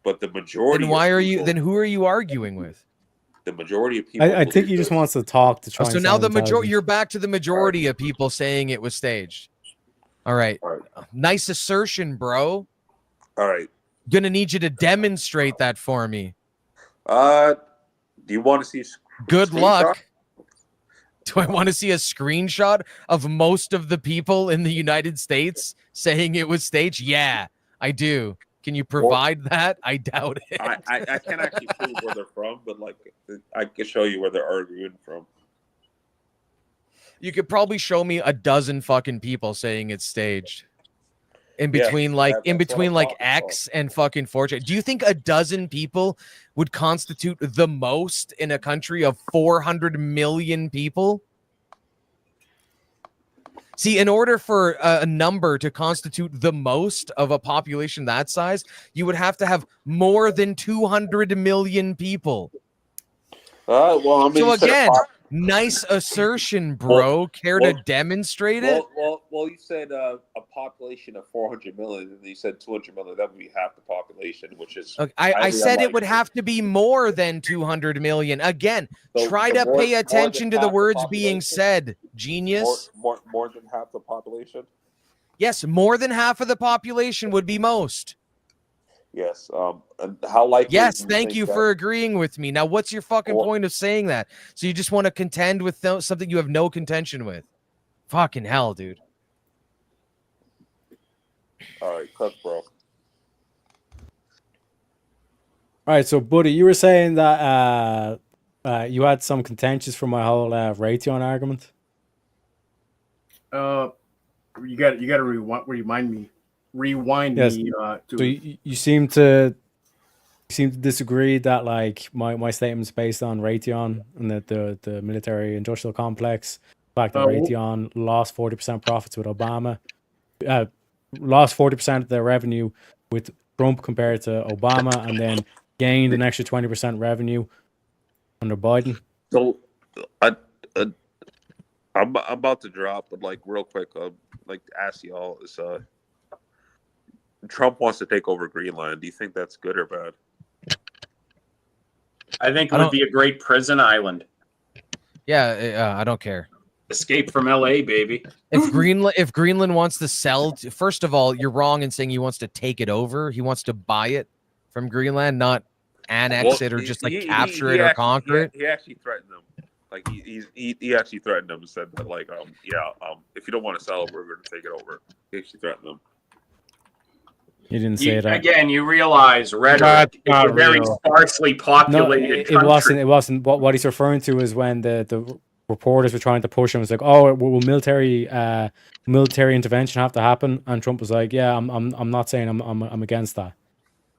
but the majority. Then who are you arguing with? The majority of people. I think he just wants to talk to try. So now the majority, you're back to the majority of people saying it was staged. All right. Nice assertion, bro. All right. Gonna need you to demonstrate that for me. Do you want to see? Good luck. Do I want to see a screenshot of most of the people in the United States saying it was staged? Yeah, I do. Can you provide that? I doubt it. I can't actually prove where they're from, but like I can show you where they're arguing from. You could probably show me a dozen fucking people saying it's staged. In between, X and fucking 4chan. Do you think a dozen people would constitute the most in a country of 400 million people? See, in order for a number to constitute the most of a population that size, you would have to have more than 200 million people. Well, I mean, so again, nice assertion, bro. Care to demonstrate it? Well, you said a population of 400 million, and you said 200 million. That would be half the population, which is. Okay, I said it would have to be more than 200 million. Again, try to pay attention to the words being said, genius. More than half the population? Yes, more than half of the population would be most. Yes. And how likely? Yes, thank you for agreeing with me. Now, what's your fucking point of saying that? So you just want to contend with something you have no contention with? Fucking hell, dude. All right, cut, bro. All right, so buddy, you were saying that you had some contentions for my whole Raytheon argument. You got to remind me. Yes. Me. So you seem to disagree that like my statement's based on Raytheon and that the military industrial complex. The fact that Raytheon lost 40% profits with Obama, lost 40% of their revenue with Trump compared to Obama, and then gained an extra 20% revenue under Biden. So, I'm about to drop, but like real quick, like to ask y'all is Trump wants to take over Greenland. Do you think that's good or bad? I think it would be a great prison island. Yeah, I don't care. Escape from LA, baby. If Greenland wants to sell, first of all, you're wrong in saying he wants to take it over. He wants to buy it from Greenland, not annex it or just like capture it or conquer it. He actually threatened them. Like he actually threatened them and said that like if you don't want to sell it, we're going to take it over. He actually threatened them. He didn't say that. Again, you realize rhetoric is a very sparsely populated country. It wasn't. What he's referring to is when the reporters were trying to push him. It's like, oh, will military intervention have to happen? And Trump was like, yeah, I'm not saying I'm against that.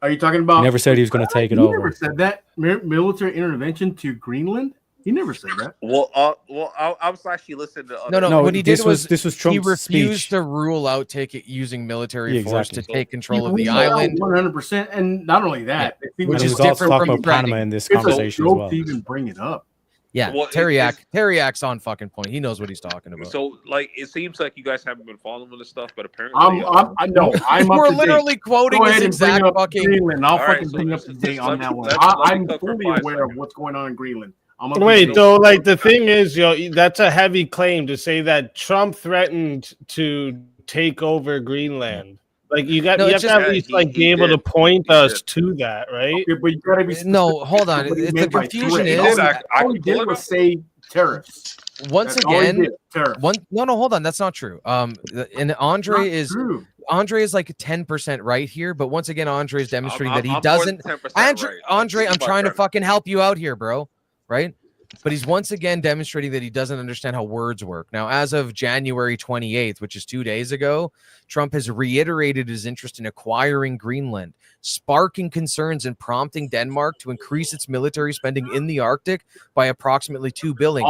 Are you talking about? He never said he was going to take it over. He never said that military intervention to Greenland. He never said that. Well, I was actually listening to. No. What he did was Trump's he refused speech. to rule out using military force to take control of He the island. 100%, and not only that, which is also different talking from about Panama in this conversation as well. To even bring it up. Yeah, Well, Terryak's on fucking point. He knows what he's talking about. So, like, it seems like you guys haven't been following this stuff, but apparently, I'm We're up to literally date. quoting Go his ahead and bring exact up fucking. Greenland. I'll All right, fucking so bring up just- to date just on let that me- one. let me I'm cook for fully 5 aware of seconds. what's going on in Greenland. I'm up to Wait, date. though, like the thing is, that's a heavy claim to say that Trump threatened to take over Greenland. Like you have to at least be able to point us to that, right? Okay, but you gotta be No, hold on. What he The meant by confusion threat. is all he did was say terrorists. once That's all he again. did, terrorists. No, hold on. That's not true. And Andre Not is true. Andre is like 10% right here, but once again, Andre is demonstrating that he I'm doesn't. more than 10% Andre, right. Andre, This I'm is my trying to turn. fucking help you out here, bro. Right? But he's once again demonstrating that he doesn't understand how words work. Now, as of January 28th, which is 2 days ago, Trump has reiterated his interest in acquiring Greenland, sparking concerns and prompting Denmark to increase its military spending in the Arctic by approximately $2 billion.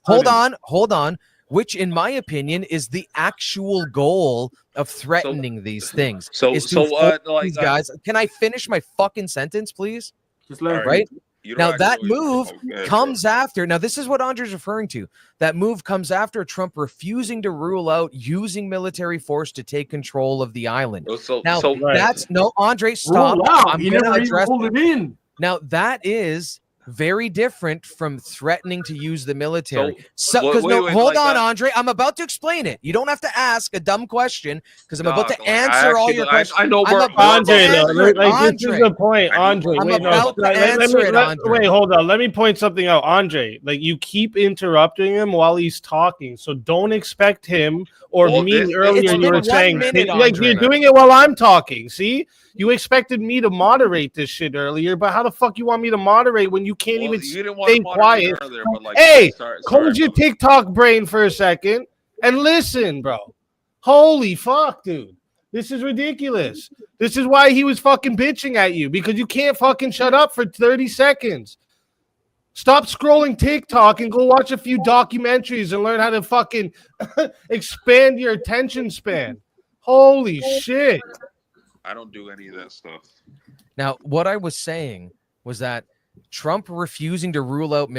Hold on. Which, in my opinion, is the actual goal of threatening these things. Is to force these guys. Can I finish my fucking sentence, please? Just let it right. You Now don't that actually know what move you're talking comes after. Now this is what Andre's referring to. That move comes after Trump refusing to rule out using military force to take control of the island. Now that's no Andre. Stop. Rule out. I'm He gonna never even address pulled it in. Now that is very different from threatening to use the military. So, Because wait, hold like on, that- Andre. I'm about to explain it. You don't have to ask a dumb question because I'm about Dog, to like, I answer all actually- your I- questions. I know I'm more- about Andre, to though, answer it, like, this is Andre. the point, Andre. I'm Wait, no, about to let answer me, it, Andre. wait, hold on. Let me point something out, Andre. Like, you keep interrupting him while he's talking, so don't expect him or Well, me this- earlier. It's You been were 1 saying, minute, like, you're Andre. doing it while I'm talking. See, you expected me to moderate this shit earlier, but how the fuck you want me to moderate when you can't Well, even you didn't want stay to moderate quiet? earlier, but like, Hey, sorry, close your TikTok brain for a second and listen, bro. Holy fuck, dude. This is ridiculous. This is why he was fucking bitching at you, because you can't fucking shut up for 30 seconds. Stop scrolling TikTok and go watch a few documentaries and learn how to fucking expand your attention span. Holy shit. I don't do any of that stuff. Now, what I was saying was that Trump refusing to rule out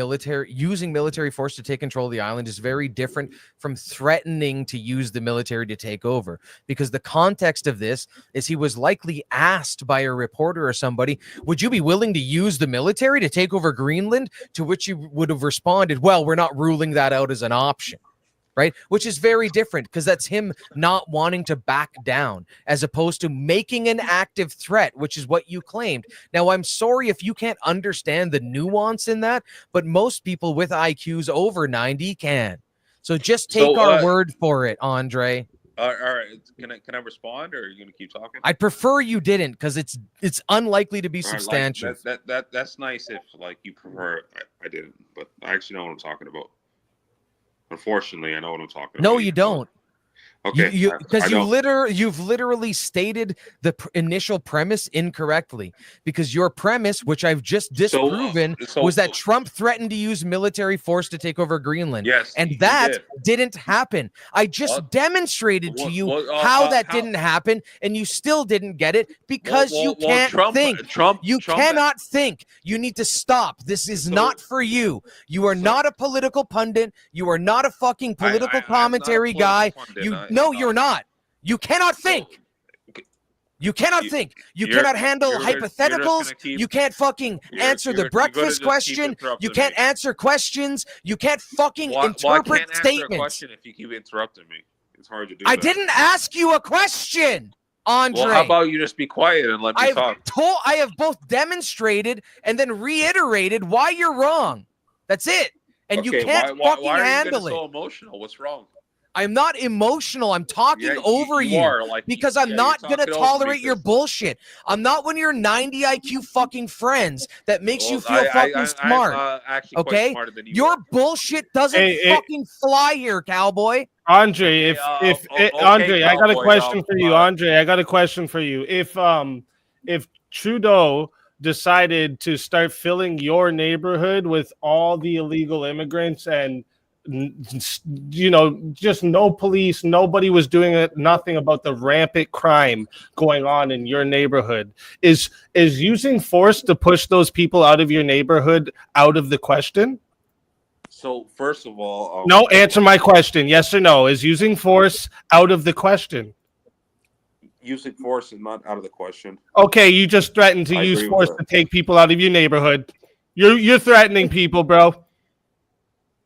using military force to take control of the island is very different from threatening to use the military to take over, because the context of this is he was likely asked by a reporter or somebody, would you be willing to use the military to take over Greenland? To which you would have responded, well, we're not ruling that out as an option. Right? Which is very different, because that's him not wanting to back down as opposed to making an active threat, which is what you claimed. Now, I'm sorry if you can't understand the nuance in that, but most people with IQs over 90 can. So just take our word for it, Andre. All right, can I respond, or are you gonna keep talking? I'd prefer you didn't, because it's unlikely to be All right, substantial. That's nice if like you prefer. I didn't, but I actually know what I'm talking about. Unfortunately, I know what I'm talking about. No, you don't. Okay, Because I don't. you've literally stated the initial premise incorrectly, because your premise, which I've just disproven, was that Trump threatened to use military force to take over Greenland. Yes, and he that did. didn't happen. I just demonstrated to you how that didn't happen, and you still didn't get it because you can't think. You cannot think. You need to stop. This is not for you. You are not a political pundit. You are not a fucking political commentary guy. No, you're not. You cannot think. You cannot think. You cannot handle hypotheticals. You can't fucking answer the breakfast question. You can't answer questions. You can't fucking interpret I can't answer a statements. question if you keep interrupting me. It's hard to do. I that. didn't ask you a question, Andre. Well, how about you just be quiet and let me talk? I have both demonstrated and then reiterated why you're wrong. That's it. And you can't fucking why are you handle getting it. so emotional? What's wrong? I'm not emotional. I'm talking over you, are, like, because I'm not going to talking over me, tolerate your bullshit. I'm not one of your 90 IQ fucking friends that makes you feel fucking smart. I'm actually quite okay? smarter than you Your are. bullshit doesn't fucking fly here, cowboy. Andre, Andre, I got a cowboy, question for you. Andre, I got a question for you. If Trudeau decided to start filling your neighborhood with all the illegal immigrants and just no police, nobody was doing it, nothing about the rampant crime going on in your neighborhood, is using force to push those people out of your neighborhood out of the question? So first of all, no, answer my question. Yes or no? Is using force out of the question? Using force is not out of the question. Okay, you just threatened to I use agree force with to take people out of your neighborhood. You're threatening people, bro.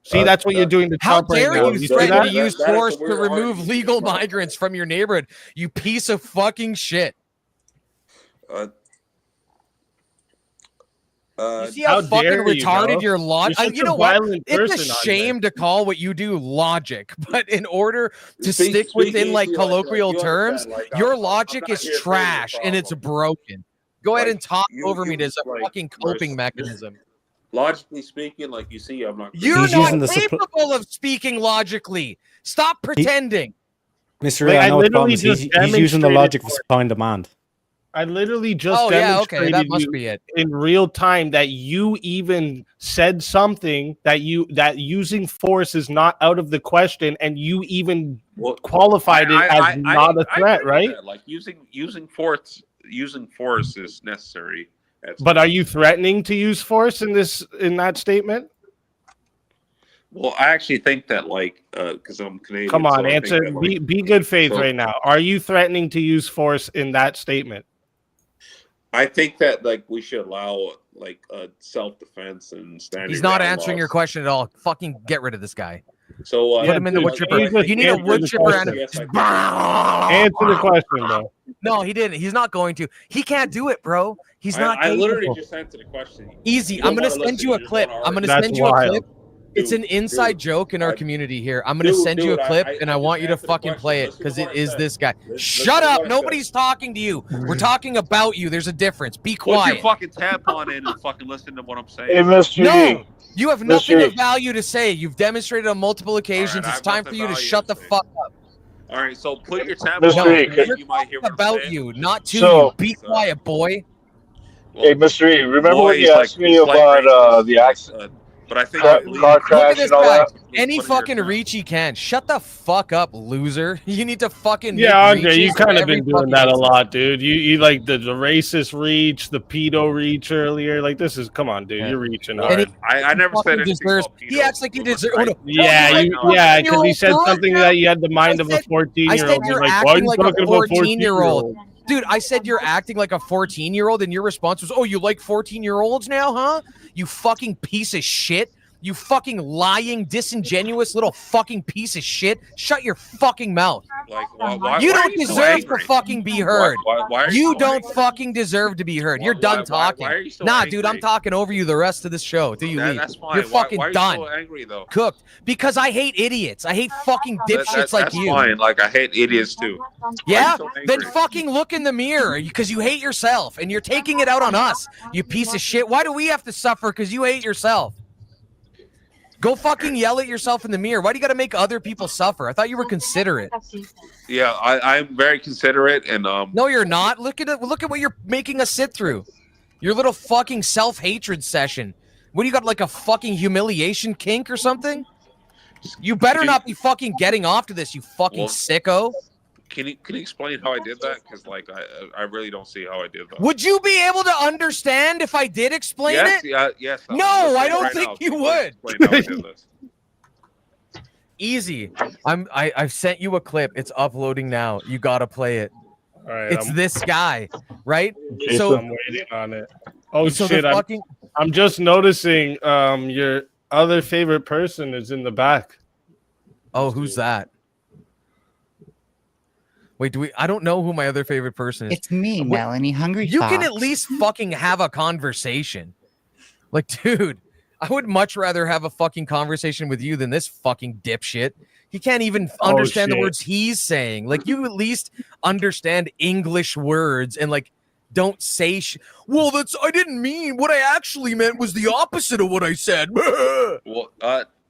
See, that's what you're doing to How Trump right dare now. you see threaten that? to use That is force a to weird remove argument. legal migrants from your neighborhood? You piece of fucking shit. You see how fucking dare you, retarded bro? your logic? You're such You a know what? violent It's a person, shame to call what you do logic, but in order to stick within like easy, colloquial you terms, understand, like, your I'm logic not is here to trash solve and the it's broken. Go ahead Like, and talk you- over me. you, There's a like, fucking coping mechanism. Logically speaking, like you see, I'm not. You're not capable of speaking logically. Stop pretending. Mr. Ray, I know what the problem is. He's using the logic of supply and demand. I literally just okay, demonstrated that must you be it. in real time that you even said something that using force is not out of the question, and you even qualified it as not a threat, agree with right? that. Like using force is necessary. But are you threatening to use force in that statement? Well, I actually think that, like, because I'm Canadian. Come on, so I answer. think that, like, Be good faith so- right now. Are you threatening to use force in that statement? I think that like we should allow like self-defense and standing. He's not ground answering laws. your question at all. Fucking get rid of this guy. So put him in the wood chipper. You need a wood chipper and answer the question, bro. No, he didn't. He's not going to. He can't do it, bro. He's not. I literally capable. just answered the question. Easy. You I'm don't gonna wanna send you a listen, clip. just wanna I'm gonna argue. send you a clip. It's an inside joke in our I- community here. I'm gonna Dude, send you a dude, clip, I- and I I want just you to answered the fucking question. play it Listen to because what it I is said. this guy. Listen Shut to up! what I said. Nobody's talking to you. We're talking about you. There's a difference. Be Put your quiet. fucking tampon in and fucking listen to what I'm saying. Hey, Mr. No, you have nothing Mr. of value to say. You've demonstrated on multiple occasions. I It's have time nothing for you to value shut to the say. fuck up. All right, so put your tampon Mr. on. E, and could- you might hear what I'm About saying. you, not to So- you. Be quiet, boy. Hey, Mr. E, remember Boy, when you he's asked me he's about racist, the accident, but I think car, I believe car it. crash Look at this and all guy. that? Any Put in your fucking reach he can. Shut the fuck up, loser. You need to fucking make Yeah, Andre, you reaches kind of every been doing fucking that a instance. lot, dude. You like the racist reach, the pedo reach earlier. Like this is, come on, dude, you're reaching And hard. I never said fucking anything deserves. about He pedos. acts like he deserves. Oh, no. Yeah, because he said something that you had the mind of a 14-year-old. I said you're like, why are acting you like a talking about 14-year-old. Dude, I said you're acting like a 14-year-old, and your response was, "Oh, you like 14-year-olds now, huh? You fucking piece of shit. You fucking lying, disingenuous little fucking piece of shit. Shut your fucking mouth. Like, why, You why are don't you so deserve to angry? fucking be heard. Why are You so don't angry? fucking deserve to be heard. You're done talking. why are you so Nah, angry? dude, I'm talking over you the rest of this show till you leave. That's fine. You're fucking why are you done. so angry though? Cooked. Because I hate idiots. I hate fucking dipshits like that's you. fine. Like I hate idiots too. Yeah? so angry? Then fucking look in the mirror because you hate yourself and you're taking it out on us, you piece of shit. Why do we have to suffer because you hate yourself? Go fucking yell at yourself in the mirror. Why do you got to make other people suffer? I thought you were considerate. Yeah, I'm very considerate and No, you're not. Look at it. Look at what you're making us sit through. Your little fucking self-hatred session. What do you got, like a fucking humiliation kink or something? You better not be fucking getting off to this, you fucking sicko. Can you explain how I did that? Because like I really don't see how I did that. Would you be able to understand if I did explain yes, it? Yes. No, I don't think you would. Explain how I did this. Easy. I've sent you a clip. It's uploading now. You gotta play it. All right, It's this guy, right? I'm So waiting on it. Oh So the shit! fucking- I'm just noticing. Your other favorite person is in the back. Oh, who's that? Wait, I don't know who my other favorite person is. It's me, Melanie Hungry You Fox. can at least fucking have a conversation. Like, dude, I would much rather have a fucking conversation with you than this fucking dipshit. He can't even understand the shit. words he's saying. Like, you at least understand English words and like don't say well, I didn't mean what I actually meant was the opposite of what I said. Well,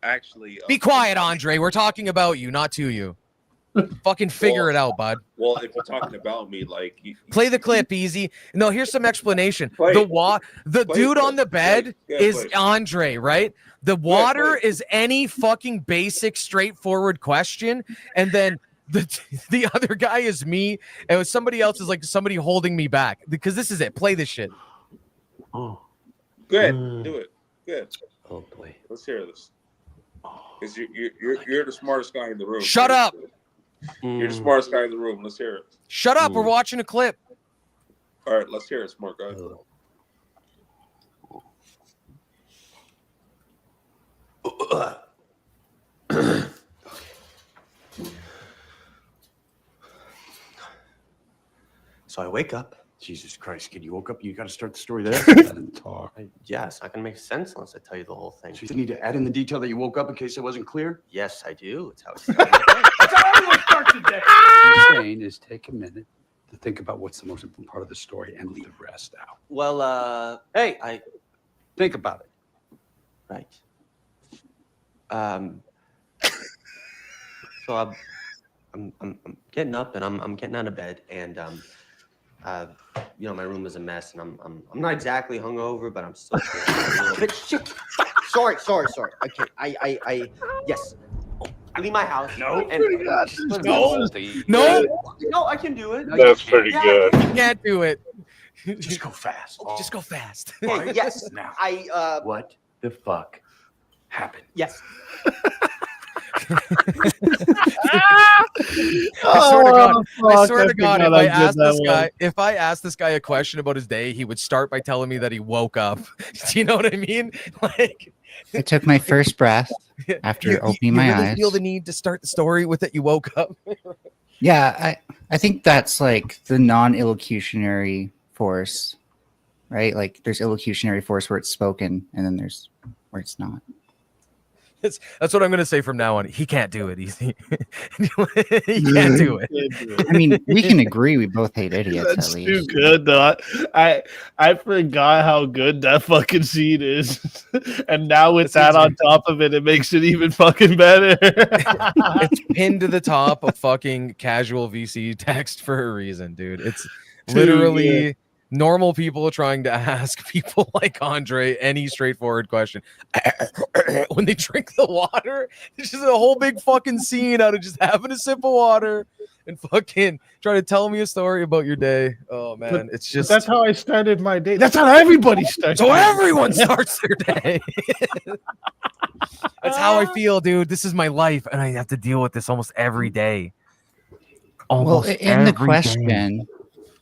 actually, Be quiet, Andre. We're talking about you, not to you. Fucking figure it out, bud. Well, if you're talking about me, like Play the clip, easy. No, here's some explanation. Play the it. the Play dude it. on the bed Yeah, is play it. Andre, right? The water is any fucking basic, straightforward question, and then the other guy is me, and somebody else is like somebody holding me back because this is it. Play this shit. Good, do it. Good. Oh boy, let's hear this. Because you're the smartest guy in the room. Shut up. You're the smartest guy in the room. Let's hear it. Shut up. We're watching a clip. All right, let's hear it, smart guy. So I wake up. Jesus Christ, kid, you woke up, you got to start the story there. Talk. Yes, I can make sense unless I tell you the whole thing. So you need to add in the detail that you woke up in case it wasn't clear? Yes, I do. It's how it started. That's how everyone starts the day. What you're saying is take a minute to think about what's the most important part of the story and leave the rest out. Well, hey, I think about it. Right. So I'm getting up and I'm getting out of bed and you know, my room is a mess and I'm not exactly hungover, but I'm still but shit. Sorry. Okay, I yes. I leave my house. No, no, I can do it. That's pretty good. You can't do it. Just go fast. Just go fast. Hey, yes. Now. I What the fuck happened? Yes. I swear to God, if I asked this guy a question about his day, he would start by telling me that he woke up. Do you know what I mean? Like, I took my first breath after opening my really eyes. feel the need to start the story with that you woke up. Yeah, I think that's like the non-illocutionary force, right? Like there's illocutionary force where it's spoken, and then there's where it's not. That's what I'm going to say from now on. He can't do it. He can't do it. I mean, we can agree we both hate idiots. That's at least. too good, though. I forgot how good that fucking scene is, and now with that on top of it, it makes it even fucking better. It's pinned to the top of fucking casual VC text for a reason, dude. It's literally normal people trying to ask people like Andre any straightforward question when they drink the water. It's just a whole big fucking scene out of just having a sip of water and fucking trying to tell me a story about your day. Oh man, it's just that's how I started my day. That's how everybody starts. So everyone starts their day. That's how I feel, dude. This is my life, and I have to deal with this almost every day. Well, in the question,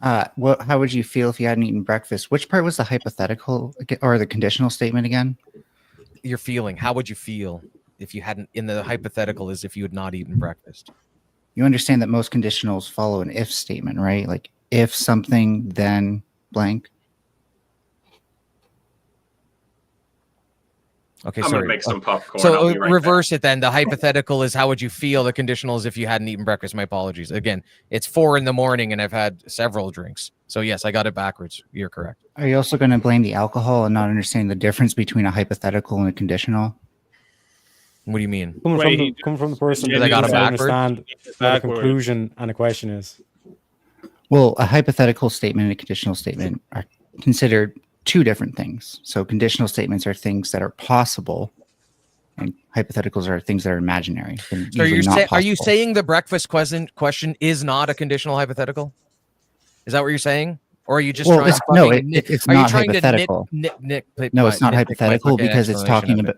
how would you feel if you hadn't eaten breakfast? Which part was the hypothetical or the conditional statement again? Your feeling. How would you feel if you hadn't? In the hypothetical, is if you had not eaten breakfast. You understand that most conditionals follow an if statement, right? Like if something, then blank. Okay, I'm sorry. gonna make some popcorn. So I'll be right reverse it then. The hypothetical is how would you feel? The conditional is if you hadn't eaten breakfast. My apologies. Again, it's 4 a.m. and I've had several drinks. So yes, I got it backwards. You're correct. Are you also going to blame the alcohol and not understanding the difference between a hypothetical and a conditional? What do you mean? Coming from the person Because I got it backwards. Understand what the conclusion and the question is. Well, a hypothetical statement and a conditional statement are considered two different things. So conditional statements are things that are possible, and hypotheticals are things that are imaginary. So are you saying the breakfast question is not a conditional hypothetical? Is that what you're saying? Or are you just trying to no, it's not hypothetical. No, it's not hypothetical because it's talking about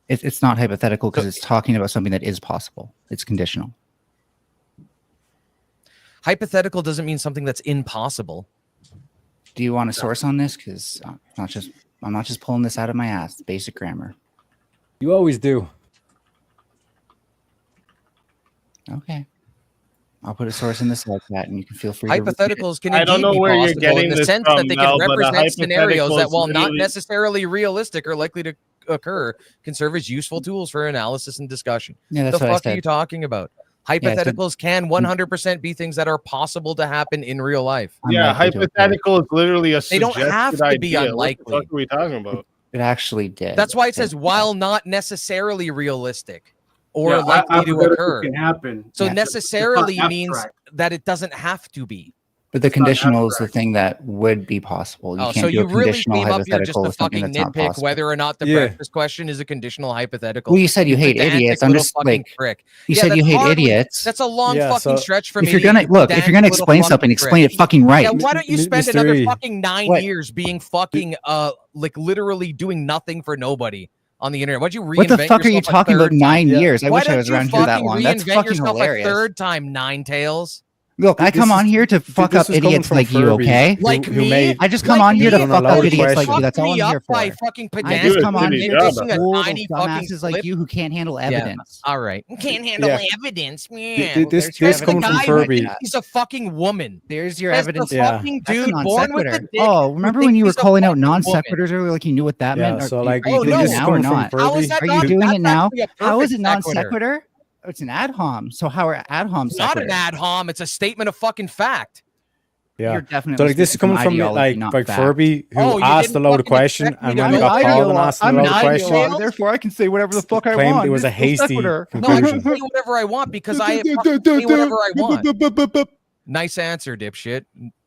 it's not hypothetical because it's talking about something that is possible. It's conditional. Hypothetical doesn't mean something that's impossible. Do you want a source on this? Because I'm not just pulling this out of my ass. It's basic grammar. You always do. Okay. I'll put a source in the slide chat, and you can feel free. Hypotheticals to can indeed be possible in the sense that they can represent scenarios that, while not necessarily realistic or likely to occur, can serve as useful tools for analysis and discussion. Yeah, that's the what I fuck are said. you talking about? Hypotheticals can 100% be things that are possible to happen in real life. Yeah, hypothetical is literally a They don't have to be idea. unlikely. What the fuck are we talking about? It actually did. That's why it says while not necessarily realistic or Yeah, likely to hypothetical occur. can happen. So Yeah. necessarily It's not means abstract. that it doesn't have to be. But the conditional is the thing that would be possible. You Oh, can't so do you a really conditional came up here just hypothetical to with something fucking that's not nitpick possible. whether or not the Yeah. breakfast question is a conditional hypothetical. Well, you said you hate pedantic idiots. I'm little just fucking like prick. you Yeah, said you that's hate hardly- idiots. That's a long Yeah, fucking so stretch for if me. you're gonna you look, if you're gonna pedantic little explain fucking something, explain prick. it fucking right. Yeah, why don't you spend Mr. another E. fucking 9 What? years being fucking like literally doing nothing for nobody on the internet? Why'd you reinvent What the fuck are you yourself a talking about? third 9 time? years. I Why wish I don't was you around here that fucking long. That's reinvent fucking yourself hilarious. a third time, Nine Tails? Look, I come This on is- here to fuck this up is coming idiots from like you, Furby, okay? Like who me? made- I just come Like on here me? to Don't fuck allow up the idiots like question. you. That's all me I'm here up by for. fucking I pedantic just come on shitty here job. to nitpicking a fool tiny those fucking dumbasses like slip. you who can't handle evidence. All right. Can't handle Yeah. evidence, Th- man. th- Well, this there's your this coming evidence. from guy- Furby. He's a fucking woman. There's your That's evidence. the Yeah. fucking That's a dude non born with the sequitur. dick. Oh, who remember when thinks you were he's a calling out fucking non woman. sequiturs earlier, like you knew what that Yeah, meant? so Are like you Oh, doing no. it this is now or coming from not? How Furby. is that Are not? you doing That's it now? actually a How is perfect it non sequitur. sequitur? It's an ad hom. So how are ad hom It's not an sequiturs? ad hom. It's a statement of fucking fact. Yeah. You're definitely So like this is speaking coming from ideology, not like fact. Furby who Oh, you asked a didn't loaded fucking question, expect me and to when go he got there? called and asked a I'm an loaded question, ideologue, therefore I can say whatever the fuck I claimed want. it was a This is no hasty sequitur. No, I can conclusion. say whatever I want because I fucking say whatever I want. Nice answer, dipshit.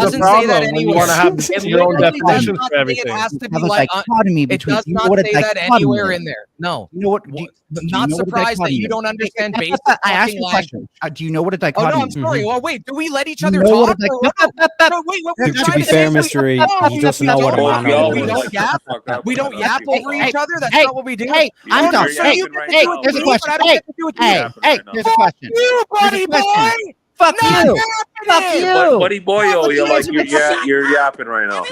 doesn't say that when you anywhere. want to have It your own literally does definitions not for say everything. it has to be Have a like dichotomy it between. does You know not what a say that dichotomy anywhere is. in there. No. You know what? I'm Do you not know what a surprised that dichotomy you is? don't understand basic I asked fucking you a language. question. Do you know what a Oh dichotomy no, I'm is? sorry. Well, wait. Do we let each You other know what talk? a Or what? No, wait. What we're To trying be to fair, say is Mr. E, no, he doesn't know what a don't Both we y'all we would don't like shut yap. the fuck up. We don't yap over each other. That's Hey, not what we do. hey, I'm Oh no, done. so Hey, you get to hey, do it here's to a me, question. but I don't Hey, get to do it to hey, you. hey, now. here's a question. You, buddy Here's a question. boy. Fuck Not you. Fuck happening. you. Buddy Boyo, Fuck you're you. like you're yapping right now.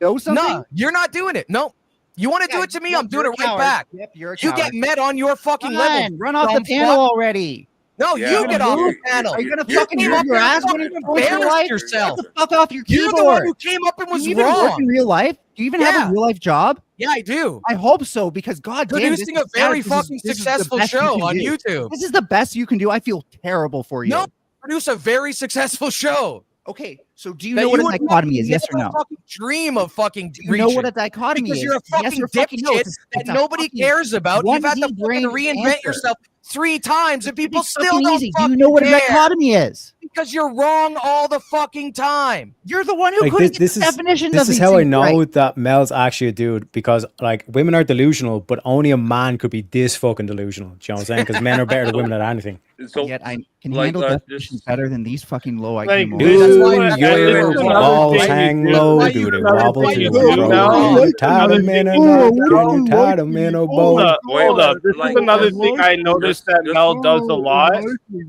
Know something? No, you're not doing it. No. You want to do it to me? I'm doing it right back. Yep, you're a You coward. get met on your fucking Come level. on, run off the dumb panel fuck. already. No, you get off the panel. Are you gonna You fucking came move up your here and ass when fucking you report your life? yourself. Get the fuck off your You're keyboard. the one who came up and was Do you even work wrong. in real life? Do you even have a real life job? Yeah, I do. I hope so, because goddamn, Producing a very fucking successful show on YouTube. This is the best you can do. I feel terrible for you. No, produce a very successful show. Okay, so do you know what a dichotomy is? Yes or no? Fucking dream of fucking Do you know what a dichotomy because is? you're a fucking Yes or fucking no? dipshit It's that a nobody fucking cares about. You've had to fucking 1D-brain reinvent answer. yourself 3 times and people still fucking don't easy. fucking Do you know what a care. dichotomy is? Because you're wrong all the fucking time. You're the one who Like couldn't this get the definition this of is these how I things know right. that Mel's actually a dude, because like women are delusional, but only a man could be this fucking delusional. Do you know what I'm saying? Because men are better than women at anything. So, Yet I can like, handle just- definitions better than these fucking low IQ Like, morons. Dude, That's why your you- balls that's why hang you- low, that's why dude. They you- wobble that's to why the you- road. no, Can you tie them in a knot? Can you tie them in a bow? Hold up. This like, is another thing I noticed that Mel does a lot.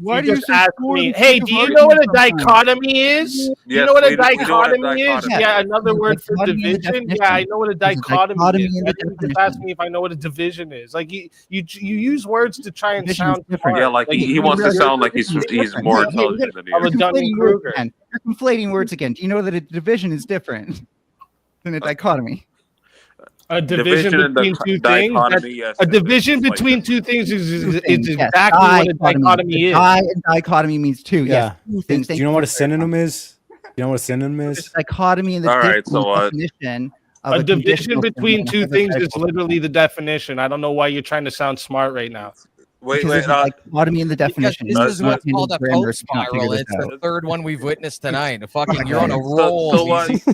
Why He do you just say asks score me, to "Hey, think do you about know it what a sometimes?" dichotomy is? Do you Yes, know what a we know what a dichotomy is? dichotomy Yeah, is. another word for dichotomy in the division. definition. Yeah, I know what a There's a dichotomy dichotomy is. in Why the didn't you just definition. ask me if I know what a division is? Like you use words to try and Division is sound different. smart. Yeah, like he wants to sound like he's different. more Hey, intelligent than he I'm a is. You're Dunning conflating words Kruger. again. You're conflating words again. Do you know that a division is different than a dichotomy? A division and between two things. dichotomy, yes. A division it's like between two things is Two things, yes. exactly what a dichotomy is. Di and dichotomy means two. Yeah. Yes, two things. Do you know what a synonym is? You know what a synonym is? It's dichotomy in the All right, different so, definition of A division conditional between statement and two a things is hypothetical literally the definition. I don't know why you're trying to sound smart right now. Wait, because wait. there's a dichotomy in the Because definition. this and is you what's can't called a handle grammar post if you can't figure spiral. this It's the out. third one we've witnessed tonight. Fucking, you're on a So- roll. So what? Easy.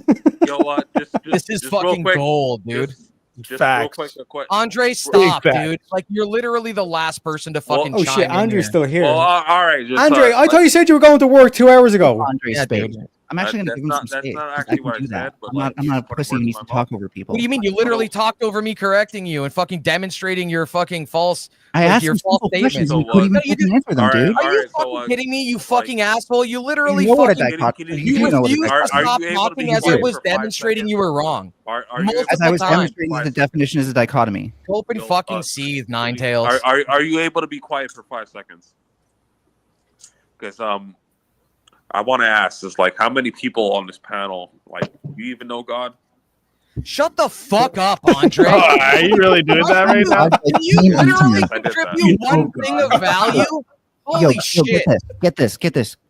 Yo, what? This is just real fucking quick, gold, dude. Just real Facts. quick, a quick. Andre, Big stop, facts. dude. Like you're literally the last person to fucking Oh chime shit, in Andre's here. still here. Well, all right. Just, Andre, I like, thought you said you were going to work 2 hours ago. Andre Yeah, space. dude. I'm actually gonna That's give him not- some that's space. not 'cause actually I what can I do that. said, but, I'm not like, a you're pussy putting who needs to words in my talk over people. What do you mean? You literally talked over me correcting you and fucking demonstrating your fucking false. I like, asked your some false simple questions statements. and you So couldn't what? even fucking answer them, All right, dude. Are you all right, so, fucking kidding me? You fucking asshole! You literally You know what a fucking. dichotomy is. You You know what a refused dichotomy to Are stop you able to talking be as I quiet was for 5 demonstrating seconds? you were wrong. Are you Multiple As I was times. demonstrating the definition is a dichotomy. Open So, fucking seethe, Nine Tails. Are you able to be quiet for 5 seconds? Because I want to ask is like how many people on this panel like do you even know God? Shut the fuck up, Andre. Are you really doing that right now? Can you literally I did that. contribute one thing of value? Holy Yo, shit. get this.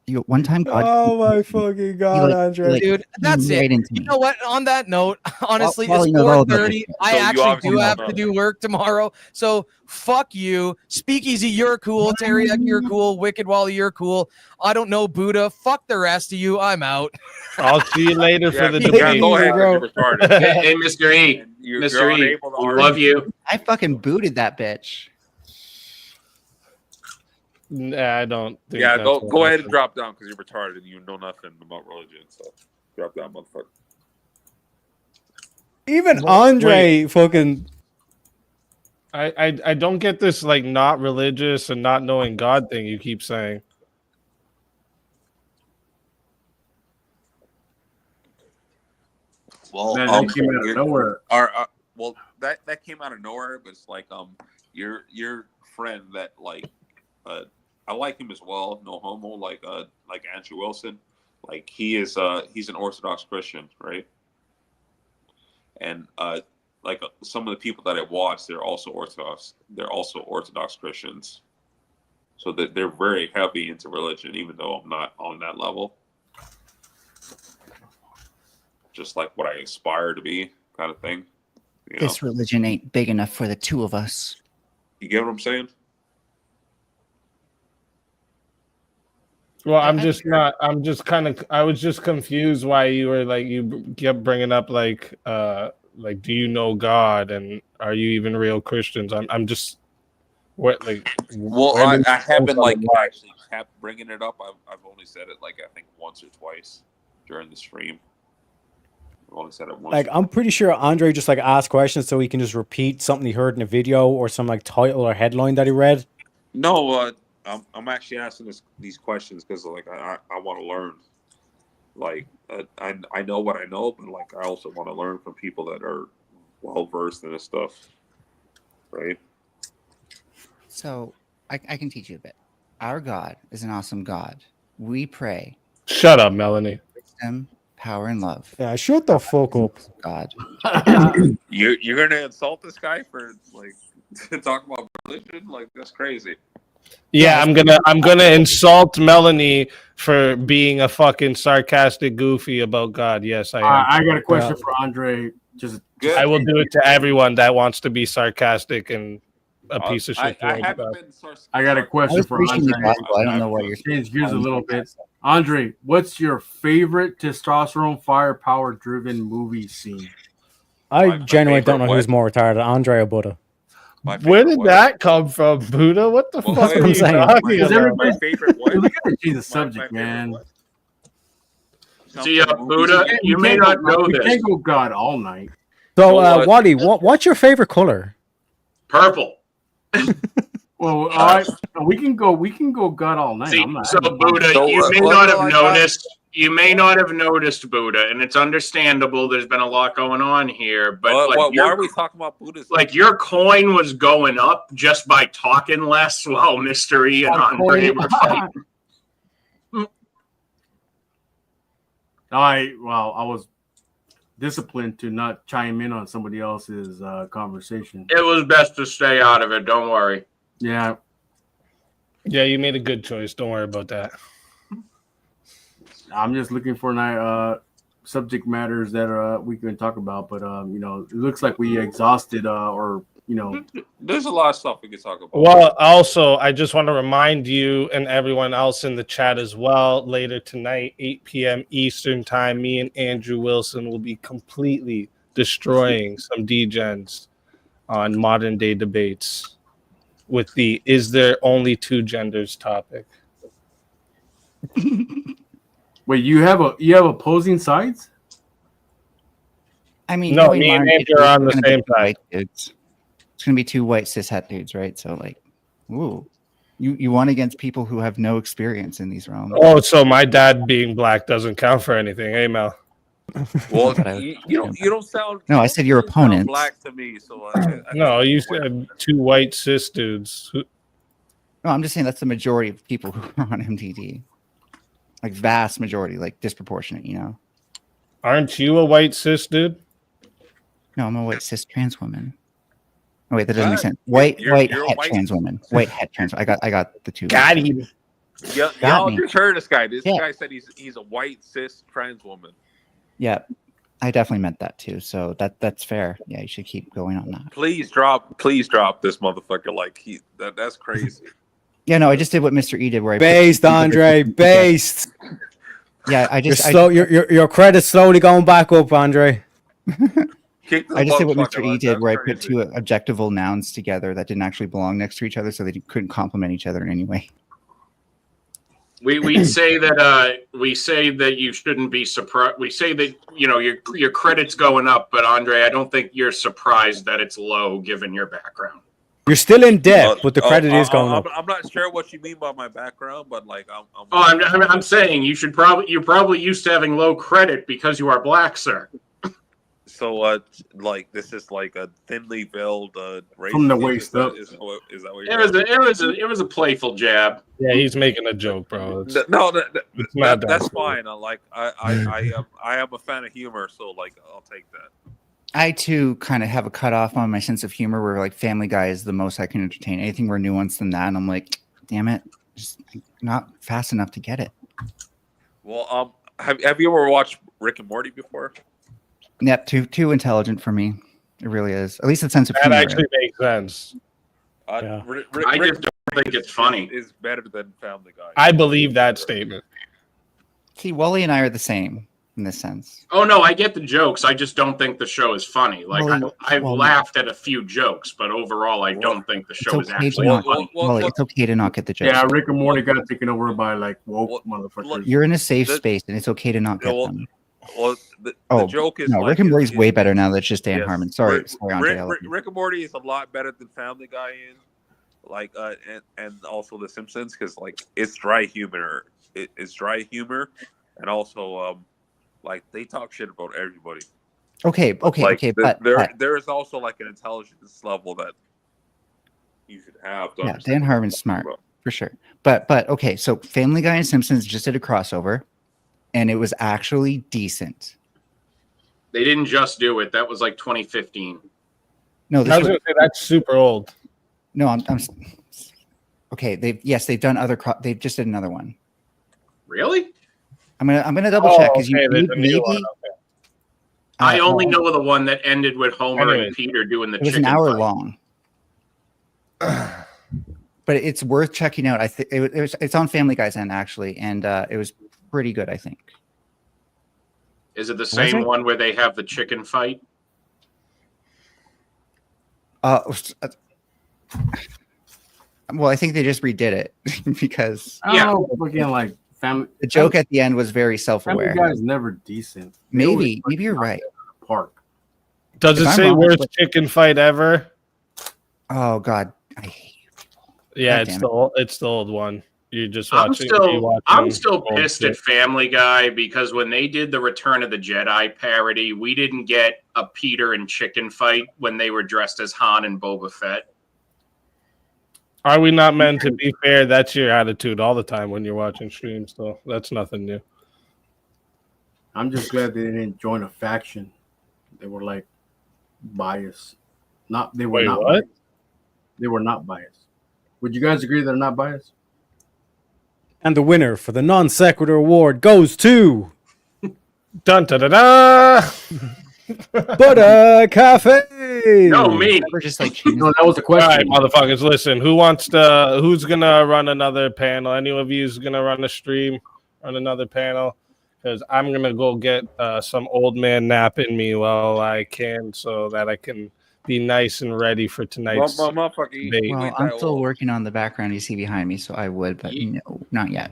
You one time God. Oh my fucking god, Andre. Dude, that's it. right into You me. know what? On that note, honestly, Wally it's knows all about 4:30. this shit. I So you actually obviously do don't have know. to do work tomorrow. So fuck you. SpeakeaZy, you're cool. Teriyaki, you're cool. Wicked Wally, you're cool. I don't know Buddha. Fuck the rest of you. I'm out. I'll see you later for the Yeah, debate. go ahead. bro. You're retarded. Hey, Mr. E. You're Mr. E. unable to We argue. love you. I fucking booted that bitch. Nah, I don't think Yeah, that's go what go I ahead said. and drop down because you're retarded and you know nothing about religion. So drop down, motherfucker. Even Andre fucking I don't get this like not religious and not knowing God thing you keep saying. Well, Man, that came out of nowhere. Well, that came out of nowhere, but it's like your friend that like I like him as well, no homo, like Andrew Wilson, like he's an Orthodox Christian, right? And like some of the people that I watch, they're also Orthodox Christians, so that they're very heavy into religion, even though I'm not on that level. Just like what I aspire to be, kind of thing. You know? This religion ain't big enough for the two of us. You get what I'm saying? Well, I'm just not. I'm just kind of. I was just confused why you were like you kept bringing up like do you know God and are you even real Christians? I'm just what like. Well, where did I this haven't come like from? actually kept bringing it up. I've only said it like I think once or twice during the stream. I've only said it once. like I'm pretty sure Andre just like asked questions so he can just repeat something he heard in a video or some like title or headline that he read. No, I'm actually asking these questions because like I want to learn. Like I know what I know, but like I also want to learn from people that are well versed in this stuff, right? So I can teach you a bit. Our God is an awesome God. We pray. Shut up, Melanie. Wisdom, power, and love. Yeah, shut the fuck up. God. You're gonna insult this guy for like to talk about religion? Like that's crazy. Yeah, I'm gonna insult Melanie for being a fucking sarcastic goofy about God. Yes, I am. I got a question for Andre. I will do it to everyone that wants to be sarcastic and a piece of shit. I haven't been I got a question for Andre. I don't know what you're Change gears a little bit. Andre, what's your favorite testosterone firepower driven movie scene? I genuinely don't know who's more retarded, Andre or Buddha. Where did that come from, Buddha? What the fuck are you talking about? My favorite what? We gotta change the subject, man. See, Buddha, you may not know You this. can't go God all night. So, Wally, what's your favorite color? Purple. Well, all right, we can go God all night. See, I'm not, so Buddha, you may not have noticed. You may not have noticed, Buddha, and it's understandable. There's been a lot going on here, but why are we talking about Buddhism? Like your coin was going up just by talking less while Mr. E and Andre were fighting. I was disciplined to not chime in on somebody else's conversation. It was best to stay out of it. Don't worry. Yeah. Yeah, you made a good choice. Don't worry about that. I'm just looking for subject matters that we can talk about, but it looks like we exhausted There's a lot of stuff we can talk about. Well, also, I just want to remind you and everyone else in the chat as well, later tonight, 8 p.m. Eastern time, me and Andrew Wilson will be completely destroying some degens on modern day debates with the "Is there only two genders?" topic. Wait, you have opposing sides? I mean, No, knowing me and mine, Andrew are on the it's gonna same be two side. white dudes. It's going to be two white cis het dudes, right? So, like, ooh, you won against people who have no experience in these realms. Oh, so my dad being black doesn't count for anything, hey Mel? Well, you don't sound. No, I said your you sound opponents. black to me, so No, you said two white cis dudes. No, I'm just saying that's the majority of people who are on MTD. Like, vast majority, like disproportionate, Aren't you a white cis dude? No, I'm a white cis trans woman. Oh wait, that doesn't make What? sense. White You're a het white- trans woman. White het trans. I got the two. Got him. Yeah, Got y'all me. just heard this guy. This Yeah. guy said he's a white cis trans woman. Yeah, I definitely meant that too. So that's fair. Yeah, you should keep going on that. Please drop this motherfucker. Like that's crazy. Yeah, no, I just did what Mr. E did, where I Based, Andre, based. Yeah, I just your credit's slowly going back up, Andre. I just did what Mr. E did, where I put two objectival nouns together that didn't actually belong next to each other, so they couldn't complement each other in any way. We say that you shouldn't be surprised. We say that your credit's going up, but Andre, I don't think you're surprised that it's low given your background. You're still in debt, but the credit is going up. I'm not sure what you mean by my background, but like I'm saying you're probably used to having low credit because you are black, sir. So like this is like a thinly veiled race From the waist up. Is that what you're It was a playful jab. Yeah, he's making a joke, bro. It's No, not that's that. fine. I am a fan of humor, so like I'll take that. I too kind of have a cutoff on my sense of humor, where like Family Guy is the most I can entertain. Anything more nuanced than that, and I'm like, damn it, just not fast enough to get it. Well, have you ever watched Rick and Morty before? Yep, too intelligent for me. It really is. At least the sense of That humor. actually makes sense. I just don't think it's funny. Is better than Family Guy. I believe that statement. See, Wally and I are the same in this sense. Oh no, I get the jokes. I just don't think the show is funny. Like I've laughed at a few jokes, but overall, I don't think the show is It's okay actually to not, funny. Wally, it's okay to not get the jokes. Yeah, Rick and Morty got taken over by like woke motherfuckers. You're in a safe space, and it's okay to not get them. Well, the joke is no, like, Rick and Morty's way better now that it's just Dan yes, Harmon. Sorry, Rick, Andre. I love you. Rick and Morty is a lot better than Family Guy in, like, and also The Simpsons, because like it's dry humor. It's dry humor, and also like they talk shit about everybody. Okay, but there is also like an intelligence level that you should have. To yeah, understand Dan Harmon's smart. for sure. But okay, so Family Guy and Simpsons just did a crossover, and it was actually decent. They didn't just do it. That was like 2015. No, I was gonna say that's super old. No, I'm okay. They've done other. They just did another one. Really? I'm gonna double check because okay, there's a new maybe. one, okay. I only know the one that ended with Homer and Peter doing the It was chicken an hour fight. long. But it's worth checking out. I think it's on Family Guy's end actually, and it was pretty good. I think. Is it the same one where they have the chicken fight? Well, I think they just redid it because again, like family. The joke at the end was very self-aware. Family Guy's never decent. Maybe you're right. Park. Does it say worst chicken fight ever? Oh God, I hate you. Yeah, God it's the old one. You just I'm watching. still pissed at Family Guy because when they did the Return of the Jedi parody, we didn't get a Peter and chicken fight when they were dressed as Han and Boba Fett. Are we not meant to be fair? That's your attitude all the time when you're watching streams, though. That's nothing new. I'm just glad they didn't join a faction. They were like biased. They were not what? biased. They were not biased. Would you guys agree they're not biased? And the winner for the non sequitur award goes to Dun da da da. Butter Cafe. No, me. Just like no, that was the question. All right, motherfuckers, listen. Who's gonna run another panel? Any of you is gonna run a stream, run another panel? Because I'm gonna go get some old man nap in me while I can, so that I can be nice and ready for tonight's debate. Well, I'm still working on the background you see behind me, so I would, but no, not yet.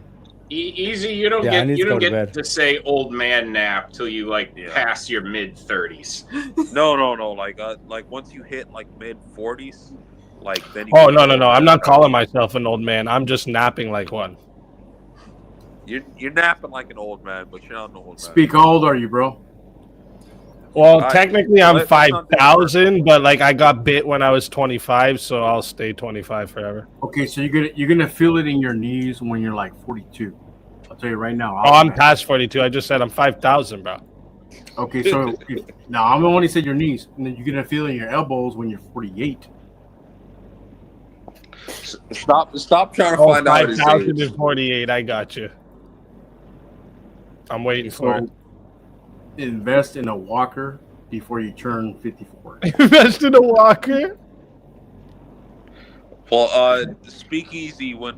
Easy, you don't Yeah, I need get you to don't go to get bed. to say old man nap till you pass your mid-30s. No. Like once you hit like mid-40s, like then. Oh no! I'm not calling myself an old man. I'm just napping like one. You're napping like an old man, but you're not an old man. Speak. How old are you, bro? Well, technically I'm 5,000, but like I got bit when I was 25, so I'll stay 25 forever. Okay, so you're gonna feel it in your knees when you're like 42. I'll tell you right now. Oh, I'm past 42. I just said I'm 5,000, bro. Okay, so now I'm only said your knees, and then you're gonna feel it in your elbows when you're 48. Stop trying to Oh, find out his 5,000 age. and 48. I got you. I'm waiting for it. Invest in a walker before you turn 54. Invest in a walker. Well, SpeakeaZy when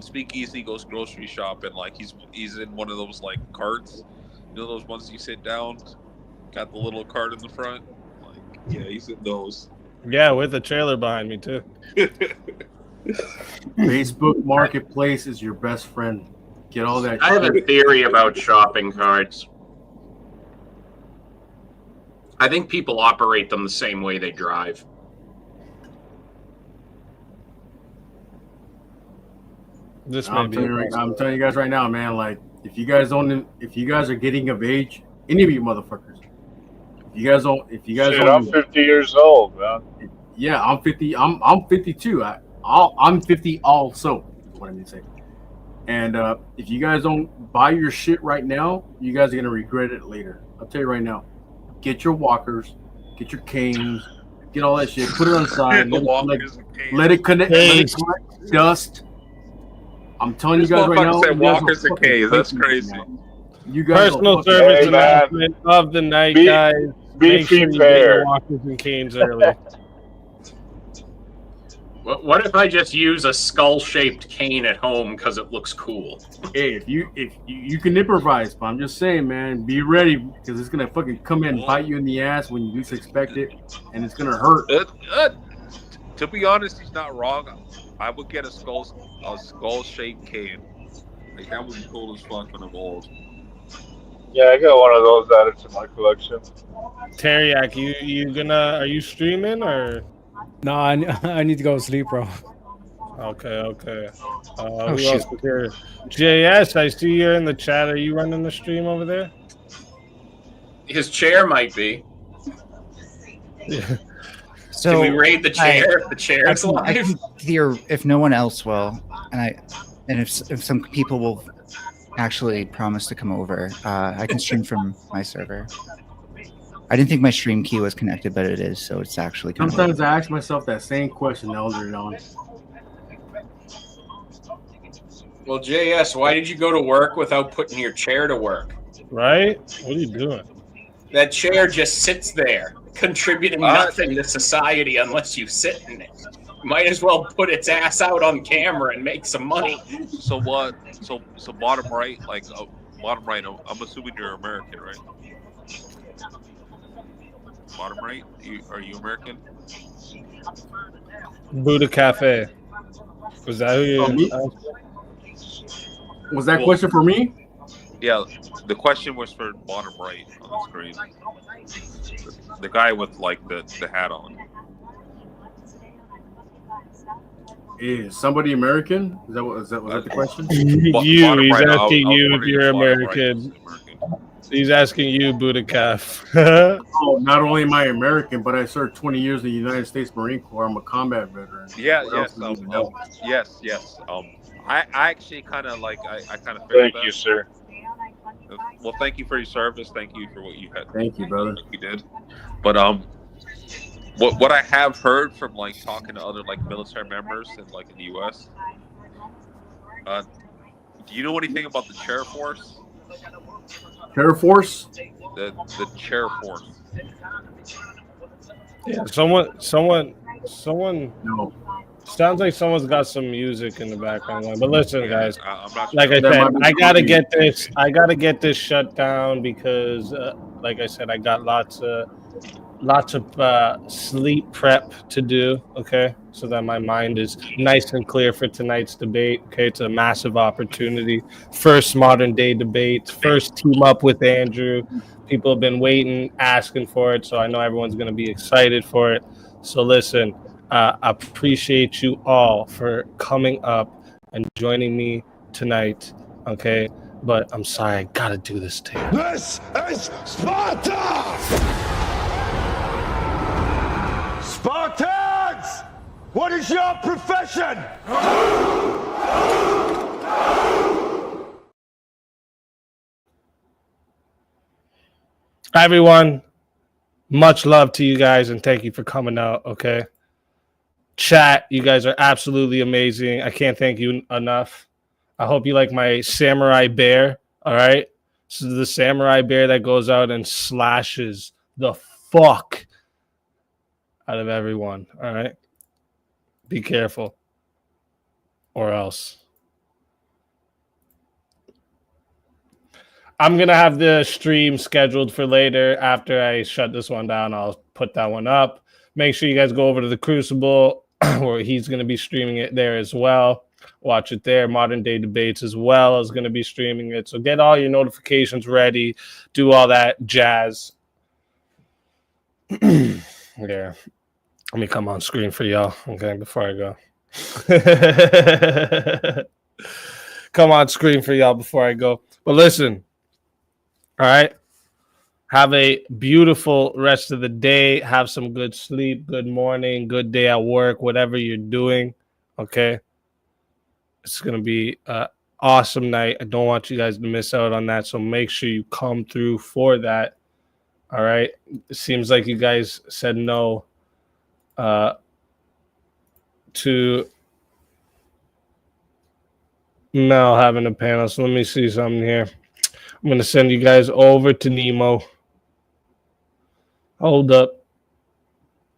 SpeakeaZy goes grocery shopping, like he's in one of those like carts, you know those ones you sit down, got the little cart in the front. Like, yeah, he's in those. Yeah, with a trailer behind me too. Facebook Marketplace is your best friend. Get all that. I have a theory about shopping carts. I think people operate them the same way they drive. I'm telling you guys right now, man. Like, if you guys are getting of age, any of you motherfuckers, I'm 50 years old, man. Yeah, I'm 50. I'm 52. I'm 50 also. Is what I mean to say. And if you guys don't buy your shit right now, you guys are gonna regret it later. I'll tell you right now. Get your walkers, get your canes, get all that shit. Put it on the side. Let it connect. Let it collect dust. I'm telling This you guys right now. motherfucker said you guys walkers are and fucking canes. That's wasting it, crazy. man. You guys Personal are service fucking- announcement of the night, guys. Make sure you get your walkers and canes early. What if I just use a skull-shaped cane at home because it looks cool? Hey, if you can improvise, but I'm just saying, man, be ready because it's gonna fucking come in and bite you in the ass when you least expect it, and it's gonna hurt. To be honest, he's not wrong. I would get a skull-shaped cane. Like that would be cool as fuck when I'm old. Yeah, I got one of those added to my collection. Teriak, are you streaming or? No, I need to go to sleep, bro. Okay. Oh, Who shit. else is here? JS, I see you're in the chat. Are you running the stream over there? His chair might be. Yeah. So Can we raid the chair? The chair's I live. can if no one else will, and if some people will actually promise to come over, I can stream from my server. I didn't think my stream key was connected, but it is, so it's actually kind Sometimes I ask myself that same question, Elder Don. Well, JS, why did you go to work without putting your chair to work? Right? What are you doing? That chair just sits there, contributing nothing to society unless you sit in it. Might as well put its ass out on camera and make some money. So what? So bottom right, like bottom right. I'm assuming you're American, right? Bottom right. Are you American? Buddha Cafe. Was that who you? Was that question for me? Yeah, the question was for bottom right on the screen. The guy with like the hat on. Is somebody American? Was that the question? He's asking you if you're American. He's asking you, Buddha Calf. Oh, not only am I American, but I served 20 years in the United States Marine Corps. I'm a combat veteran. Yeah, What yes, else do you know? yes. I actually kind of like I kind of. Thank you, sir. Well, thank you for your service. Thank you for what you had. Thank you, brother. You did, but what I have heard from like talking to other like military members in like in the U.S. Do you know anything about the chair force? Chair force? The chair force. Yeah, someone. No. Sounds like someone's got some music in the background going. But listen, guys, I'm not like I sure. said, I gotta get this. I gotta get this shut down because, like I said, I got lots of sleep prep to do. Okay, so that my mind is nice and clear for tonight's debate. Okay, it's a massive opportunity. First modern day debate. First team up with Andrew. People have been waiting, asking for it. So I know everyone's gonna be excited for it. So listen. I appreciate you all for coming up and joining me tonight, okay? But I'm sorry, I gotta do this to you. This is Sparta! Spartans! What is your profession? Hi, everyone. Much love to you guys, and thank you for coming out, okay? Chat, you guys are absolutely amazing. I can't thank you enough. I hope you like my samurai bear. All right. This is the samurai bear that goes out and slashes the fuck out of everyone. All right. Be careful. Or else. I'm going to have the stream scheduled for later. After I shut this one down, I'll put that one up. Make sure you guys go over to the Crucible where he's going to be streaming it there as well. Watch it there. Modern Day Debates as well is going to be streaming it. So get all your notifications ready. Do all that jazz. Yeah. Let me come on screen for y'all, okay, before I go. Come on screen for y'all before I go. But listen, all right? Have a beautiful rest of the day. Have some good sleep, good morning, good day at work, whatever you're doing. Okay. It's going to be an awesome night. I don't want you guys to miss out on that. So make sure you come through for that. All right. It seems like you guys said no to Mel having a panel. So let me see something here. I'm going to send you guys over to Nemo. Hold up.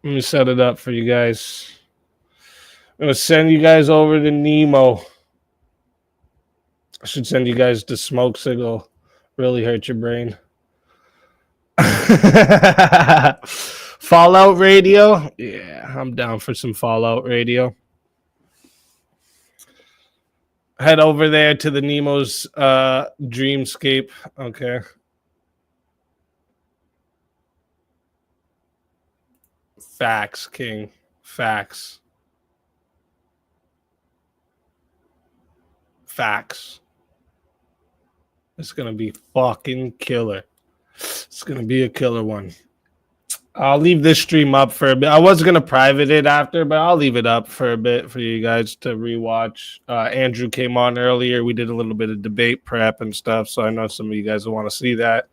Let me set it up for you guys. I'm going to send you guys over to Nemo. I should send you guys to Smoke Signal. Really hurt your brain. Fallout Radio? Yeah, I'm down for some Fallout Radio. Head over there to the Nemo's Dreamscape. Okay. Facts, King. Facts. Facts. It's going to be fucking killer. It's going to be a killer one. I'll leave this stream up for a bit. I was gonna private it after, but I'll leave it up for a bit for you guys to rewatch. Andrew came on earlier. We did a little bit of debate prep and stuff, so I know some of you guys will want to see that.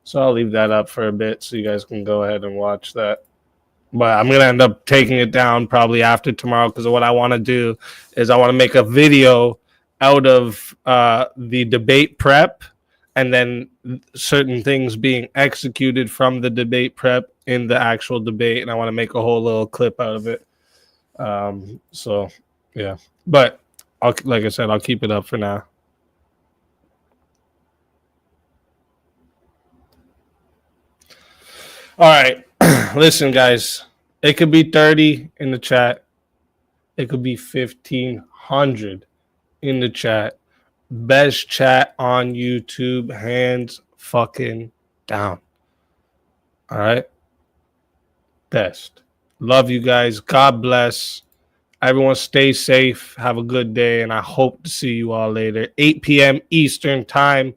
So I'll leave that up for a bit so you guys can go ahead and watch that. But I'm gonna end up taking it down probably after tomorrow because what I want to do is I want to make a video out of the debate prep and then certain things being executed from the debate prep in the actual debate, and I want to make a whole little clip out of it. So yeah, but like I said, I'll keep it up for now. All right, listen, guys. It could be 30 in the chat. It could be 1,500 in the chat. Best chat on YouTube, hands fucking down. All right. Best. Love you guys. God bless. Everyone stay safe. Have a good day. And I hope to see you all later. 8 p.m. Eastern time.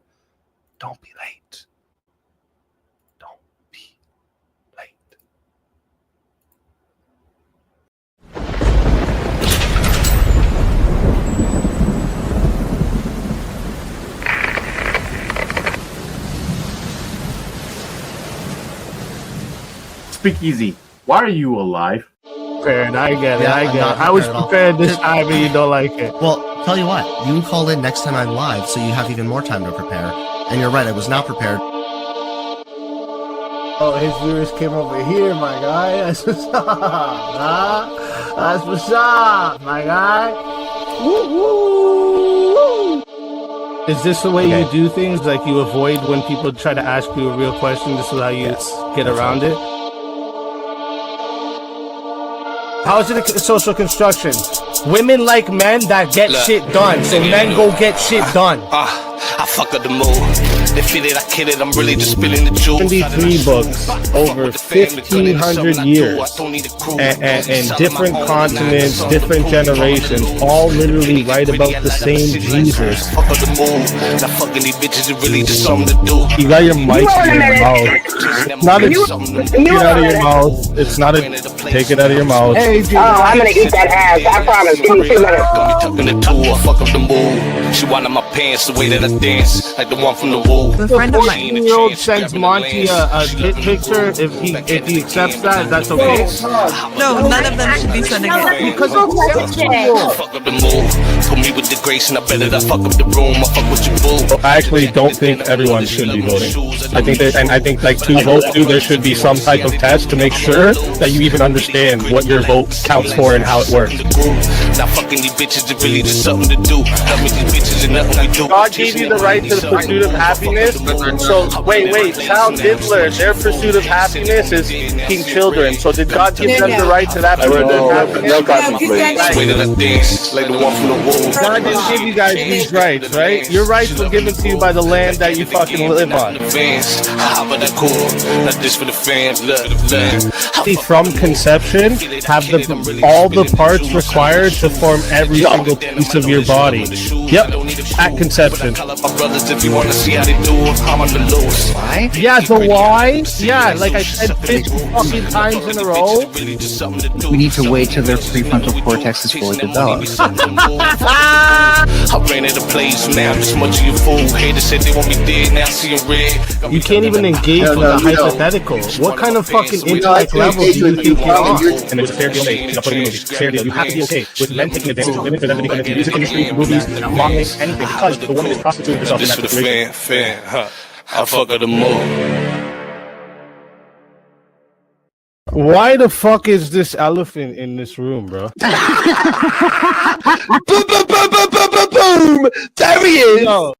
Don't be late. Don't be late. SpeakeaZy, why are you alive? Prepared. I get it. Yeah, I I'm get not it. I was prepared at all. prepared this time and you don't like it. Well, tell you what, you can call in next time I'm live so you have even more time to prepare. And you're right, I was not prepared. Oh, his viewers came over here, my guy. That's what's up, huh? That's what's up, my guy. Woo, woo, woo. Is this the way you do things? Like you avoid when people try to ask you a real question? This is how you get around it? How is it a social construction? Women like men that get shit done, so men go get shit done. I fuck up the mood. They feel it, I kill it, I'm really just spilling the juice. 73 books over 1,500 years and different continents, different generations, all literally write about the same Jesus. Fuck up the mood. Now fucking these bitches is really just something to do. You got your mic in your mouth. It's not a get out of your mouth. It's not a take it out of your mouth. Hey, I'm gonna eat that ass. I promise. Give me 2 minutes. Tucking the two, I fuck up the mood. She wanted my pants the way that I dance, like the one from the wall. The 14-year-old sends Monty a tit picture. If he accepts that, that's okay. No, none of them should be sending it. Because fuck up the mood. Put me with the grace and I bet that I fuck up the room. I fuck with your boo. I actually don't think everyone should be voting. I think like to vote too, there should be some type of test to make sure that you even understand what your vote counts for and how it works. Now fucking these bitches is really just something to do. Love me these bitches and nothing we do. God gave you the right to the pursuit of happiness. So wait, Child Diddler, their pursuit of happiness is King Children. So did God give them the right to that pursuit of happiness? God didn't give you guys these rights, right? Your rights were given to you by the land that you fucking live on. From conception, have all the parts required to form every single piece of your body. Yep, at conception. Yeah, the why? Yeah, like I said 50 fucking times in a row. We need to wait till their prefrontal cortex is fully developed. I ran out of place, now I'm just much of your fool. Haters said they want me dead, now I see them red. You can't even engage with a hypothetical. What kind of fucking intellect level do you think you're on? And it's fair to be okay. You have to be okay with men taking advantage of women for them to become in the music industry, movies, modeling, anything, because the woman is prostituting herself in that situation. I fuck up the mood. Why the fuck is this elephant in this room, bro? Boom! There he is! Yo.